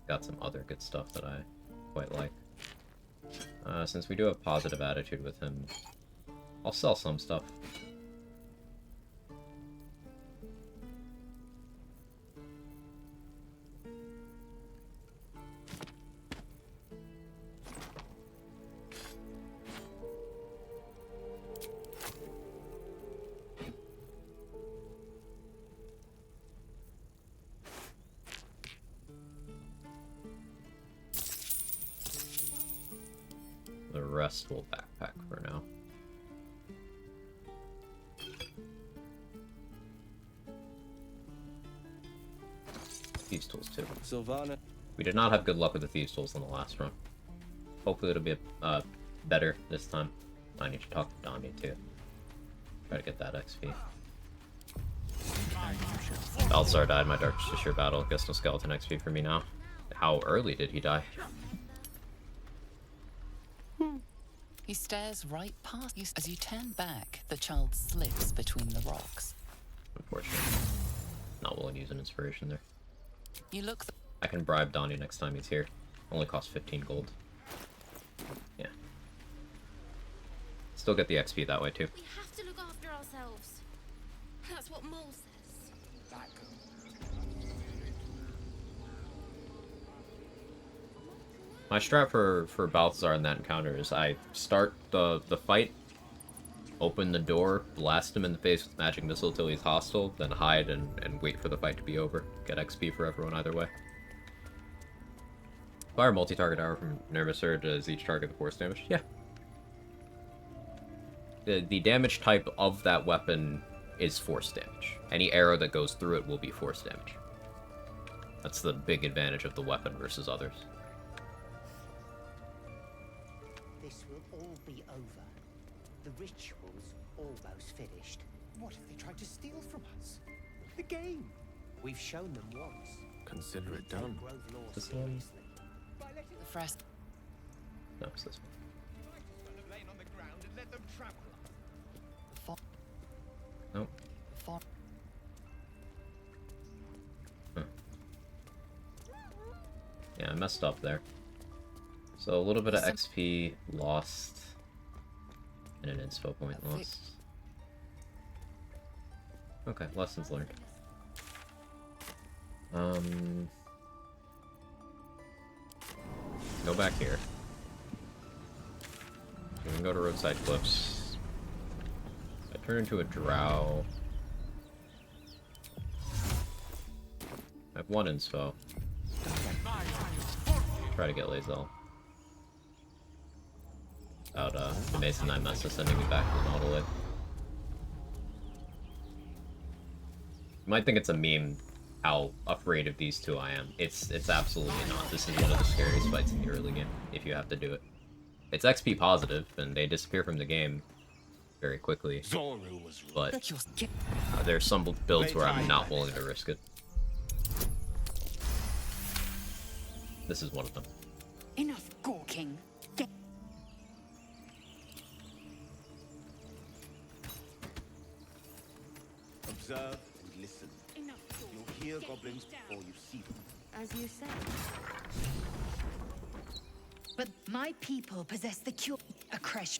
Got some other good stuff that I quite like. Since we do have positive attitude with him, I'll sell some stuff. The rest will backpack for now. Thieves tools too. Sylvana. We did not have good luck with the thieves tools in the last run. Hopefully it'll be better this time. I need to talk to Donnie too. Try to get that XP. Balthazar died in my Darkest Assure battle. Guess no skeleton XP for me now. How early did he die? He stares right past you. As you turn back, the child slips between the rocks. Unfortunately. Not willing to use an inspiration there. You look. I can bribe Donnie next time he's here. Only costs 15 gold. Yeah. Still get the XP that way too. We have to look after ourselves. That's what Mole says. My strat for Balthazar in that encounter is I start the fight, open the door, blast him in the face with magic missile till he's hostile, then hide and wait for the fight to be over. Get XP for everyone either way. Fire multi-target arrow from Nervouser. Does each target the force damage? Yeah. The damage type of that weapon is force damage. Any arrow that goes through it will be force damage. That's the big advantage of the weapon versus others. This will all be over. The ritual's almost finished. What if they tried to steal from us? The game. We've shown them once. Consider it done. This one? The frost. No, it's this one. Nope. Huh. Yeah, I messed up there. So a little bit of XP lost. And an inspo point lost. Okay, lessons learned. Go back here. We can go to Roadside Cliffs. I turn into a drow. I have one inspo. Try to get Lae'zel. Without the Mason 9 Mesa sending me back to the nautiloid. You might think it's a meme how afraid of these two I am. It's absolutely not. This is one of the scariest fights in the early game, if you have to do it. It's XP positive, and they disappear from the game very quickly. But there's some builds where I'm not willing to risk it. This is one of them. Enough gawking. Observe and listen. You'll hear goblins before you see them. As you say. But my people possess the cure. A crash.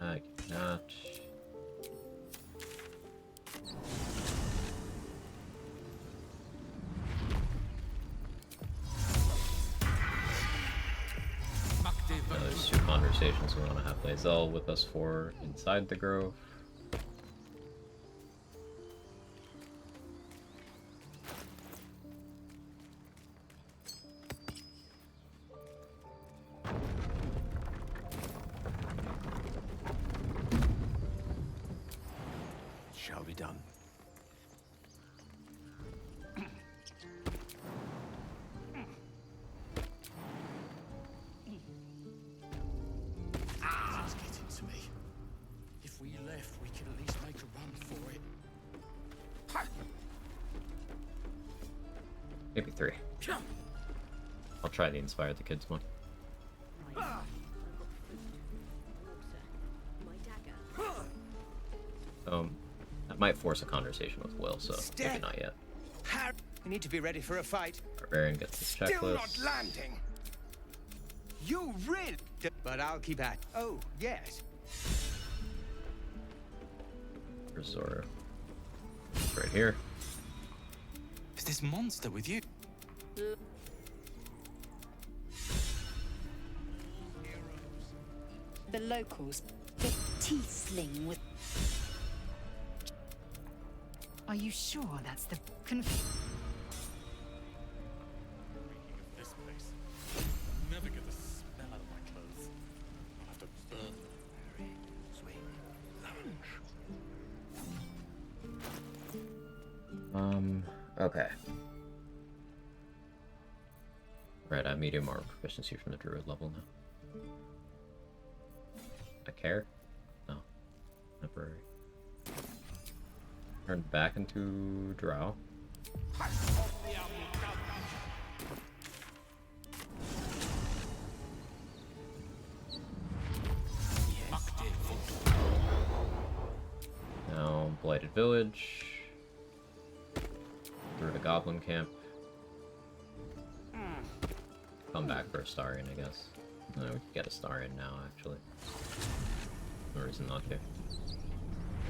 I cannot. There's two conversations we want to have Lae'zel with us for inside the grove. Shall be done. It's getting to me. If we left, we could at least make a run for it. Maybe 3. I'll try the Inspire the Kids one. That might force a conversation with Will, so maybe not yet. You need to be ready for a fight. Barbarian gets his Still checklist. not landing. You really? But I'll keep at. Oh yes. Resort. Right here. Is this monster with you? The locals, the tiefling with... Are you sure that's the... This place. Never get the smell out of my clothes. I'll have to burn them. Very sweet lunch. Okay. Right, I have medium armor proficiency from the druid level now. I care? No. Temporary. Turn back into drow. Now, Blighted Village. Through the Goblin Camp. Come back for a Starian, I guess. No, we can get a Starian now, actually. No reason not to.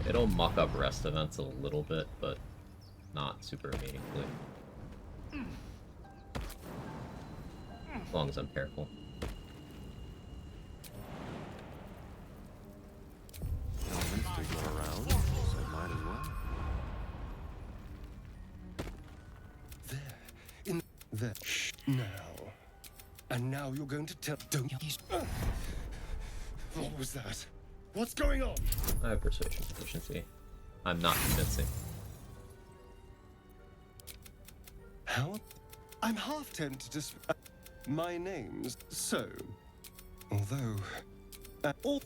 It'll muck up rest events a little bit, but not super meaningfully. As long as I'm careful. Still around, so might as well. In there. Now. And now you're going to tell... Don't... What was that? What's going on? I have persuasion proficiency. I'm not convincing. How? I'm half tempted to... my name's so. Although... all...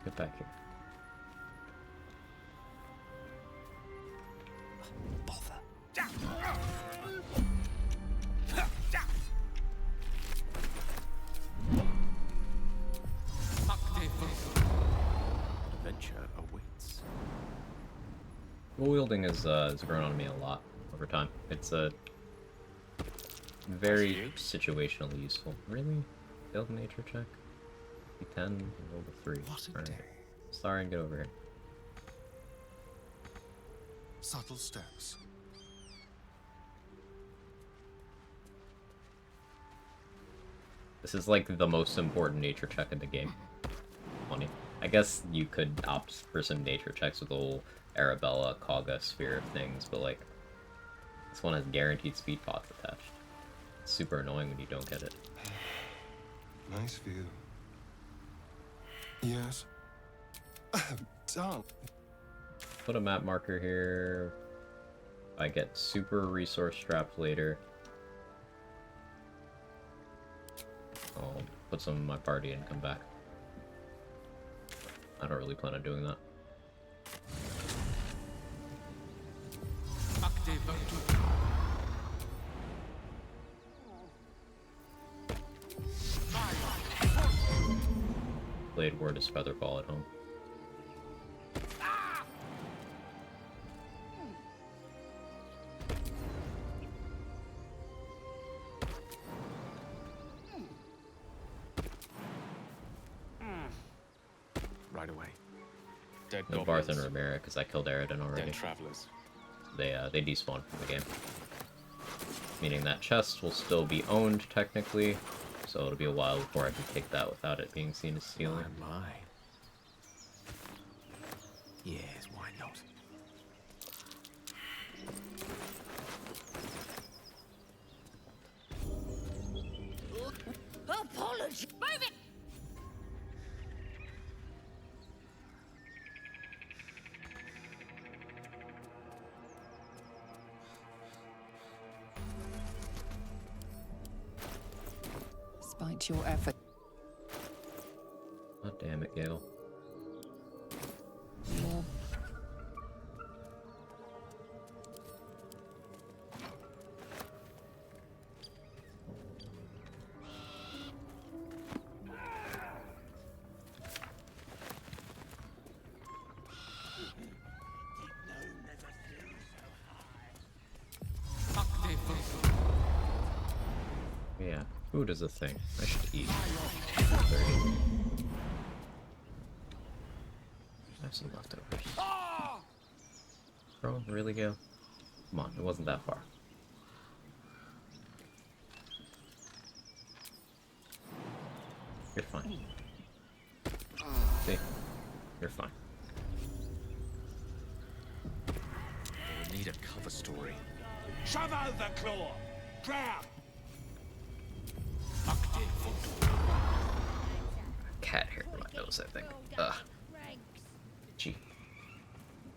Get back here. Adventure awaits. Dual wielding has grown on me a lot over time. It's a very situationally useful. Really? Failed nature check? D10, roll to 3. Alright. Sorry, and get over here. Subtle steps. This is like the most important nature check in the game. Funny. I guess you could opt for some nature checks with the whole Arabella, Quag sphere of things, but like, this one has guaranteed speed pots attached. It's super annoying when you don't get it. Nice view. Yes. Darn. Put a map marker here. I get super resource strapped later. I'll put some of my party and come back. I don't really plan on doing that. Blade word is featherball at home. Right away. Dead No Barth and Ramira because I killed Aridin already. Dead travelers. They despawn from the game. Meaning that chest will still be owned technically, so it'll be a while before I can take that without it being seen as stealing. My. Yes, why not? Apology. Move it. Despite your effort. God damn it, Gale. Your... Yeah, food is a thing. I should eat. 30. I have some leftovers. Bro, really, Gale? Come on, it wasn't that far. You're fine. See? You're fine. We'll need a cover story. Shove over, Claw! Drown! Cat hair in my nose, I think. Ugh. Gee.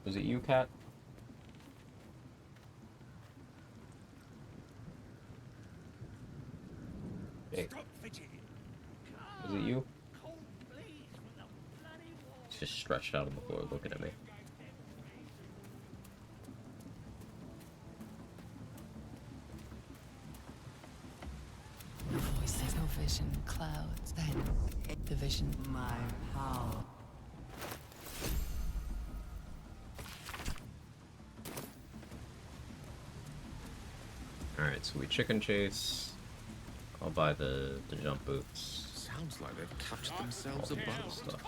Was it you, cat? Hey. Was it you? He's just stretched out on the floor looking at me. Voices of vision clouds, then the vision. My power. Alright, so we chicken chase. I'll buy the jump boots. Sounds like they've captured themselves a boat. Stuff.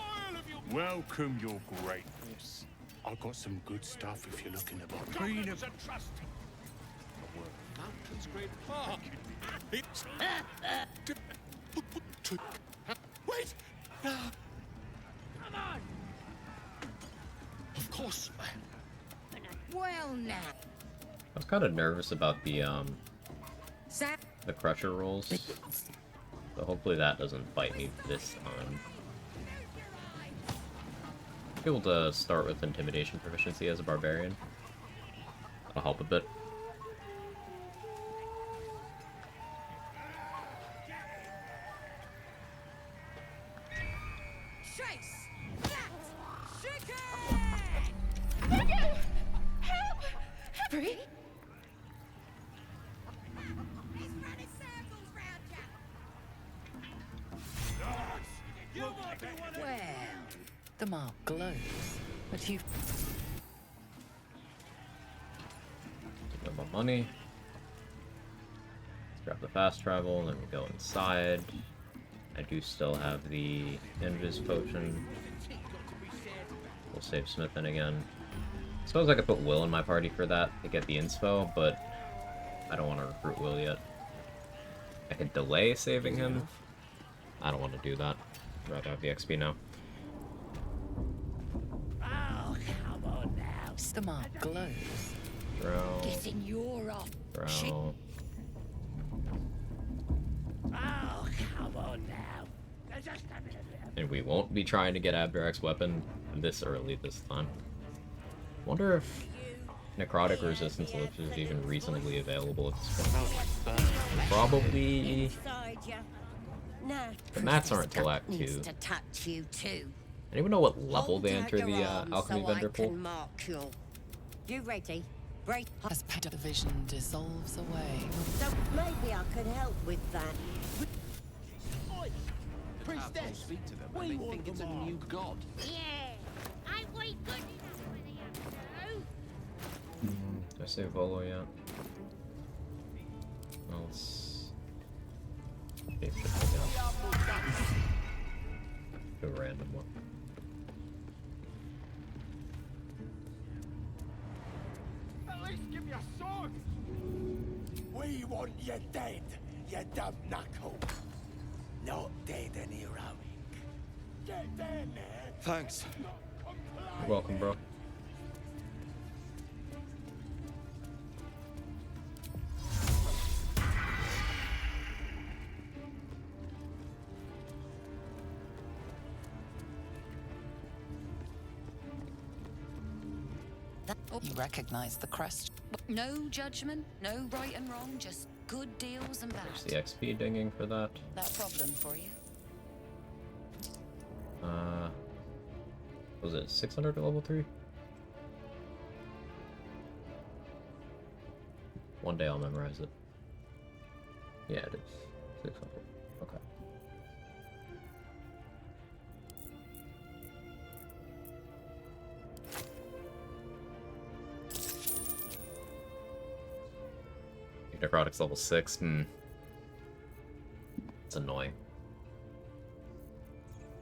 Welcome, your greatness. I've got some good stuff if you're looking about. Green of trust. Mountain's great park. It's... Wait! Come on! Of course. Well now. I was kind of nervous about the crusher rolls, so hopefully that doesn't bite me this time. I'm able to start with intimidation proficiency as a barbarian. That'll help a bit. Chase! That chicken! Help! Free? Well, the mark glows, but you. Get my money. Let's grab the fast travel, and then we go inside. I do still have the Invis potion. We'll save Smith in again. I suppose I could put Will in my party for that to get the inspo, but I don't want to recruit Will yet. I could delay saving him. I don't want to do that. I'd rather have the XP now. Oh, come on now. The mark glows. Throw. Getting your off. Throw. Oh, come on now. Just a minute. And we won't be trying to get Underdark's weapon this early this time. Wonder if necrotic resistance lift is even reasonably available at this point. Probably. The mats aren't till Act 2. Anyone know what level they enter the alchemy vendor pool? You ready? Break. As the vision dissolves away. So maybe I could help with that. Priestess, speak to them and they think it's a new god. Yeah, I wait good enough for the Did I say Volo yet? Well, let's... Okay, do a random one. At least give me a sword! We want you dead, you dumb knuckle. Not dead and heroic. Get down there! Thanks. You're welcome, bro. You recognize the crest. No judgment, no right and wrong, just good deals and bad. There's the XP dinging for that. That problem for you? Was it 600 at level 3? One day I'll memorize it. Yeah, it is. 600. Okay. Necrotic's level 6. It's annoying.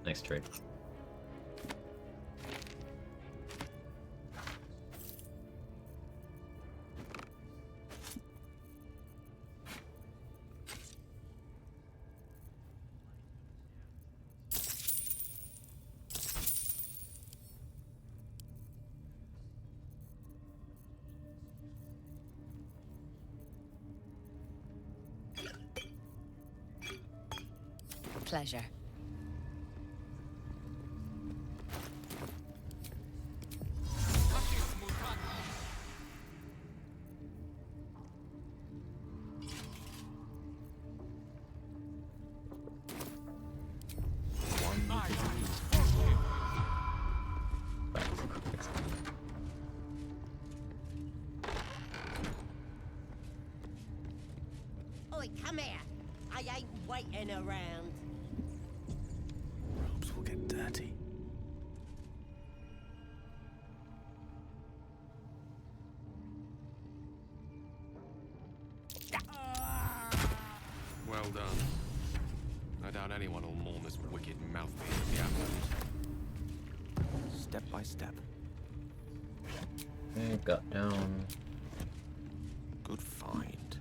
Nice trade. pleasure. Oi, come here. I ain't waiting around. Robes will get dirty. Well done. I doubt anyone will mourn this wicked mouthpiece of the apples. Step by step. Okay, got down. Good find.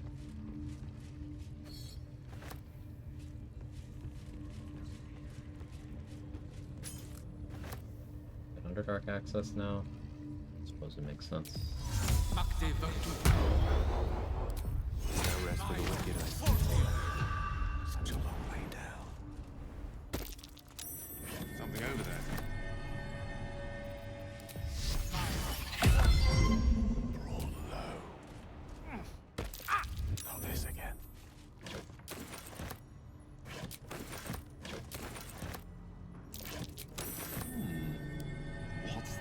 Underdark access now. I suppose it makes sense. No rest for the wicked, I see. Such a long way down. Something over there. Brought low. Not this again. What's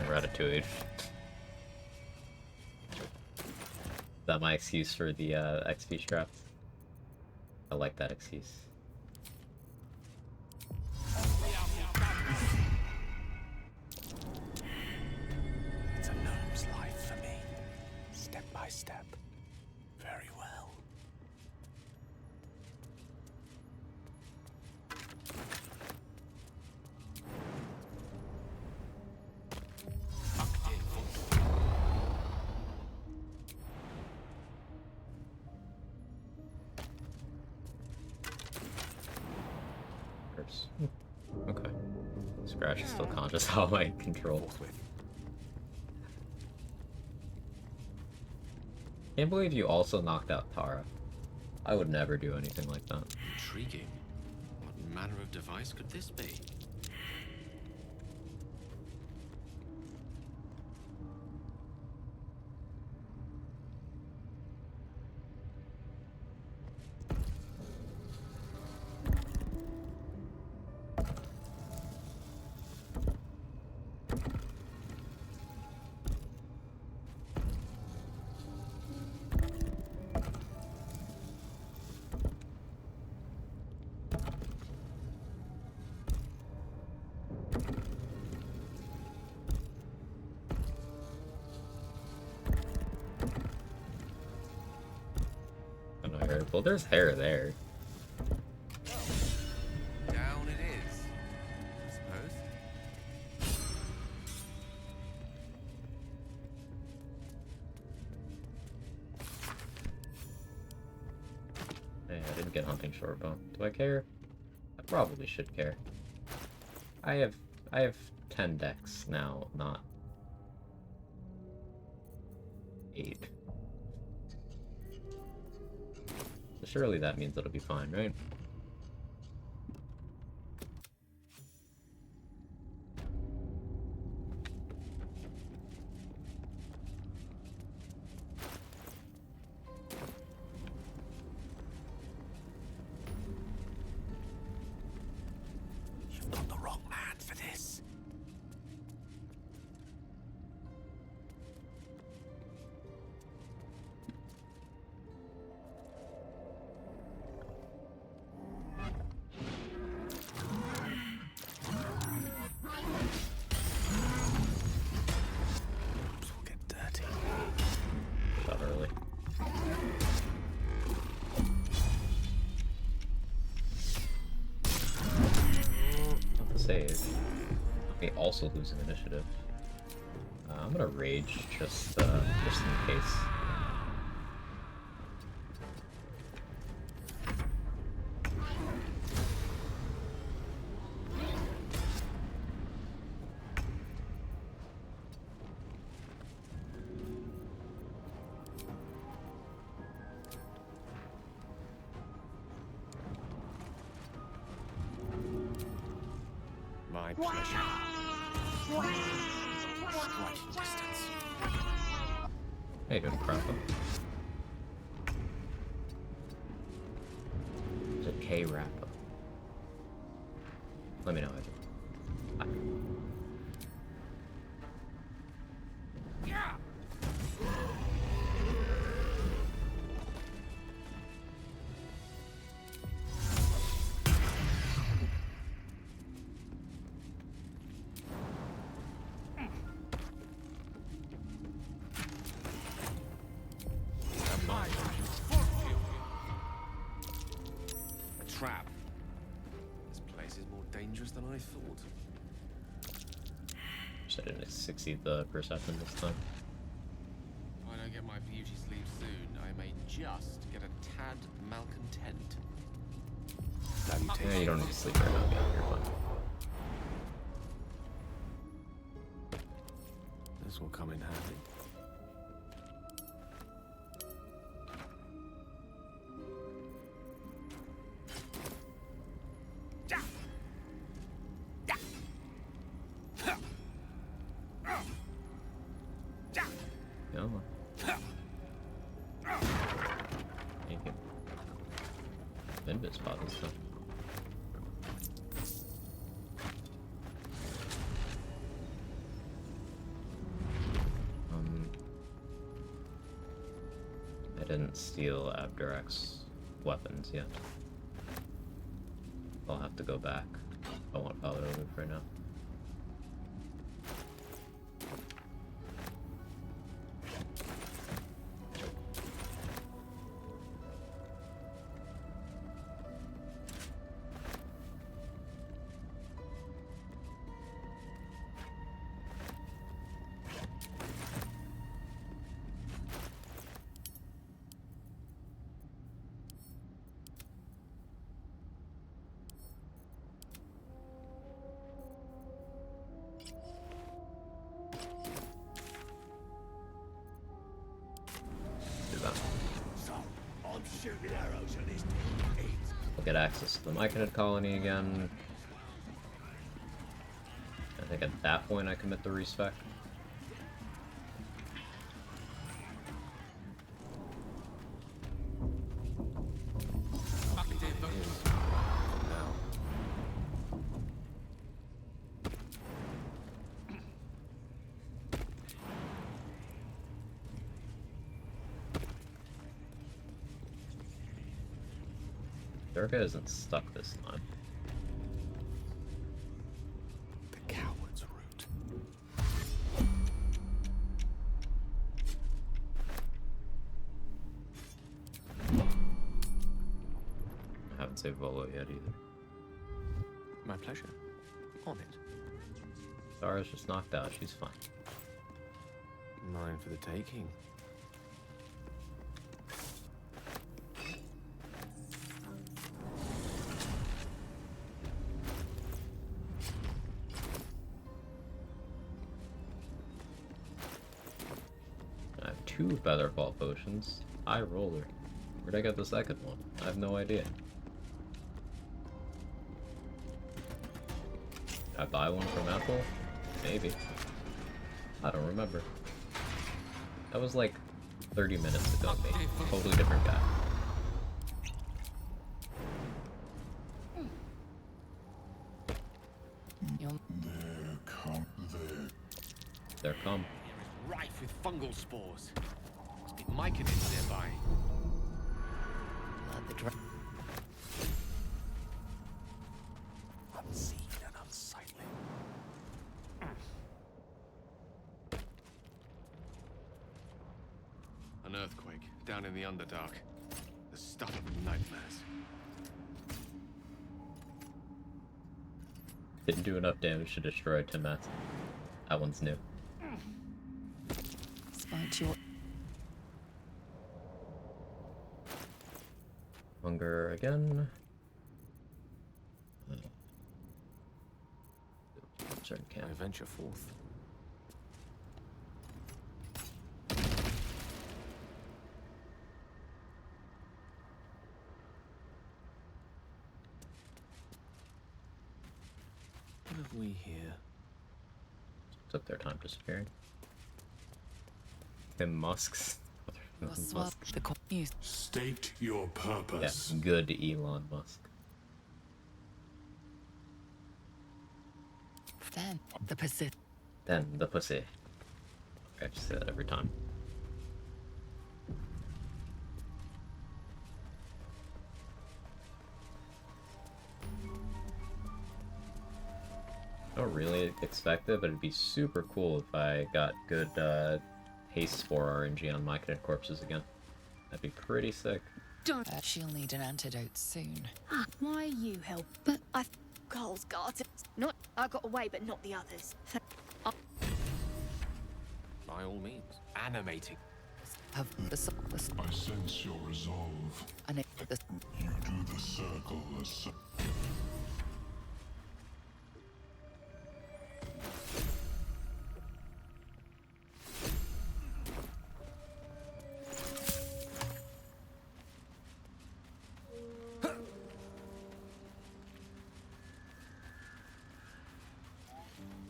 Ratatouille. Is that my excuse for the XP scraps? I like that excuse. It's a gnome's life for me. Step by step. Very well. Okay. Scratch is still conscious how I control. Can't believe you also knocked out Tara. I would never do anything like that. Intriguing. What manner of device could this be? Well, there's hair there. Down it is, I suppose. Hey, I didn't get hunting shortbow. Do I care? I probably should care. I have 10 decks now, not 8. So surely that means it'll be fine, right? You've got the wrong man for this. Shot early. Not the save. We also lose an initiative. I'm gonna rage just in case. my pleasure. Striking distance. Hey, good crap. It's a K wrapper. Let me know. Bye. A trap. This place is more dangerous than I thought. I didn't succeed the perception this time. If I don't get my beauty sleep soon, I may just get a tad malcontent. Yeah, you don't need to sleep right now. Yeah, you're fine. This will come in handy. Come on. Thank you. Invis spot this time. I didn't steal Abdurak's weapons yet. I'll have to go back. I want to follow it over right now. Shooting arrows at this thing. I'll get access to the Myconid colony again. I think at that point I commit the respec. Durga isn't stuck this time. The coward's route. I haven't saved Volo yet either. My pleasure. On it. Zara's just knocked out, she's fine. Mine for the taking. I have 2 Featherfall potions. High roller. Where'd I get the second one? I have no idea. Did I buy one from Ethel? Maybe. I don't remember. That was like 30 minutes ago, maybe. Totally different guy. There come. Rife with fungal spores. Must be myconids nearby. Unseen and unsightly. An earthquake down in the Underdark. The stuff of nightmares. Didn't do enough damage to destroy Tiamat. That one's new. Despite your Hunger again. Certain camp. I venture forth. we here? Took their time disappearing. Them Musks. State your purpose. Yeah, good Elon Musk. Then the pussy. Then the pussy. I have to say that every time. I don't really expect it, but it'd be super cool if I got good haste spore RNG on Myconid corpses again. That'd be pretty sick. She'll need an antidote soon. Why you help? But I've Carl's got it. Not I got away, but not the others. By all means. Animating. I sense your resolve. You do the circle as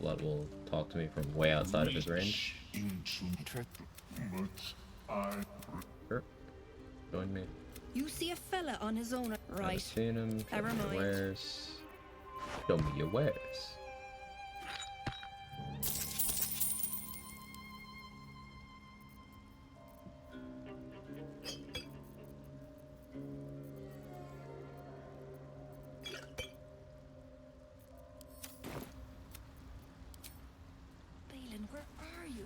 Blood will talk to me from way outside of his range. Sure. Join me. You see a fella on his own, right? I've seen him. Show Never me your mind. wares. Show me your wares. Balin, where are you?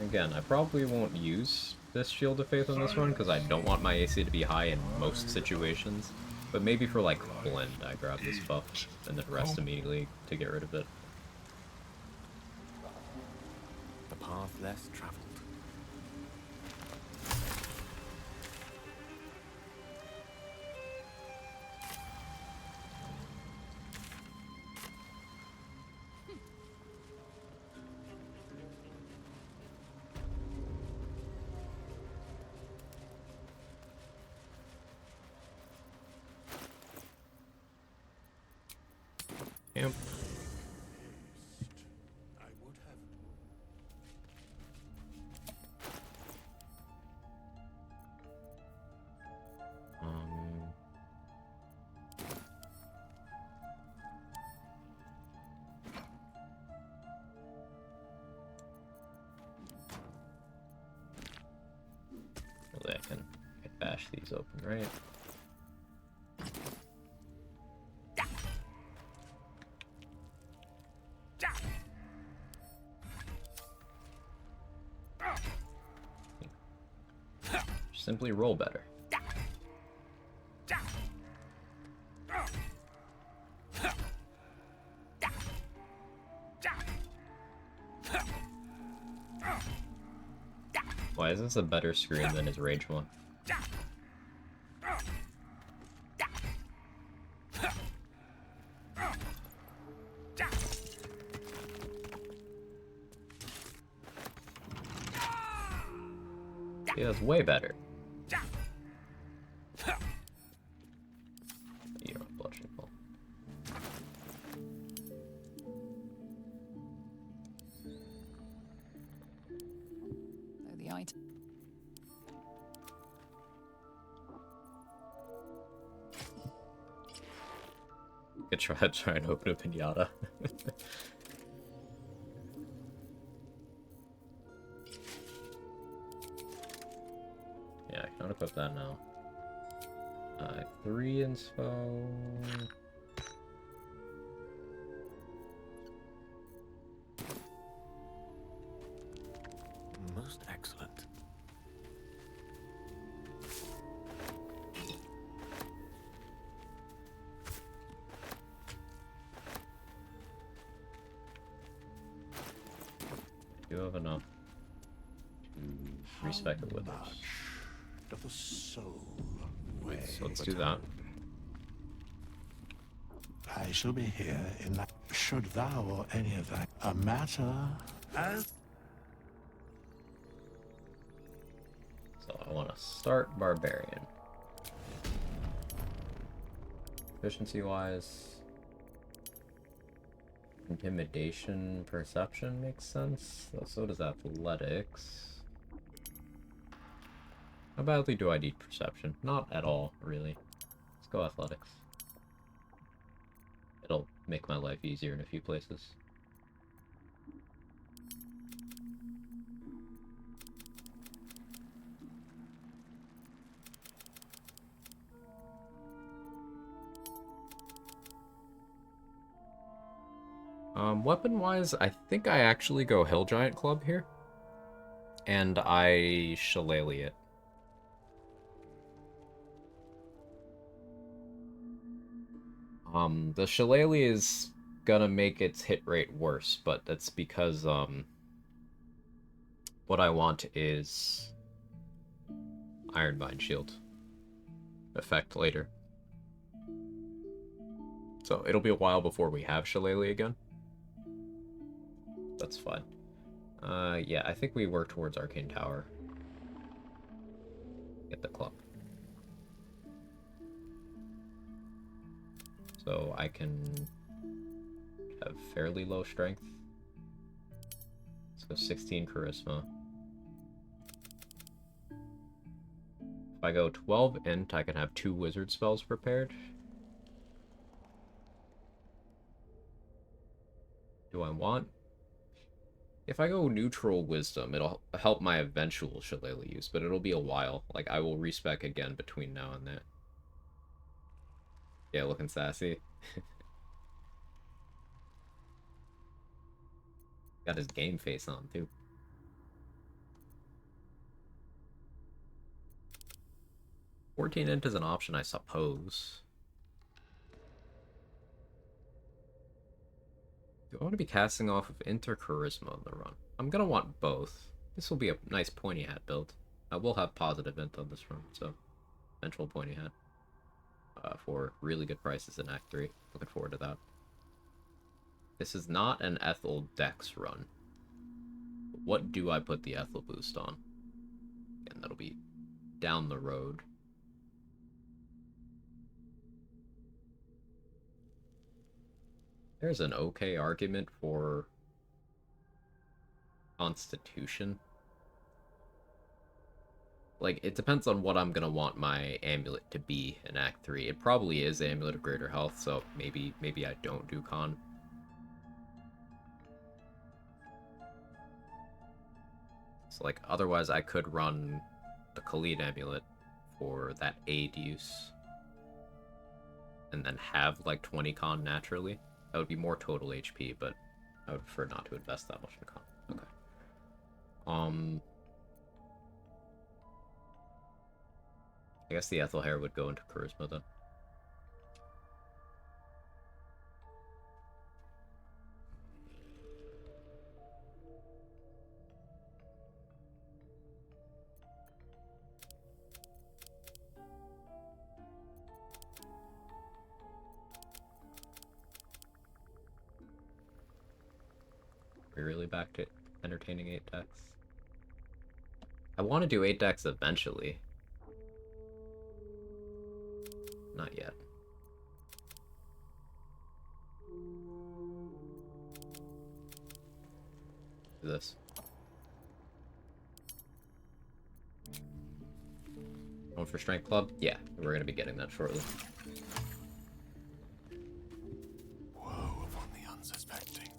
Again, I probably won't use this Shield of Faith on this one because I don't want my AC to be high in most situations. But maybe for like Blend, I grab this buff and then rest immediately to get rid of it. The path less traveled. Yep. I would have. Hopefully I can bash these open, right? Simply roll better. Why is this a better screen than his rage one? Yeah, that's way better. You're a bludgeon ball. So the item. Could try and open a pinata. Yeah, I can't equip that now. 3 inspo. Most excellent. You have enough to respect it with us. Doth a soul So let's do that. I I shall be here in that. Should thou or any of that a matter as. So I want to start Barbarian. Efficiency-wise, intimidation, perception makes sense. So does athletics. How badly do I need perception? Not at all, really. Let's go athletics. It'll make my life easier in a few places. Weapon-wise, I think I actually go Hill Giant Club here. And I Shillelagh it. The Shillelagh is gonna make its hit rate worse, but that's because, what I want is Iron Mind Shield effect later. So it'll be a while before we have Shillelagh again. That's fine. Yeah, I think we work towards Arcane Tower. Get the club. So I can have fairly low strength. Let's go 16 charisma. If I go 12 int, I can have 2 wizard spells prepared. Do I want? If I go neutral wisdom, it'll help my eventual Shillelagh use, but it'll be a while. Like, I will respec again between now and then. Yeah, looking sassy. Got his game face on, too. $14 int is an option, I suppose. Do I want to be casting off of int or charisma on the run? I'm gonna want both. This will be a nice pointy hat build. I will have positive int on this run, so eventual pointy hat. For really good prices in Act 3. Looking forward to that. This is not an Ethel Dex run. What do I put the Ethel boost on? And that'll be down the road. There's an okay argument for Constitution. Like, it depends on what I'm gonna want my amulet to be in Act 3. It probably is Amulet of Greater Health, so maybe I don't do Con. So, like, otherwise I could run the Khalid Amulet for that aid use. And then have, like, 20 Con naturally. That would be more total HP, but I would prefer not to invest that much in Con. Okay. I guess the Ethel hair would go into charisma then. We're really back to entertaining 8 decks. I want to do 8 decks eventually. Not yet. This. Going for Strength Club? Yeah, we're gonna be getting that shortly. Woe upon the unsuspecting.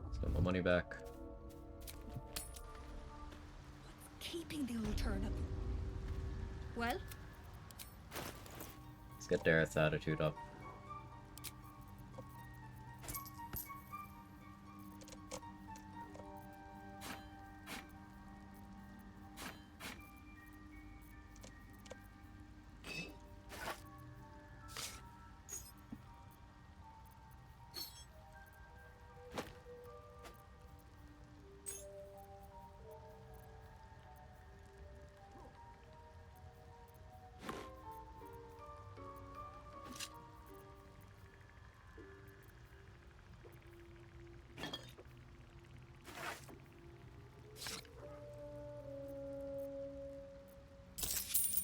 Let's get my money back. Keeping the old turnip. Well? Let's get Dareth's attitude up.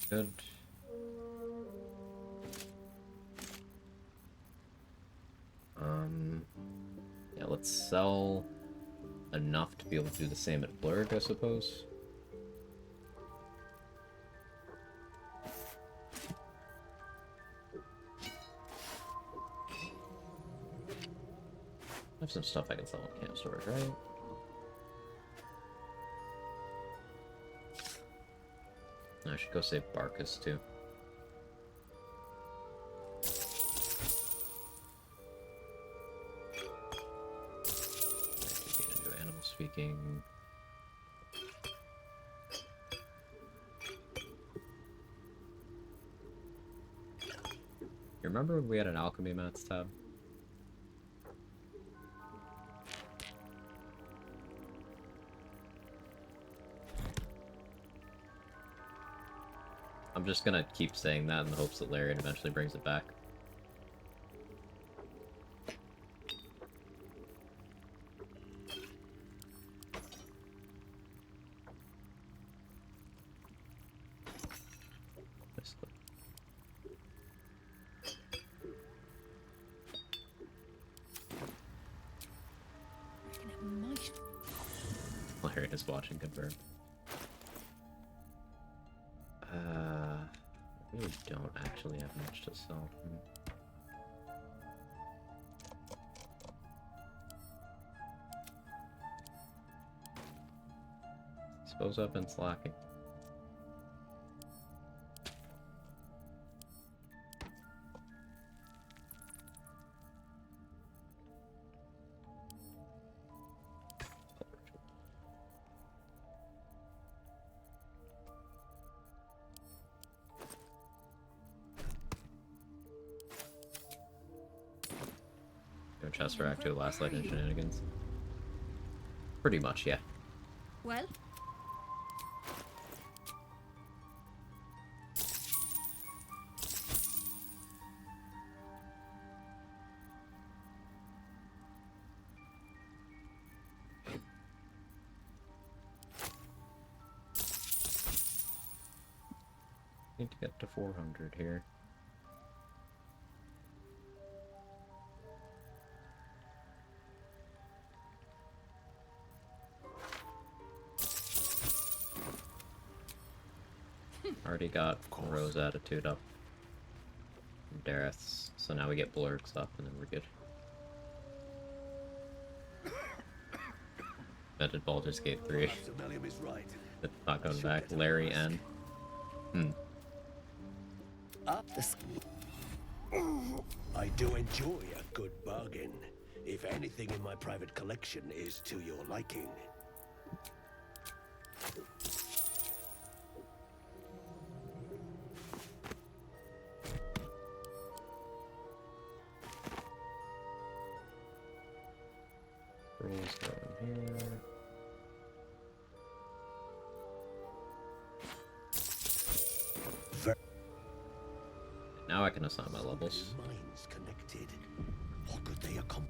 Good. Yeah, let's sell enough to be able to do the same at Blurg, I suppose. I have some stuff I can sell in camp storage, right? I should go save Barkus too. Get into animal speaking. You remember when we had an alchemy mats tab? I'm just gonna keep saying that in the hopes that Larian eventually brings it back. Larian is watching, confirmed. I really don't actually have much to sell. Suppose I've been slacking. No chest for Act 2 Last Legend shenanigans. Pretty much, yeah. Well? Need to get to 400 here. Already got Rose Attitude up. Dareth's, so now we get Blurks up and then we're good. Invented Baldur's Gate 3. It's not going back. Larry N. I do enjoy a good bargain, if anything in my private collection is to your liking. Rules going here. Now I can assign my levels. Minds connected. What could they accomplish?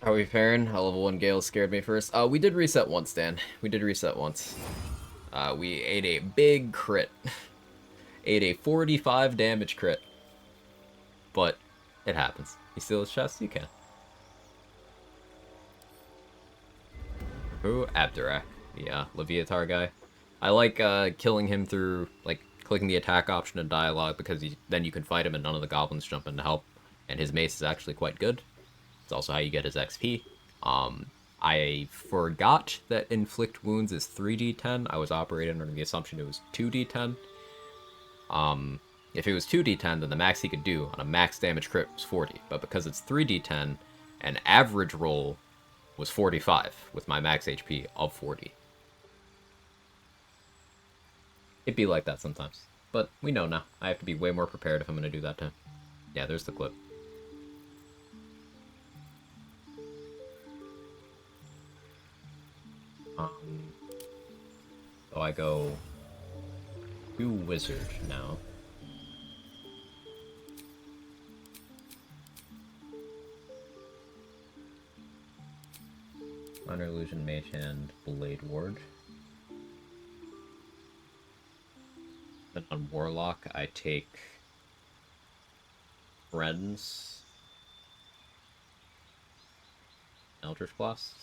How are we faring? A level 1 Gale scared me first. We did reset once, Dan. We did reset once. We ate a big crit. Ate a 45 damage crit. But it happens. You steal his chest? You can. Who? Abdurak. The Leviatar guy. I like killing him through like clicking the attack option in dialogue because then you can fight him and none of the goblins jump in to help. And his mace is actually quite good. It's also how you get his XP. I forgot that inflict wounds is 3d10. I was operating under the assumption it was 2d10. If it was 2d10, then the max he could do on a max damage crit was 40. But because it's 3d10, an average roll was 45 with my max HP of 40. It'd be like that sometimes. But we know now. I have to be way more prepared if I'm going to do that to him. Yeah, there's the clip. So I go to Wizard now. Minor Illusion, Mage Hand, Blade Ward. then on Warlock, I take Friends, Eldritch Blast.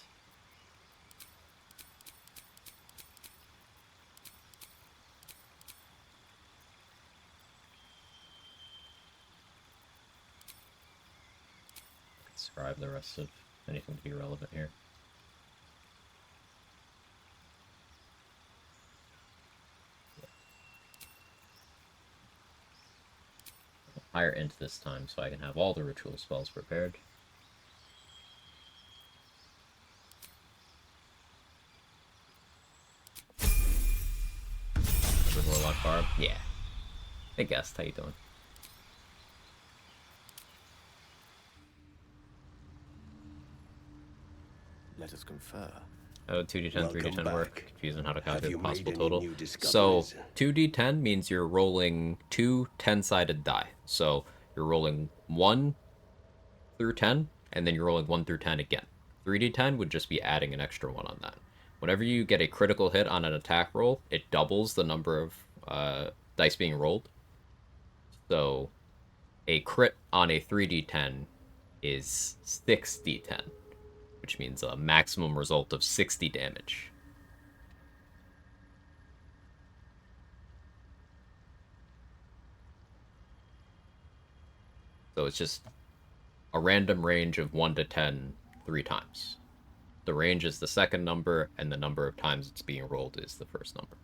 Describe the rest of anything to be relevant here. Higher int this time so I can have all the ritual spells prepared. The Warlock Barb? Yeah. Hey guest, how you doing? Let us confer. How 2d10, Welcome 3d10 back. work? Confusing how to calculate the you made possible any total. new So discoveries? 2d10 means you're rolling two 10-sided die. So you're rolling 1 through 10, and then you're rolling 1 through 10 again. 3d10 would just be adding an extra one on that. Whenever you get a critical hit on an attack roll, it doubles the number of dice being rolled. So a crit on a 3d10 is 6d10, which means a maximum result of 60 damage. So it's just a random range of 1 to 10 3 times. The range is the second number, and the number of times it's being rolled is the first number.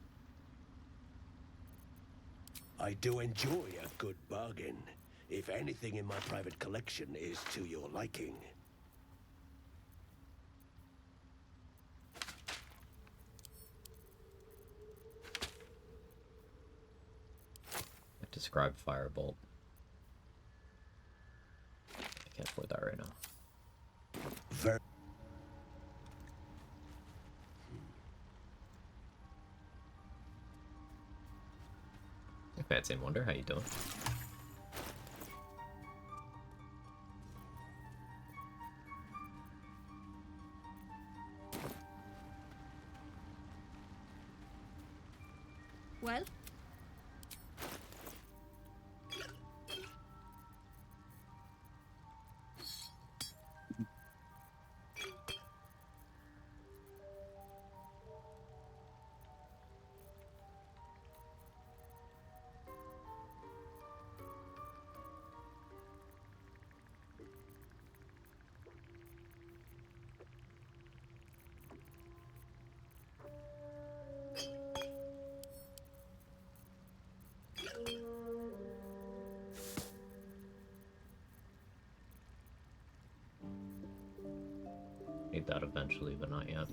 I do enjoy a good bargain, if anything in my private collection is to your liking. Describe Firebolt. I can't afford that right now. Fancy and Wonder, how you doing? Well? Need that eventually, but not yet.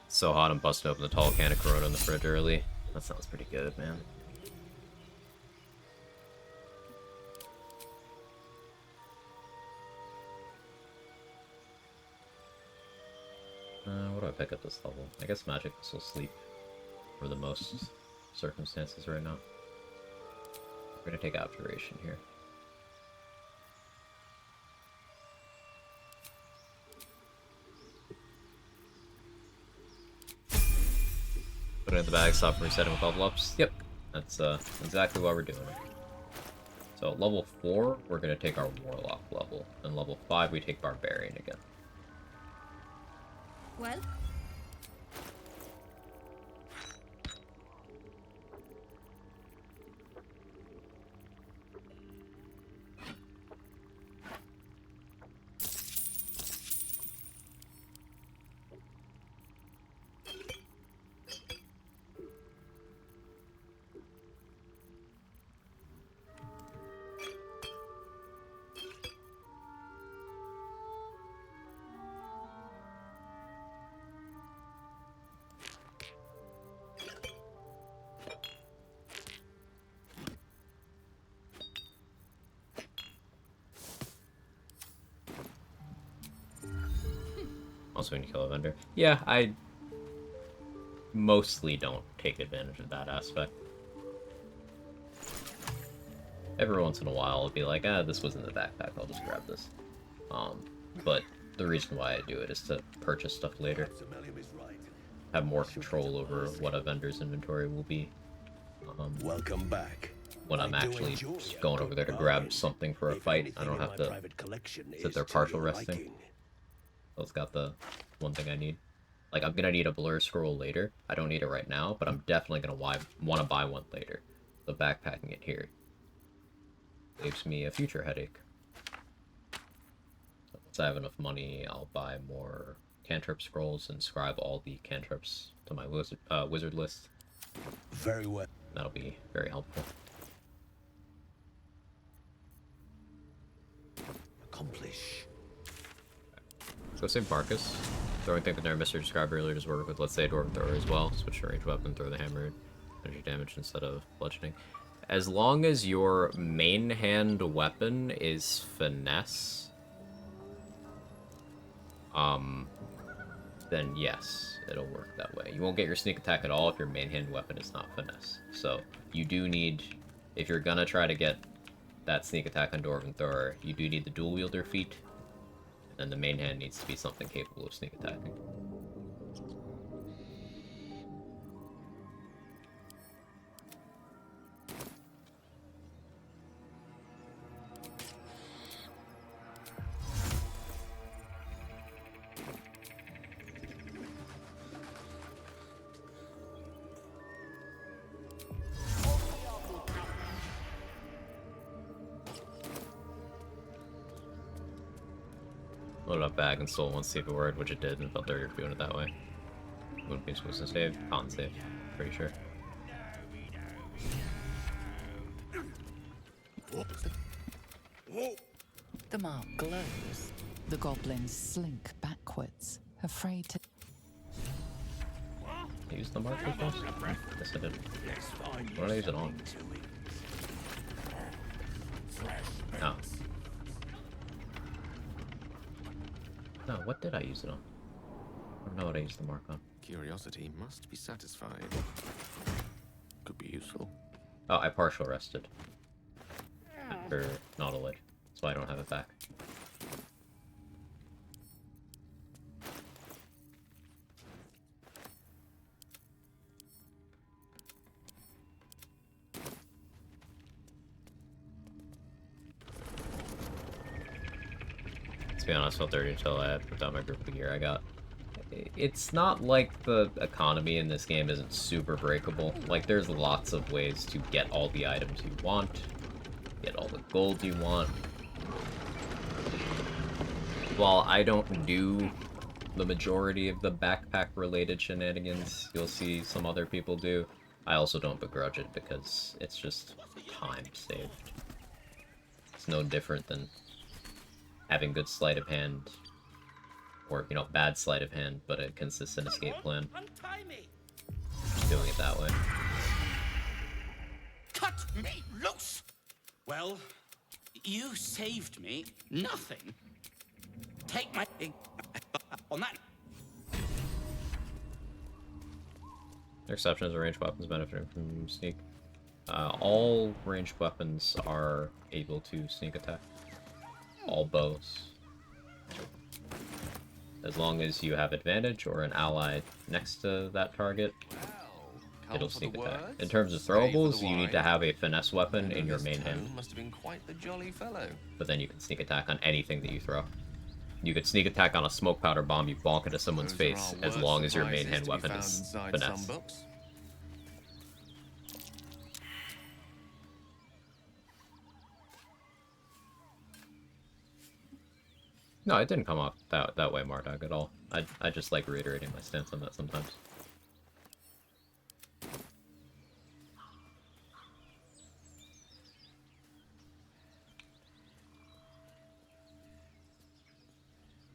So hot I'm busting open the tall can of Corona in the fridge early. That sounds pretty good, man. What do I pick up this level? I guess Magic will sleep for the most circumstances right now. We're gonna take Abjuration here. Put it in the bag, stop resetting with level ups. Yep, that's exactly what we're doing. So at level 4, we're gonna take our Warlock level. And level 5, we take Barbarian again. Well? Also, when you kill a vendor. Yeah, I mostly don't take advantage of that aspect. Every once in a while, I'll be like, this was in the backpack, I'll just grab this. But the reason why I do it is to purchase stuff later. Have more control over what a vendor's inventory will be. Welcome back. When I'm actually just going over there to grab something for a fight, I don't have to sit there partial resting. So it's got the one thing I need. Like, I'm gonna need a blur scroll later. I don't need it right now, but I'm definitely gonna want to buy one later. So backpacking it here saves me a future headache. Once I have enough money, I'll buy more cantrip scrolls and scribe all the cantrips to my wizard list. Very well. That'll be very helpful. Accomplish. Let's go save Marcus. Throwing thing that Mr. described earlier does work with, let's say, Dwarven Thrower as well. Switch to range weapon, throw the hammer, energy damage instead of bludgeoning. As long as your main hand weapon is finesse, then yes, it'll work that way. You won't get your sneak attack at all if your main hand weapon is not finesse. So you do need, if you're gonna try to get that sneak attack on Dwarven Thrower, you do need the dual wielder feat, and the main hand needs to be something capable of sneak attacking. Loaded up bag and stole one secret word, which it did, and felt dirty for doing it that way. Wouldn't be supposed to save. Con save. Pretty sure. The mark glows. The goblins slink backwards, afraid to... I used the mark for this? Yes, I did. What did I use it on? Oh. No, what did I use it on? I don't know what I used the mark on. Curiosity must be satisfied. Could be useful. Oh, I partial rested. For nautiloid. That's why I don't have it back. To be honest, I felt dirty until I had put down my group of the gear I got. It's not like the economy in this game isn't super breakable. Like, there's lots of ways to get all the items you want, get all the gold you want. While I don't do the majority of the backpack-related shenanigans you'll see some other people do, I also don't begrudge it because it's just time saved. It's no different than having good sleight of hand, or, you know, bad sleight of hand, but a consistent escape plan. Just doing it that way. Cut me loose! Well, you saved me nothing. Take my... on that. Exceptions are ranged weapons benefiting from sneak. All ranged weapons are able to sneak attack. All bows. As long as you have advantage or an ally next to that target, it'll sneak attack. In terms of throwables, you need to have a finesse weapon in your main hand. Must have been quite the jolly fellow. But then you can sneak attack on anything that you throw. You could sneak attack on a smoke powder bomb you bonk into someone's face as long as your main hand weapon is finesse. No, it didn't come off that way, Marduk, at all. I just like reiterating my stance on that sometimes.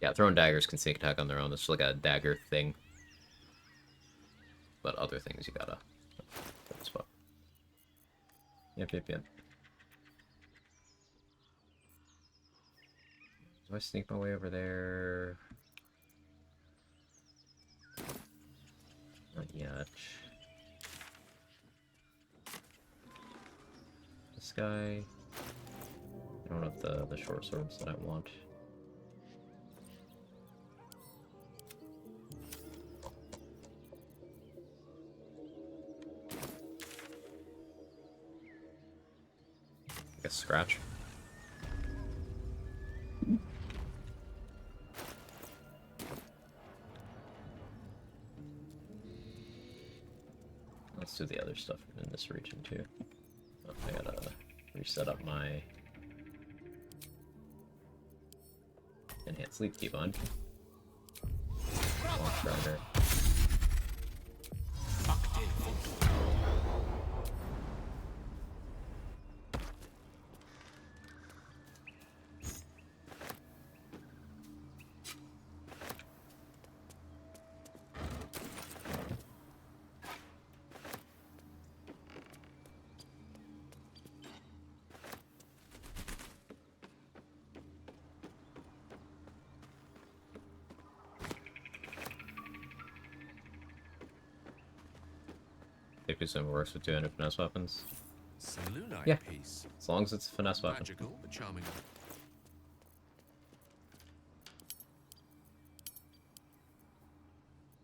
Yeah, throwing daggers can sneak attack on their own. It's just like a dagger thing. But other things you gotta... spot. Yep. Do I sneak my way over there? Not yet. This guy... I don't have the short swords that I want. a scratch. Let's do the other stuff in this region too. Oh, I gotta reset up my enhanced sleep keybind. Launch router. Sim works with 200 finesse weapons. Salunite Yeah, piece. as long as it's a finesse weapon. Magical, but charming.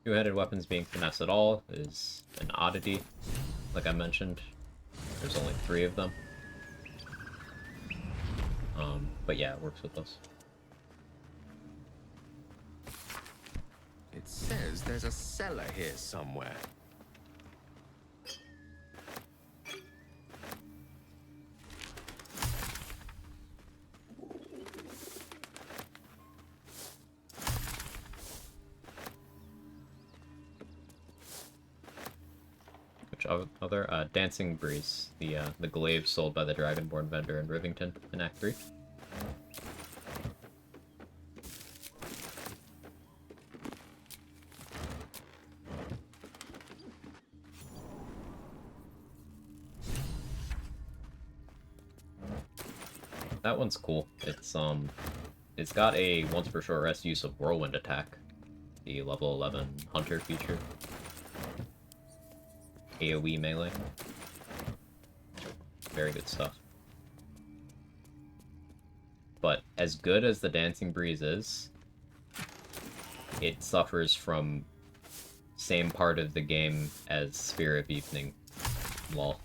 Two-handed weapons being finesse at all is an oddity. Like I mentioned, there's only 3 of them. But yeah, it works with us. It says there's a cellar here somewhere. Other Dancing Breeze, the glaive sold by the Dragonborn vendor in Rivington in Act 3. That one's cool. It's got a once per short rest use of whirlwind attack, the level 11 hunter feature. AoE melee. Very good stuff. But as good as the Dancing Breeze is, it suffers from same part of the game as Spear of Evening. Lol.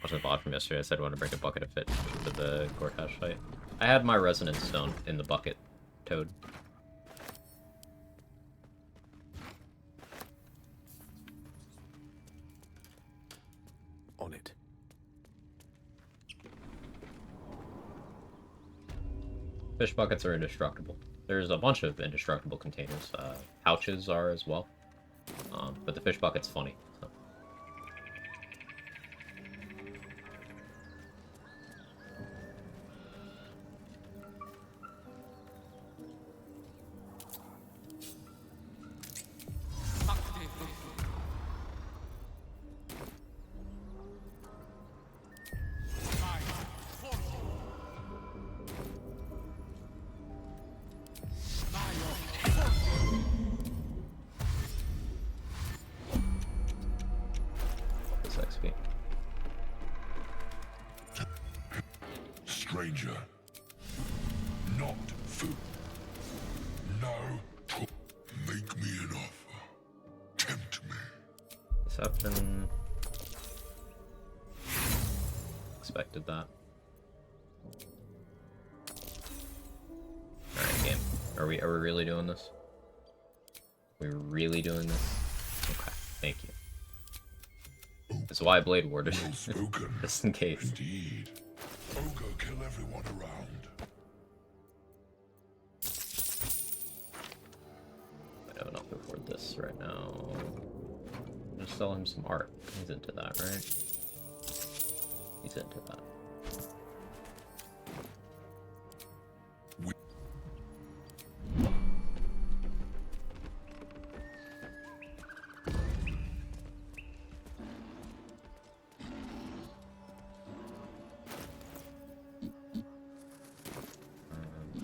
I bought from yesterday. I said I want to bring a bucket of fit to the courthouse fight. I had my resonance stone in the bucket, Toad. On it. Fish buckets are indestructible. There's a bunch of indestructible containers. Pouches are as well. But the fish bucket's funny. So. XP. Stranger, not food. No, make me an offer. Tempt me. Deception. Expected that. Alright, game. Are we really doing this? We're really doing this? Okay, thank you. That's why I Blade Warded. Well spoken. Just in case. Indeed. Ogre kill everyone around. I have enough to afford this right now. Just sell him some art. He's into that, right? He's into that.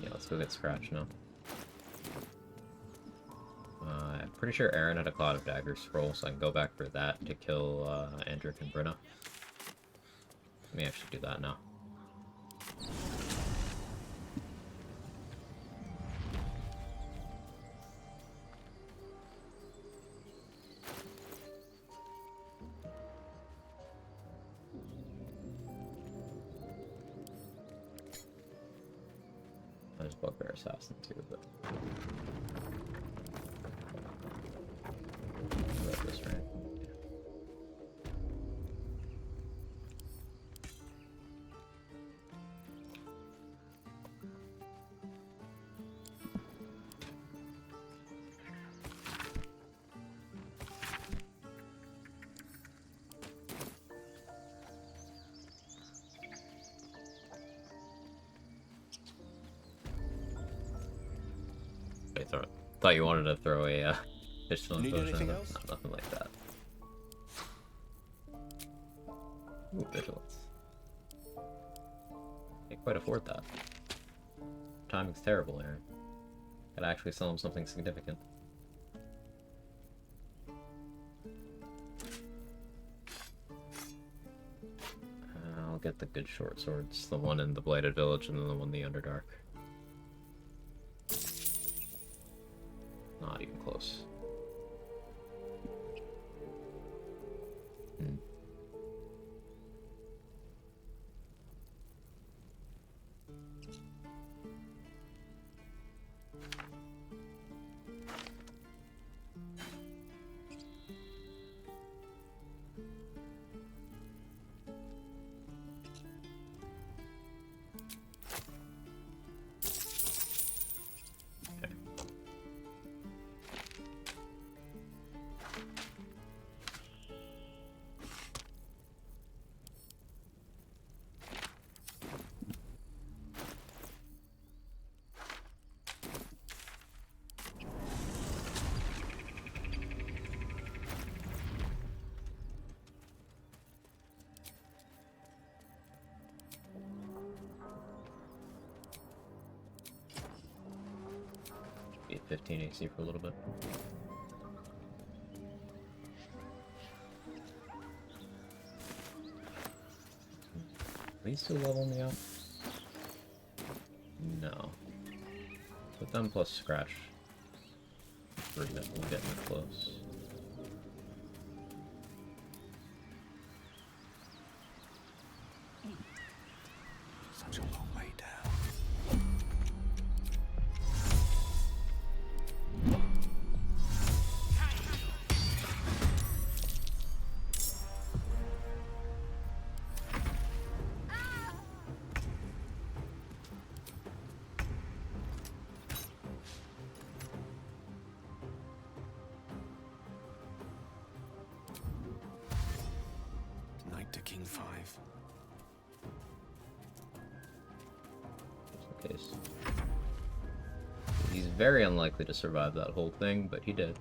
Yeah, let's go get Scratch now. Pretty sure Aaron had a Cloud of Dagger scroll, so I can go back for that to kill Andric and Brenna. Let me actually do that now. There's Bugbear Assassin too, but this right. Thought you wanted to throw a pistol in potion. No, nothing like that. Ooh, vigilance. Can't quite afford that. Timing's terrible, Aaron. Gotta actually sell him something significant. I'll get the good short swords. The one in the Blighted Village and then the one in the Underdark. Not even close. Be 15 AC for a little bit. Are these still level me up? No. With them plus scratch, we'll get me close. Such a long way down. Knight to King 5. Case. He's very unlikely to survive that whole thing, but he did.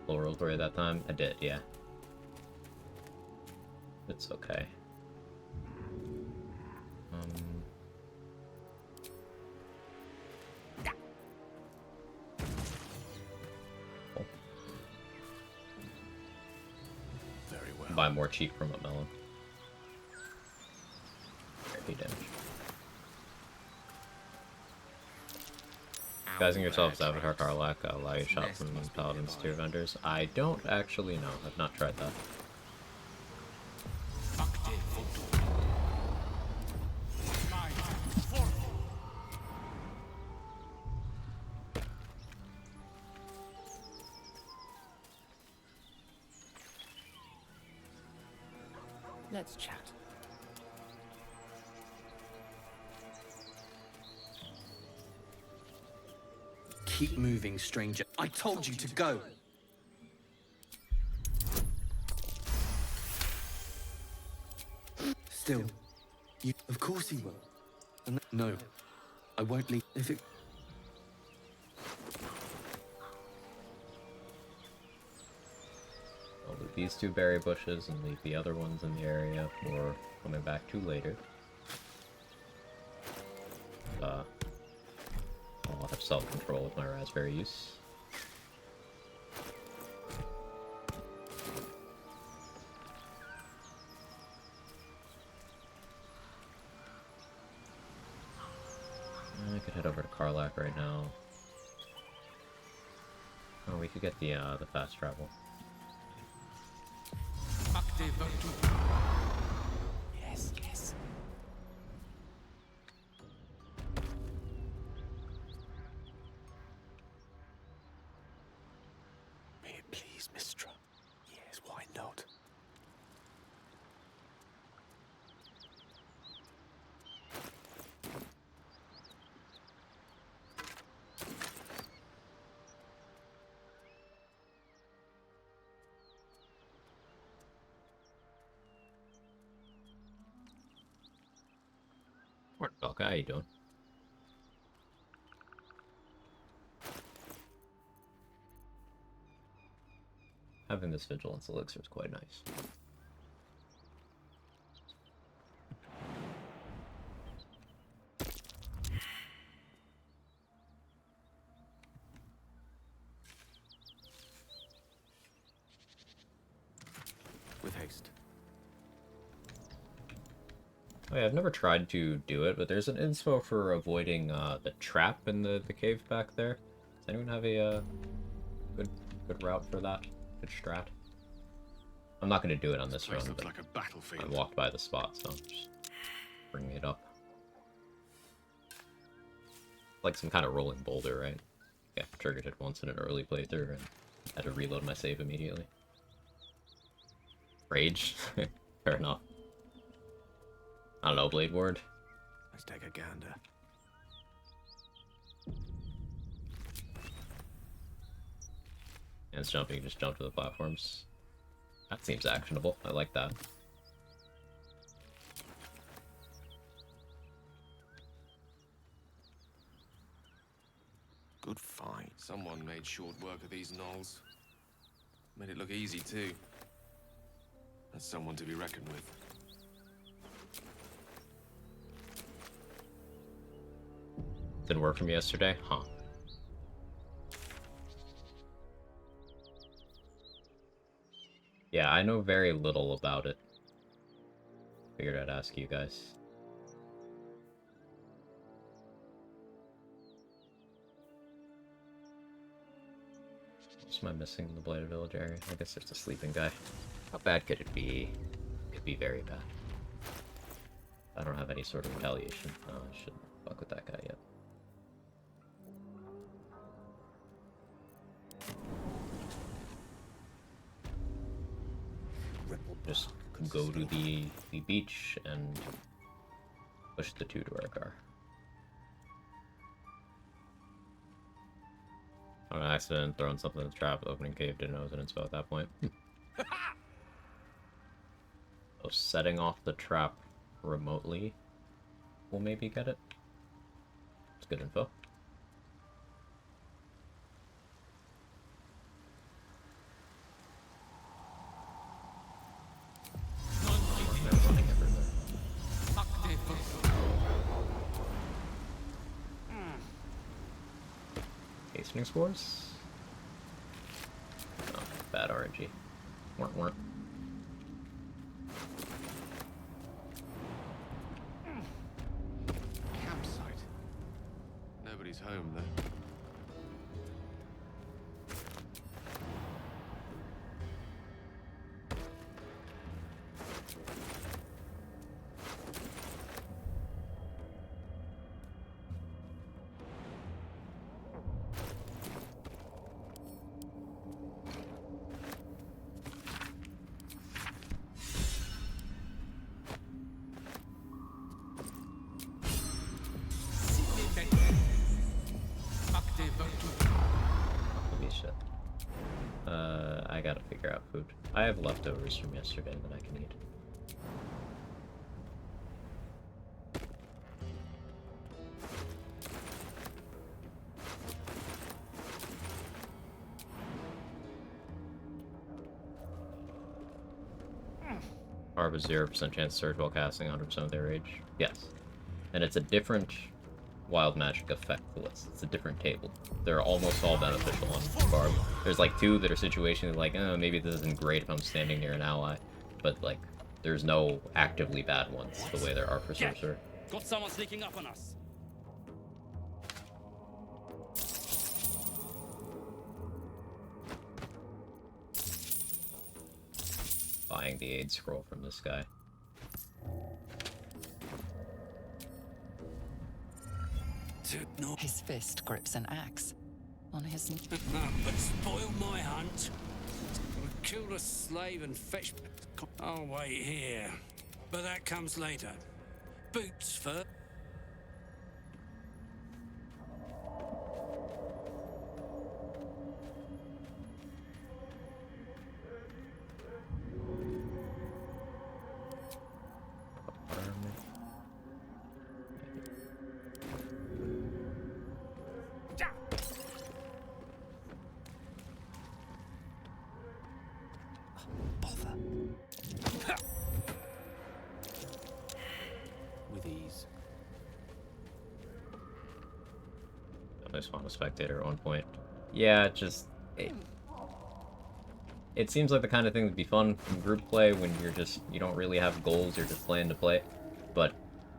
Full roll for you that time? I did, yeah. It's okay. Cool. Very well. Buy more cheap from a melon. Damage. Disguising yourself as Avatar Karlak allow you to shop from paladins to your vendors. I don't actually know. I've not tried that. Let's chat. Keep moving, stranger. I told you to go. Still, you. Of course he will. And no, I won't leave. If it. I'll leave these two berry bushes and leave the other ones in the area for coming back to later. I'll have have self-control with my raspberry use. I could head over to Karlak right now. Oh, we could get the fast travel. Yes, yes. May it please, Mistra. Yes, why not? What Belka, how you doing? Having this vigilance elixir is quite nice. With haste. Oh yeah, I've never tried to do it, but there's an inspo for avoiding the trap in the cave back there. Does anyone have a good route for that? Good strat? I'm not going to do it on this run, but like a battlefield. I walked by the spot, so I'm just bringing it up. Like some kind of rolling boulder, right? Yeah, triggered it once in an early playthrough and had to reload my save immediately. Rage? Fair enough. I don't know, Blade Ward. Let's take a gander. And it's jumping, you just jump to the platforms. That seems actionable. I like that. Good find. Someone made short work of these gnolls. Made it look easy, too. That's someone to be reckoned with. Didn't work for me yesterday? Huh. Yeah, I know very little about it. Figured I'd ask you guys. What am I missing in the Blighted Village area? I guess it's a sleeping guy. How bad could it be? Could be very bad. I don't have any sort of retaliation. Oh, I shouldn't fuck with that guy yet. Just go to the beach and push the 2 to our car. On an accident, throwing something in the trap, opening cave, didn't know it was an inspo at that point. So setting off the trap remotely will maybe get it. It's good info. Hastening spores? Oh, bad RNG. Weren't. Campsite. Nobody's home, though. Holy shit. I gotta figure out food. I have leftovers from yesterday that I can eat. Barb is 0% chance to surge while casting 100% of their rage. Yes. And it's a different wild magic effect list. It's a different table. They're almost all beneficial on Barb. There's like 2 that are situations like, oh, maybe this isn't great if I'm standing near an ally, but like, there's no actively bad ones the way there are for Sorcerer. Got someone sneaking up on us. Buying the aid scroll from this guy. His fist grips an axe on his knee. But spoil my hunt. Killed a slave and fetched. I'll wait here. But that comes later. Boots first. With ease. I just found a spectator at one point. Yeah, it seems like the kind of thing that'd be fun in group play when you don't really have goals, you're just playing to play. But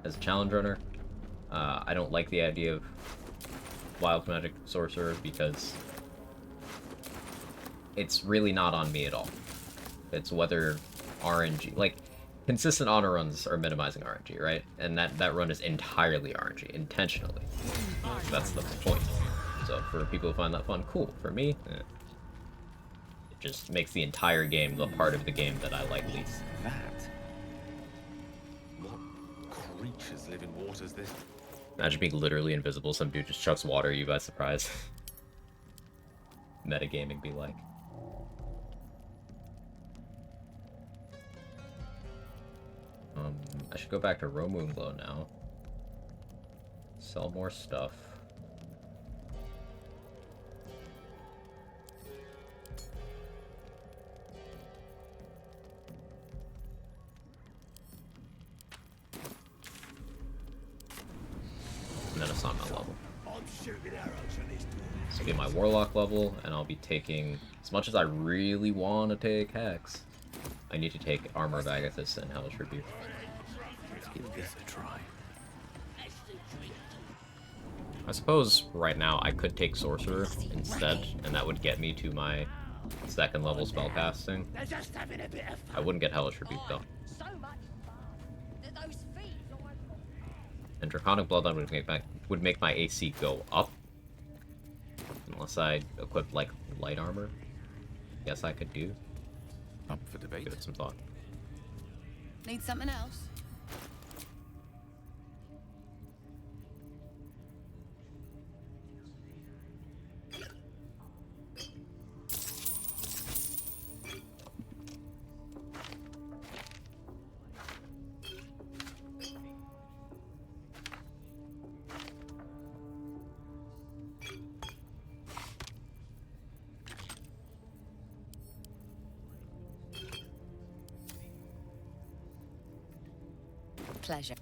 as a challenge runner, I don't like the idea of wild magic sorcerer because it's really not on me at all. It's whether RNG, like, consistent honor runs are minimizing RNG, right? And that run is entirely RNG, intentionally. That's the point. So for people who find that fun, cool. For me, it just makes the entire game the part of the game that I like least. That? What creatures live in waters this? Imagine being literally invisible, some dude just chucks water at you by surprise. Metagaming be like. I should go back to Romoon Glow now. Sell more stuff. And then assign my level. So get my Warlock level, and I'll be taking, as much as I really want to take Hex, I need to take Armor of Agathis and Hellish Rebuke. Let's give this a try. I suppose right now I could take Sorcerer instead, and that would get me to my 2nd level spellcasting. I wouldn't get Hellish Rebuke though. And Draconic Bloodline would make my AC go up. Unless I equipped like light armor. Guess I could do. Up for debate. Give it some thought. Need something else? Pleasure.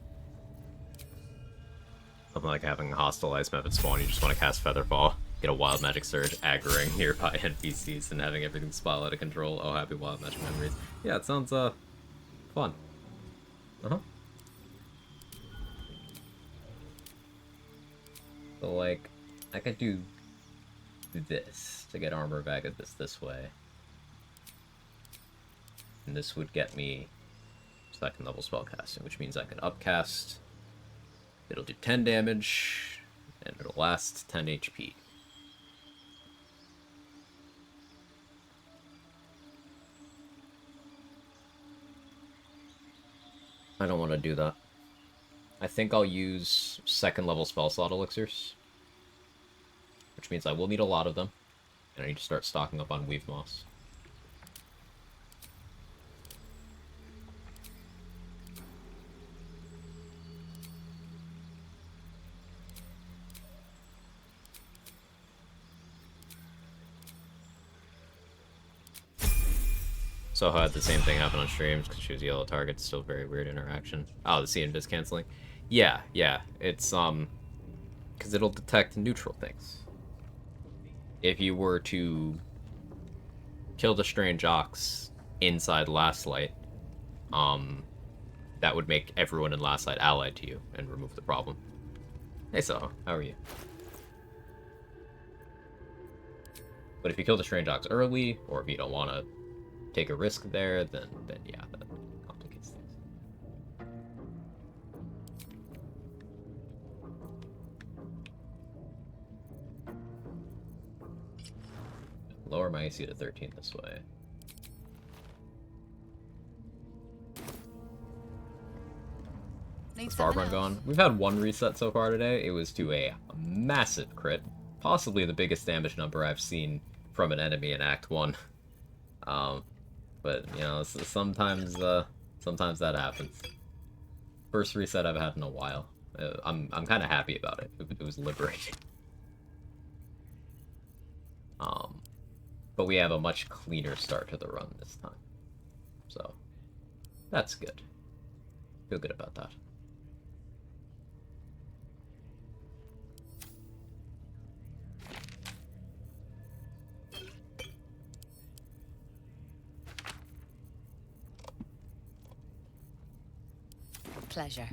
Something like having a hostile ice method spawn, you just want to cast Featherfall, get a wild magic surge, aggroing nearby NPCs, and having everything spiral out of control. Oh, happy wild magic memories. Yeah, it sounds fun. So like, I could do this to get Armor of Agathis this way. And this would get me 2nd level spellcasting, which means I can upcast. It'll do 10 damage, and it'll last 10 HP. I don't want to do that. I think I'll use 2nd level spell slot elixirs, which means I will need a lot of them, and I need to start stocking up on Weave Moss. So I had the same thing happen on streams because she was yellow target. Still very weird interaction. Oh, the C invis canceling. Yeah. It's because it'll detect neutral things. If you were to kill the strange ox inside Last Light, that would make everyone in Last Light allied to you and remove the problem. Hey, so how are you? But if you kill the strange ox early, or if you don't want to take a risk there, then yeah, that complicates things. Lower my AC to 13 this way. Is Barbarian gone? We've had one reset so far today. It was to a massive crit. Possibly the biggest damage number I've seen from an enemy in Act 1. But, you know, sometimes that happens. First reset I've had in a while. I'm kind of happy about it. It was liberating. But we have a much cleaner start to the run this time. So, that's good. Feel good about that. Pleasure.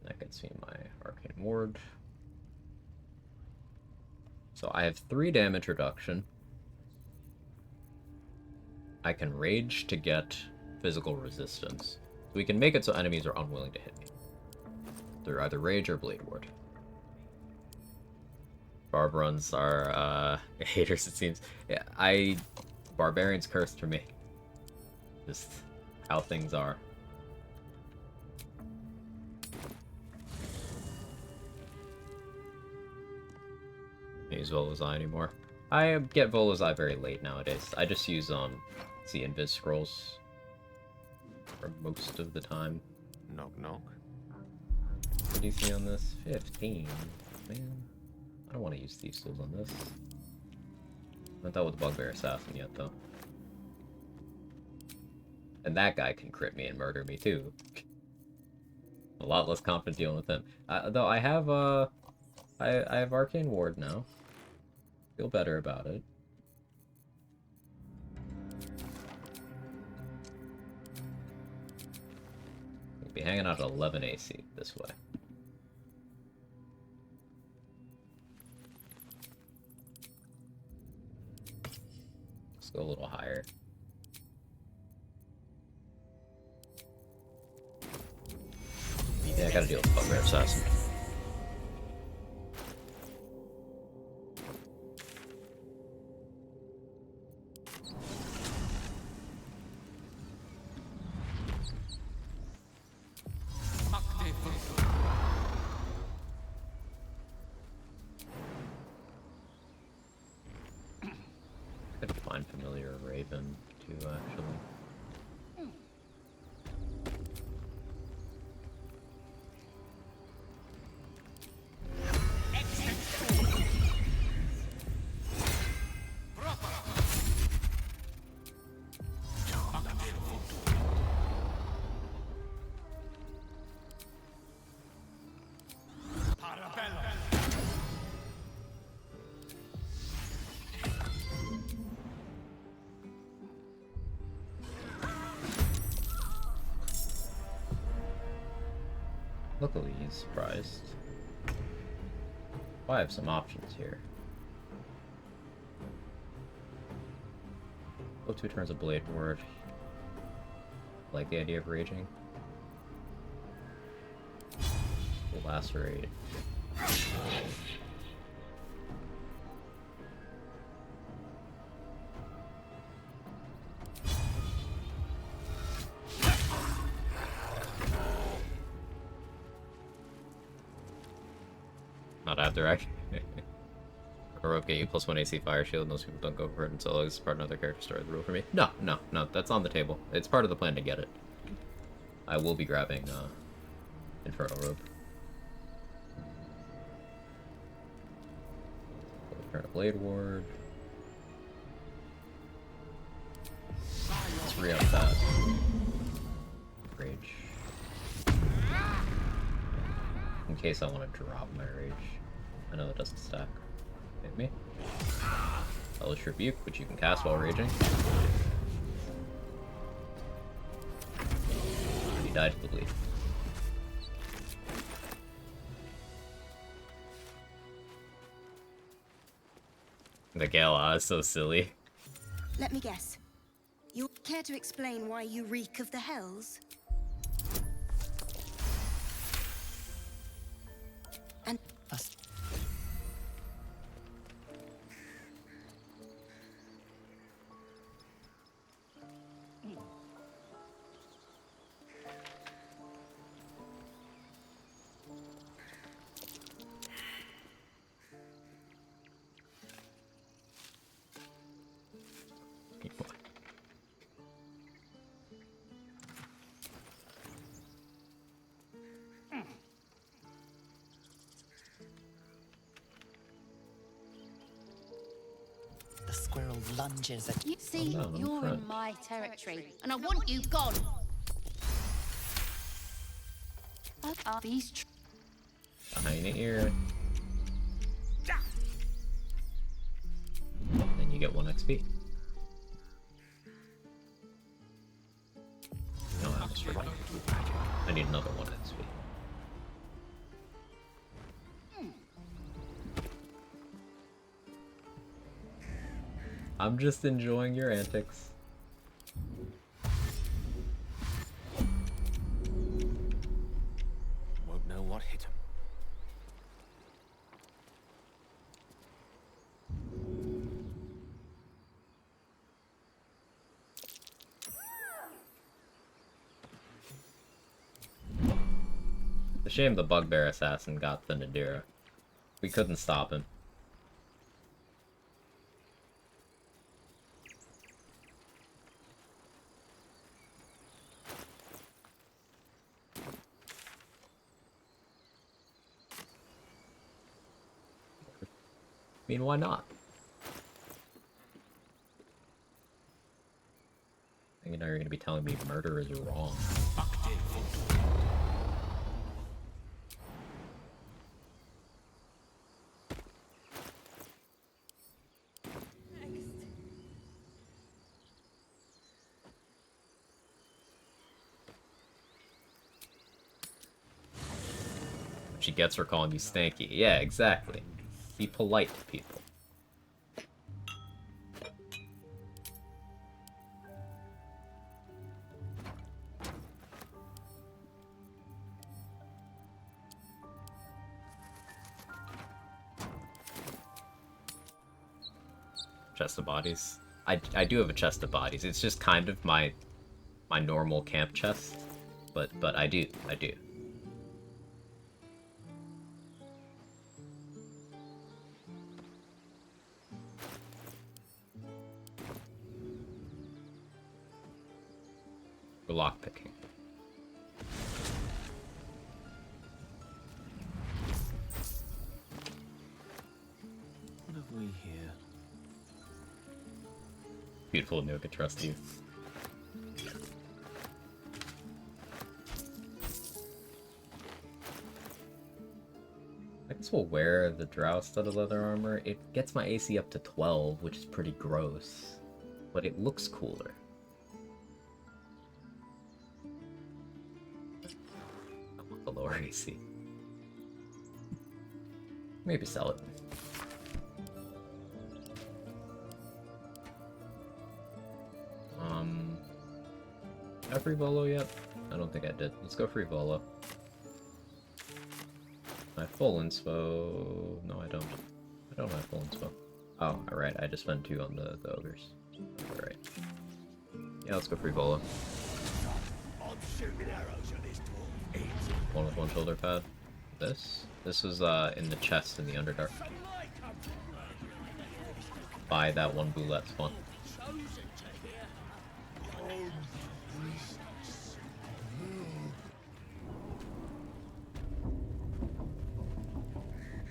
That gets me my arcane ward. So I have 3 damage reduction. I can rage to get physical resistance. So we can make it so enemies are unwilling to hit me. They're either rage or blade ward. Barbarons are haters, it seems. Yeah, Barbarian's cursed for me. Just how things are. Can't use Volozai anymore. I get Volozai very late nowadays. I just use the Invis scrolls for most of the time. Knock knock. What do you see on this? 15. Man, I don't want to use Thieves' Tools on this. I haven't dealt with Bugbear Assassin yet, though. And that guy can crit me and murder me, too. A lot less confident dealing with him. Though I have, I have Arcane Ward now. Feel better about it. We'll be hanging out at 11 AC this way. Let's go a little higher. Yeah, I gotta deal with Bugbear Assassin. Could find familiar Raven too, actually. Luckily, he's surprised. Well, I have some options here. Go 2 turns of Blade Ward. Like the idea of raging. Lacerate. Not after action. Or okay, you +1 AC fire shield. Most people don't go for it until it's part of another character started the rule for me. No, that's on the table. It's part of the plan to get it. I will be grabbing Infernal Robe. Infernal Blade Ward. Let's re-up that. case I want to drop my rage. I know it doesn't stack. Hit me. Hellish Rebuke, which you can cast while raging. He died to the bleed. The Gale is so silly. Let me guess. You care to explain why you reek of the hells? And The squirrel lunges at You see, Oh, no, I'm you're French. in my territory, and I want you gone. Are these Behind the ear. Then you get 1 XP. No, I almost forgot. I need another 1 XP. I'm just enjoying your antics. Won't know what hit him. It's a shame the Bugbear Assassin got the Nadira. We couldn't stop him. I mean, why not? You know, you're gonna be telling me murder is wrong. She gets for calling you stanky. Yeah, exactly. Be polite to people. Chest of bodies. I do have a chest of bodies. It's just kind of my normal camp chest, but I do. We're lockpicking. What have we here? Beautiful Nuka, trust you. I guess we'll wear the Drow studded leather armor. It gets my AC up to 12, which is pretty gross, but it looks cooler. I want the lower AC. Maybe sell it. Did I free Volo yet? I don't think I did. Let's go free Volo. My full inspo. No, I don't. I don't have full inspo. Oh, alright. I just spent 2 on the ogres. Alright. Yeah, let's go free Volo. I'm shooting arrows at this dwarf. One with 1 shoulder pad. This was in the chest in the Underdark. Buy that 1 boulette spawn.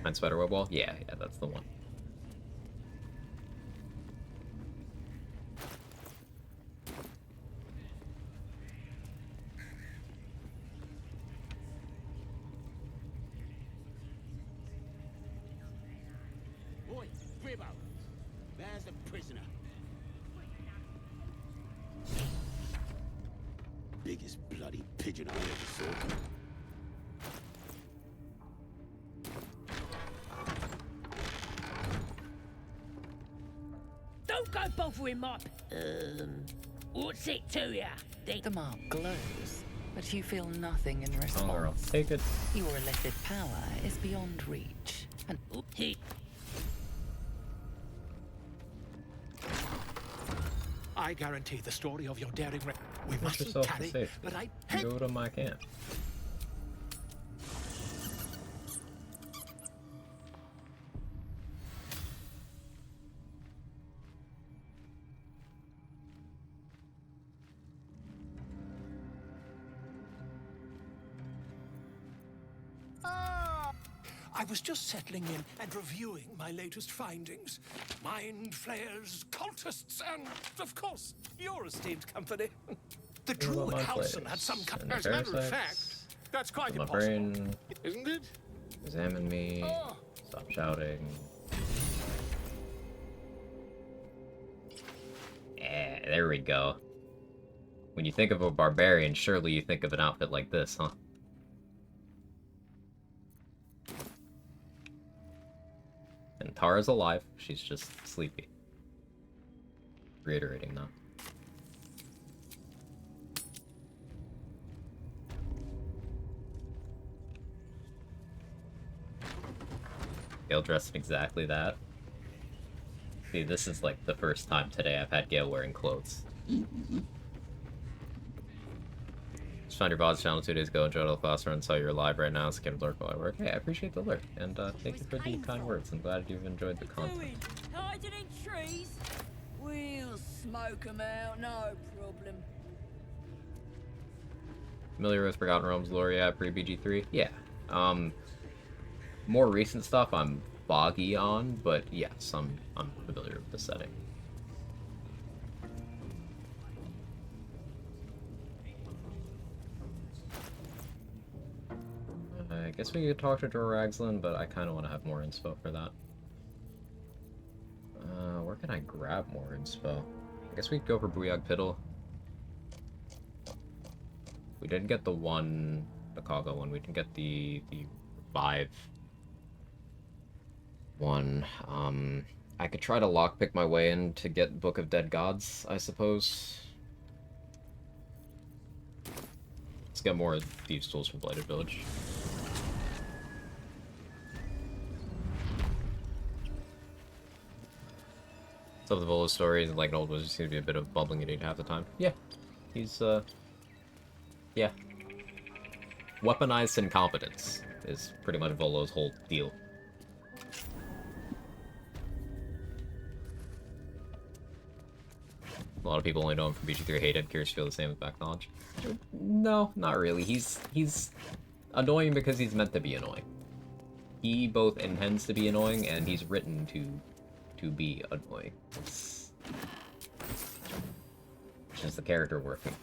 Mind Spiderweb Wall? Yeah, that's the one. Cribbo. There's the prisoner. Biggest bloody pigeon I ever saw. Don't go bothering my... What's it to ya? The mark glows, but you feel nothing in response. Oh, girl, take it. Your illicit power is beyond reach, and I guarantee the story of your daring we Put mustn't yourself to tarry, safety. but I Go to my camp. I was just settling in and reviewing my latest findings. Mind flayers, cultists, and, of course, your esteemed company. The druid Halson had some kind. As a matter of fact, that's quite impossible, Barbarian, isn't it? examine me. Stop shouting. Yeah, there we go. When you think of a barbarian, surely you think of an outfit like this, huh? And Tara's alive, she's just sleepy. Reiterating that. Gale dressed in exactly that. See, this is like the first time today I've had Gale wearing clothes. Just found your VOD's channel 2 days ago, enjoyed all the class run, saw you're live right now, so can lurk while I work. Hey, I appreciate the lurk, and thank you for the kind words. I'm glad you've enjoyed the content. Hiding in trees? We'll smoke 'em out, no problem. Familiar with Forgotten Realms lore, yeah, pre-BG3? Yeah. More recent stuff I'm foggy on, but yes, I'm familiar with the setting. I guess we could talk to Joragslin, but I kind of want to have more inspo for that. Where can I grab more inspo? I guess we could go for Buyog Piddle. We didn't get the one, the Kaga one. We didn't get the 5 one. I could try to lockpick my way in to get Book of Dead Gods, I suppose. Let's get more of these tools from Blighted Village. Some of the Volo stories, like an old wizard, seem to be a bit of bubbling idiot half the time. Yeah. He's, yeah. Weaponized incompetence is pretty much Volo's whole deal. A lot of people only know him from BG3 Hate. I'm curious if you feel the same with back knowledge. No, not really. He's annoying because he's meant to be annoying. He both intends to be annoying and he's written to be annoying. It's just the character working.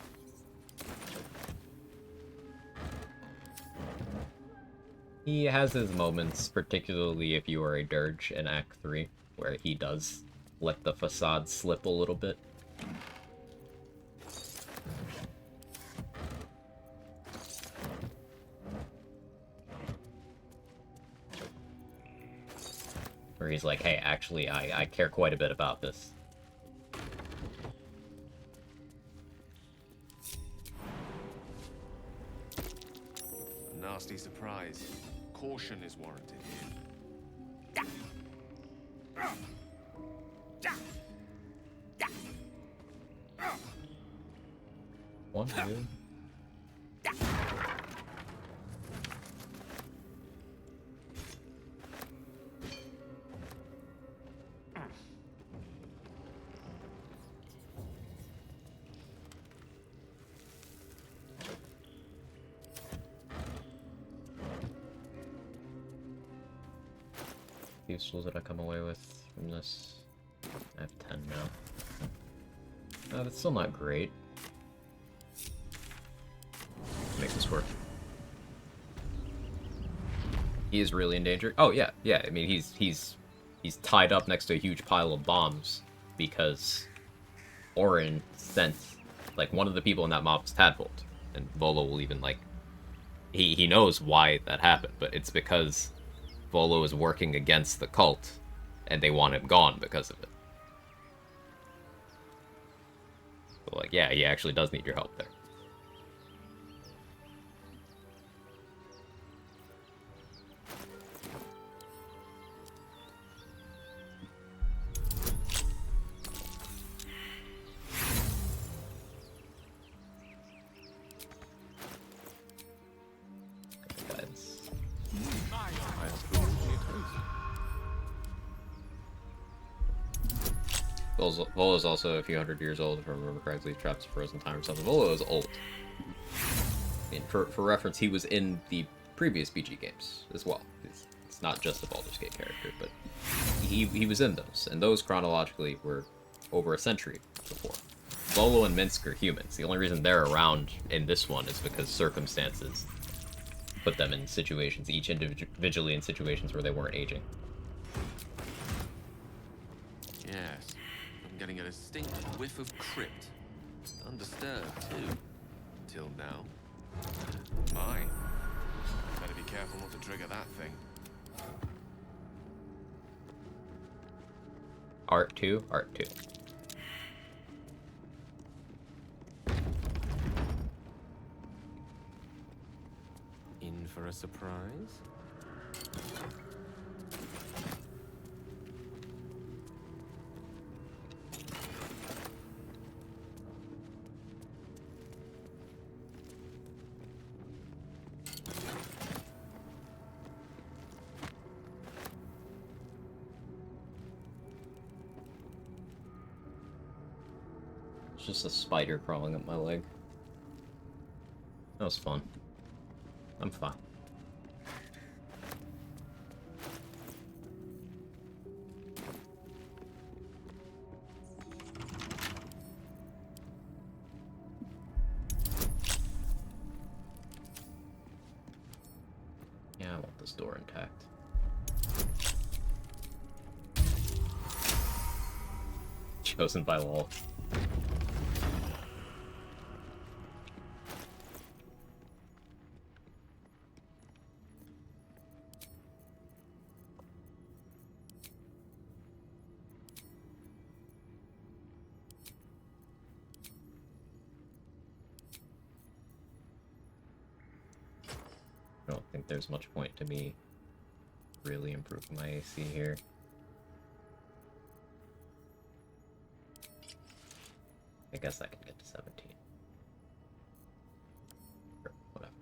He has his moments, particularly if you are a dirge in Act 3, where he does let the facade slip a little bit. Where he's like, hey, actually, I care quite a bit about this. A nasty surprise. Caution is warranted here. One, two. Few tools that I come away with from this. I have 10 now. That's still not great. Make this work. He is really in danger. Oh yeah, yeah. I mean, he's He's tied up next to a huge pile of bombs because Orin sent, like, one of the people in that mob was Tadpole. And Volo will even, like, he knows why that happened, but it's because Volo is working against the cult, and they want him gone because of it. So, like, yeah, he actually does need your help there. Volo is also a few hundred years old, if I remember correctly. Trapped to frozen time or something. Volo is old. I mean, for reference, he was in the previous BG games as well. It's not just a Baldur's Gate character, but he was in those, and those chronologically were over a century before. Volo and Minsk are humans. The only reason they're around in this one is because circumstances put them in situations, each individually in situations where they weren't aging. Yes, I'm getting a distinct whiff of crypt. Undisturbed, too. Till now. My. Better be careful not to trigger that thing. Art 2? Art 2. In for a surprise? It's just a spider crawling up my leg. That was fun. I'm fine. Yeah, I want this door intact. Chosen by Lol. I don't think there's much point to me really improving my AC here. I guess I can get to 17. Sure, whatever.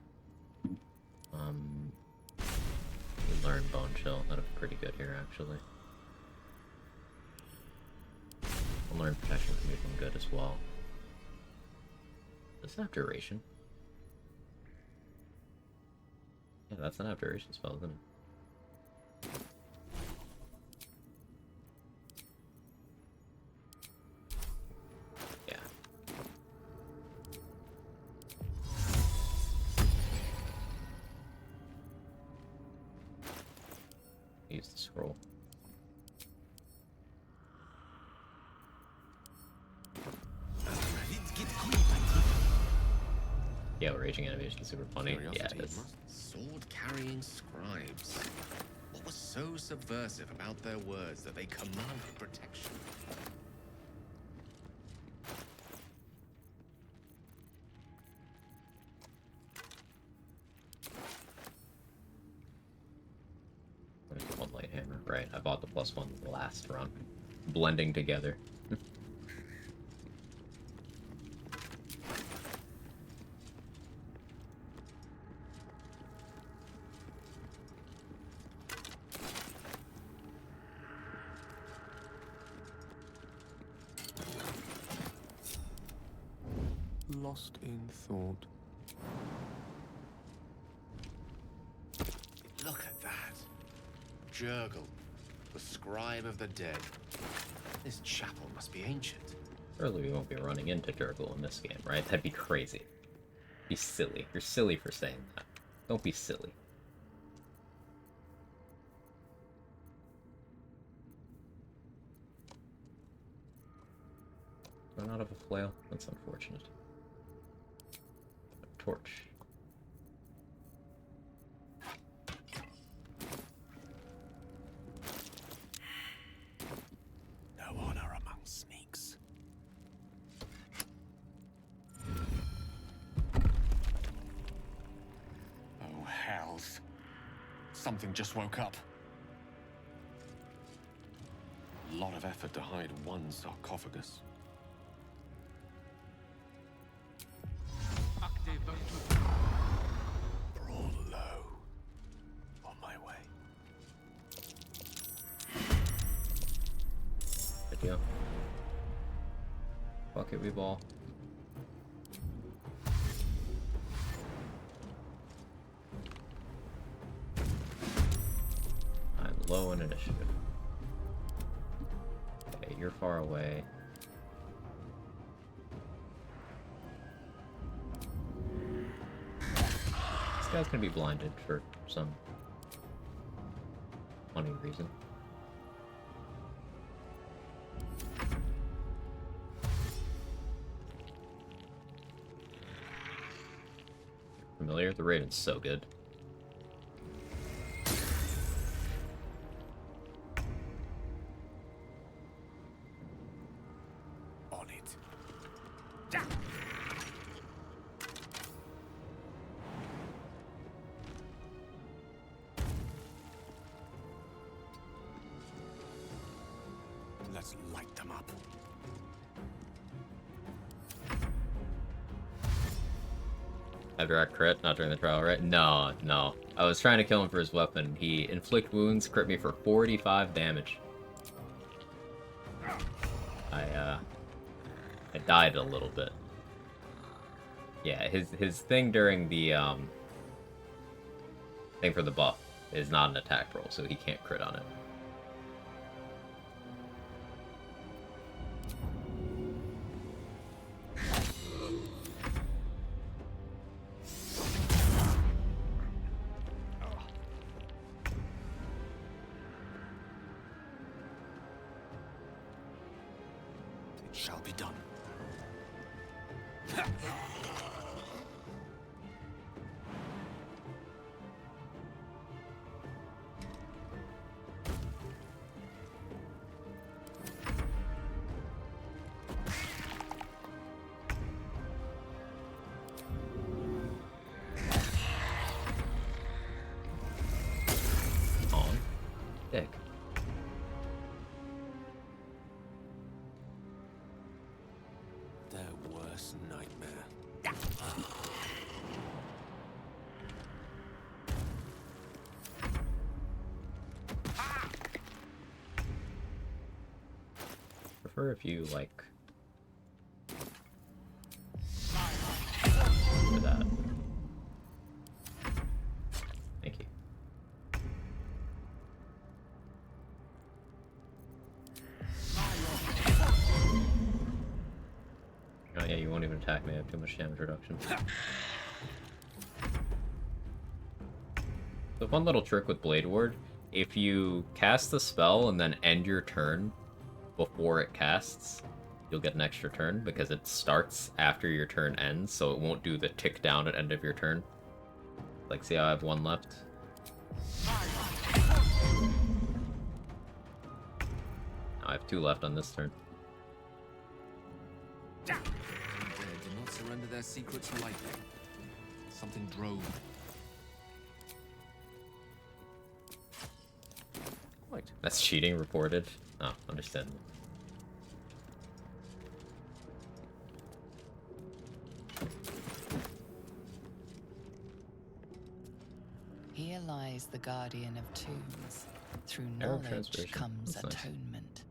We learn Bone Chill. That'll be pretty good here, actually. I'll learn Protection from even good as well. Does it have duration? Yeah, that's an abjuration spell, isn't it? Yeah. Use the scroll. Yeah, raging animation is super funny. Yeah, it is. Sword-carrying scribes. What was so subversive about their words that they commanded protection? There's the one light hammer. Right, I bought the +1 last run. Blending together. Lost in thought. Look at that. Jurgle, the scribe of the dead. This chapel must be ancient. Surely we won't be running into Jurgle in this game, right? That'd be crazy. Be silly. You're silly for saying that. Don't be silly. I not have a flail? That's unfortunate. A torch. No honor among sneaks. Oh, hells. Something just woke up. A lot of effort to hide one sarcophagus. Brawl low. On my way. Good deal. Bucket we ball. I'm low in initiative. Okay, you're far away. This guy's gonna be blinded for some funny reason. Familiar? The Raven's so good. On it. Let's light them up. After I crit, not during the trial, right? No, no. I was trying to kill him for his weapon. He inflict wounds, crit me for 45 damage. I died a little bit. Yeah, his thing during the thing for the buff is not an attack roll, so he can't crit on it. It shall be done. Oh, dick. Their worst nightmare. Prefer if you like for that. Thank you. Oh yeah, you won't even attack me. I have too much damage reduction. The fun little trick with Blade Ward, if you cast the spell and then end your turn before it casts, you'll get an extra turn because it starts after your turn ends, so it won't do the tick down at end of your turn. Like, see how I have one left? Now I have two left on this turn. Did not surrender their secrets lightly. Something drove. Like, that's cheating reported. Oh, understandable. Here lies the guardian of tombs. Through Arab knowledge translation. comes That's nice. atonement.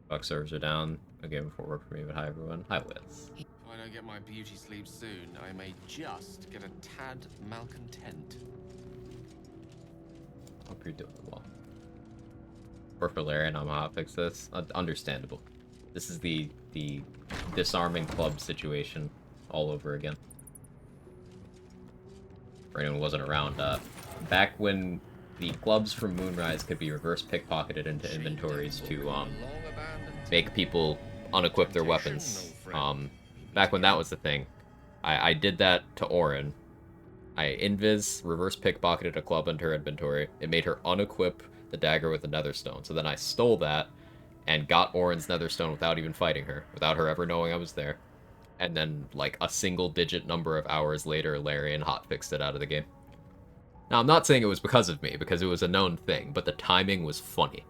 Buck servers are down. A game before work for me, but hi everyone. Hi Wiz. If I don't get my beauty sleep soon, I may just get a tad malcontent. Hope you're doing well. For Valerian, I'm gonna hotfix this. Understandable. This is the disarming club situation all over again. For anyone who wasn't around, back when the clubs from Moonrise could be reverse pickpocketed into inventories to make people unequip their weapons Back when that was the thing. I did that to Orin. I invis reverse pickpocketed a club into her inventory. It made her unequip the dagger with the netherstone. So then I stole that and got Orin's netherstone without even fighting her, without her ever knowing I was there. And then, like, a single-digit number of hours later, Larian hotfixed it out of the game. Now, I'm not saying it was because of me, because it was a known thing, but the timing was funny.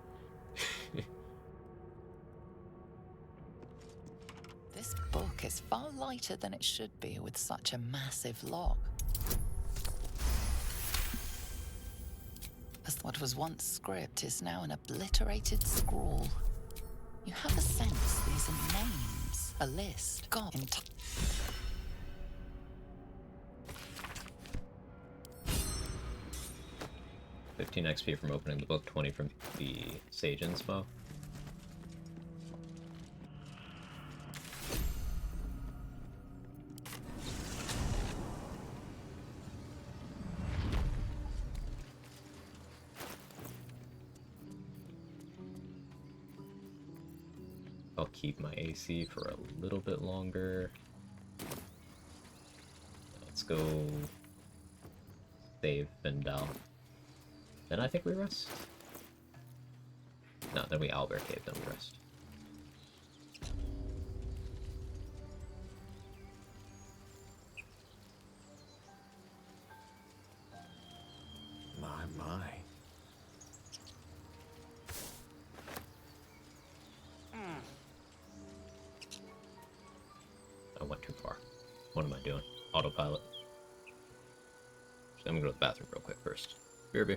This book is far lighter than it should be with such a massive log. As what was once script is now an obliterated scrawl. You have a sense these are names, a list, gone in time. $15 XP from opening the book, 20 from the Sage Inspo. I'll keep my AC for a little bit longer. Let's go save Vindal. Then I think we rest. No, then we Owlbear Cave, then we rest. My. I went too far. What am I doing? Autopilot. I'm gonna go to the bathroom real quick first. BRB.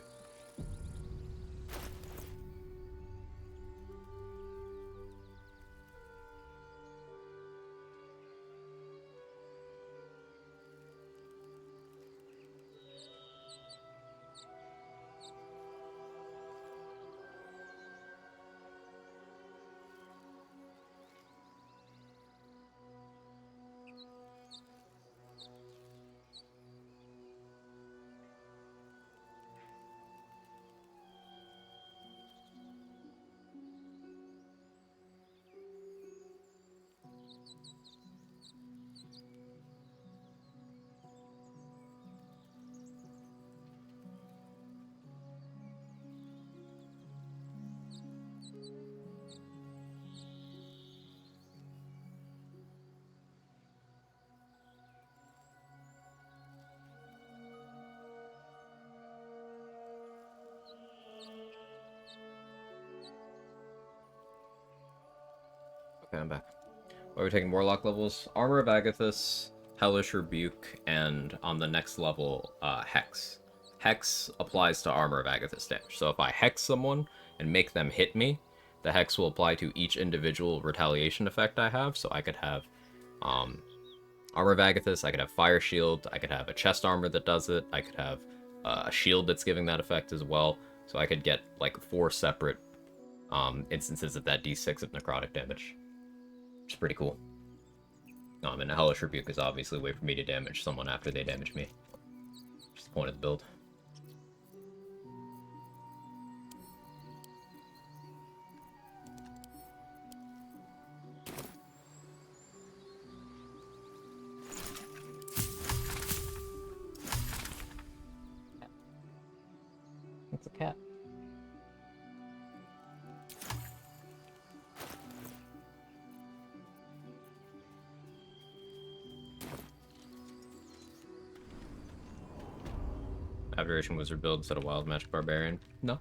Okay, I'm back. Are we taking Warlock levels? Armor of Agathis, Hellish Rebuke, and on the next level, Hex. Hex applies to Armor of Agathis damage. So if I Hex someone and make them hit me, the Hex will apply to each individual retaliation effect I have. So I could have Armor of Agathis, I could have Fire Shield, I could have a chest armor that does it, I could have a shield that's giving that effect as well. So I could get like 4 separate instances of that d6 of necrotic damage. Which is pretty cool. And a Hellish Rebuke is obviously a way for me to damage someone after they damage me. Which is the point of the build. It's a cat. Abjuration Wizard build instead of Wild Magic Barbarian? No.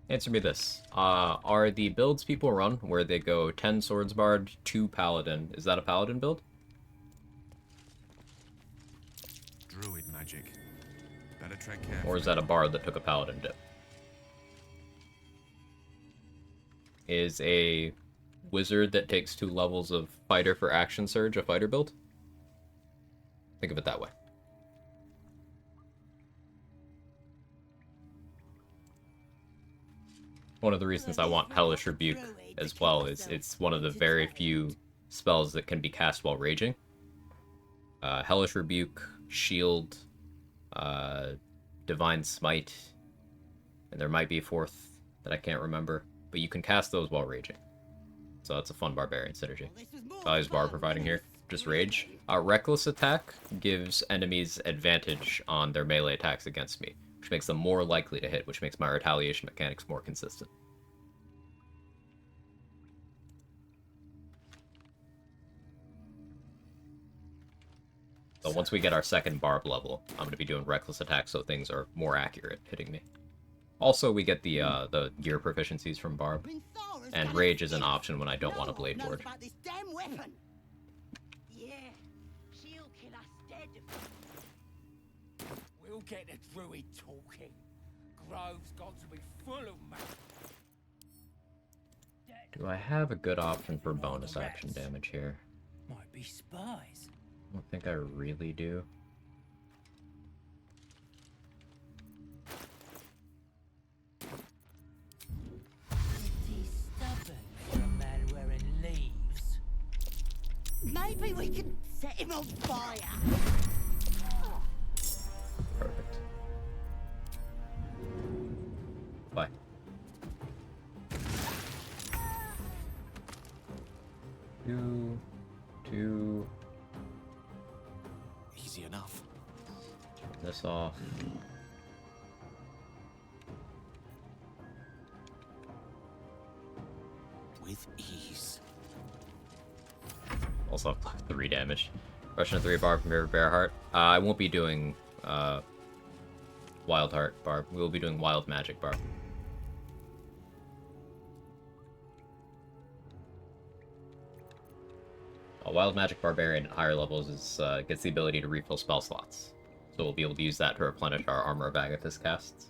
Answer me this. Are the builds people run where they go 10 Swords Bard, 2 Paladin, is that a Paladin build? Druid magic. Better tread carefully. Or is that a Bard that took a Paladin dip? Is a Wizard that takes 2 levels of Fighter for Action Surge a fighter build? Think of it that way. One of the reasons I want Hellish Rebuke as well is it's one of the very few spells that can be cast while raging. Hellish Rebuke, Shield, Divine Smite, and there might be a 4th that I can't remember, but you can cast those while raging. So that's a fun Barbarian synergy. Values Barb providing here. Just Rage. Reckless Attack gives enemies advantage on their melee attacks against me, which makes them more likely to hit, which makes my retaliation mechanics more consistent. So once we get our second Barb level, I'm going to be doing Reckless Attack so things are more accurate hitting me. Also, we get the gear proficiencies from Barb, and Rage is an option when I don't want a Blade Forge. Yeah, she'll kill us dead. We'll get the druid talking. Grove's got to be full of Do I have a good option for bonus action damage here? Might be spies. I don't think I really do. Pretty stubborn for a man wearing leaves. Maybe we can set him on fire. Perfect. Bye. Two. Easy enough. Turn this off. With ease. Also 3 damage. Russian 3 Barb from Bearheart. I won't be doing Wild Heart Barb. We will be doing Wild Magic Barb. A Wild Magic Barbarian at higher levels is gets the ability to refill spell slots. So we'll be able to use that to replenish our Armor of Agathis casts.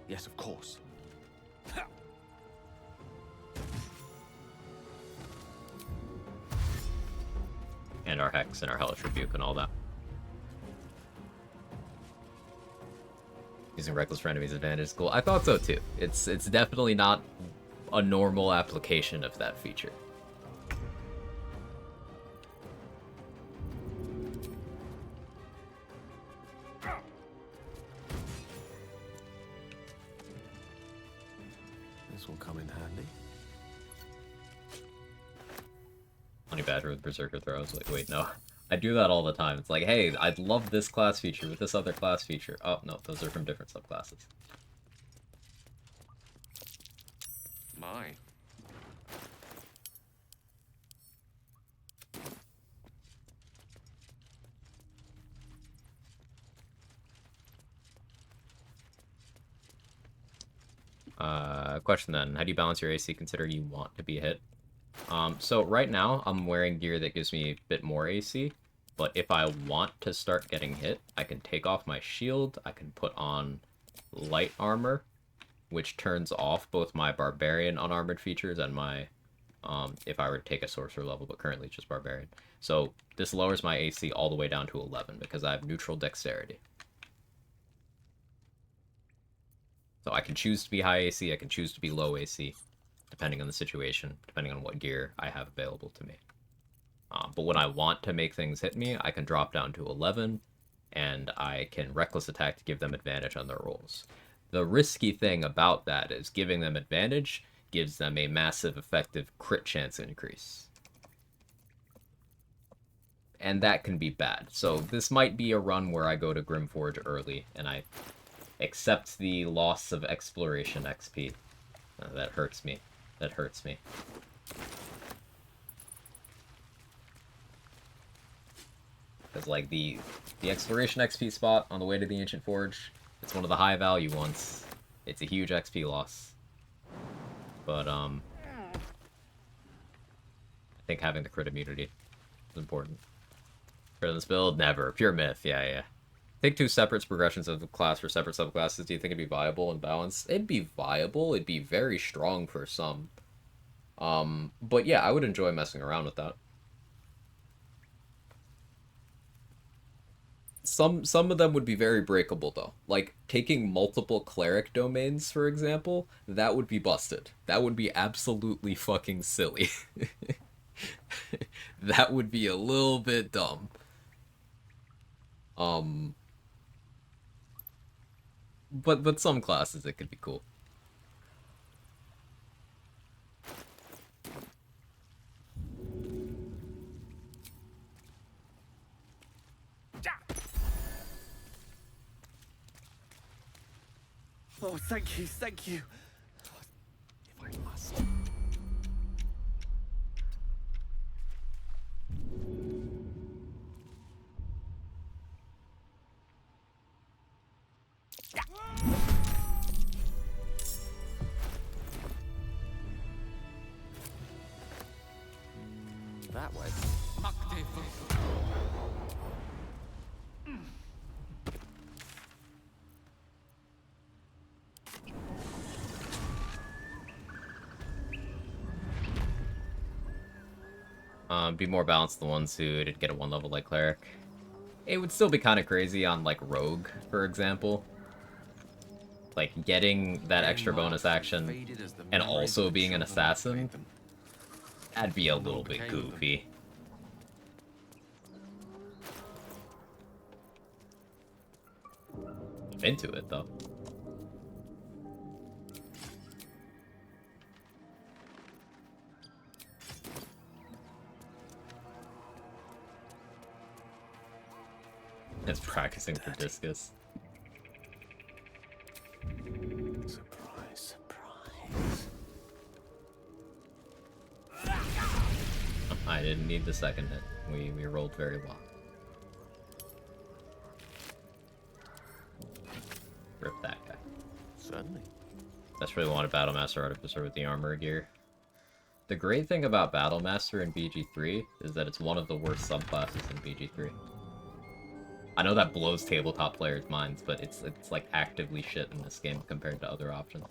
Yes, of course. And our Hex and our Hellish Rebuke and all that. Using Reckless for enemies advantage is cool. I thought so too. It's definitely not a normal application of that feature. This will come in handy. Honey Badger with Berserker throws. Like, wait, no. I do that all the time. It's like, hey, I'd love this class feature with this other class feature. Oh, no, those are from different subclasses. My. Question then. How do you balance your AC considering you want to be hit? So right now, I'm wearing gear that gives me a bit more AC, but if I want to start getting hit, I can take off my shield, I can put on light armor, which turns off both my Barbarian unarmored features and my, if I were to take a Sorcerer level, but currently it's just Barbarian. So this lowers my AC all the way down to 11, because I have neutral dexterity. So I can choose to be high AC, I can choose to be low AC, depending on the situation, depending on what gear I have available to me. But when I want to make things hit me, I can drop down to 11, and I can Reckless Attack to give them advantage on their rolls. The risky thing about that is giving them advantage gives them a massive effective crit chance increase. And that can be bad. So this might be a run where I go to Grimforge early, and I accept the loss of Exploration XP. That hurts me. That hurts me. Because, like, the Exploration XP spot on the way to the Ancient Forge, it's one of the high value ones. It's a huge XP loss. But, I think having the crit immunity is important. For this build, never. Pure myth, yeah. Take 2 separate progressions of the class for separate subclasses. Do you think it'd be viable and balanced? It'd be viable. It'd be very strong for some. But yeah, I would enjoy messing around with that. Some of them would be very breakable, though. Like, taking multiple cleric domains, for example, that would be busted. That would be absolutely fucking silly. That would be a little bit dumb. but some classes it could be cool. Oh, thank you, thank you. If I must. That way. Be more balanced than one suit, it'd get a 1 level like Cleric. It would still be kind of crazy on, like, Rogue, for example. Like, getting that extra bonus action and also being an assassin, that'd be a little bit goofy. I'm into it, though. It's practicing for discus. Surprise, surprise. I didn't need the second hit. We rolled very well. Rip that guy. Certainly. That's really wanted Battlemaster Artificer with the armor gear. The great thing about Battlemaster in BG3 is that it's one of the worst subclasses in BG3. I know that blows tabletop players' minds, but it's like actively shit in this game compared to other options.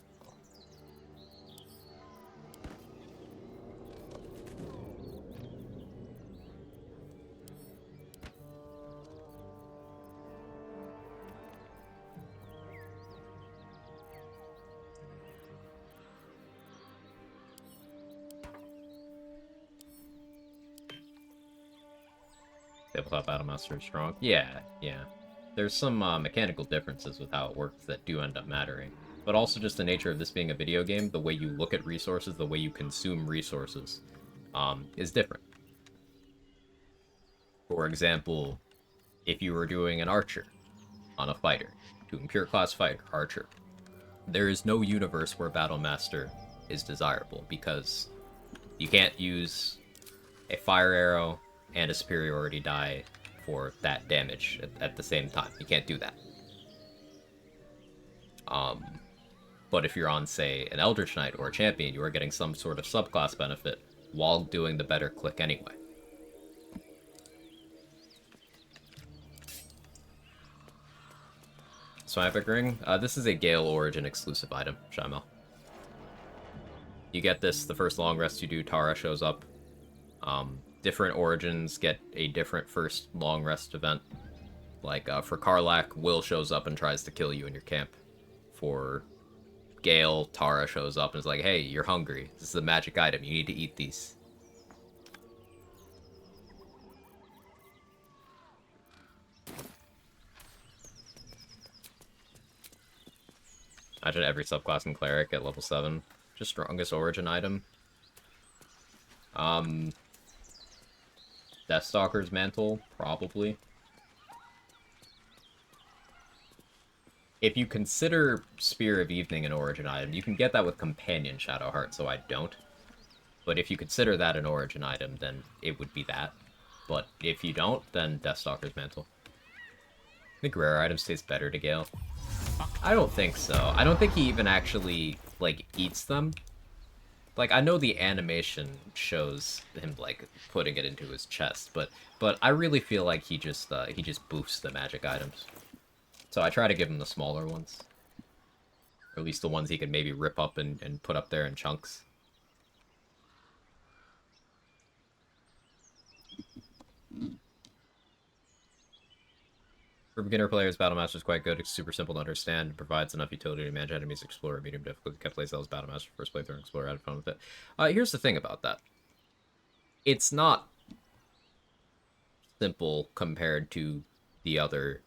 Tabletop Battlemaster is strong. Yeah. There's some mechanical differences with how it works that do end up mattering. But also just the nature of this being a video game, the way you look at resources, the way you consume resources, is different. For example, if you were doing an archer on a fighter, doing pure class fighter, archer, there is no universe where Battlemaster is desirable because you can't use a fire arrow and a superiority die for that damage at the same time. You can't do that. But if you're on, say, an Eldritch Knight or a Champion, you are getting some sort of subclass benefit while doing the better click anyway. So Epic Ring, this is a Gale Origin exclusive item, Shyamel. You get this the first long rest you do, Tara shows up. Different origins get a different first long rest event. Like, for Karlach, Will shows up and tries to kill you in your camp. For Gale, Tara shows up and is like, hey, you're hungry. This is a magic item. You need to eat these. Imagine every subclass in Cleric at level 7. Just strongest origin item. Deathstalker's Mantle, probably. If you consider Spear of Evening an origin item, you can get that with Companion Shadowheart, so I don't. But if you consider that an origin item, then it would be that. But if you don't, then Deathstalker's Mantle. I think rare items taste better to Gale. I don't think so. I don't think he even actually, like, eats them. Like, I know the animation shows him, like, putting it into his chest, but I really feel like he just boofs the magic items. So I try to give him the smaller ones. Or at least the ones he can maybe rip up and put up there in chunks. For beginner players, Battlemaster is quite good. It's super simple to understand and provides enough utility to manage enemies, explore, medium difficulty. Kept playstyles Battlemaster first playthrough and Explorer, had fun with it. Here's the thing about that. It's not simple compared to the other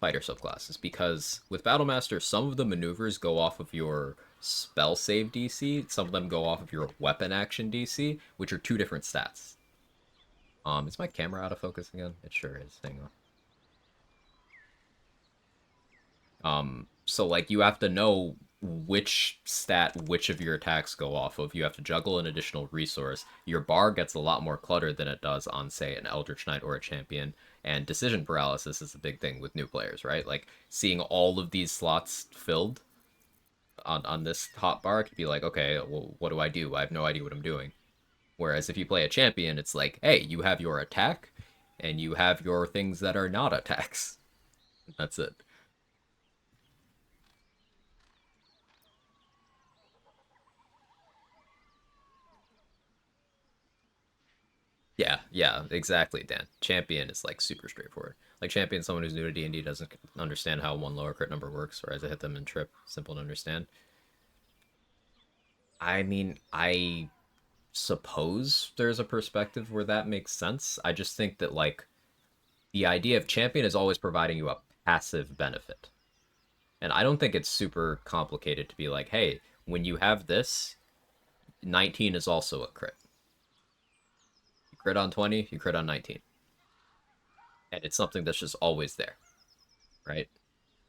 fighter subclasses, because with Battlemaster, some of the maneuvers go off of your spell save DC, some of them go off of your weapon action DC, which are two different stats. Is my camera out of focus again? It sure is. Hang on. So like you have to know which stat which of your attacks go off of. You have to juggle an additional resource. Your bar gets a lot more cluttered than it does on, say, an Eldritch Knight or a Champion. And decision paralysis is a big thing with new players, right? Like seeing all of these slots filled on this hotbar could be like, okay, well, what do? I have no idea what I'm doing. Whereas if you play a champion, it's like, hey, you have your attack, and you have your things that are not attacks. That's it. Yeah, exactly, Dan. Champion is like super straightforward. Like champion, someone who's new to D&D doesn't understand how one lower crit number works, whereas I hit them in trip, simple to understand. I mean, I suppose there's a perspective where that makes sense. I just think that like the idea of champion is always providing you a passive benefit. And I don't think it's super complicated to be like, hey, when you have this, 19 is also a crit. You crit on 20, you crit on 19. And it's something that's just always there, right?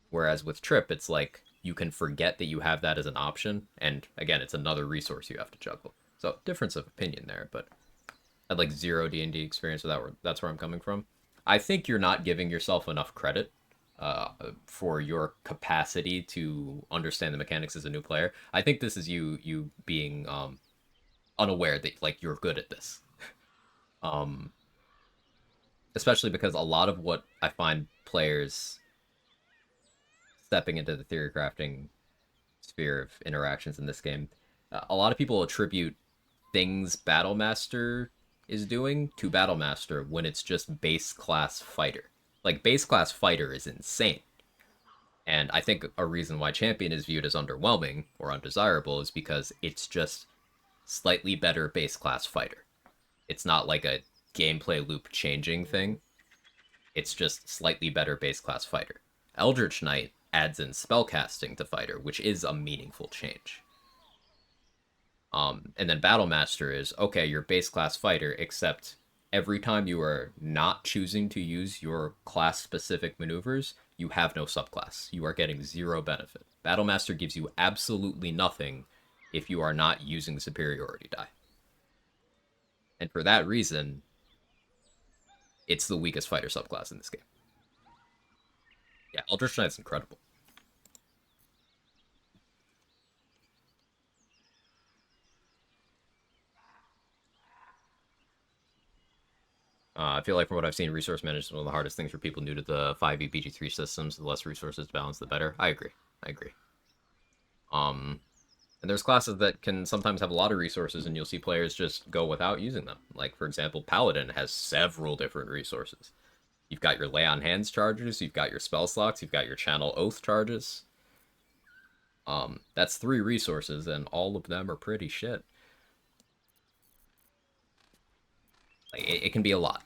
Whereas with trip, it's like you can forget that you have that as an option. And again, it's another resource you have to juggle. So difference of opinion there, but I had like zero D&D experience with that. That's where I'm coming from. I think you're not giving yourself enough credit for your capacity to understand the mechanics as a new player. I think this is you being unaware that like you're good at this. Especially because a lot of what I find players stepping into the theory crafting sphere of interactions in this game, a lot of people attribute things Battlemaster is doing to Battlemaster when it's just base class fighter. Like, base class fighter is insane. And I think a reason why Champion is viewed as underwhelming or undesirable is because it's just slightly better base class fighter. It's not like a gameplay loop changing thing. It's just slightly better base class fighter. Eldritch Knight adds in spellcasting to fighter, which is a meaningful change. And then Battlemaster is, okay, you're base class fighter, except every time you are not choosing to use your class-specific maneuvers, you have no subclass. You are getting zero benefit. Battlemaster gives you absolutely nothing if you are not using superiority die. And for that reason, it's the weakest fighter subclass in this game. Yeah, Eldritch Knight's incredible. I feel like from what I've seen, resource management is one of the hardest things for people new to the 5e BG3 systems. The less resources to balance, the better. I agree. And there's classes that can sometimes have a lot of resources, and you'll see players just go without using them. Like, for example, Paladin has several different resources. You've got your Lay on Hands charges, you've got your spell slots, you've got your Channel Oath charges. That's 3 resources, and all of them are pretty shit. Like, it can be a lot.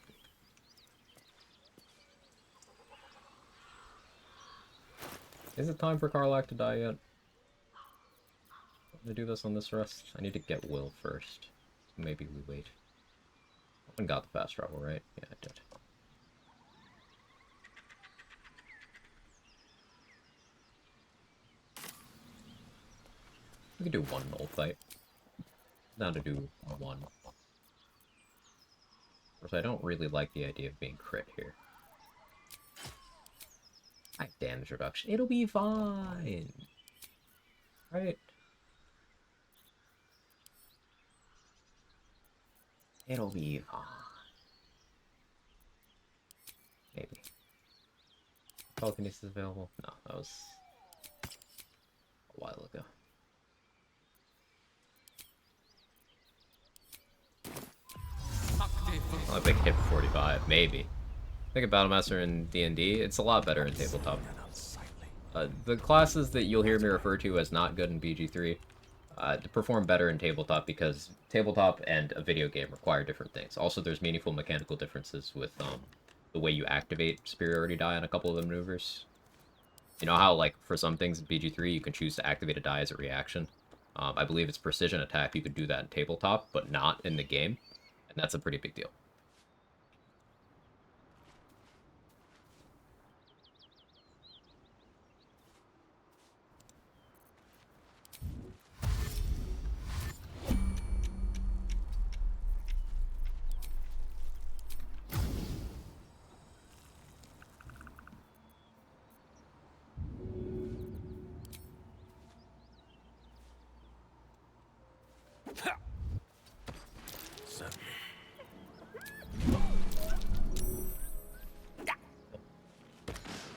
Is it time for Karlak to die yet? I'm gonna do this on this rest. I need to get Will first. Maybe we wait. I got the fast travel, right? Yeah, I did. We can do one null fight. Down to do one. Of course, I don't really like the idea of being crit here. High damage reduction. It'll be fine. Right? It'll be fine. Maybe. Telekinesis available? No, that was a while ago. I think hit 45, maybe. Think of Battlemaster in D&D, it's a lot better in tabletop. The classes that you'll hear me refer to as not good in BG3 perform better in tabletop because tabletop and a video game require different things. Also, there's meaningful mechanical differences with the way you activate superiority die on a couple of the maneuvers. You know how, like, for some things in BG3, you can choose to activate a die as a reaction? I believe it's precision attack. You could do that in tabletop, but not in the game. And that's a pretty big deal.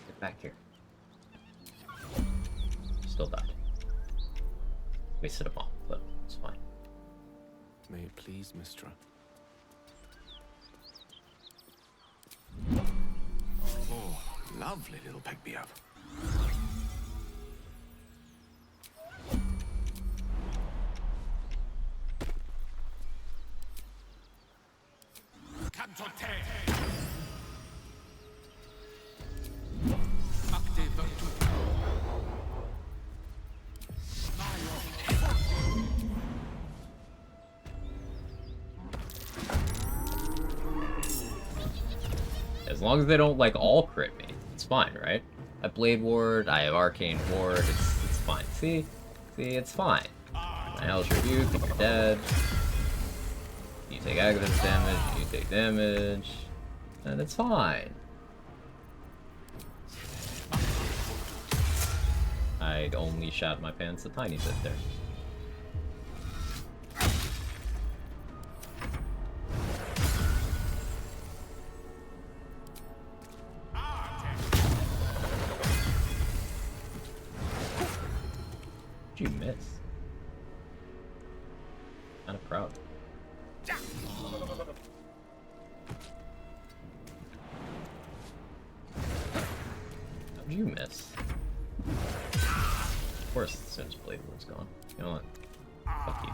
Get back here. Still died. Wasted a bomb, but it's fine. May it please, Mistra. Oh, lovely little pick-me-up. As long as they don't, like, all crit me, it's fine, right? I have Blade Ward, I have Arcane Ward, it's fine. See, it's fine. My Hell's Rebuke, you're dead. You take aggressive damage, you take damage, and it's fine. I only shot my pants a tiny bit there. Did you miss? Kind of proud. How'd you miss? Of course, as soon as Blade Ward's gone. You know what? Fuck you.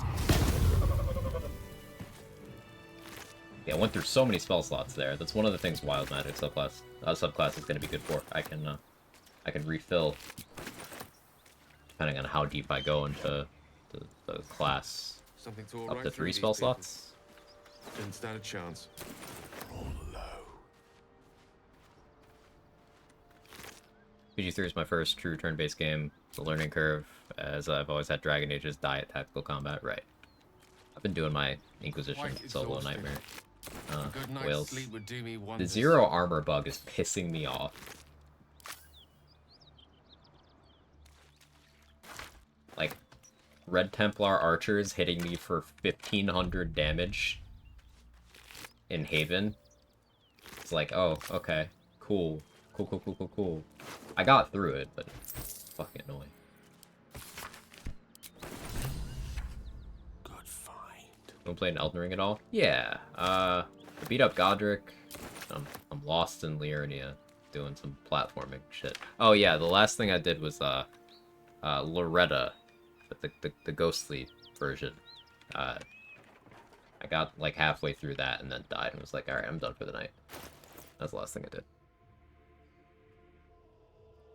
Yeah, I went through so many spell slots there. That's one of the things Wild Magic subclass is going to be good for. I can refill depending on how deep I go into the class. Up to 3 spell slots. Didn't stand a chance. BG3 is my first true turn-based game. The learning curve, as I've always had Dragon Age's die at tactical combat. Right. I've been doing my Inquisition solo nightmare. Whales. The 0 armor bug is pissing me off. Like, Red Templar archers hitting me for 1500 damage in Haven. It's like, oh, okay, cool. Cool. I got through it, but it's fucking annoying. Good find. Don't play an Elden Ring at all? Yeah. I beat up Godric. I'm lost in Liurnia, doing some platforming shit. Oh yeah, the last thing I did was Loretta, the ghostly version. I got like halfway through that and then died and was like, alright, I'm done for the night. That's the last thing I did.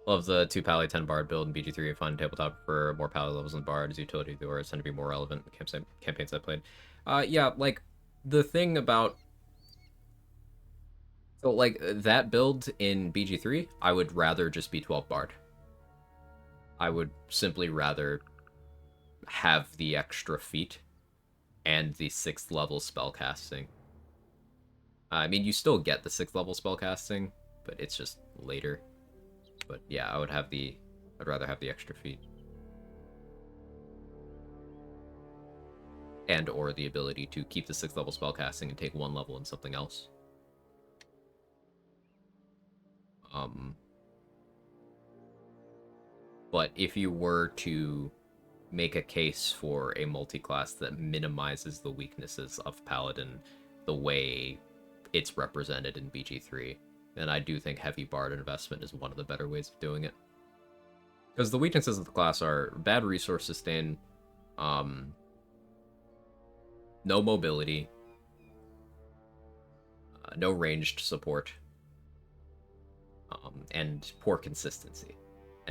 Love the 2 Pally 10 Bard build in BG3. Fun tabletop for more Pally levels than Bard. As utility doors tend to be more relevant in campaigns I played. Yeah, like, the thing about... So, like, that build in BG3, I would rather just be 12 Bard. I would simply rather have the extra feat and the 6th level spellcasting. I mean, you still get the 6th level spellcasting, but it's just later. But yeah, I'd rather have the extra feat. And or the ability to keep the 6th level spellcasting and take 1 level in something else. But if you were to make a case for a multi-class that minimizes the weaknesses of Paladin the way it's represented in BG3, then I do think heavy Bard investment is one of the better ways of doing it. Because the weaknesses of the class are bad resource sustain, no mobility, no ranged support, and poor consistency.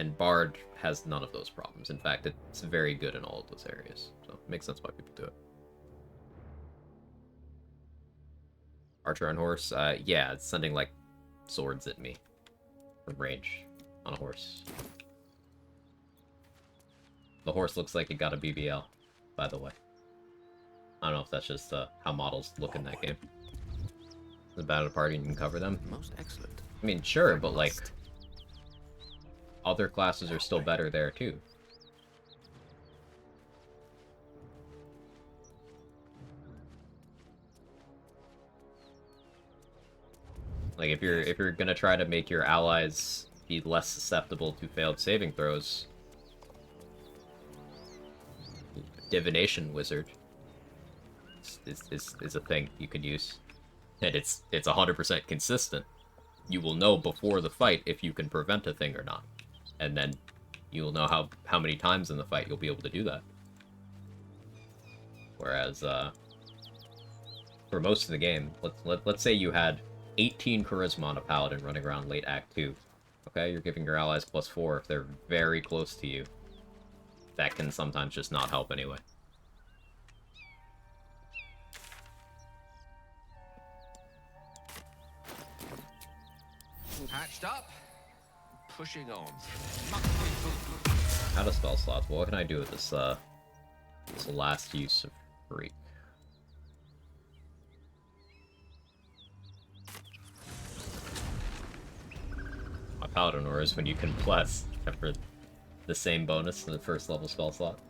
And Bard has none of those problems. In fact, it's very good in all of those areas. So it makes sense why people do it. Archer on horse, yeah, it's sending, like, swords at me from range on a horse. The horse looks like it got a BBL, by the way. I don't know if that's just how models look in that game. The battle party and you can cover them. Most excellent. I mean, sure, but like other classes are still better there too. Like if you're gonna try to make your allies be less susceptible to failed saving throws, divination wizard is a thing you can use, and it's 100% consistent. You will know before the fight if you can prevent a thing or not, and then you will know how many times in the fight you'll be able to do that. Whereas for most of the game, let's say you had 18 charisma on a paladin running around late Act 2. Okay, you're giving your allies +4 if they're very close to you. That can sometimes just not help anyway. Patched up, pushing on. Out of spell slots. Well, what can I do with this this last use of freak? My paladin aura is when you can bless for the same bonus in the first level spell slot.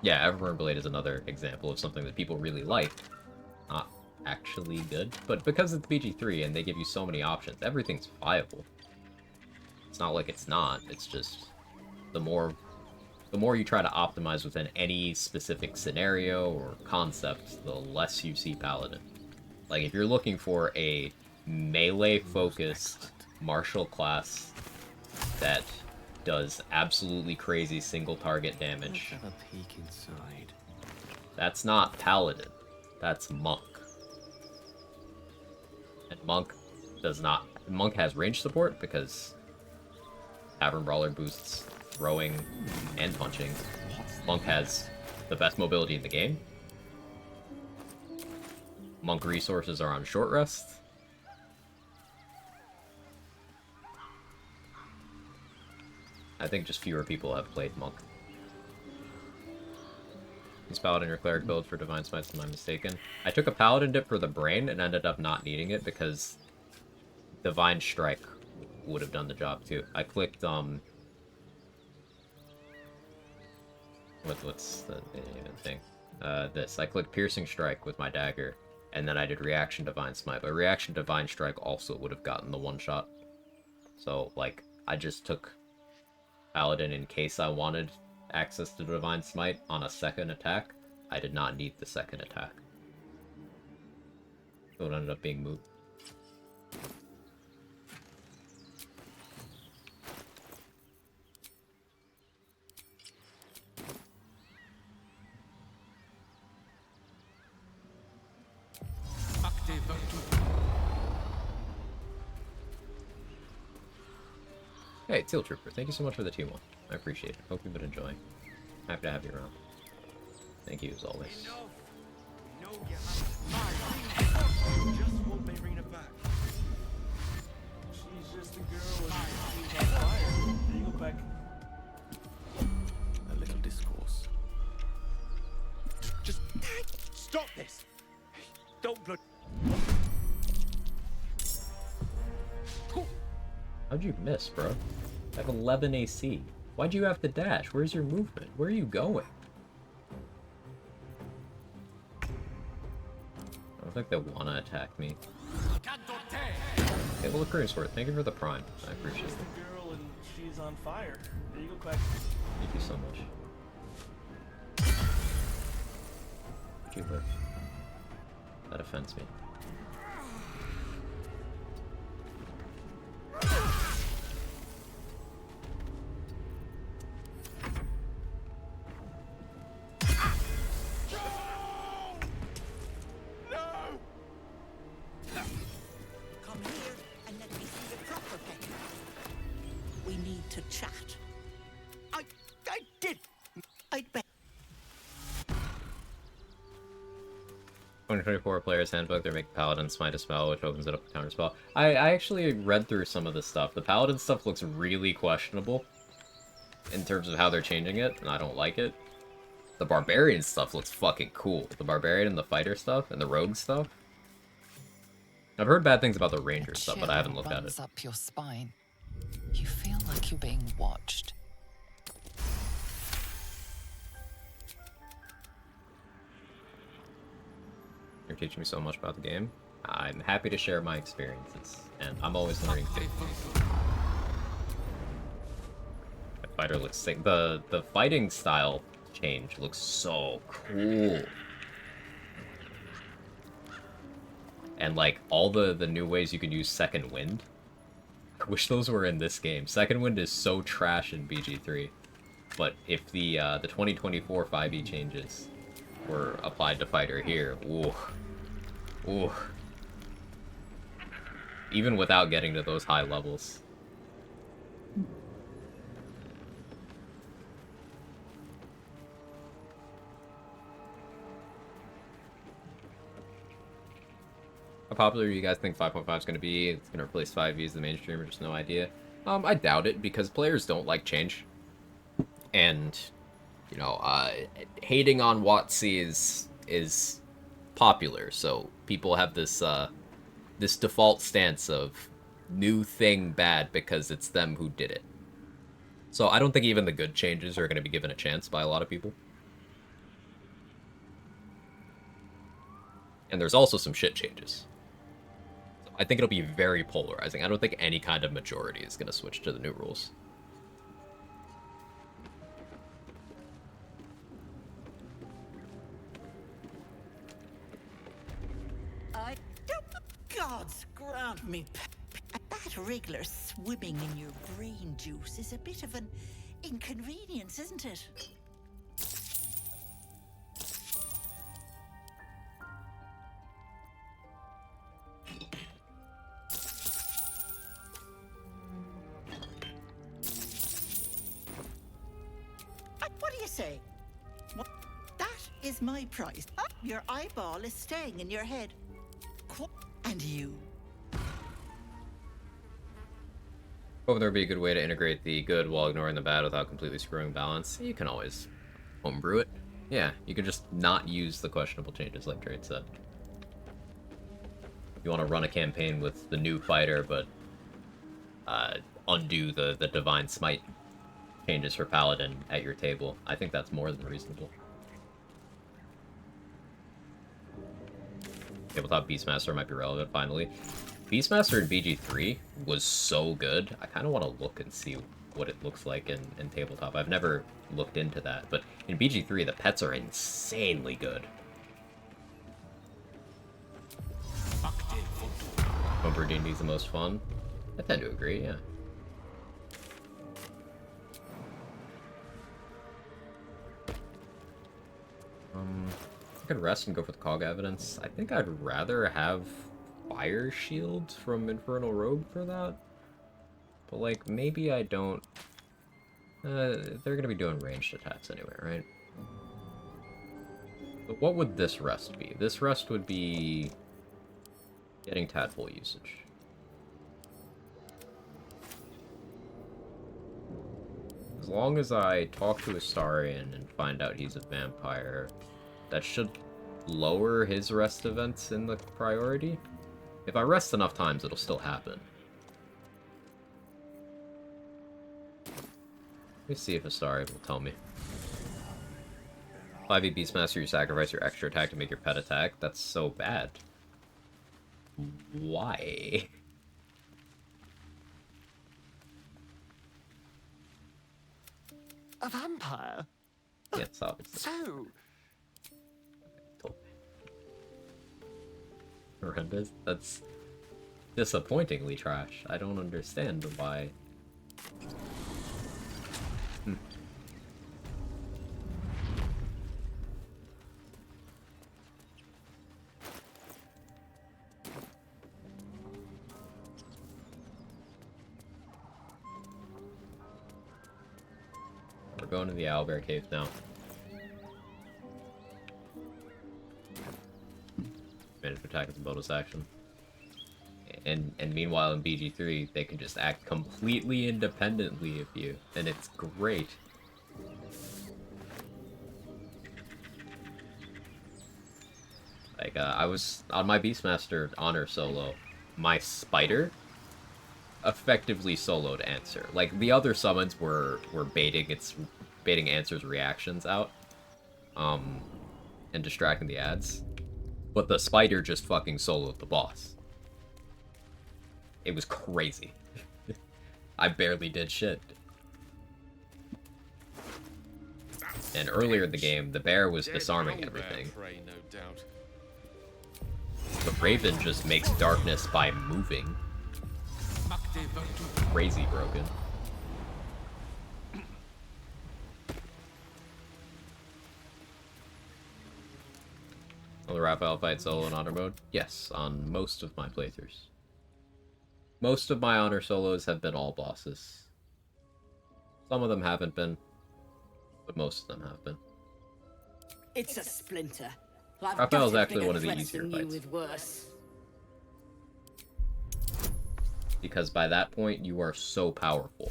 Yeah, Everburn Blade is another example of something that people really like. Not actually good, but because it's BG3 and they give you so many options, everything's viable. It's not like it's not, it's just the more you try to optimize within any specific scenario or concept, the less you see Paladin. Like, if you're looking for a melee-focused martial class that does absolutely crazy single-target damage, Let's have a peek inside. that's not Paladin. That's Monk. And Monk does not... Monk has range support because Tavern Brawler boosts throwing and punching. Monk has the best mobility in the game. Monk resources are on short rest. I think just fewer people have played Monk. Use Paladin or Cleric build for Divine Smites, am I mistaken? I took a Paladin dip for the brain and ended up not needing it because Divine Strike would have done the job too. I clicked, what's the thing? This. I clicked Piercing Strike with my dagger, and then I did Reaction Divine Smite, but Reaction Divine Strike also would have gotten the one-shot. So, like, I just took Paladin in case I wanted access to Divine Smite on a second attack. I did not need the second attack. So it ended up being moot. Hey, Teal Trooper, thank you so much for the T1. I appreciate it. Hope you've been enjoying. Happy to have you around. Thank you, as always. Just won't Marina back. She's just a girl and she's on fire. There you go, Quag. A little discourse. Just stop this! Don't blood. How'd you miss, bro? I have 11 AC. Why'd you have to dash? Where's your movement? Where are you going? I don't think they want to attack me. Okay, well, the Korean Sword, thank you for the prime. I appreciate it. She's the girl and she's on fire. There you go, Quag. Thank you so much. Keeper. That offends me. 2024 Player's Handbook, they make Paladin smite a spell, which opens it up to counterspell. I actually read through some of this stuff. The Paladin stuff looks really questionable in terms of how they're changing it, and I don't like it. The Barbarian stuff looks fucking cool. The Barbarian and the Fighter stuff, and the Rogue stuff. I've heard bad things about the Ranger stuff, but I haven't looked at it. Up your spine. You feel like you're being watched. You're teaching me so much about the game. I'm happy to share my experiences, and I'm always learning things. The fighter looks sick. The fighting style change looks so cool. And like all the new ways you can use Second Wind. I wish those were in this game. Second Wind is so trash in BG3. But if the 2024 5e changes were applied to fighter here, ooh. Ooh. Even without getting to those high levels. How popular do you guys think 5.5 is going to be? It's going to replace 5e as the mainstream, or just no idea? I doubt it, because players don't like change. And, you know, hating on WotC is popular, so people have this this default stance of new thing bad because it's them who did it. So I don't think even the good changes are going to be given a chance by a lot of people. And there's also some shit changes. So I think it'll be very polarizing. I don't think any kind of majority is going to switch to the new rules. Gods grant me. That wriggler swimming in your brain juice is a bit of an inconvenience, isn't it? What do you say? What? That is my price. Your eyeball is staying in your head. And you. Hope there would be a good way to integrate the good while ignoring the bad without completely screwing balance. You can always homebrew it. Yeah, you can just not use the questionable changes like Trade said. You want to run a campaign with the new fighter, but undo the Divine Smite changes for Paladin at your table. I think that's more than reasonable. Tabletop Beastmaster might be relevant, finally. Beastmaster in BG3 was so good. I kind of want to look and see what it looks like in Tabletop. I've never looked into that, but in BG3, the pets are insanely good. Homebrew D&D is the most fun. I tend to agree, yeah. I could rest and go for the Quag evidence. I think I'd rather have Fire Shield from Infernal Rogue for that. But, like, maybe I don't... they're gonna be doing ranged attacks anyway, right? But what would this rest be? This rest would be... getting Tadpole usage. As long as I talk to Astarion and find out he's a vampire... that should lower his rest events in the priority. If I rest enough times, it'll still happen. Let me see if Astarion will tell me. 5e Beastmaster, you sacrifice your extra attack to make your pet attack. That's so bad. Why? A vampire? Yes, obviously. So... horrendous. That's disappointingly trash. I don't understand why. We're going to the Owlbear Cave now. disadvantage attack as a bonus action. And meanwhile in BG3, they can just act completely independently of you, and it's great. Like, I was on my Beastmaster honor solo, my spider effectively soloed Answer. Like, the other summons were baiting Answer's reactions out, and distracting the ads, but the spider just fucking soloed the boss. It was crazy. I barely did shit. And earlier in the game, the bear was disarming everything. The Raven just makes darkness by moving. Crazy broken. Will the Raphael fight solo in honor mode? Yes, on most of my playthroughs. Most of my honor solos have been all bosses. Some of them haven't been, but most of them have been. It's a splinter. Raphael's actually one of the easier fights. With worse. Because by that point, you are so powerful.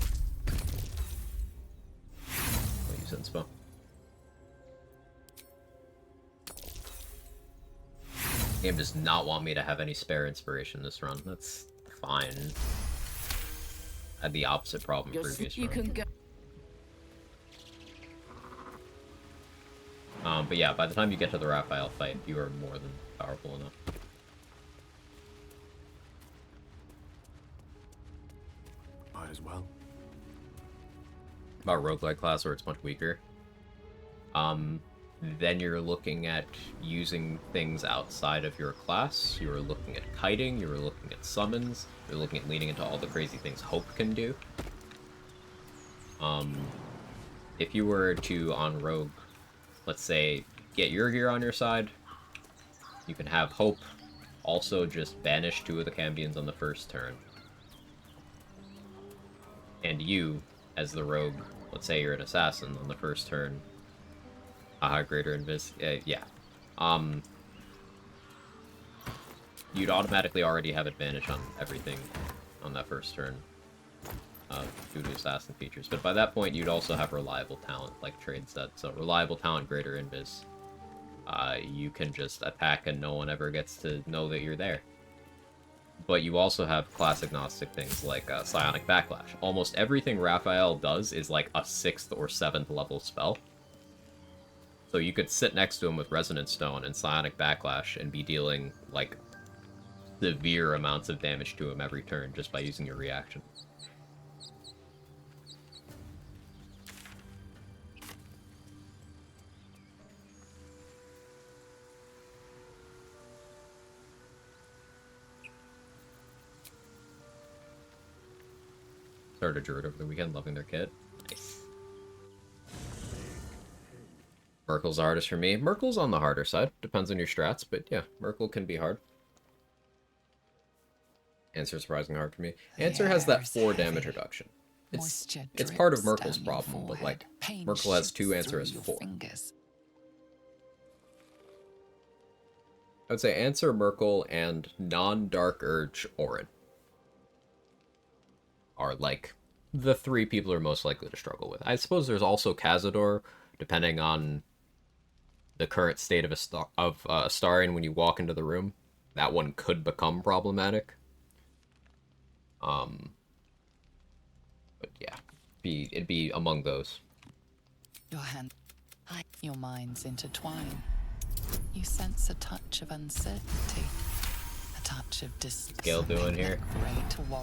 I'll use inspo. Game does not want me to have any spare inspiration this run. That's fine. I had the opposite problem previous run. But yeah, by the time you get to the Raphael fight, you are more than powerful enough. Might as well. About roguelike class where it's much weaker. Then you're looking at using things outside of your class. You're looking at kiting, you're looking at summons, you're looking at leaning into all the crazy things Hope can do. If you were to, on Rogue, let's say, get your gear on your side, you can have Hope also just banish 2 of the Cambions on the first turn. And you, as the Rogue, let's say you're an assassin on the first turn, greater invis... yeah. You'd automatically already have advantage on everything on that first turn due to assassin features. But by that point, you'd also have reliable talent, like trade set. So reliable talent, greater invis. You can just attack and no one ever gets to know that you're there. But you also have class agnostic things like Psionic Backlash. Almost everything Raphael does is like a 6th or 7th level spell. So you could sit next to him with Resonance Stone and Psionic Backlash and be dealing, like, severe amounts of damage to him every turn just by using your reaction. Started a Druid over the weekend, loving their kit. Nice. Merkle's the hardest for me. Merkle's on the harder side. Depends on your strats, but yeah, Merkle can be hard. Answer surprisingly hard for me. Answer has that 4 damage reduction. It's part of Merkle's problem, but like, Merkle has 2, Answer has 4. I would say Answer, Merkle, and non-Dark Urge Orin are like the 3 people who are most likely to struggle with. I suppose there's also Cazador, depending on the current state of Astarion when you walk into the room. That one could become problematic. But yeah, it'd be among those. Your minds intertwine. You sense a touch of uncertainty, a touch of disgust. Gale doing here?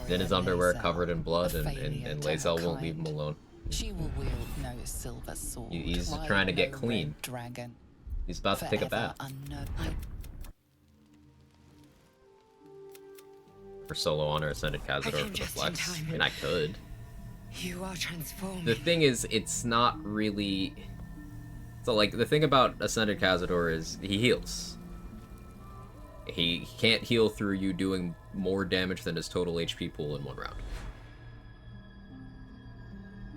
In his underwear covered in blood, and Lae'zel won't leave him alone. She will wield no silver sword. He's trying to get clean. Dragon. He's about to take a bath. For solo honor Ascended Cazador for the flex. I mean, I could. You are transformed. The thing is, it's not really... So, like, the thing about Ascended Cazador is he heals. He can't heal through you doing more damage than his total HP pool in 1 round.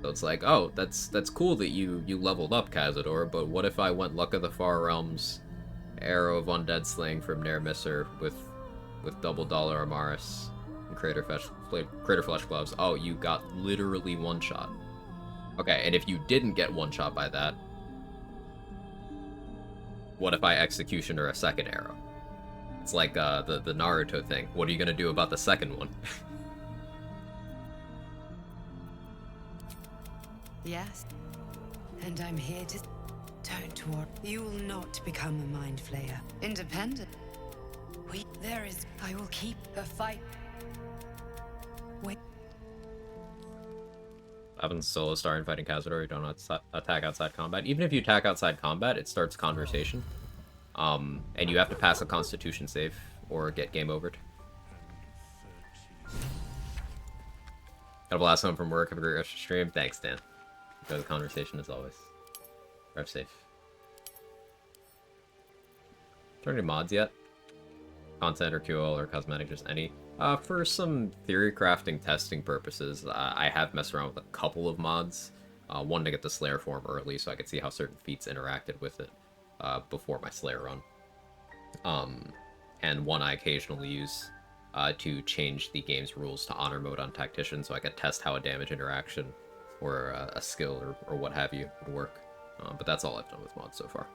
So it's like, oh, that's cool that you leveled up, Cazador, but what if I went Luck of the Far Realms Arrow of Undead Slaying from Nair Misser with double dollar Amaris and Crater Flesh Gloves. Oh, you got literally one shot. Okay, and if you didn't get one shot by that, what if I Executioner a second arrow? It's like the Naruto thing. What are you gonna do about the second one? Yes. And I'm here to... Don't worry. You will not become a mind flayer. Independent. There is... I will keep the fight. Wait. Happens solo star and fighting Cazador, you don't attack outside combat. Even if you attack outside combat, it starts conversation. And you have to pass a constitution save or get game overed. Got a blast home from work. Have a great rest of the stream. Thanks, Dan. Enjoy the conversation as always. Drive safe. Turn any mods yet? Content or QL or cosmetic, just any. For some theory crafting testing purposes, I have messed around with a couple of mods. One to get the Slayer form early so I could see how certain feats interacted with it before my Slayer run. And one I occasionally use to change the game's rules to honor mode on Tactician so I could test how a damage interaction or a skill or what have you would work. But that's all I've done with mods so far.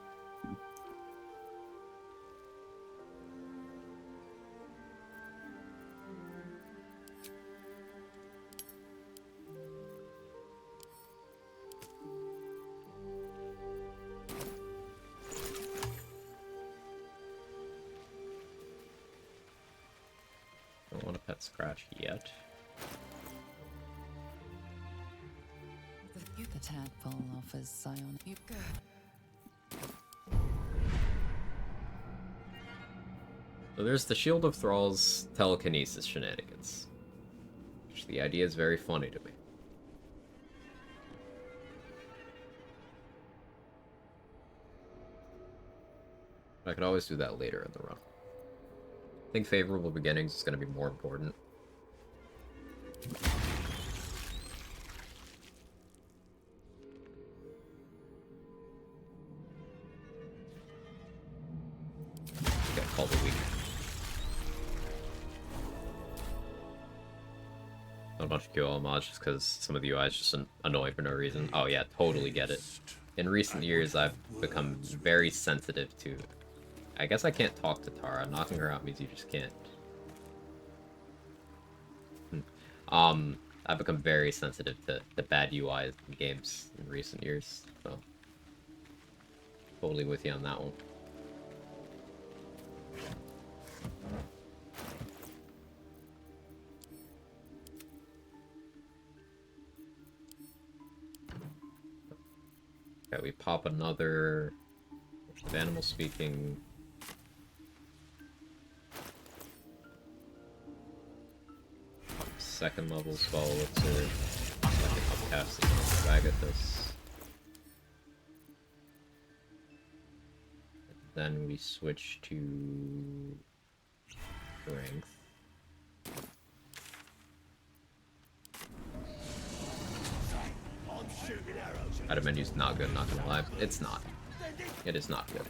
Don't want to pet Scratch yet. The tadpole offers psionic. So there's the Shield of Thrall's telekinesis shenanigans. Which the idea is very funny to me. I could always do that later in the run. I think favorable beginnings is going to be more important. Get called a week. Not a bunch of QL mods just because some of the UI is just annoying for no reason. Oh yeah, totally get it. In recent years, I've become very sensitive to... I guess I can't talk to Tara. Knocking her out means you just can't. I've become very sensitive to bad UIs in games in recent years, so totally with you on that one. Okay, we pop another animal speaking. Second level spell elixir. Second upcast is Quag at this. Then we switch to strength. Item menu's not good, not gonna lie. It's not. It is not good.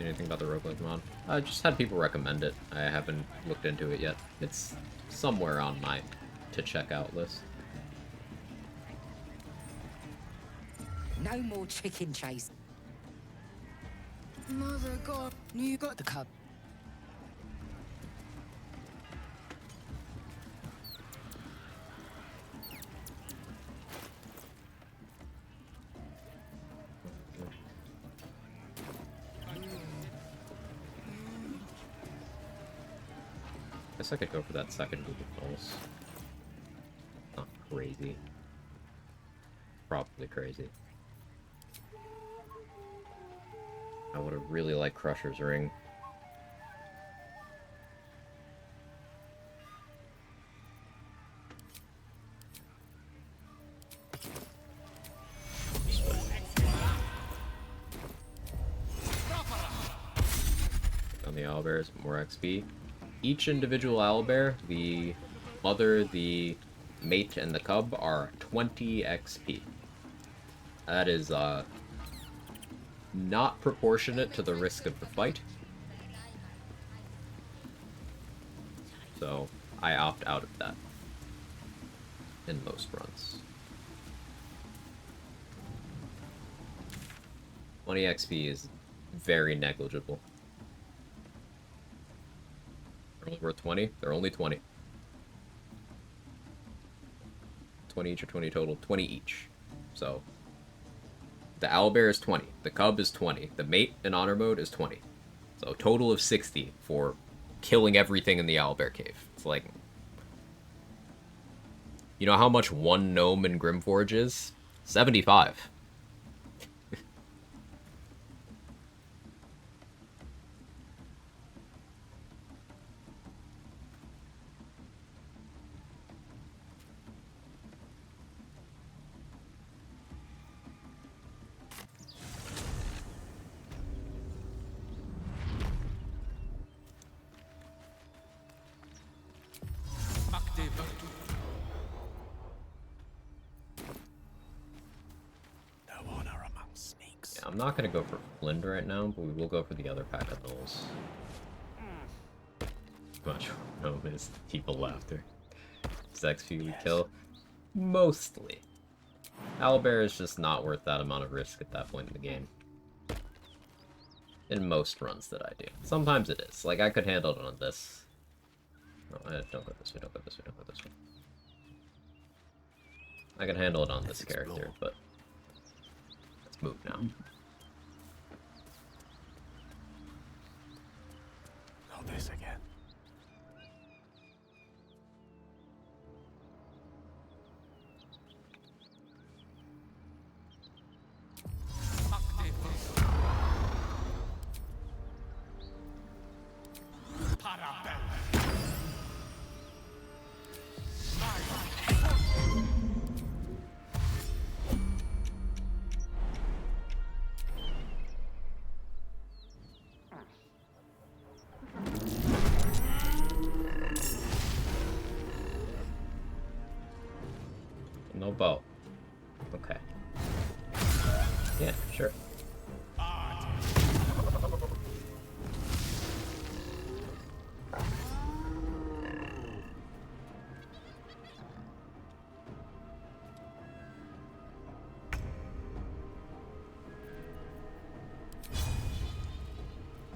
Anything about the roguelike mod? I just had people recommend it. I haven't looked into it yet. It's somewhere on my to check out list. No more chicken chase. Mother God, you got the cub. Guess I could go for that second Google Pulse. Not crazy. Probably crazy. I would have really liked Crusher's Ring. On the owlbears, more XP. Each individual owlbear, the mother, the mate, and the cub are 20 XP. That is not proportionate to the risk of the fight. So I opt out of that in most runs. 20 XP is very negligible. They're only worth 20? They're only 20. 20 each or 20 total? 20 each. So, the owlbear is 20. The cub is 20. The mate in honor mode is 20. So, total of 60 for killing everything in the owlbear cave. It's like... You know how much one gnome in Grimforge is? 75. I'm not going to go for Flind right now, but we will go for the other pack of gnolls. Much gnome is people laughter. Does XP we kill? Mostly. Owlbear is just not worth that amount of risk at that point in the game. In most runs that I do. Sometimes it is. Like, I could handle it on this. No, don't go this way, don't go this way, don't go this way. I can handle it on this character, but... Let's move now. Not this again. No bow. Okay. Yeah, sure.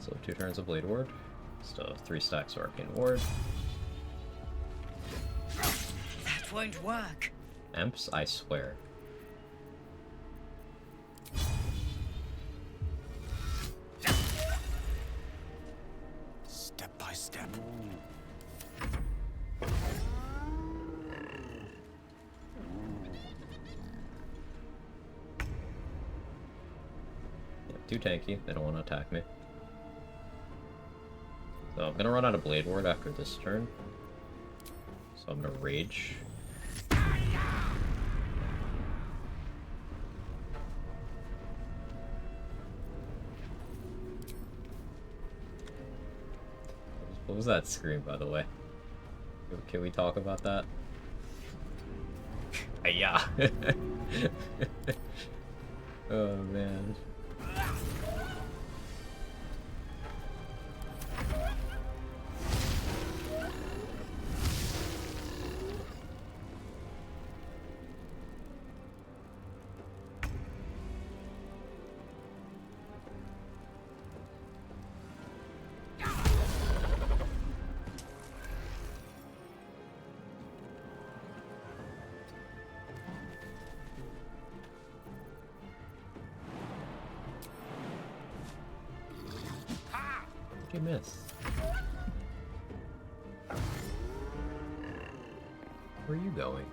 So 2 turns of Blade Ward. Still 3 stacks of Arcane Ward. That won't work. Emps, I swear. Step by step. Yeah, too tanky. They don't want to attack me. So I'm gonna run out of Blade Ward after this turn. So I'm gonna Rage. What was that scream, by the way? Can we talk about that? Yeah. Oh man. You miss. Where are you going?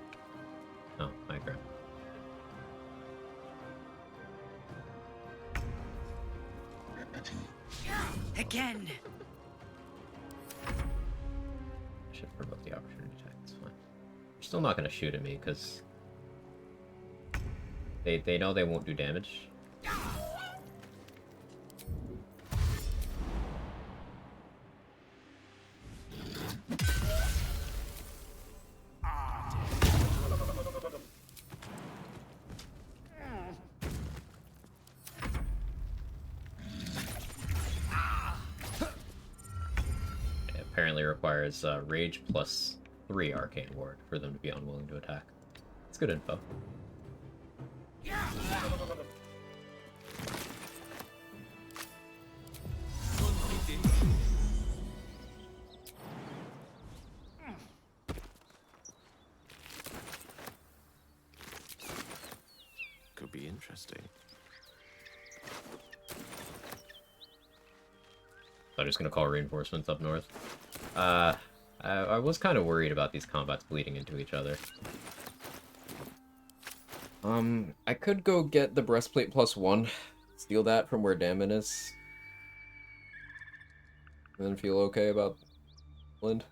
Oh, hi, Graham. Again. I should provoke the opportunity attack. It's fine. You're still not gonna shoot at me because they know they won't do damage. apparently requires Rage plus 3 Arcane Ward for them to be unwilling to attack. It's good info. Could be interesting. So I'm just gonna call reinforcements up north. I was kind of worried about these combats bleeding into each other. I could go get the breastplate +1, steal that from where Damon is, and then feel okay about Lind.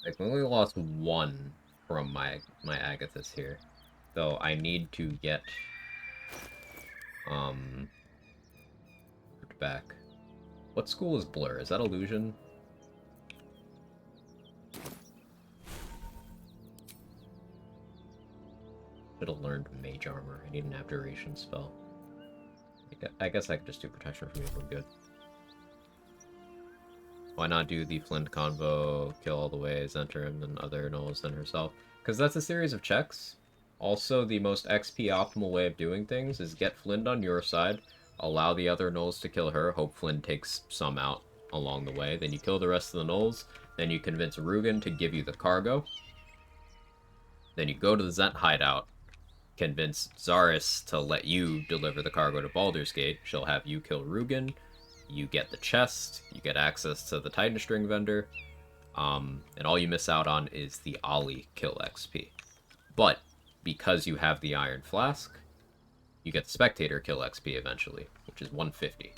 I've only lost 1 from my Agathis here, though I need to get back. What school is Blur? Is that Illusion? Should have learned Mage Armor. I need an Abjuration spell. I guess I could just do Protection from Evil good. Why not do the Flint Convo, kill all the ways, enter him, and other gnolls than herself? Because that's a series of checks. Also, the most XP optimal way of doing things is get Flint on your side, allow the other gnolls to kill her, hope Flint takes some out along the way, then you kill the rest of the gnolls, then you convince Rugen to give you the cargo, then you go to the Zent hideout, convince Zaris to let you deliver the cargo to Baldur's Gate, she'll have you kill Rugen, you get the chest, you get access to the Titan String vendor, and all you miss out on is the Ollie kill XP. But, because you have the Iron Flask, you get the Spectator kill XP eventually, which is 150.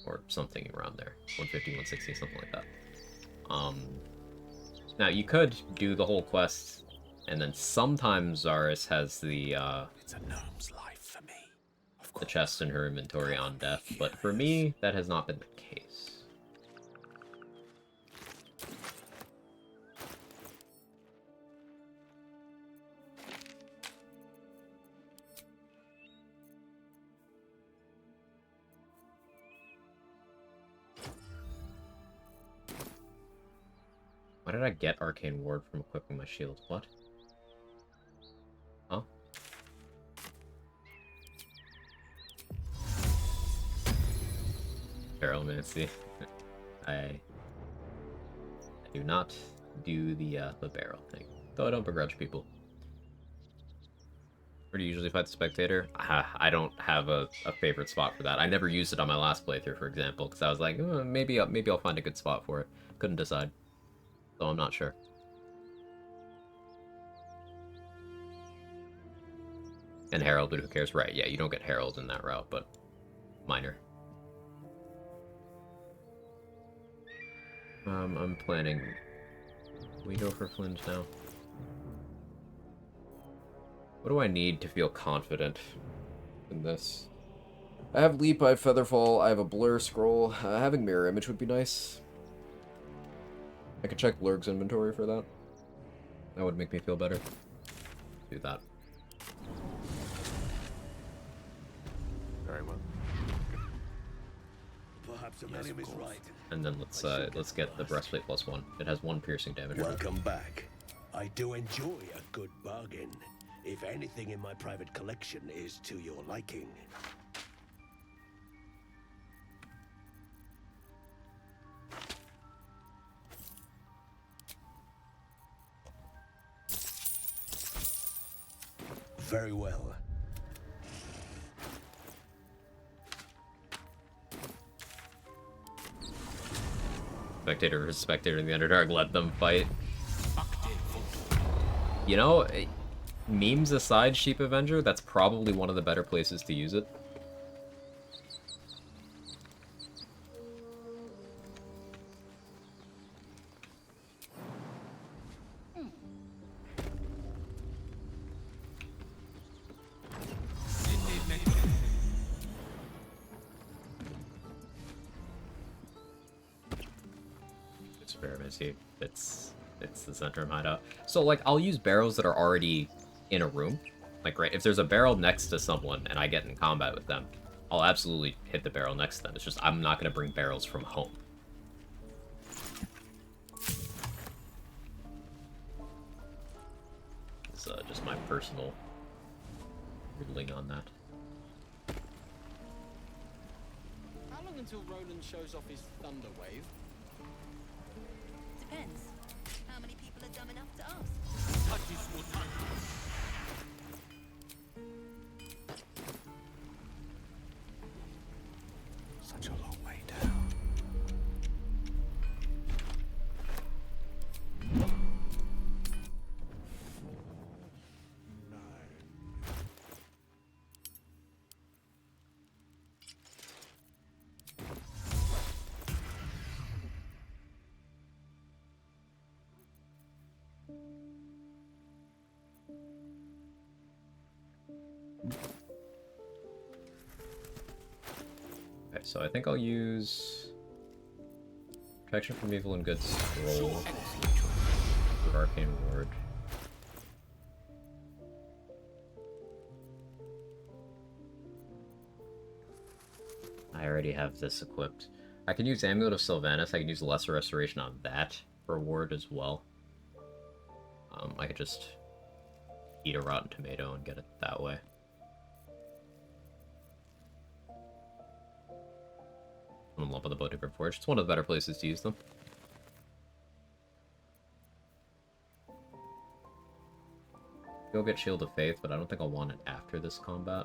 Or something around there. 150, 160, something like that. Now, you could do the whole quest, and then sometimes Zaris has the, It's a gnome's life for me. the chest in her inventory on death, but for me, that has not been the case. Why did I get Arcane Ward from equipping my shield? What? Huh? Barrelmancy. I do not do the barrel thing. Though I don't begrudge people. Where do you usually fight the Spectator? I don't have a favorite spot for that. I never used it on my last playthrough, for example, because I was like, maybe I'll find a good spot for it. Couldn't decide. So I'm not sure. And Herald, but who cares? Right, yeah, you don't get Herald in that route, but minor. I'm planning... We go for Flint now. What do I need to feel confident in this? I have Leap, I have Featherfall, I have a Blur Scroll. Having Mirror Image would be nice. I could check Lurg's inventory for that. That would make me feel better. Do that. Very well. Perhaps Ammonium is right. And then let's get the breastplate +1. It has 1 piercing damage. Welcome back. I do enjoy a good bargain. If anything in my private collection is to your liking. Very well. Spectator versus Spectator in the Underdark, let them fight. You know, memes aside, Sheep Avenger, that's probably one of the better places to use it. It's the center of hideout. So like I'll use barrels that are already in a room. Like right, if there's a barrel next to someone and I get in combat with them, I'll absolutely hit the barrel next to them. It's just I'm not going to bring barrels from home. It's just my personal ruling on that. How long until Roland shows off his thunder wave? Depends. How many people are dumb enough to ask? Such a long way down. Okay, so I think I'll use Protection from Evil and Good Scroll with Arcane Ward. I already have this equipped. I can use Amulet of Sylvanas. I can use Lesser Restoration on that for ward as well. I could just eat a rotten tomato and get it that way. I'm in love with the Bodhigrip Forge. It's one of the better places to use them. Go get Shield of Faith, but I don't think I'll want it after this combat.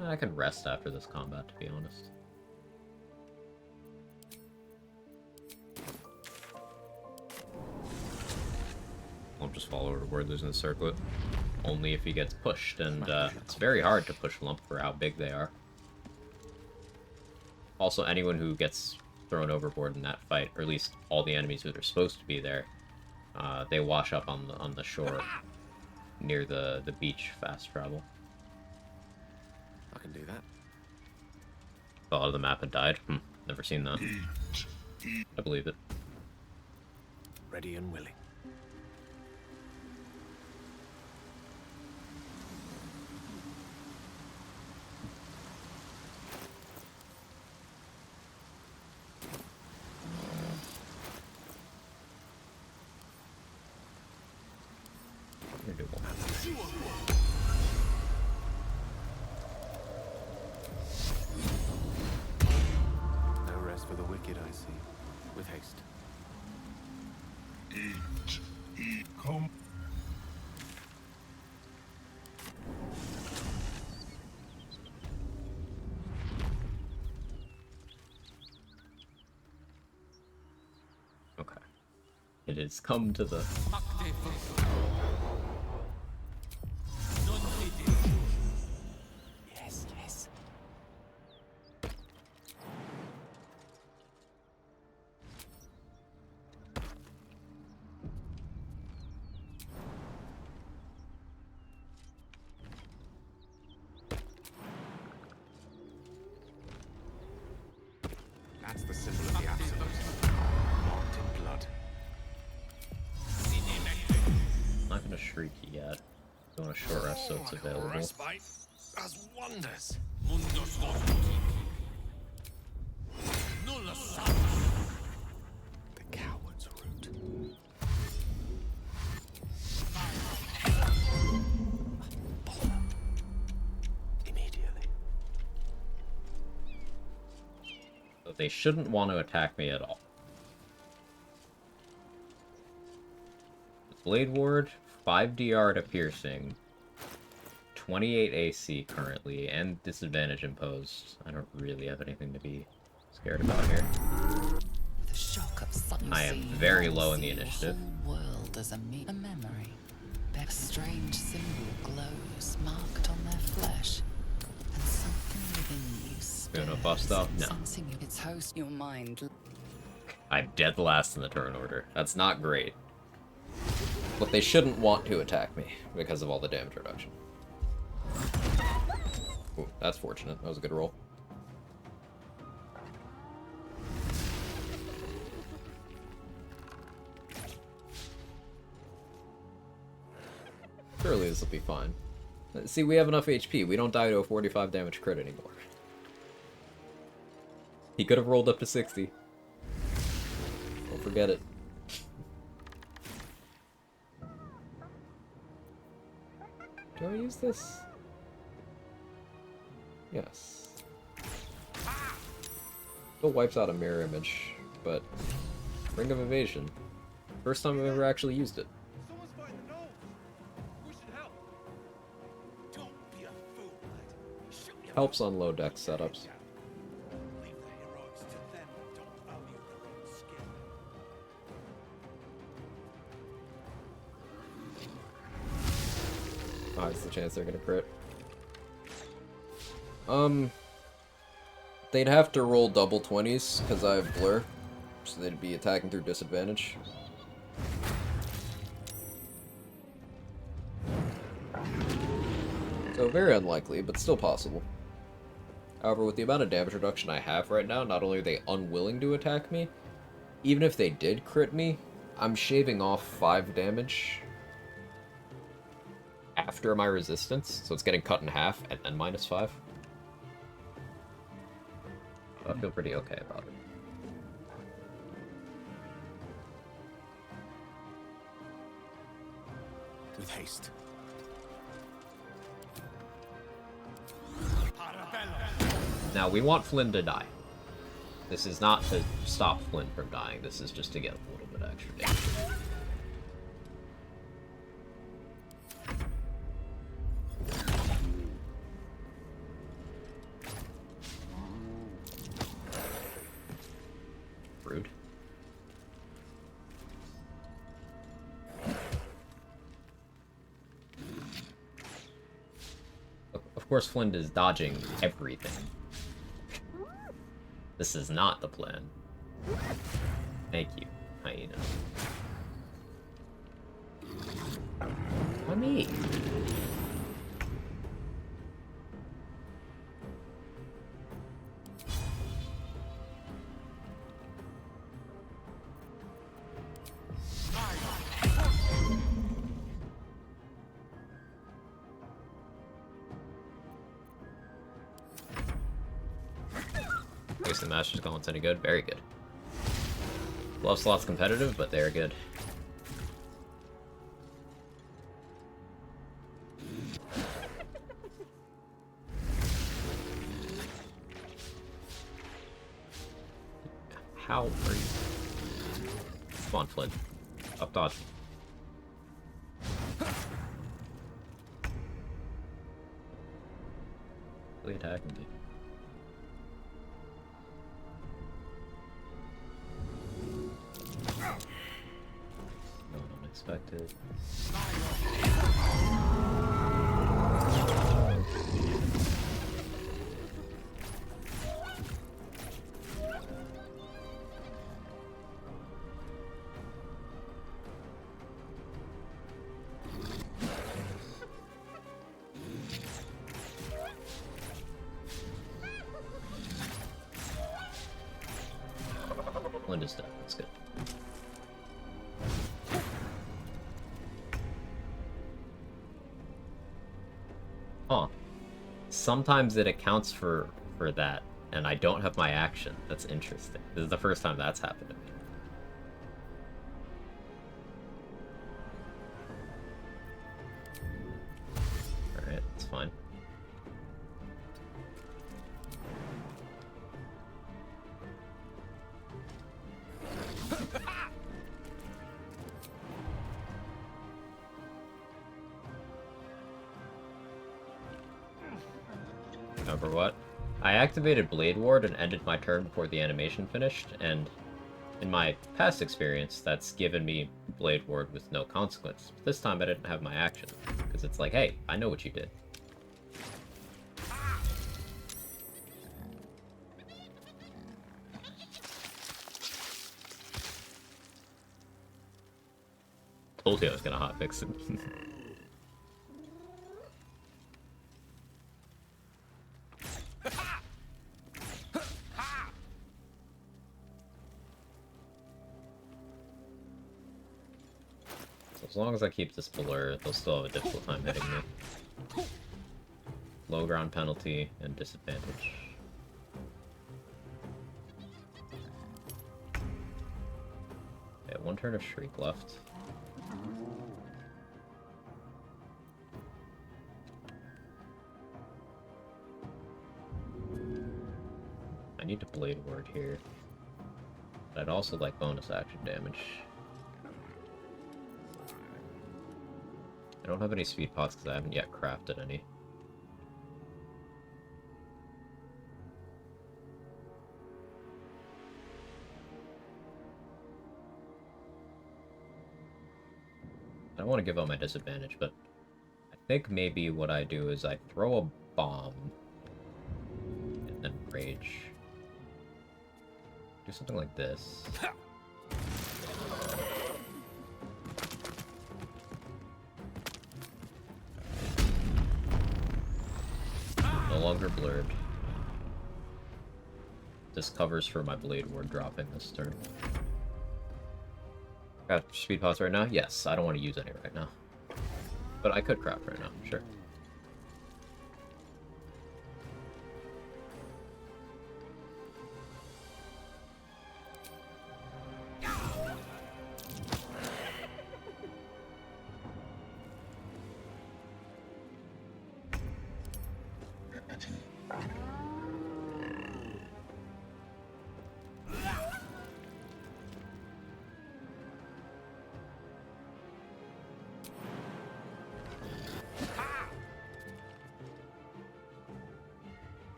I can rest after this combat, to be honest. I'll just follow Word losing the circlet. Only if he gets pushed, and it's very hard to push Lump for how big they are. Also, anyone who gets thrown overboard in that fight, or at least all the enemies who are supposed to be there, they wash up on the shore near the beach fast travel. I can do that. Thought of the map had died. Never seen that. I believe it. Ready and willing. No rest for the wicked, I see. With haste. Eat, come. Okay. It has come to the... Yes, yes. That's the symbol of the absolute. Marked in blood. I'm not gonna shriek yet. You want a short rest so it's available. Respite does wonders. The coward's root. Immediately. So they shouldn't want to attack me at all. Blade Ward, 5 DR to piercing, 28 AC currently, and disadvantage imposed. I don't really have anything to be scared about here. The shock of something. I am very low in the initiative. The whole world as a memory. A strange symbol glows, marked on their flesh, and something within you stirs, Gonna bust up? No. sensing its host. Your mind. I'm dead last in the turn order. That's not great. But they shouldn't want to attack me because of all the damage reduction. Ooh, that's fortunate. That was a good roll. Surely this will be fine. See, we have enough HP. We don't die to a 45 damage crit anymore. He could have rolled up to 60. Don't forget it. Do I use this? Yes. Still wipes out a mirror image, but Ring of Evasion. First time I've ever actually used it. Someone's fighting the gnolls. We should help. Don't be a fool, lad. Shoot your Helps on low deck setups. Leave the heroics to them that don't value their own skin. Oh, it's the chance they're gonna crit. They'd have to roll double 20s, because I have Blur, so they'd be attacking through disadvantage. So very unlikely, but still possible. However, with the amount of damage reduction I have right now, not only are they unwilling to attack me, even if they did crit me, I'm shaving off 5 damage after my resistance, so it's getting cut in half and then -5. I feel pretty okay about it. With haste. Now, we want Flynn to die. This is not to stop Flynn from dying, this is just to get a little bit extra damage. Rude. Of course, Flynn is dodging everything. This is not the plan. Thank you, hyena. Why me? The Master's Gauntlet's any good? Very good. Love Slot's competitive, but they're good. How are you? Come on, Flynn. Up dodge. Really attacking me. Unexpected. Linda's done. That's good. Huh. Sometimes it accounts for that, and I don't have my action. That's interesting. This is the first time that's happened to me. Alright, that's fine. Remember what? I activated Blade Ward and ended my turn before the animation finished, and in my past experience, that's given me Blade Ward with no consequence. But this time I didn't have my action, because it's like, hey, I know what you did. Told you I was gonna hotfix it. As long as I keep this blur, they'll still have a difficult time hitting me. Low ground penalty and disadvantage. turn of Shriek left. I need to Blade Ward here. But I'd also like bonus action damage. I don't have any speed pots because I haven't yet crafted any. I don't want to give up my disadvantage, but I think maybe what I do is I throw a bomb and then rage. Do something like this. No longer blurred. This covers for my Blade Ward dropping this turn. Got speed pots right now? Yes, I don't want to use any right now. But I could craft right now, sure.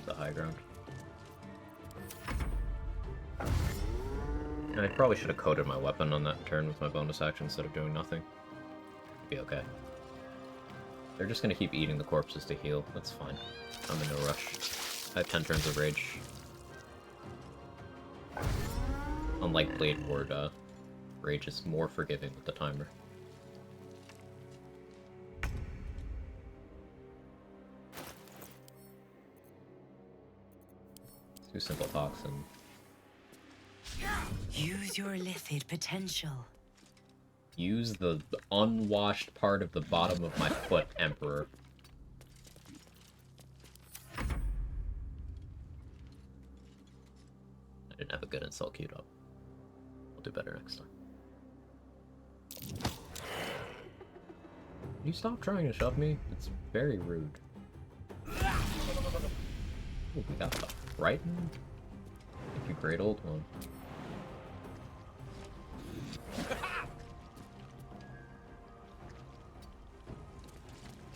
The high ground. And I probably should have coated my weapon on that turn with my bonus action instead of doing nothing. Be okay. They're just gonna keep eating the corpses to heal. That's fine. I'm in no rush. I have 10 turns of rage. Unlike Blade Ward, rage is more forgiving with the timer. Do simple toxin. Use your lithic potential. Use the unwashed part of the bottom of my foot, Emperor. I didn't have a good insult queued up. We'll do better next time. Can you stop trying to shove me? It's very rude. Ooh, we got the Frightened? Thank you, great old one.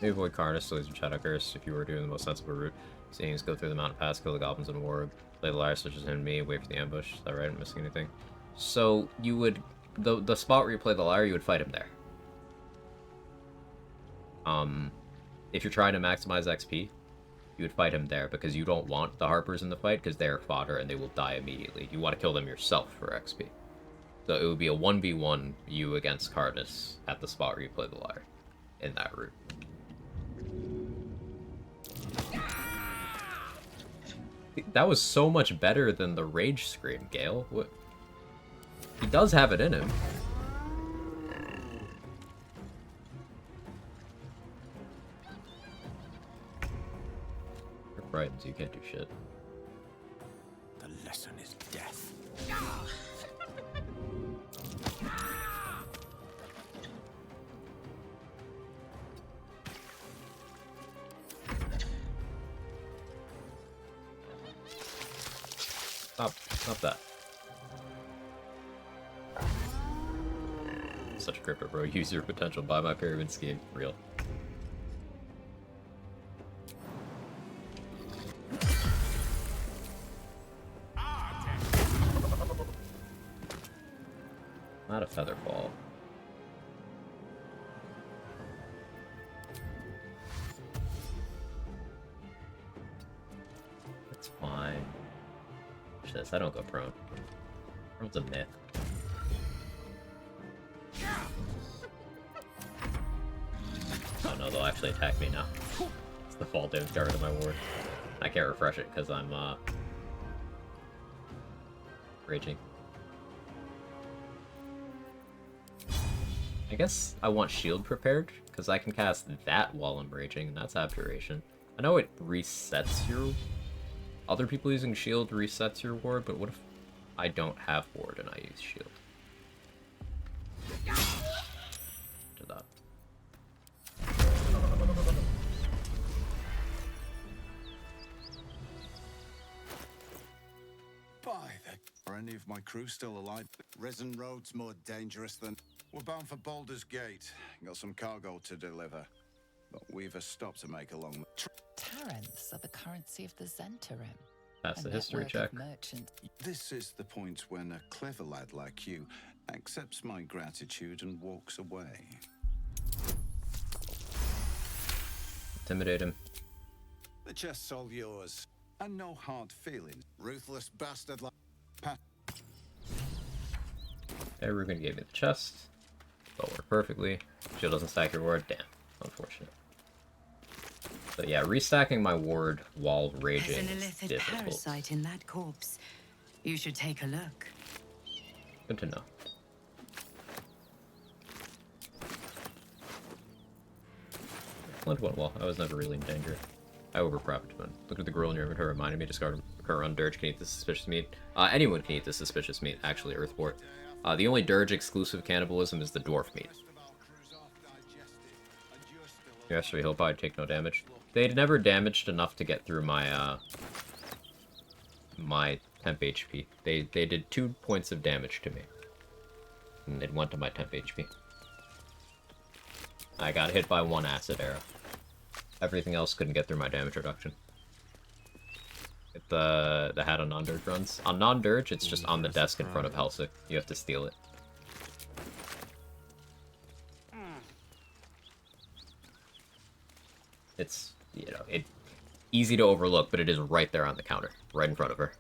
Maybe avoid Carnus to lose your Shadow Curse if you were doing the most sensible route. Seeing us go through the mountain pass, kill the goblins in Warg, play the lyre such as him and me, wait for the ambush. Is that right? I'm missing anything. So you would the spot where you play the lyre, you would fight him there. If you're trying to maximize XP, you would fight him there because you don't want the Harpers in the fight because they're fodder and they will die immediately. You want to kill them yourself for XP. So it would be a 1v1 you against Cardus at the spot where you play the lyre in that route. That was so much better than the Rage Scream, Gale. What? He does have it in him. You're frightened, so you can't do shit. The lesson is death. Stop that. Such a crypto, bro. Use your potential. Buy my pyramid scheme. Real. Not a feather fall. It's fine. Watch this. I don't go prone. Prone's a myth. Oh no, they'll actually attack me now. It's the fall damage guard of my ward. I can't refresh it because I'm raging. I guess I want shield prepared because I can cast that while I'm raging, and that's abjuration. I know it resets your... Other people using shield resets your ward, but what if I don't have ward and I use shield. To that. By the... Are any of my crew still alive? Risen Road's more dangerous than... We're bound for Baldur's Gate. Got some cargo to deliver. But we've a stop to make along the... Talents are the currency of the Zentarim. That's the history check. This is the point when a clever lad like you accepts my gratitude and walks away. Intimidate him. The chest's all yours. And no hard feelings. Ruthless bastard like... Okay, Ruben gave me the chest. That worked perfectly. Shield doesn't stack your ward. Damn. Unfortunate. But yeah, restacking my ward while raging There's an is illithid difficult. parasite in that corpse. You should take a look. Good to know. Flint went well. I was never really in danger. I overprepped, but look at the girl in your inventory reminded me to discard her on Dirge can eat the suspicious meat. Anyone can eat the suspicious meat, actually, Earthport. The only Dirge exclusive cannibalism is the dwarf meat. You actually hope I'd take no damage. They'd never damaged enough to get through my, my temp HP. They did 2 points of damage to me. And it went to my temp HP. I got hit by 1 acid arrow. Everything else couldn't get through my damage reduction. The hat on non-dirge runs. On non-dirge, it's just on the desk in front of Helsik. You have to steal it. It's, you know, easy to overlook, but it is right there on the counter, right in front of her.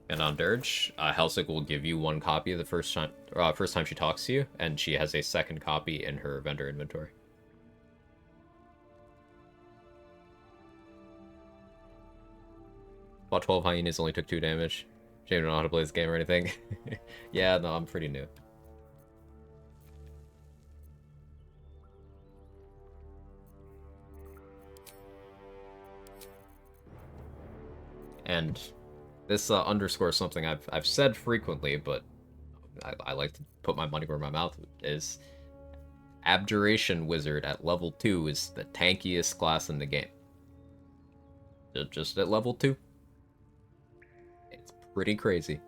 And on Dirge, Helsik will give you 1 copy the first time she talks to you, and she has a second copy in her vendor inventory. About 12 hyenas only took 2 damage. James don't know how to play this game or anything. Yeah, no, I'm pretty new. And this underscores something I've said frequently, but I like to put my money where my mouth is. Abjuration Wizard at level 2 is the tankiest class in the game. Just at level 2. It's pretty crazy.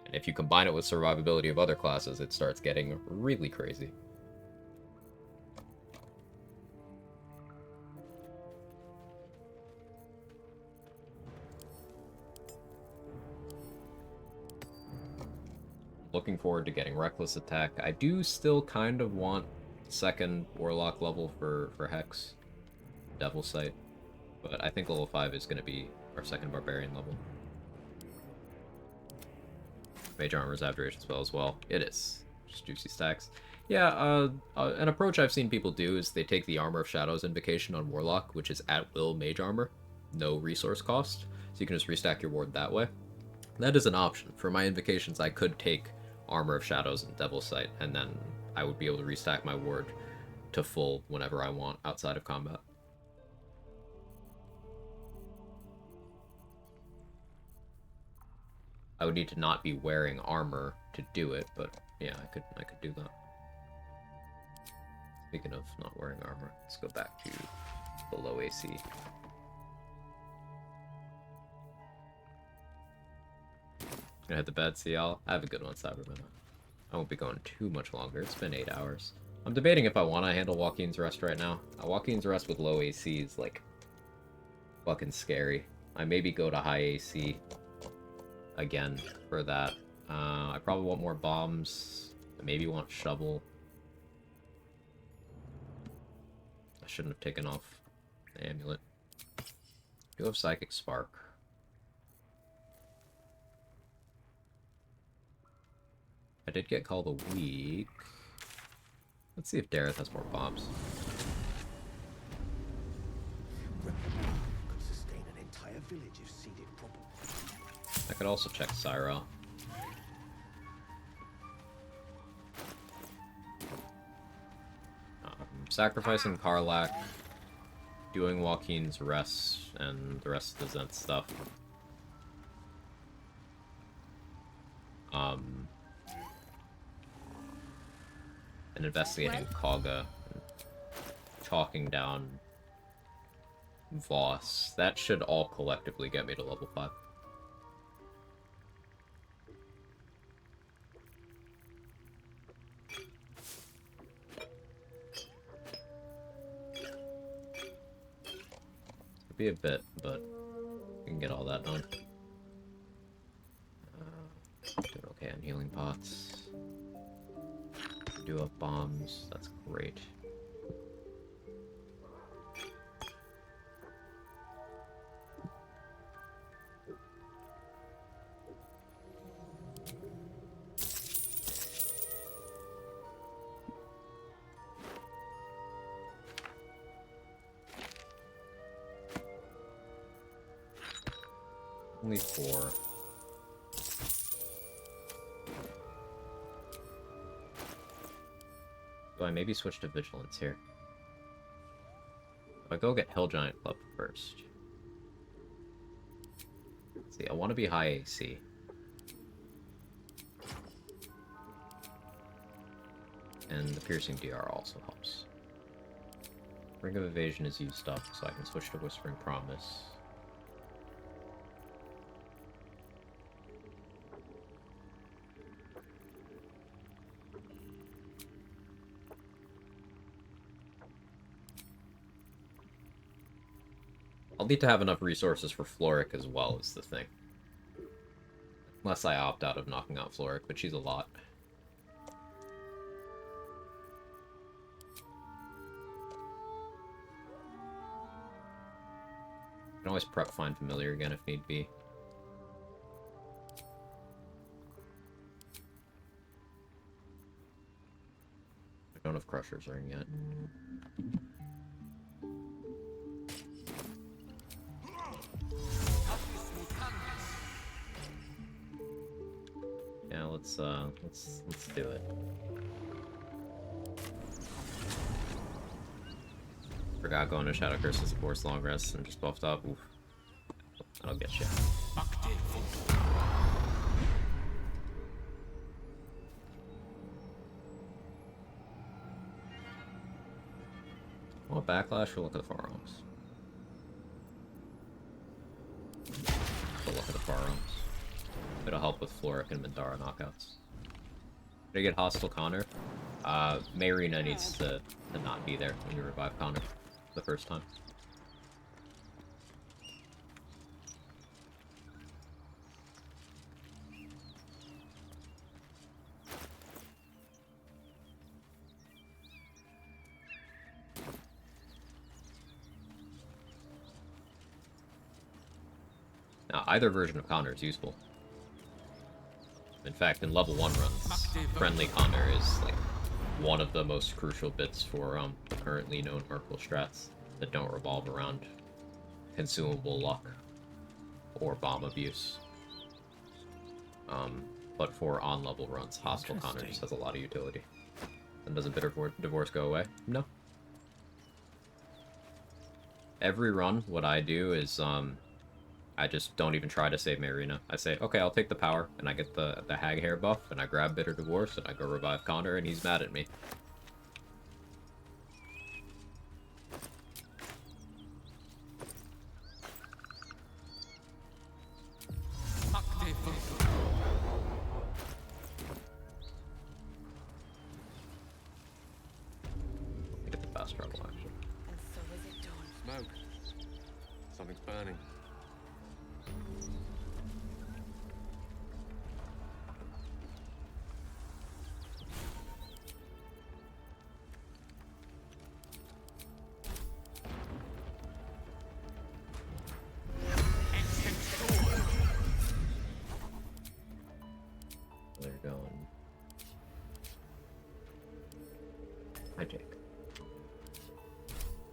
And if you combine it with survivability of other classes, it starts getting really crazy. Looking forward to getting Reckless Attack. I do still kind of want 2nd Warlock level for Hex. Devil Sight. But I think level 5 is going to be our 2nd Barbarian level. Mage Armor's Abjuration spell as well. It is. Just juicy stacks. Yeah, an approach I've seen people do is they take the Armor of Shadows invocation on Warlock, which is at will Mage Armor. No resource cost. So you can just restack your ward that way. That is an option. For my invocations, I could take Armor of Shadows and Devil Sight, and then I would be able to restack my ward to full whenever I want outside of combat. I would need to not be wearing armor to do it, but yeah, I could do that. Speaking of not wearing armor, let's go back to below AC. I had the bed, see y'all. Have a good one, Cyberman. I won't be going too much longer. It's been 8 hours. I'm debating if I want to handle Joaquin's Rest right now. Joaquin's Rest with low AC is, like, fucking scary. I maybe go to high AC again for that. I probably want more bombs. I maybe want Shovel. I shouldn't have taken off the amulet. I do have Psychic Spark. I did get Call the Weak. Let's see if Dareth has more bombs. village if seeded properly. I could also check Syro. Sacrificing Karlak, doing Joaquin's rest, and the rest of the Zent stuff. And investigating Kaga, and chalking down Voss. That should all collectively get me to level 5. It'll be a bit, but we can get all that done. Doing okay on healing pots. Do up bombs, that's great. Only 4. Do I maybe switch to Vigilance here? If I go get Hill Giant Club first. Let's see, I want to be high AC. And the Piercing DR also helps. Ring of Evasion is used up, so I can switch to Whispering Promise. I'll need to have enough resources for Floric as well, is the thing. Unless I opt out of knocking out Floric, but she's a lot. I can always prep Find Familiar again if need be. I don't have Crusher's Ring yet. Yeah, let's do it. Forgot going to Shadow Curses to force long rest and just buffed up. Oof. That'll get you. Well, backlash or look at the forearms. So look at the forearms. It'll help with Floric and Mindara knockouts. Did I get Hostile Connor? Marina needs to not be there when you revive Connor the first time. Now, either version of Connor is useful. In fact, in level 1 runs, friendly Connor is like one of the most crucial bits for the currently known Merkle strats that don't revolve around consumable luck or bomb abuse. But for on-level runs, Hostile Connor just has a lot of utility. And does a Bitter Divorce go away? No. Every run, what I do is I just don't even try to save Marina. I say, okay, I'll take the power, and I get the Hag Hair buff, and I grab Bitter Divorce, and I go revive Connor, and he's mad at me. Get the fast travel action. And so is it dawn. Smoke. Something's burning. They're going. Hi, Jake.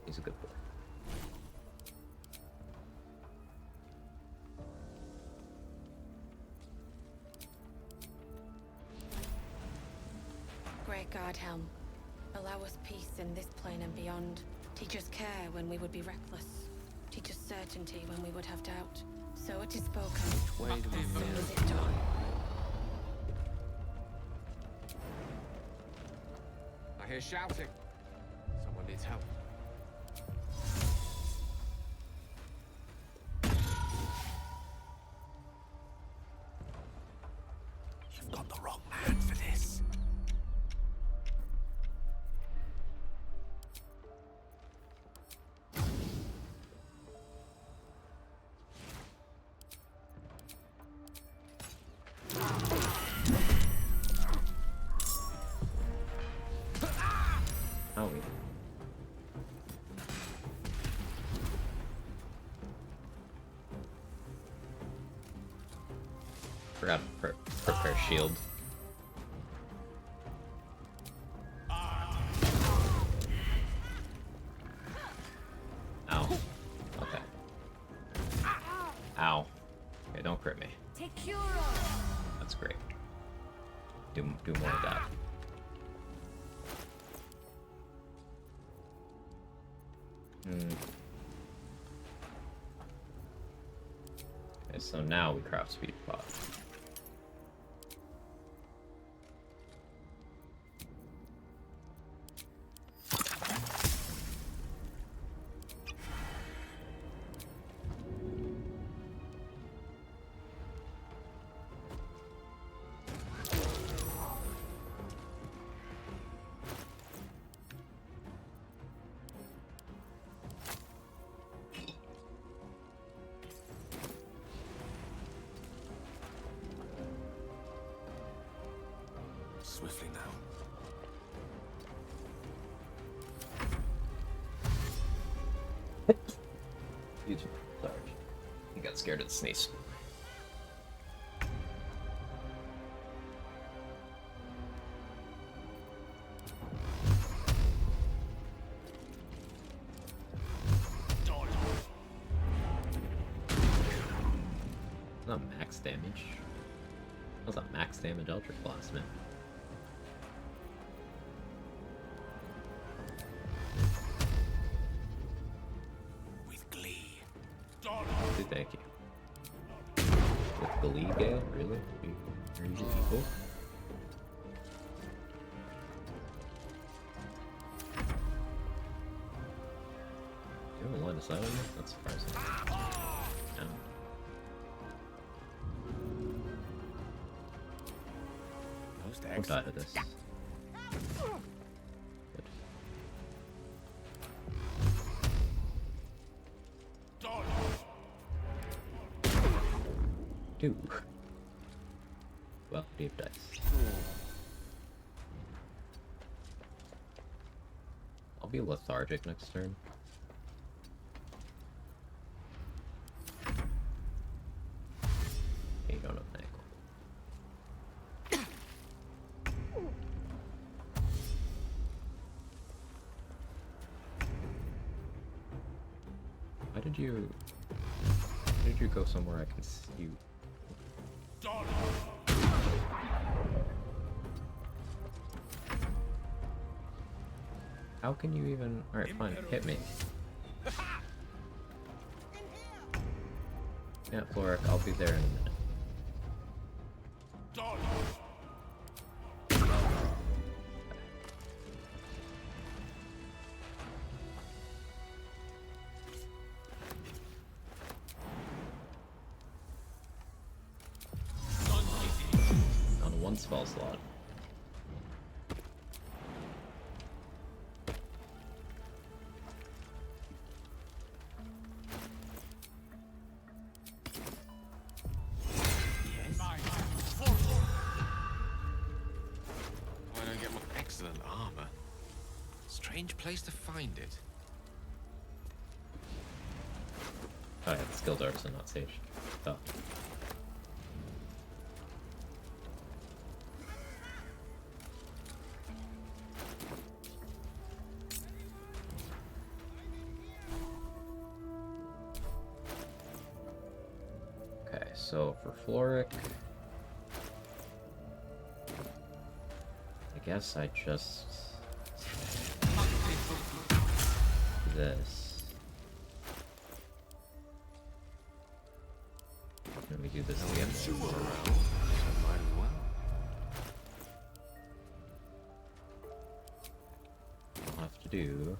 He's a good boy. thy guard helm. Allow us peace in this plane and beyond. Teach us care when we would be reckless. Teach us certainty when we would have doubt. So it is spoken, and so is it done. I hear shouting. Someone needs help. You've got the wrong man for this. Oh, we. Forgot to prepare shield. Ow. Okay. Ow. Okay, don't crit me. That's great. Do more of that. Okay, so now we craft speed pot. Swiftly now. Excuse me. Sorry. I got scared of the sneeze. Not max damage. That was a max damage Ultra Blast, man. With glee. Dude, thank you. With glee, Gale? Really? Are you equal? Do you have a line of sight on this? That's surprising. No. Don't die to this. Good. Dude. Well, deep dice. I'll be lethargic next turn. Okay, you don't have an ankle. Why did you go somewhere I can see you? How can you even... Alright, fine, hit me. Yeah, Floric, I'll be there in a minute. On one spell slot. I don't get my excellent armor. Strange place to find it. Oh yeah, the skilled artisan, not sage. Oh. Okay, so for Floric, I guess I just... this. Let me do this again. Might as well. I'll have to do...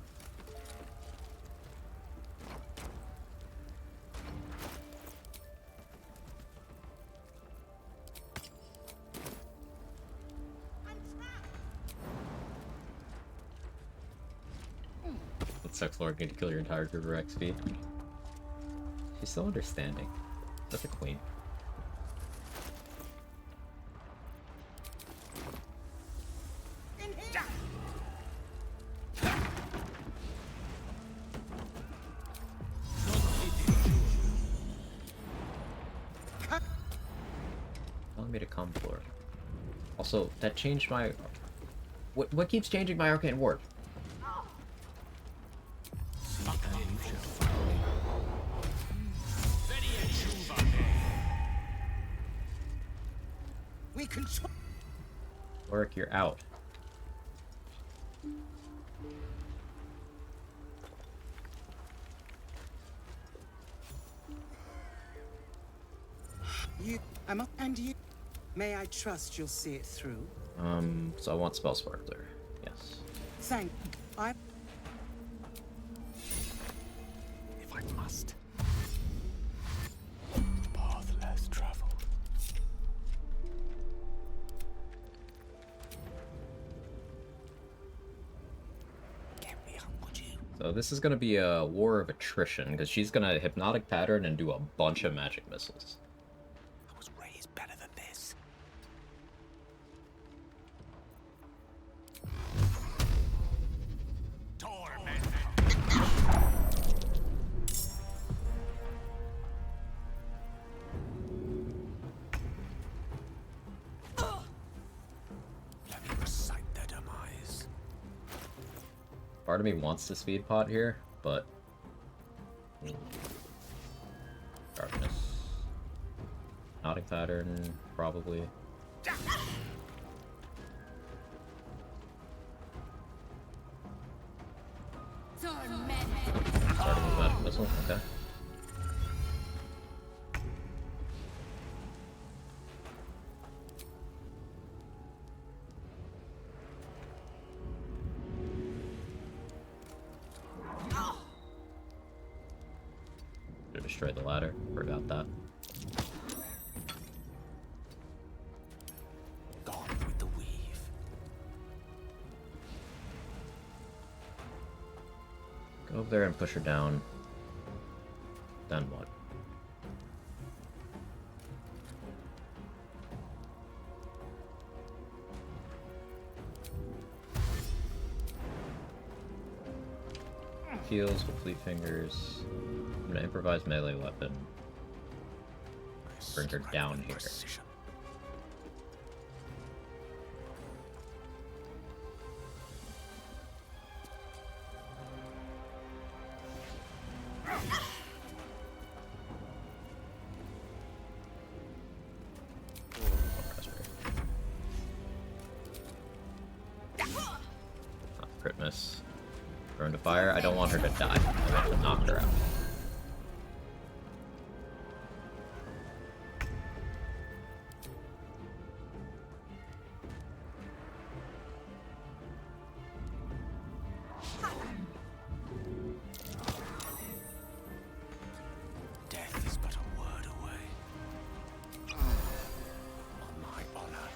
It sucks Lord getting to kill your entire group for XP. She's so understanding. That's a queen. Telling me to come for it. Also, that changed my... What keeps changing my arcane ward? We can. Work, you're out. You, and you. May I trust you'll see it through? So I want spell sparkler. Yes. Thank. I. If I must. Path less traveled. So this is gonna be a war of attrition because she's gonna hypnotic pattern and do a bunch of magic missiles. I was raised better than this. Let me recite their demise. Part of me wants to speed pot here, but darkness, hypnotic pattern, probably. Starting with magic missile, okay. Destroy the ladder. Forgot that. Gone with the weave. Go over there and push her down. Then what? Heals with fleet fingers. I'm gonna improvise melee weapon. Bring her down here. Crit miss. Burn to fire. I don't want her to die. I want to knock her out. Death is but a word away. On my honor.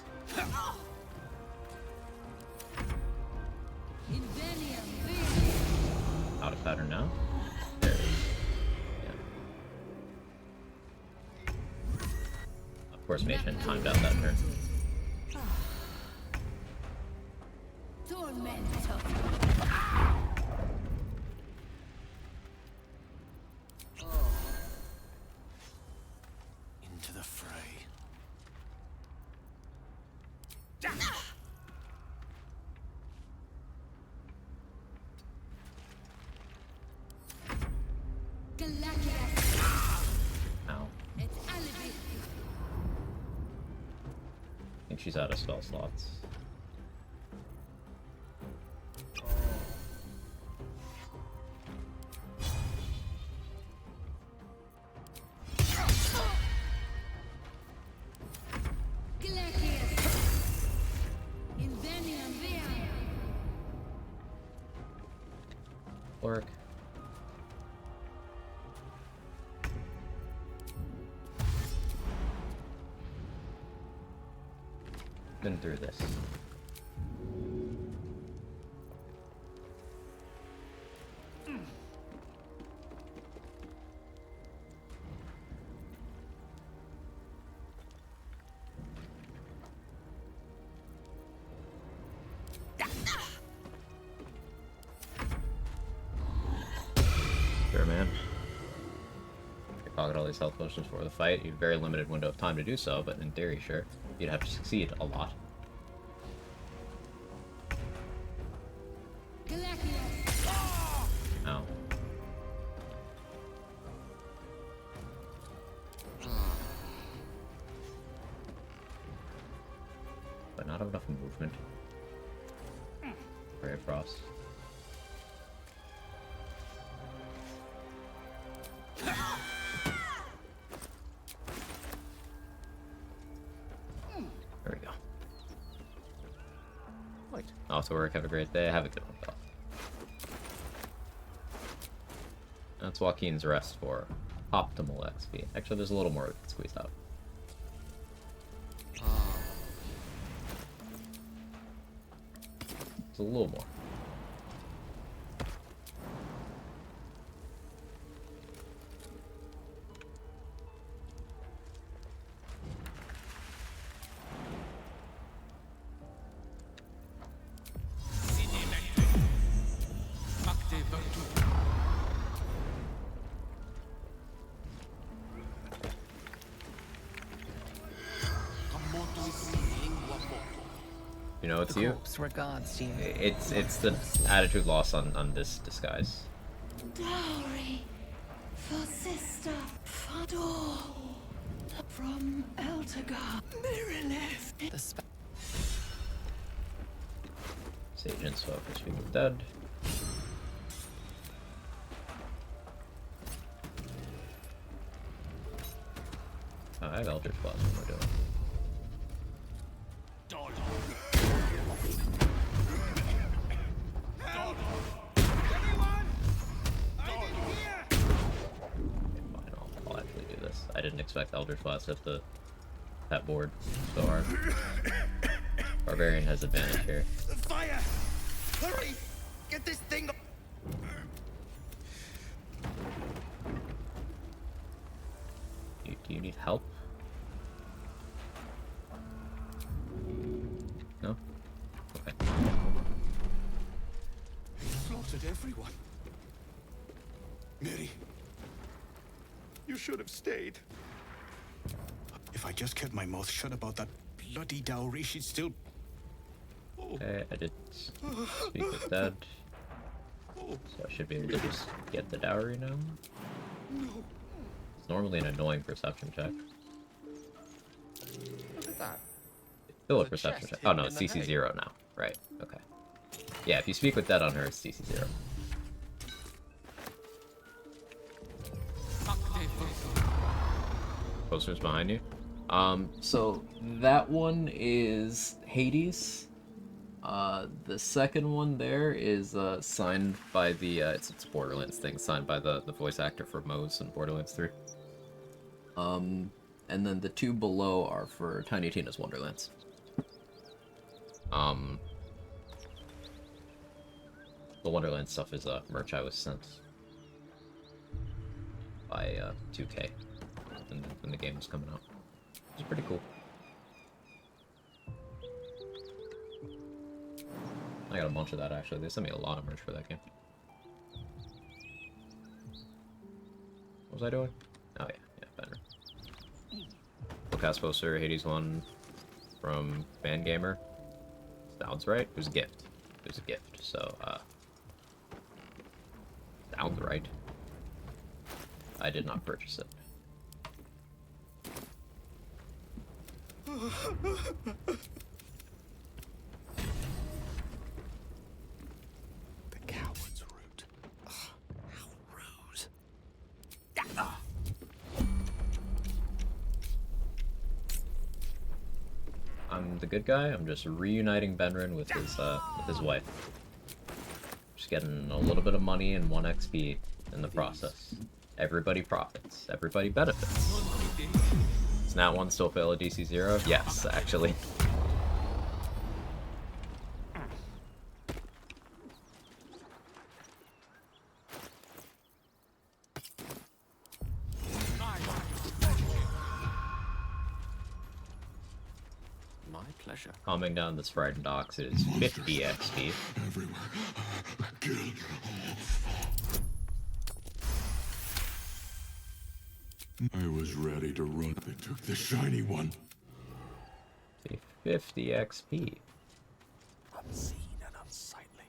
Out of pattern now. There it is. Yeah. Of course, Mage Hand timed out that turn. Into the fray. Ow. I think she's out of spell slots. Been through this. Sure, man. You pocket all these health potions for the fight. You have a very limited window of time to do so, but in theory, sure. You'd have to succeed a lot. Ow. But not enough movement. Ray of Frost. There we go. Right. Off to work, have a great day, have a good one, pal. That's Joaquin's rest for optimal XP. Actually, there's a little more we can squeeze out. It's a little more. You know, it's you. Regards you. It's the attitude loss on this disguise. Dowry for sister Fador from Eltergar. Mirilith. The Sage and Swell for Speak of Dead. I have Eldritch Blast. What am I doing? I'll actually do this. I didn't expect Eldritch Blast to hit that board so hard. Barbarian has advantage here. Fire! Hurry! Get this thing. Do you need help? No? Okay. Slaughtered everyone. Mary, you should have stayed. If I just kept my mouth shut about that bloody dowry, she'd still... Okay, I did Speak with Dead. So I should be able to just get the dowry now. No. It's normally an annoying perception check. Look at that. Still a perception check. Oh no, it's CC 0 now. Right, okay. Yeah, if you Speak with Dead on her, it's CC 0. Posters behind you. So that one is Hades. The second one there is signed by the it's Borderlands thing, signed by the voice actor for Moze in Borderlands 3. And then the two below are for Tiny Tina's Wonderlands. The Wonderlands stuff is merch I was sent by 2K when the game was coming out. It's pretty cool. I got a bunch of that actually. They sent me a lot of merch for that game. What was I doing? Oh yeah, better. Bookhouse poster, Hades one from Fan Gamer. Sounds right. It was a gift. It was a gift. So sounds right. I did not purchase it. The coward's root. Ugh, how rude. I'm the good guy. I'm just reuniting Benrin with his wife. Just getting a little bit of money and 1 XP in the process. Everybody profits. Everybody benefits. Does Nat 1 still fail a DC 0? Yes, actually. pleasure. Calming down this frightened ox is 50 XP. I was ready to run. They took the shiny one. 50 XP. Unseen and unsightly.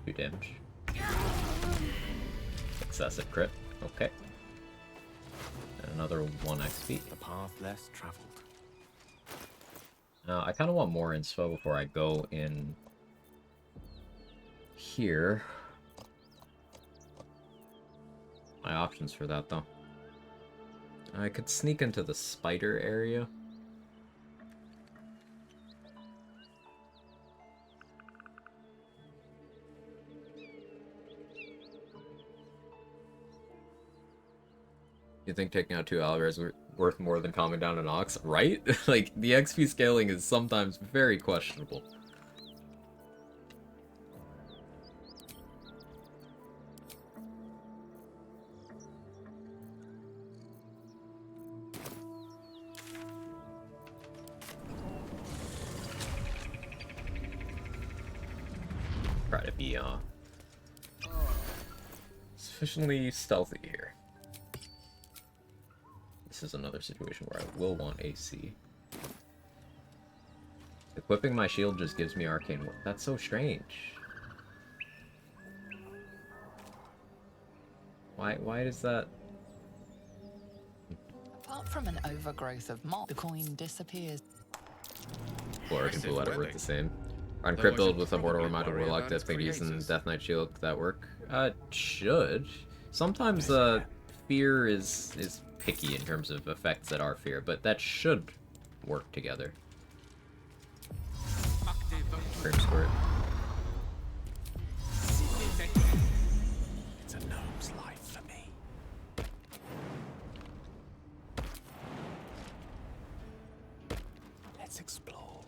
Two damage. Excessive crit. Okay. And another 1 XP. The path less traveled. Now, I kind of want more inspo before I go in here. My options for that, though. I could sneak into the spider area. You think taking out 2 Alibers is worth more than calming down an ox, right? Like, the XP scaling is sometimes very questionable. Try to be, sufficiently stealthy here. This is another situation where I will want AC. Equipping my shield just gives me arcane work. That's so strange. Why does that... Apart from an overgrowth of moss, the coin disappears. Floric and Blue Letter work the same. On crit build with a Mortal Reminder Warlock, Death Piggies, and Death Knight Shield, could that work? Should. Sometimes, fear is picky in terms of effects that are fear, but that should work together. Grim Squirt. It's a gnome's life for me. Let's explore.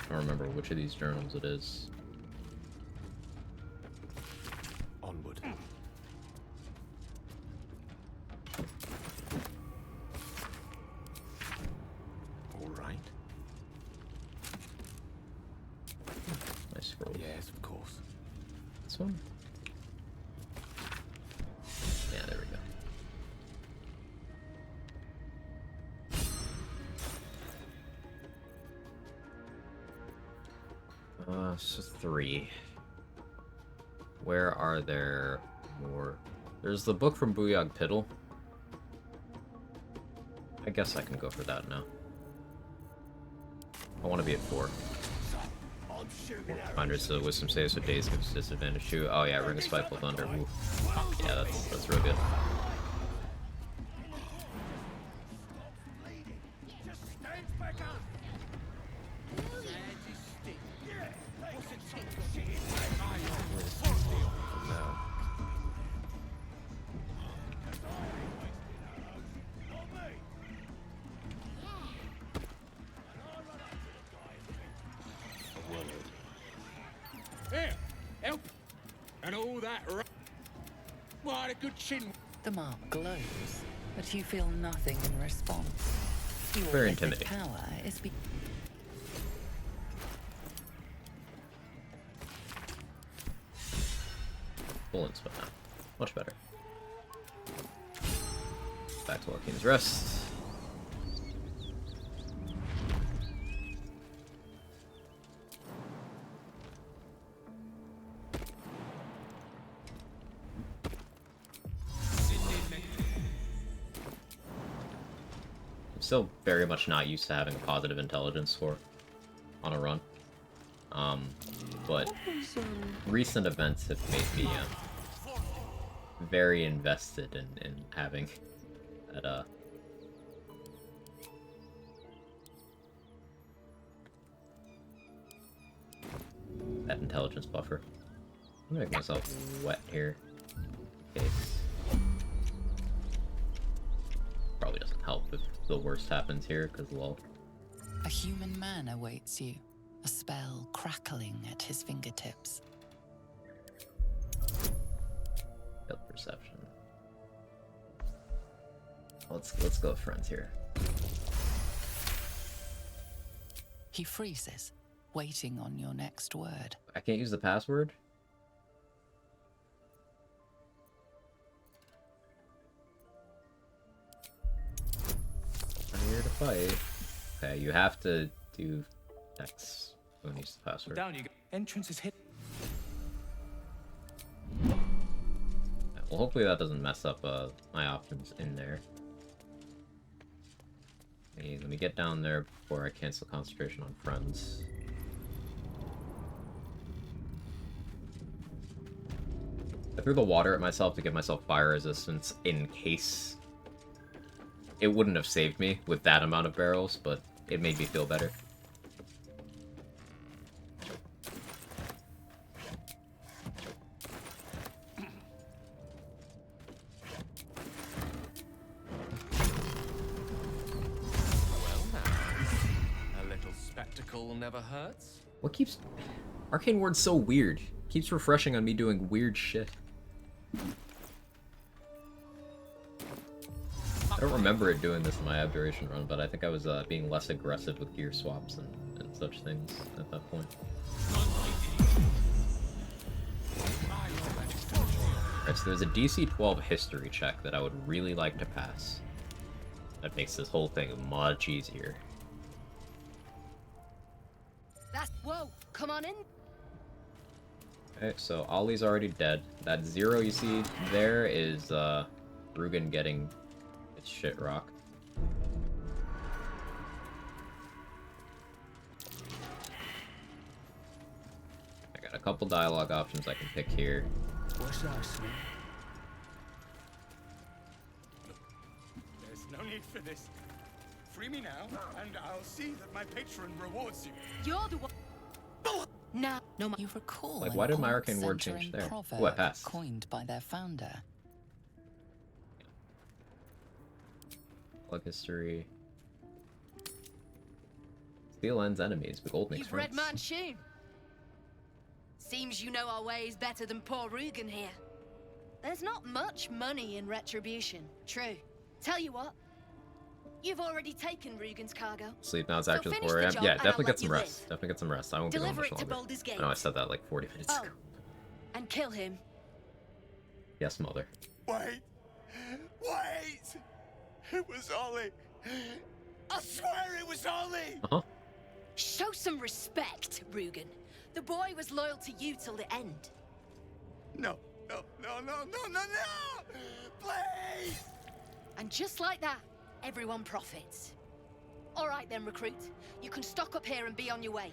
I don't remember which of these journals it is. Onward. All right. Nice scroll. Yes, of course. This one? Yeah, there we go. So 3. Where are there more? There's the book from Booyog Piddle. I guess I can go for that now. I want to be at 4. Hundreds of wisdom saves with days gives disadvantage too. Oh yeah, Ring of Spiteful Thunder. Ooh. Yeah, that's real good. Here, help! And all that what a good chin. The mark glows, but you feel nothing in response. Your Very mythic intimidating. power is Full inspo now. Much better. Back to Arcane's Rest. I'm still very much not used to having a positive intelligence score on a run. But recent events have made me very invested in having that that intelligence buffer. I'm gonna make myself wet here. In case. Probably doesn't help if the worst happens here, because lol. a human man awaits you. a spell crackling at his fingertips. Field perception. Let's go frontier. He freezes, waiting on your next word. I can't use the password? I'm here to fight. Okay, you have to do X. Who needs the password? Down you go. Entrance is hit. Well, hopefully that doesn't mess up my options in there. Okay, let me get down there before I cancel concentration on friends. I threw the water at myself to give myself fire resistance in case. It wouldn't have saved me with that amount of barrels, but it made me feel better. Never hurts. What keeps... Arcane Ward's so weird. Keeps refreshing on me doing weird shit. I don't remember it doing this in my Abjuration run, but I think I was being less aggressive with gear swaps and such things at that point. Alright, so there's a DC 12 history check that I would really like to pass. That makes this whole thing much easier. Whoa, come on in. Okay, so Ollie's already dead. That 0 you see there is Rugen getting his shit rocked. I got a couple dialogue options I can pick here. What's that, Snake? There's no need for this. Free me now, and I'll see that my patron rewards you. You're the one. Nah, no. You recall Like, why did my an Arcane Ward old-centering change there? proverb Ooh, I passed. coined by their founder. Plug history. Steel ends enemies, but gold makes You've read friends. Manchun. Seems you know our ways better than poor Rugen here. There's not much money in retribution. True. Tell you what. You've already taken Rugen's cargo. Sleep now, it's So actually finish 4 the a.m. job Yeah, and definitely I'll get let some you rest. live. Definitely get some rest. I won't Deliver get it on to much longer. Baldur's Gate. I know I said that like 40 minutes ago. And kill him. Yes, mother. Wait! Wait! It was Ollie! I swear it was Ollie! Uh-huh. Show some respect, Rugen. The boy was loyal to you till the end. No, no, no, no, no, no, no! Please! And just like that, everyone profits. All right then, recruit. You can stock up here and be on your way.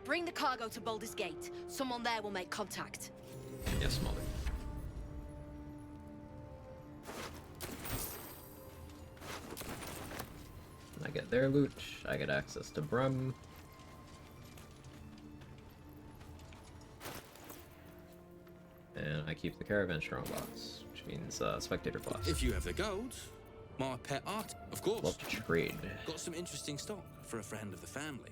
Bring the cargo to Baldur's Gate. Someone there will make contact. Yes, mother. I get their loot. I get access to Brum. And I keep the Caravan Strongbox, which means Spectator Plus. If you have the gold, my pet art, of course. Love to trade. Got some interesting stock for a friend of the family.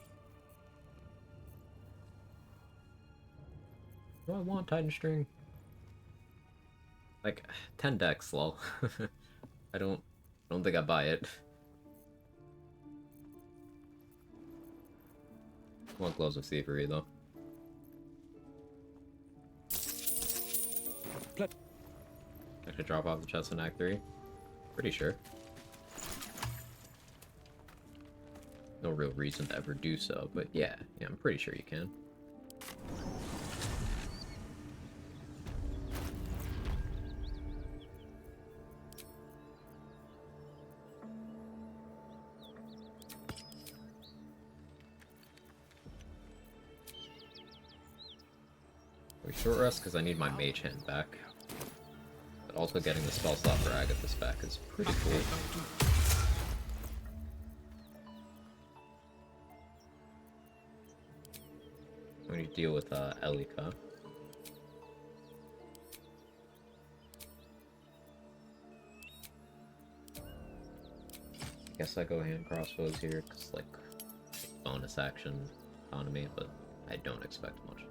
Do I want Titan String? Like 10 decks, lol. I don't think I buy it. I want Gloves of Thievery though. I should drop off the chest in Act 3. Pretty sure. No real reason to ever do so, but yeah, I'm pretty sure you can. We short rest because I need my mage hand back. But also getting the spell slot for Agatha's back is pretty cool. We need to deal with Elika. I guess I go hand crossbows here because, like, bonus action. economy, but I don't expect much.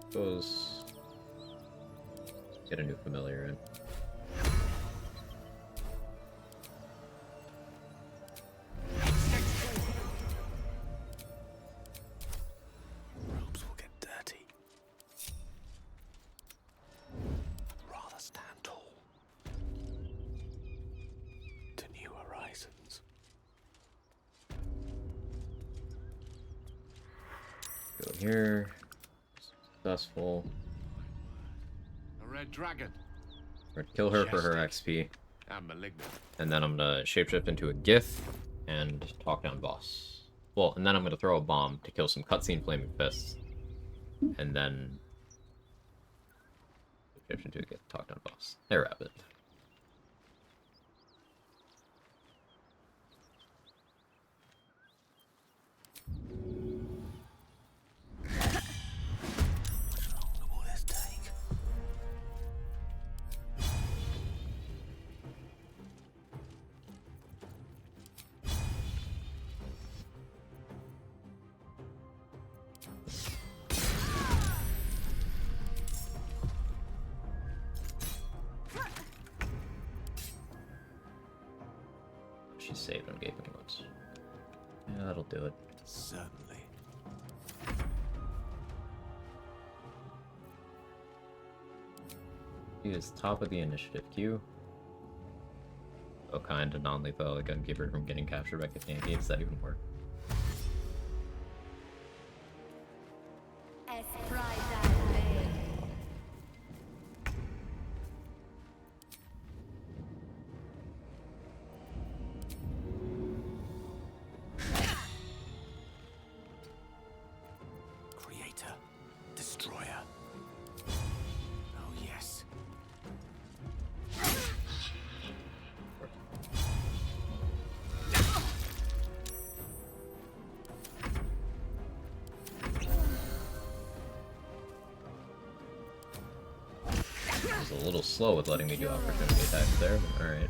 Suppose get a new familiar in. Robes will get dirty. Rather stand tall to new horizons. Go here. Successful. A red dragon. We're gonna kill her for her XP. And malignant. And then I'm gonna shapeshift into a Gith and talk down boss. Well, and then I'm gonna throw a bomb to kill some cutscene flaming fists. And then shapeshift into a Gith, talk down boss. There, rabbit. She saved on gaping wounds. Yeah, that'll do it. Certainly. He is top of the initiative queue. Oh, kind of non-lethal. I gotta keep her from getting captured by Catania Gates. That even work? Creator. Destroyer. Oh, yes. I was a little slow with letting me do opportunity attacks there, but alright.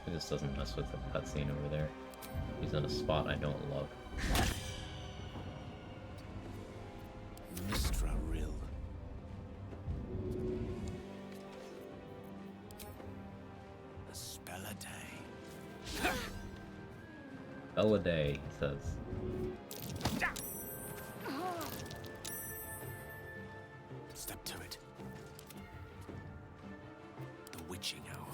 This doesn't mess with the cutscene over there. He's in a spot I don't love. Mistra Rill. A spell a day. Spell a day, he says. Step to it. The witching hour.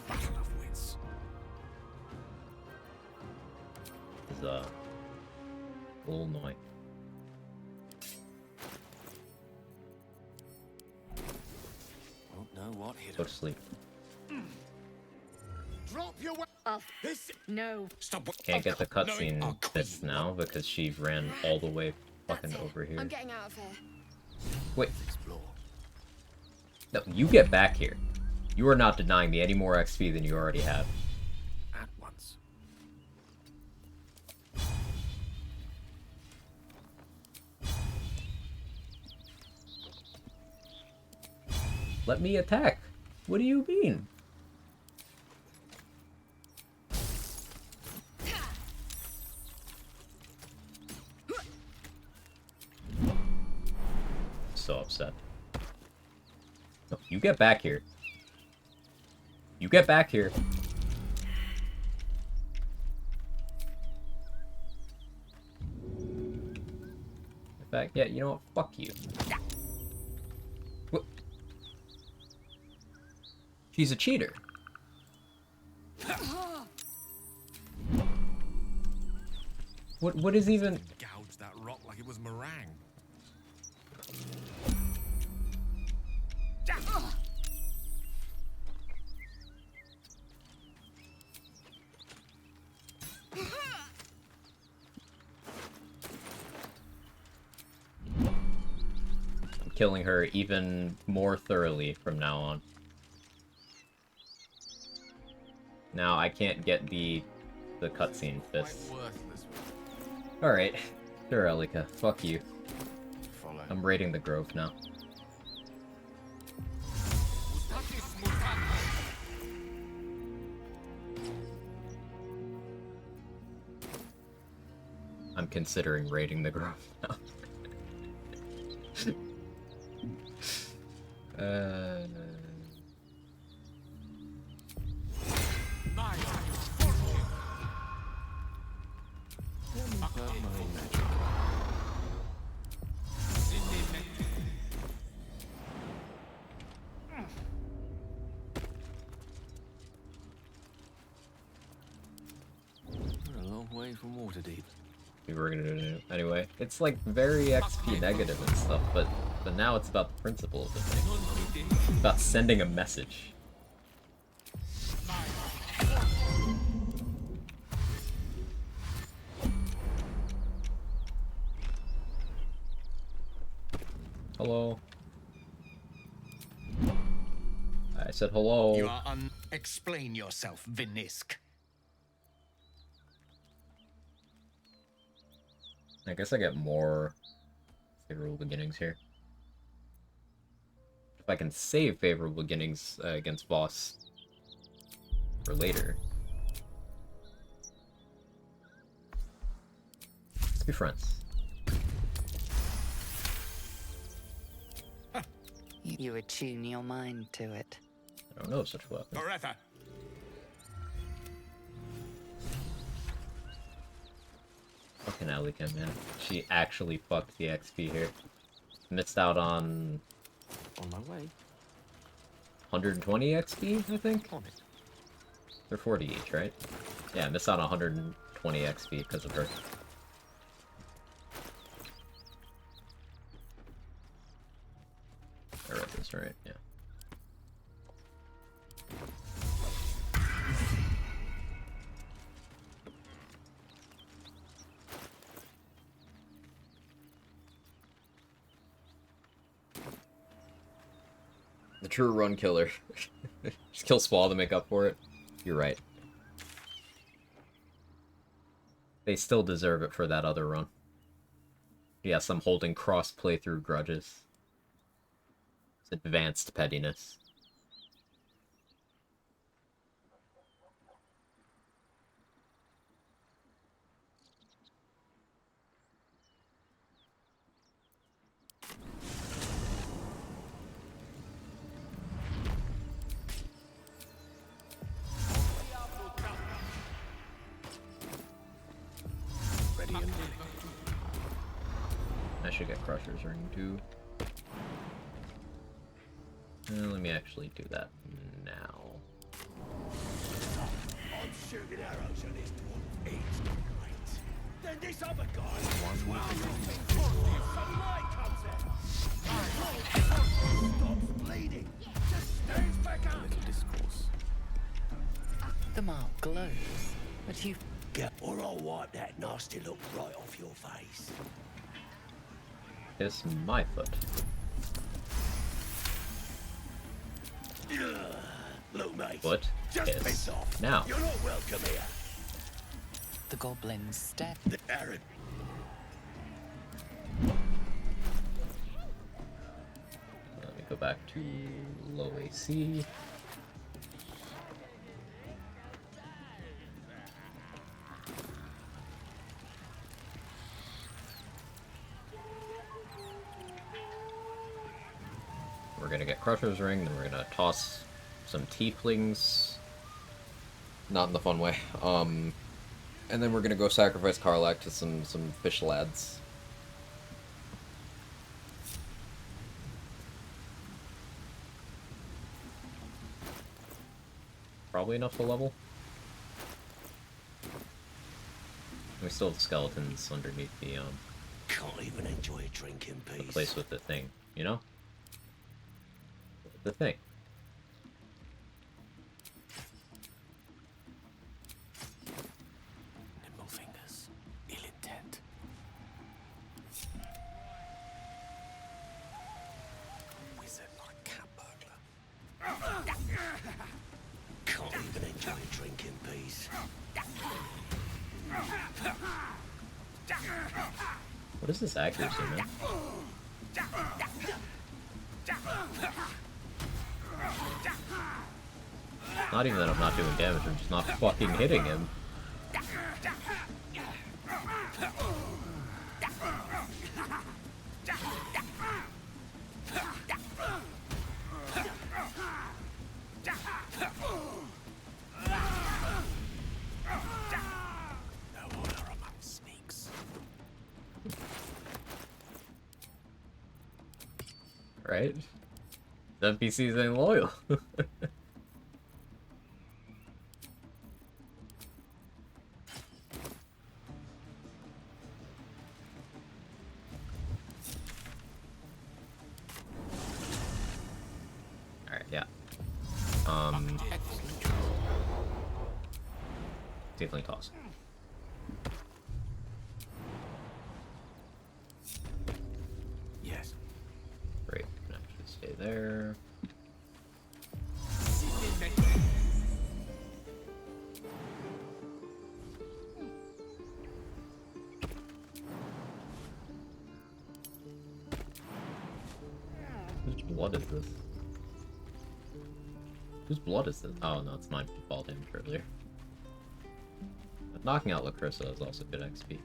Battle of wits. This is all night. Won't know what hit Go to sleep. Drop your This no. Stop. Can't get the cutscene bits now because she ran all the way fucking over here. I'm getting out of here. Wait. No, you get back here. You are not denying me any more XP than you already have. At once. Let me attack. What do you mean? So upset. No, you get back here. You get back here. In fact, yeah, you know what? Fuck you. What? She's a cheater. What is even... Gouge that rock like it was meringue. killing her even more thoroughly from now on. Now I can't get the cutscene fist. Alright. Sure, Elika. Fuck you. I'm raiding the Grove now. I'm considering raiding the Grove now. We're a long way from Waterdeep. We were gonna do it anyway. It's like very XP negative and stuff, but now it's about the principle of the thing. It's about sending a message. Hello. I said hello. You are Explain yourself, Vinisk. I guess I get more favorable beginnings here. If I can save favorable beginnings against Voss for later. Let's be friends. You attune your mind to it. I don't know of such weapon. Forever. Fucking Elika, man. She actually fucked the XP here. Missed out on my way. 120 XP, I think? They're 40 each, right? Yeah, missed out on 120 XP because of her. I read this right, yeah. The true run killer. Just kill Squall to make up for it. You're right. They still deserve it for that other run. Yes, I'm holding cross playthrough grudges. It's advanced pettiness. Ready and willing. I should get Crusher's Ring too. Let me actually do that now. I'm shooting arrows at this dwarf. It's great. Then this other guy, some light comes out. Stops bleeding. Just stands back up. Little discourse. The mark glows, but you... Get, or I'll wipe that nasty look right off your face. It's my foot. Look, mate. Foot Just is piss off. now. You're not welcome here. The goblins step. The Arab. Let me go back to low AC. We're gonna get Crusher's Ring, then we're gonna toss some Tieflings. Not in the fun way. And then we're gonna go sacrifice Karlak to some fish lads. Probably enough to level. We still have skeletons underneath the Can't even enjoy a drink in peace. the place with the thing, you know? The thing. Nimble fingers. Ill intent. think in peace. What is this accuracy, man? Not even that I'm not doing damage, I'm just not fucking hitting him. No order among sneaks. Right? The NPCs ain't loyal. Alright, yeah. Tiefling toss. Yes. Great, can actually stay there. Whose blood is this? Whose blood is this? Oh no, it's my fall damage earlier. But knocking out Lacrissa is also good XP.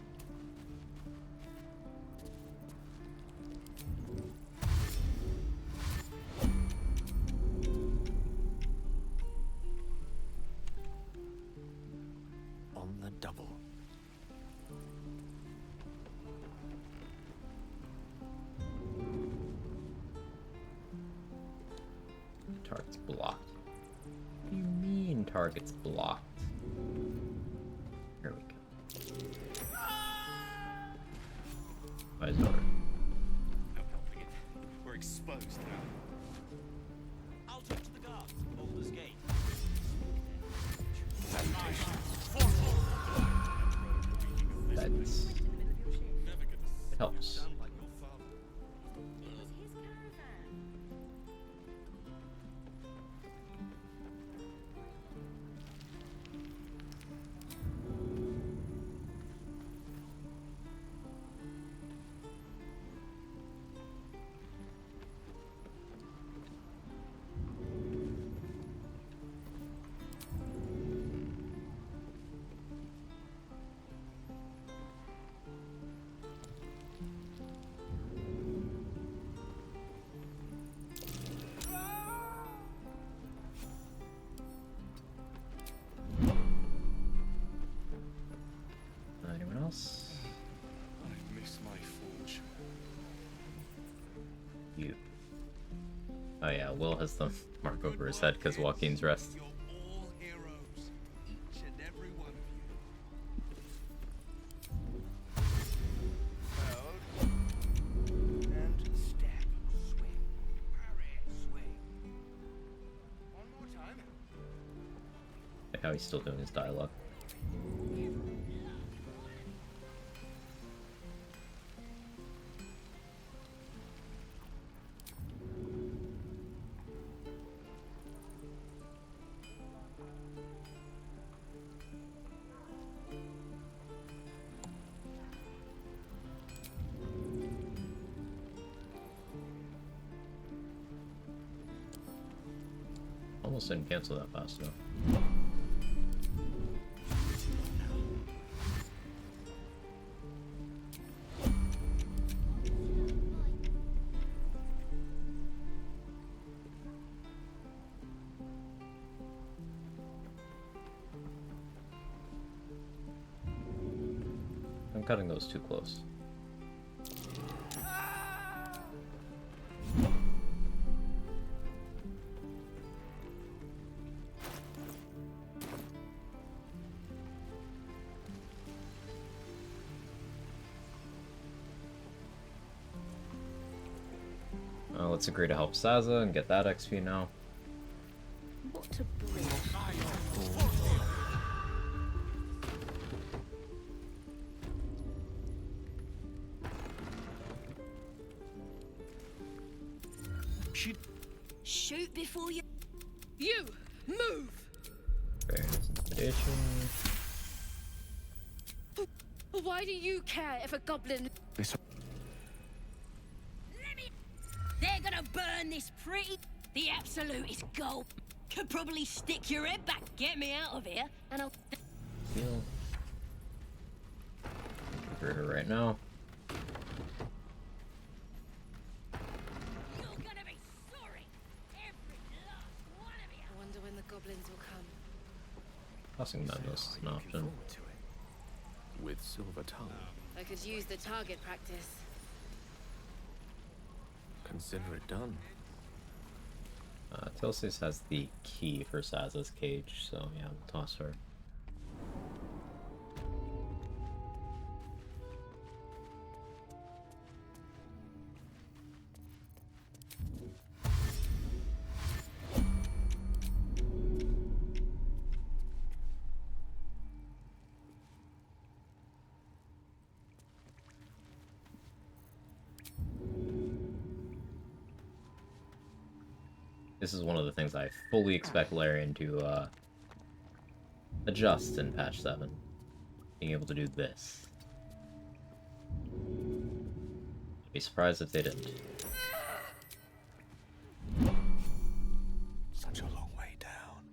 On the double. Target's blocked. What do you mean target's blocked? Here we go. Why is it over? No helping it. We're exposed now. I'll talk to the guards at Baldur's Gate. That's... It helps. Anyone else? I miss my forge. You. Oh yeah, Will has the mark over his head because Joaquin's rest. You're all heroes, each and every one of you. Held. And step. Swing. Parry. Swing. One more time. Like how he's still doing his dialogue. Almost didn't cancel that fast enough. I'm cutting those too close. Let's agree to help Saza and get that XP now. What to bring? Shoot before you. You move. Barbarian isn't Teleportation. Why do you care if a goblin... This They're gonna burn this pretty... The absolute is gold. Could probably stick your head back. Get me out of here, and I'll... Heal. For her right now. You're gonna be sorry. Every last one of you. I wonder when the goblins will come. Tossing Madness is an option. with Silver Tongue. I could use the target practice. Consider it done. Tilsis has the key for Saza's cage, so yeah, we'll toss her. This is one of the things I fully expect Larian to adjust in patch 7. Being able to do this. I'd be surprised if they didn't. Such a long way down.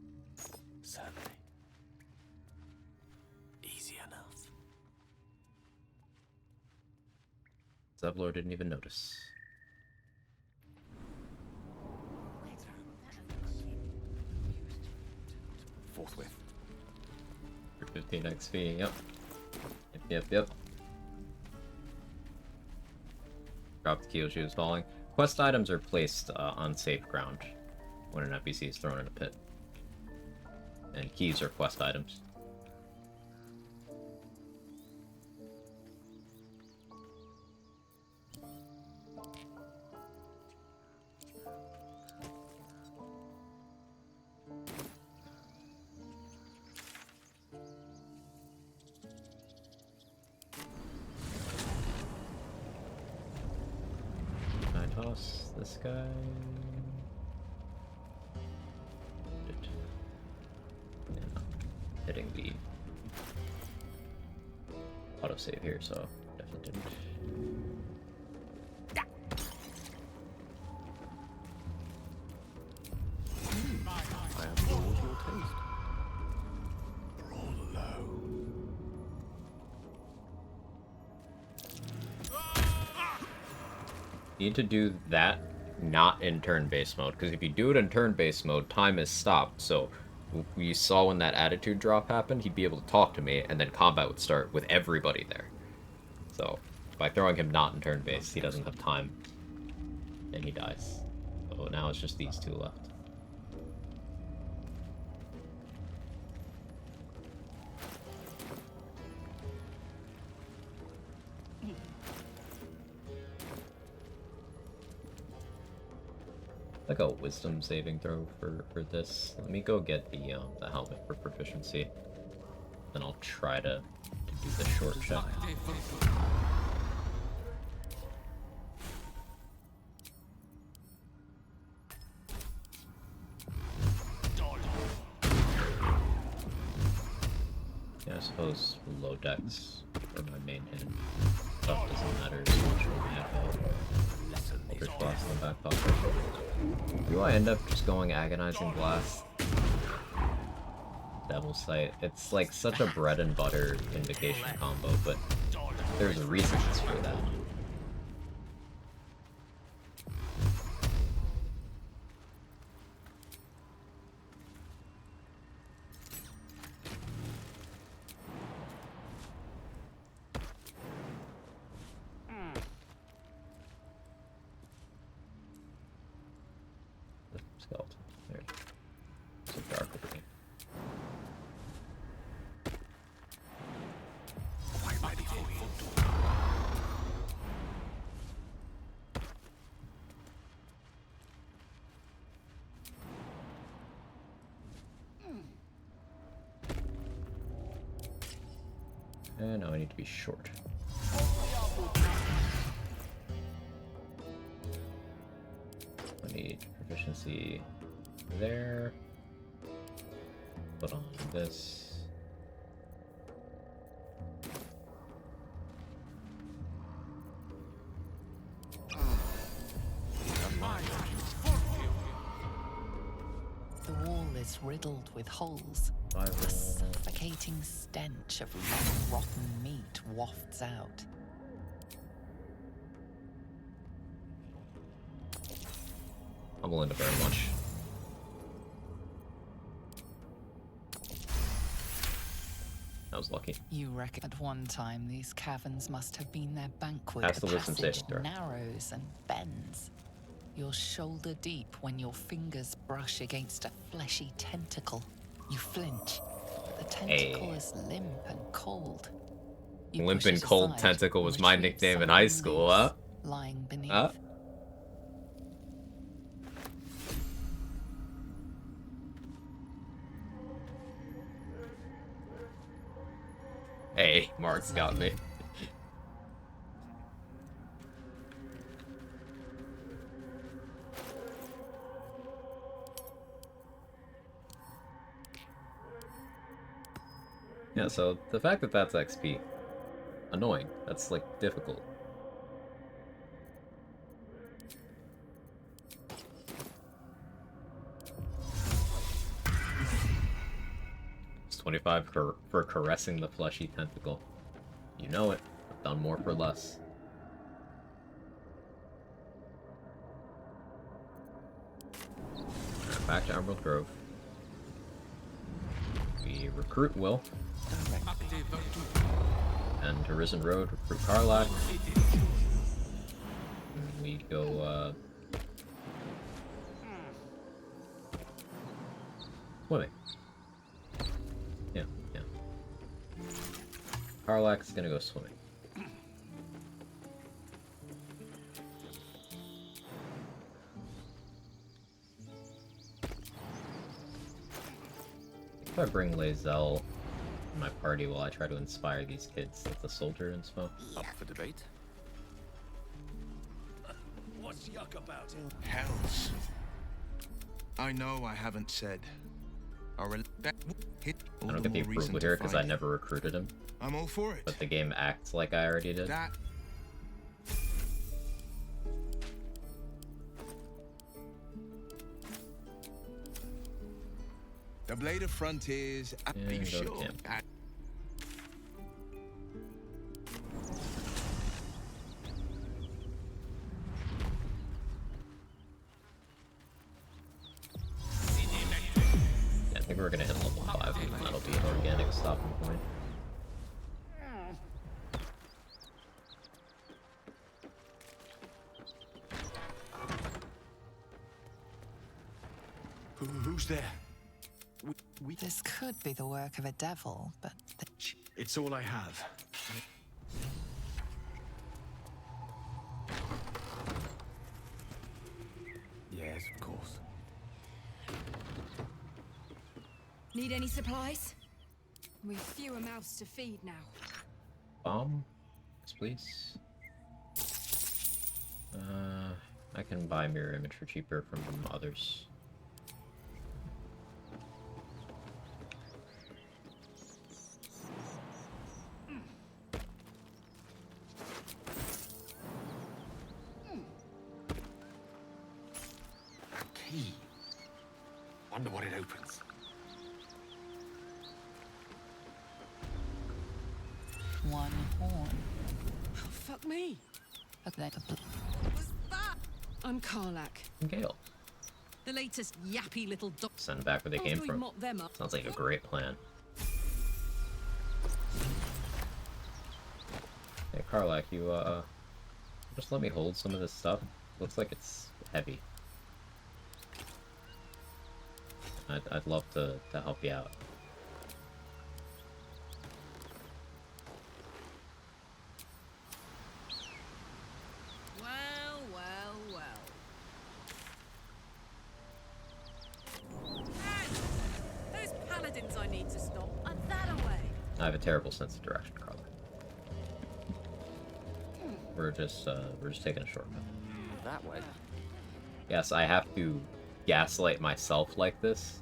Certainly. Easy enough. Zevlor didn't even notice. Forthwith. For 15 XP, yep. Yep. Drop the key while she was falling. Quest items are placed on safe ground when an NPC is thrown in a pit. And keys are quest items. Toss this guy. Yeah, hitting the autosave here, so definitely didn't. I have all your taste. Roll low. You need to do that not in turn-based mode, because if you do it in turn-based mode, time is stopped. So we saw when that attitude drop happened, he'd be able to talk to me, and then combat would start with everybody there. So by throwing him not in turn-based, he doesn't have time, and he dies. So now it's just these two left. Like a wisdom saving throw for this. Let me go get the helmet for proficiency. Then I'll try to do the short check. Yeah, I suppose low decks for my main hit. Stuff doesn't matter as much when we have Eldritch Blast in the back pocket. Do I end up just going Agonizing Blast? Devil's Sight. It's like such a bread and butter invocation combo, but there's reasons for that. Skeleton. There. It's a dark over here. And now I need to be short. I need proficiency there. Put on this. is riddled with holes. A suffocating stench of rotten meat wafts out. I'm willing to very much. I was lucky. You reckon at one time these caverns must have been their banquet Pass the of wisdom passage, saving throw. narrows and bends. You're shoulder deep when your fingers brush against a fleshy tentacle. You flinch. The tentacle is limp and cold. You Limp push and it cold aside, tentacle was my retrieve nickname in something high school, huh? lying beneath. Huh? Hey, Mark's got me. Yeah, so the fact that that's XP, annoying. That's like difficult. It's 25 for caressing the fleshy tentacle. You know it. I've done more for less. Alright, back to Emerald Grove. We recruit Will. And to Risen Road, recruit Karlak. And we go, swimming. Yeah. Karlak's gonna go swimming. If I bring Lae'zel in my party while I try to inspire these kids like the soldier and smoke. Up for debate? What's yuck about it? Hells. I know I haven't said. I don't get the approval here because I never recruited him. I'm all for it. But the game acts like I already did. That the Blade of Frontiers, be sure. I think we're gonna hit level 5, and that'll be an organic stopping point. Who's there? This could be the work of a devil, but... It's all I have. Yes, of course. Need any supplies? We've fewer mouths to feed now. Bomb? Yes, please. I can buy mirror image for cheaper from others. Key. Wonder what it opens. One horn. Oh, fuck me. But then What's that? I'm Karlak. Gale. The latest yappy little dog. Send back where they came from. Mop them up. Sounds like a great plan. Hey, Karlak, you, just let me hold some of this stuff. Looks like it's heavy. I'd love to help you out. Well, well, well. Hey! Those paladins I need to stop are that away. I have a terrible sense of direction, Karlak. We're just taking a shortcut. That way. Yes, I have to gaslight myself like this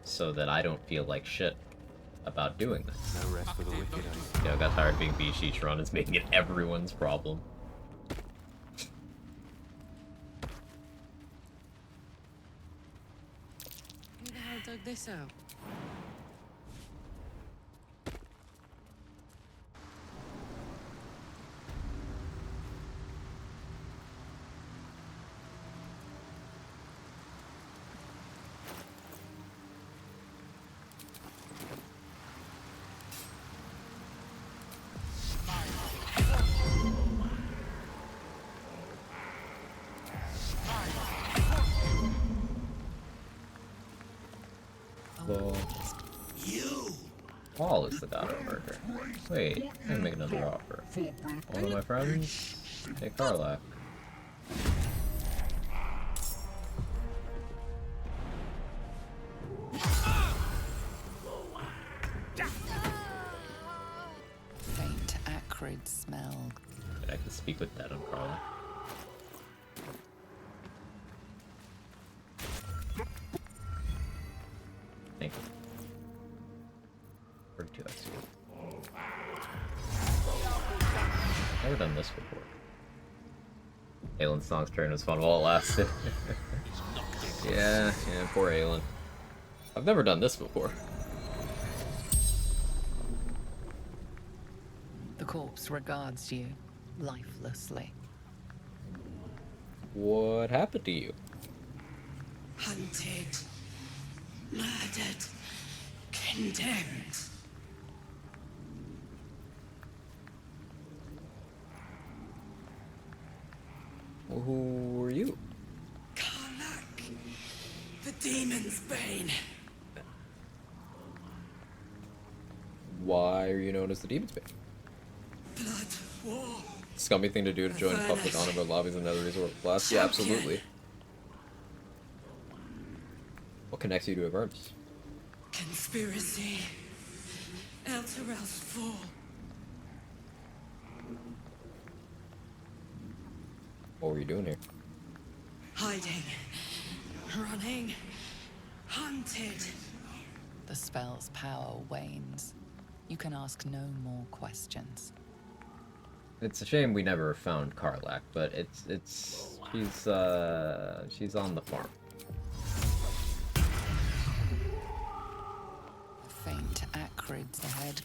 so that I don't feel like shit about doing this. No rest for the wicked. You know, I got tired of being Bishichiron. It's making it everyone's problem. Who the hell dug this out? Well, Paul is the god of murder. Wait, I can make another offer. One of my friends? Hey, Karlach. Faint, acrid smell. I can speak with that on Karlach. Thank you. 42 XP. Never done this before. Aelin's song's turn was fun while it lasted. yeah, poor Aelin. I've never done this before. The corpse regards you lifelessly. What happened to you? Hunted, murdered, condemned. Well, who were you? Karlach, the demon's bane. Why are you known as the Demon's Bane? Blood, war. Scummy thing to do to join public honor about lobbies and other resort class? Yeah, absolutely. What connects you to Avernus? Conspiracy. Elturel's fall. What were you doing here? Hiding. Running. Hunted. The spell's power wanes. You can ask no more questions. It's a shame we never found Karlach, but she's on the farm. Faint, acrid ahead.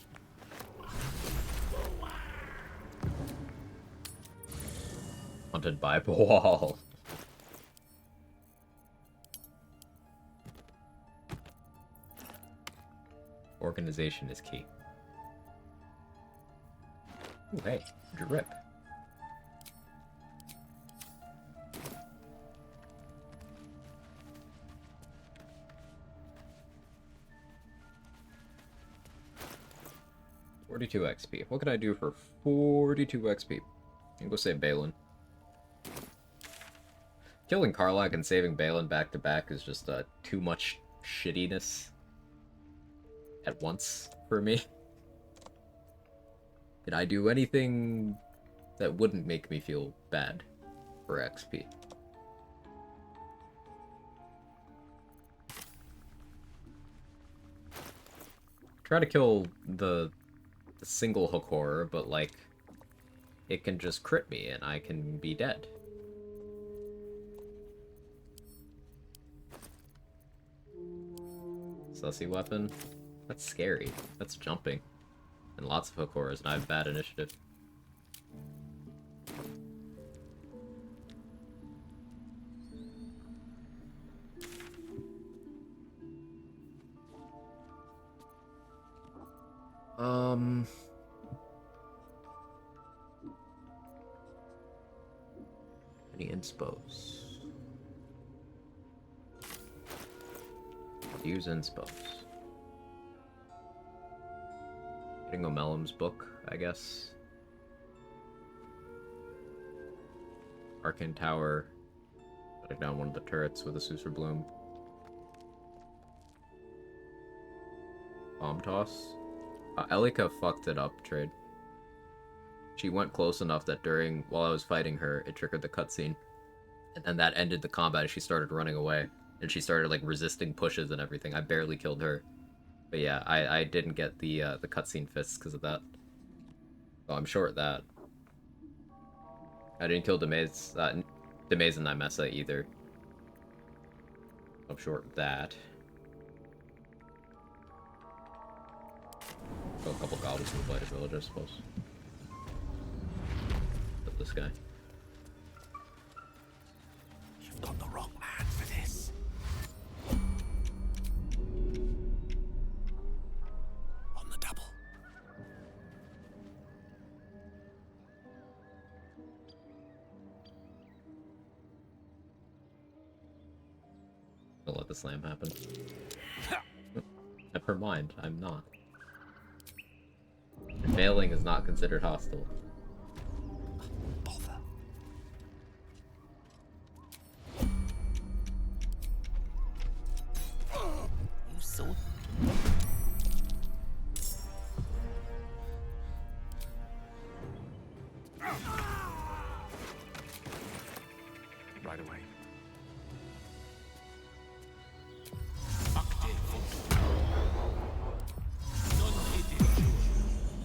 Haunted by wall. Organization is key. Ooh, hey, drip. $42 XP. What can I do for 42 XP? I'm go save Balin. Killing Karlach and saving Balin back to back is just too much shittiness at once for me. Did I do anything that wouldn't make me feel bad for XP? Try to kill the single hook horror, but like it can just crit me and I can be dead. Sussy weapon? That's scary. That's jumping. And lots of hook horrors, and I have bad initiative. Any inspos? Use inspos. Getting O'Mallum's book, I guess. Arcane Tower. Shutting down one of the turrets with a Susur Bloom. Bomb toss. Elika fucked it up, trade. She went close enough that while I was fighting her, it triggered the cutscene. And then that ended the combat and she started running away. And she started like resisting pushes and everything. I barely killed her. But yeah, I didn't get the cutscene fists because of that. Oh, I'm short that. I didn't kill Demaze and Nymessa either. I'm short that. Go a couple goblins in the blighted village, I suppose. But this guy. You've got the wrong man for this. On the double. Don't let the slam happen. Never mind, I'm not. Failing is not considered hostile. Bother. You saw. Right away.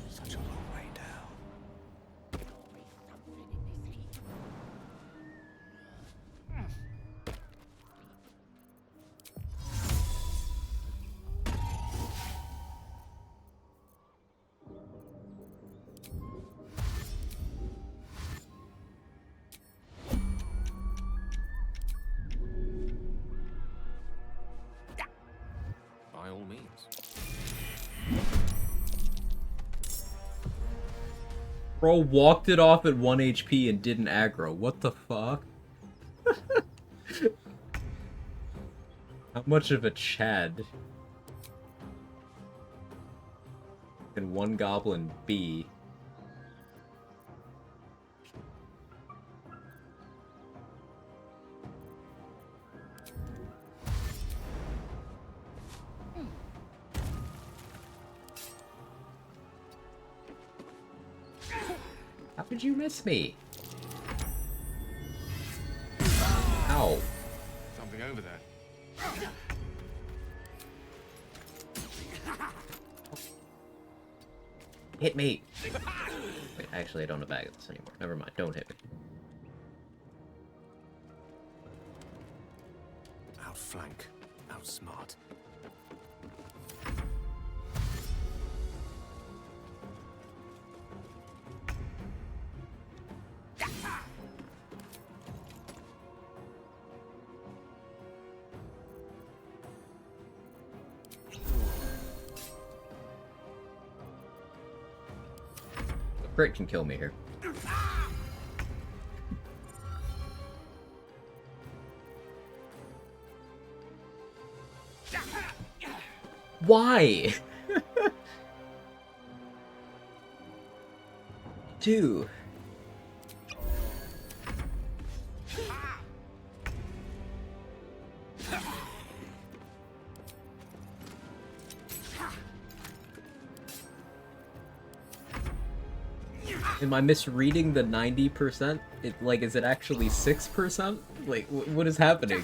Such a long way down. By all means. Bro walked it off at 1 HP and didn't aggro. What the fuck? How much of a Chad can one goblin be? How could you miss me? Ow. Something over there. Hit me! Wait, actually I don't have bag of this anymore. Never mind, don't hit me. Outflank. Outsmart. Crit can kill me here. Why? Dude. Am I misreading the 90%? Is it actually 6%? Like, what is happening?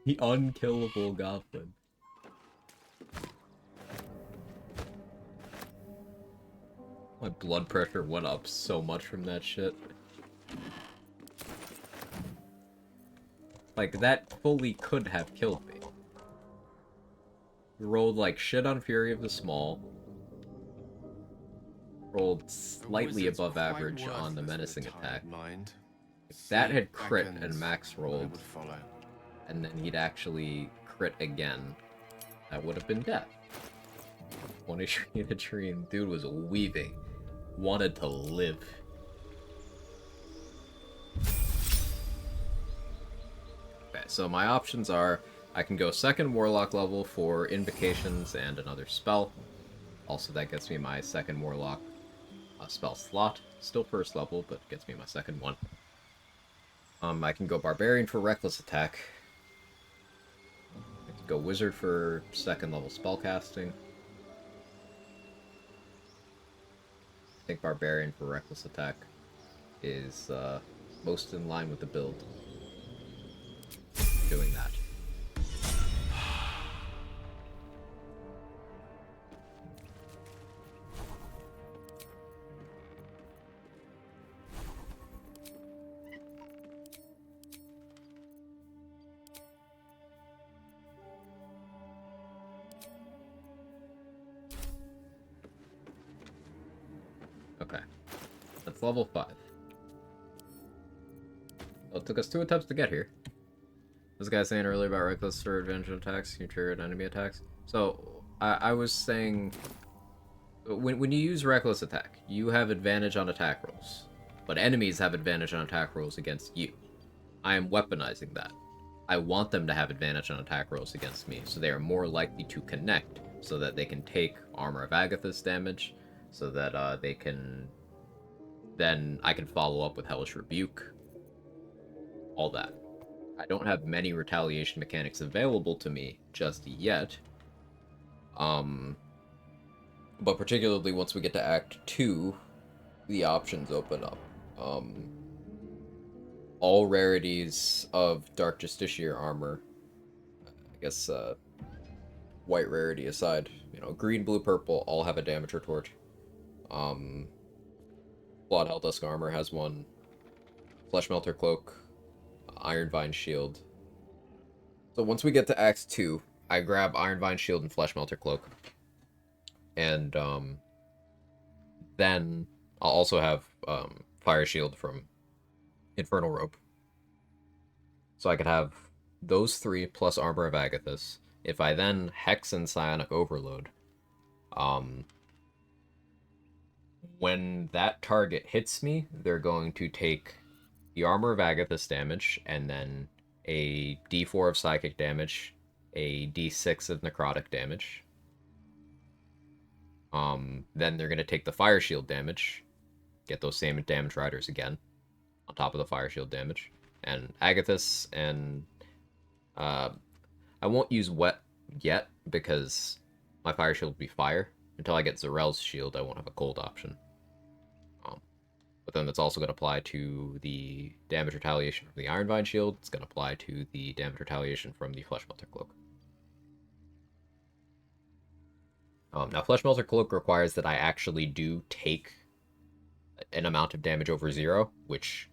The unkillable goblin. My blood pressure went up so much from that shit. Like, that fully could have killed me. Rolled like shit on Fury of the Small. Rolled slightly above average on the menacing attack. If that had crit and Max rolled, and then he'd actually crit again, that would have been death. One tree in a tree, and dude was weaving. Wanted to live. Okay, so my options are I can go second Warlock level for Invocations and another spell. Also, that gets me my second Warlock spell slot. Still first level, but gets me my second one. I can go Barbarian for Reckless Attack. I can go Wizard for second level spellcasting. I think Barbarian for Reckless Attack is most in line with the build. Doing that. That's level 5. Well, it took us 2 attempts to get here. This guy saying earlier about reckless for advantage attacks, you triggered enemy attacks. So, I was saying, when you use reckless attack, you have advantage on attack rolls. But enemies have advantage on attack rolls against you. I am weaponizing that. I want them to have advantage on attack rolls against me, so they are more likely to connect, so that they can take Armor of Agathis damage, so that they can... Then I can follow up with Hellish Rebuke. All that. I don't have many retaliation mechanics available to me just yet. But particularly once we get to Act 2, the options open up. All rarities of Dark Justiciar armor, I guess, white rarity aside, you know, green, blue, purple all have a damage retort. Blood Helldusk armor has one. Flesh Melter cloak, Iron Vine shield. So once we get to Act 2, I grab Iron Vine shield and Flesh Melter cloak. And then I'll also have Fire shield from Infernal Rope. So I could have those 3 plus Armor of Agathis. If I then Hex and Psionic Overload, when that target hits me, they're going to take the Armor of Agathis damage, and then a d4 of Psychic damage, a d6 of Necrotic damage. Then they're going to take the Fire Shield damage, get those same damage riders again, on top of the Fire Shield damage. And Agathis and... I won't use Wet yet, because my Fire Shield will be Fire. Until I get Zarel's Shield, I won't have a Cold option. But then that's also going to apply to the damage retaliation from the Iron Vine Shield. It's going to apply to the damage retaliation from the Flesh Melter Cloak. Now, Flesh Melter Cloak requires that I actually do take an amount of damage over 0, which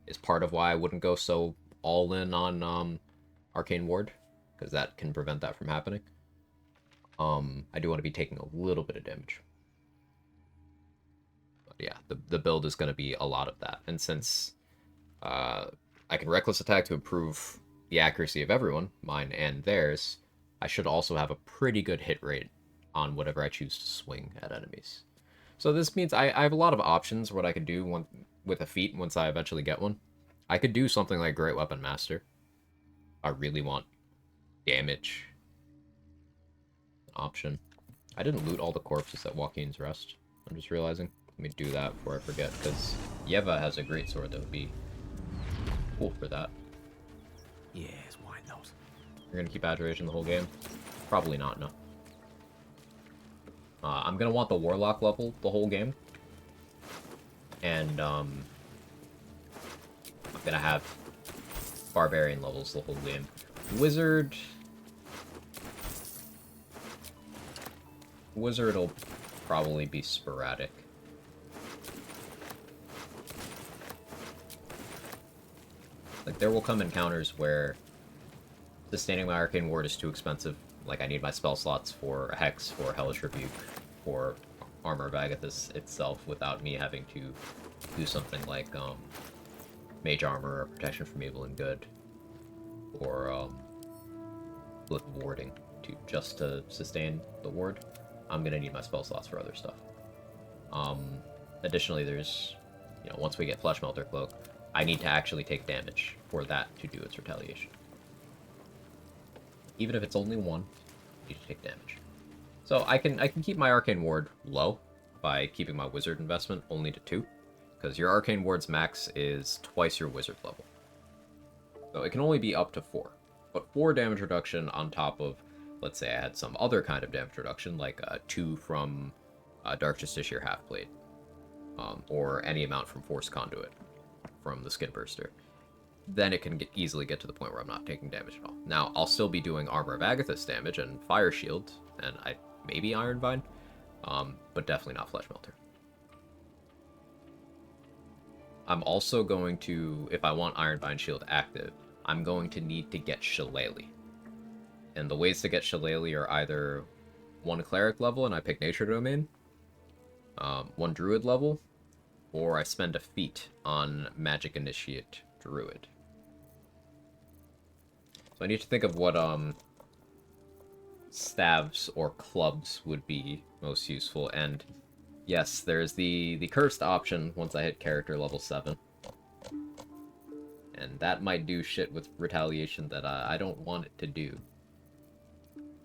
is part of why I wouldn't go so all-in on Arcane Ward, because that can prevent that from happening. I do want to be taking a little bit of damage. But yeah, the build is going to be a lot of that. And since I can Reckless Attack to improve the accuracy of everyone, mine and theirs, I should also have a pretty good hit rate on whatever I choose to swing at enemies. So this means I have a lot of options what I could do with a feat once I eventually get one. I could do something like Great Weapon Master. I really want damage. Option. I didn't loot all the corpses at Joaquin's Rest. I'm just realizing. Let me do that before I forget, because Yeva has a great sword that would be cool for that. Yes, why not? You're gonna keep Adoration the whole game? Probably not, no. I'm gonna want the Warlock level the whole game. And, I'm gonna have Barbarian levels the whole game. Wizard will probably be sporadic. Like, there will come encounters where sustaining my Arcane Ward is too expensive. Like, I need my spell slots for a Hex, for Hellish Rebuke, for Armor of Agathis itself, without me having to do something like, Mage Armor or Protection from Evil and Good, or, Blip Warding, just to sustain the ward. I'm gonna need my spell slots for other stuff. Additionally, there's, you know, once we get Flesh Melter Cloak, I need to actually take damage for that to do its retaliation. Even if it's only 1, I need to take damage. So I can keep my Arcane Ward low by keeping my Wizard investment only to 2, because your Arcane Ward's max is twice your Wizard level. So it can only be up to 4. But 4 damage reduction on top of, let's say I had some other kind of damage reduction, like 2 from Dark Justiciar Halfblade, or any amount from Force Conduit from the Skin Burster, then it can easily get to the point where I'm not taking damage at all. Now, I'll still be doing Armor of Agathis damage and Fire Shield, and maybe Iron Vine, but definitely not Flesh Melter. I'm also going to, if I want Iron Vine Shield active, I'm going to need to get Shillelagh. And the ways to get Shillelagh are either 1 Cleric level, and I pick Nature Domain, 1 Druid level, or I spend a feat on Magic Initiate Druid. So I need to think of what staves or clubs would be most useful, and yes, there's the cursed option once I hit character level 7. And that might do shit with retaliation that I don't want it to do.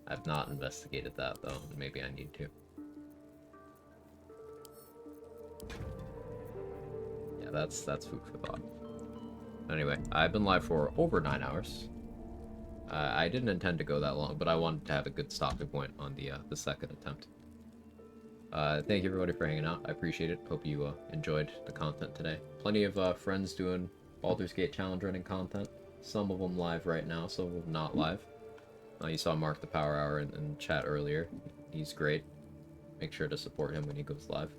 I've not investigated that, though. Maybe I need to. Yeah, that's food for thought. Anyway, I've been live for over 9 hours. I didn't intend to go that long, but I wanted to have a good stopping point on the second attempt. Thank you everybody for hanging out. I appreciate it. Hope you enjoyed the content today. Plenty of friends doing Baldur's Gate challenge running content. Some of them live right now, some of them not live. You saw Mark the Power Hour in chat earlier. He's great. Make sure to support him when he goes live.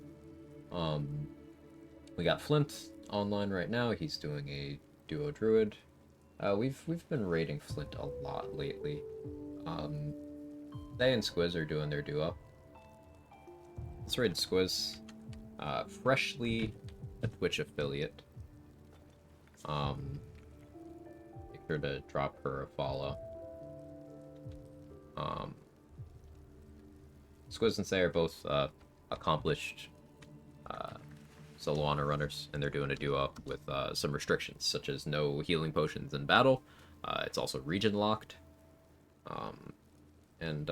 We got Flint online right now. He's doing a duo druid. We've been raiding Flint a lot lately. They and Squiz are doing their duo. Let's raid Squiz. Freshly a Twitch affiliate. Make sure to drop her a follow. Squiz and Say are both accomplished solo honor runners, and they're doing a duo with some restrictions, such as no healing potions in battle. It's also region locked, and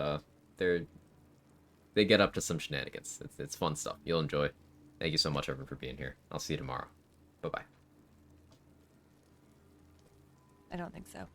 they get up to some shenanigans. It's fun stuff. You'll enjoy. Thank you so much, everyone, for being here. I'll see you tomorrow. Bye bye. I don't think so.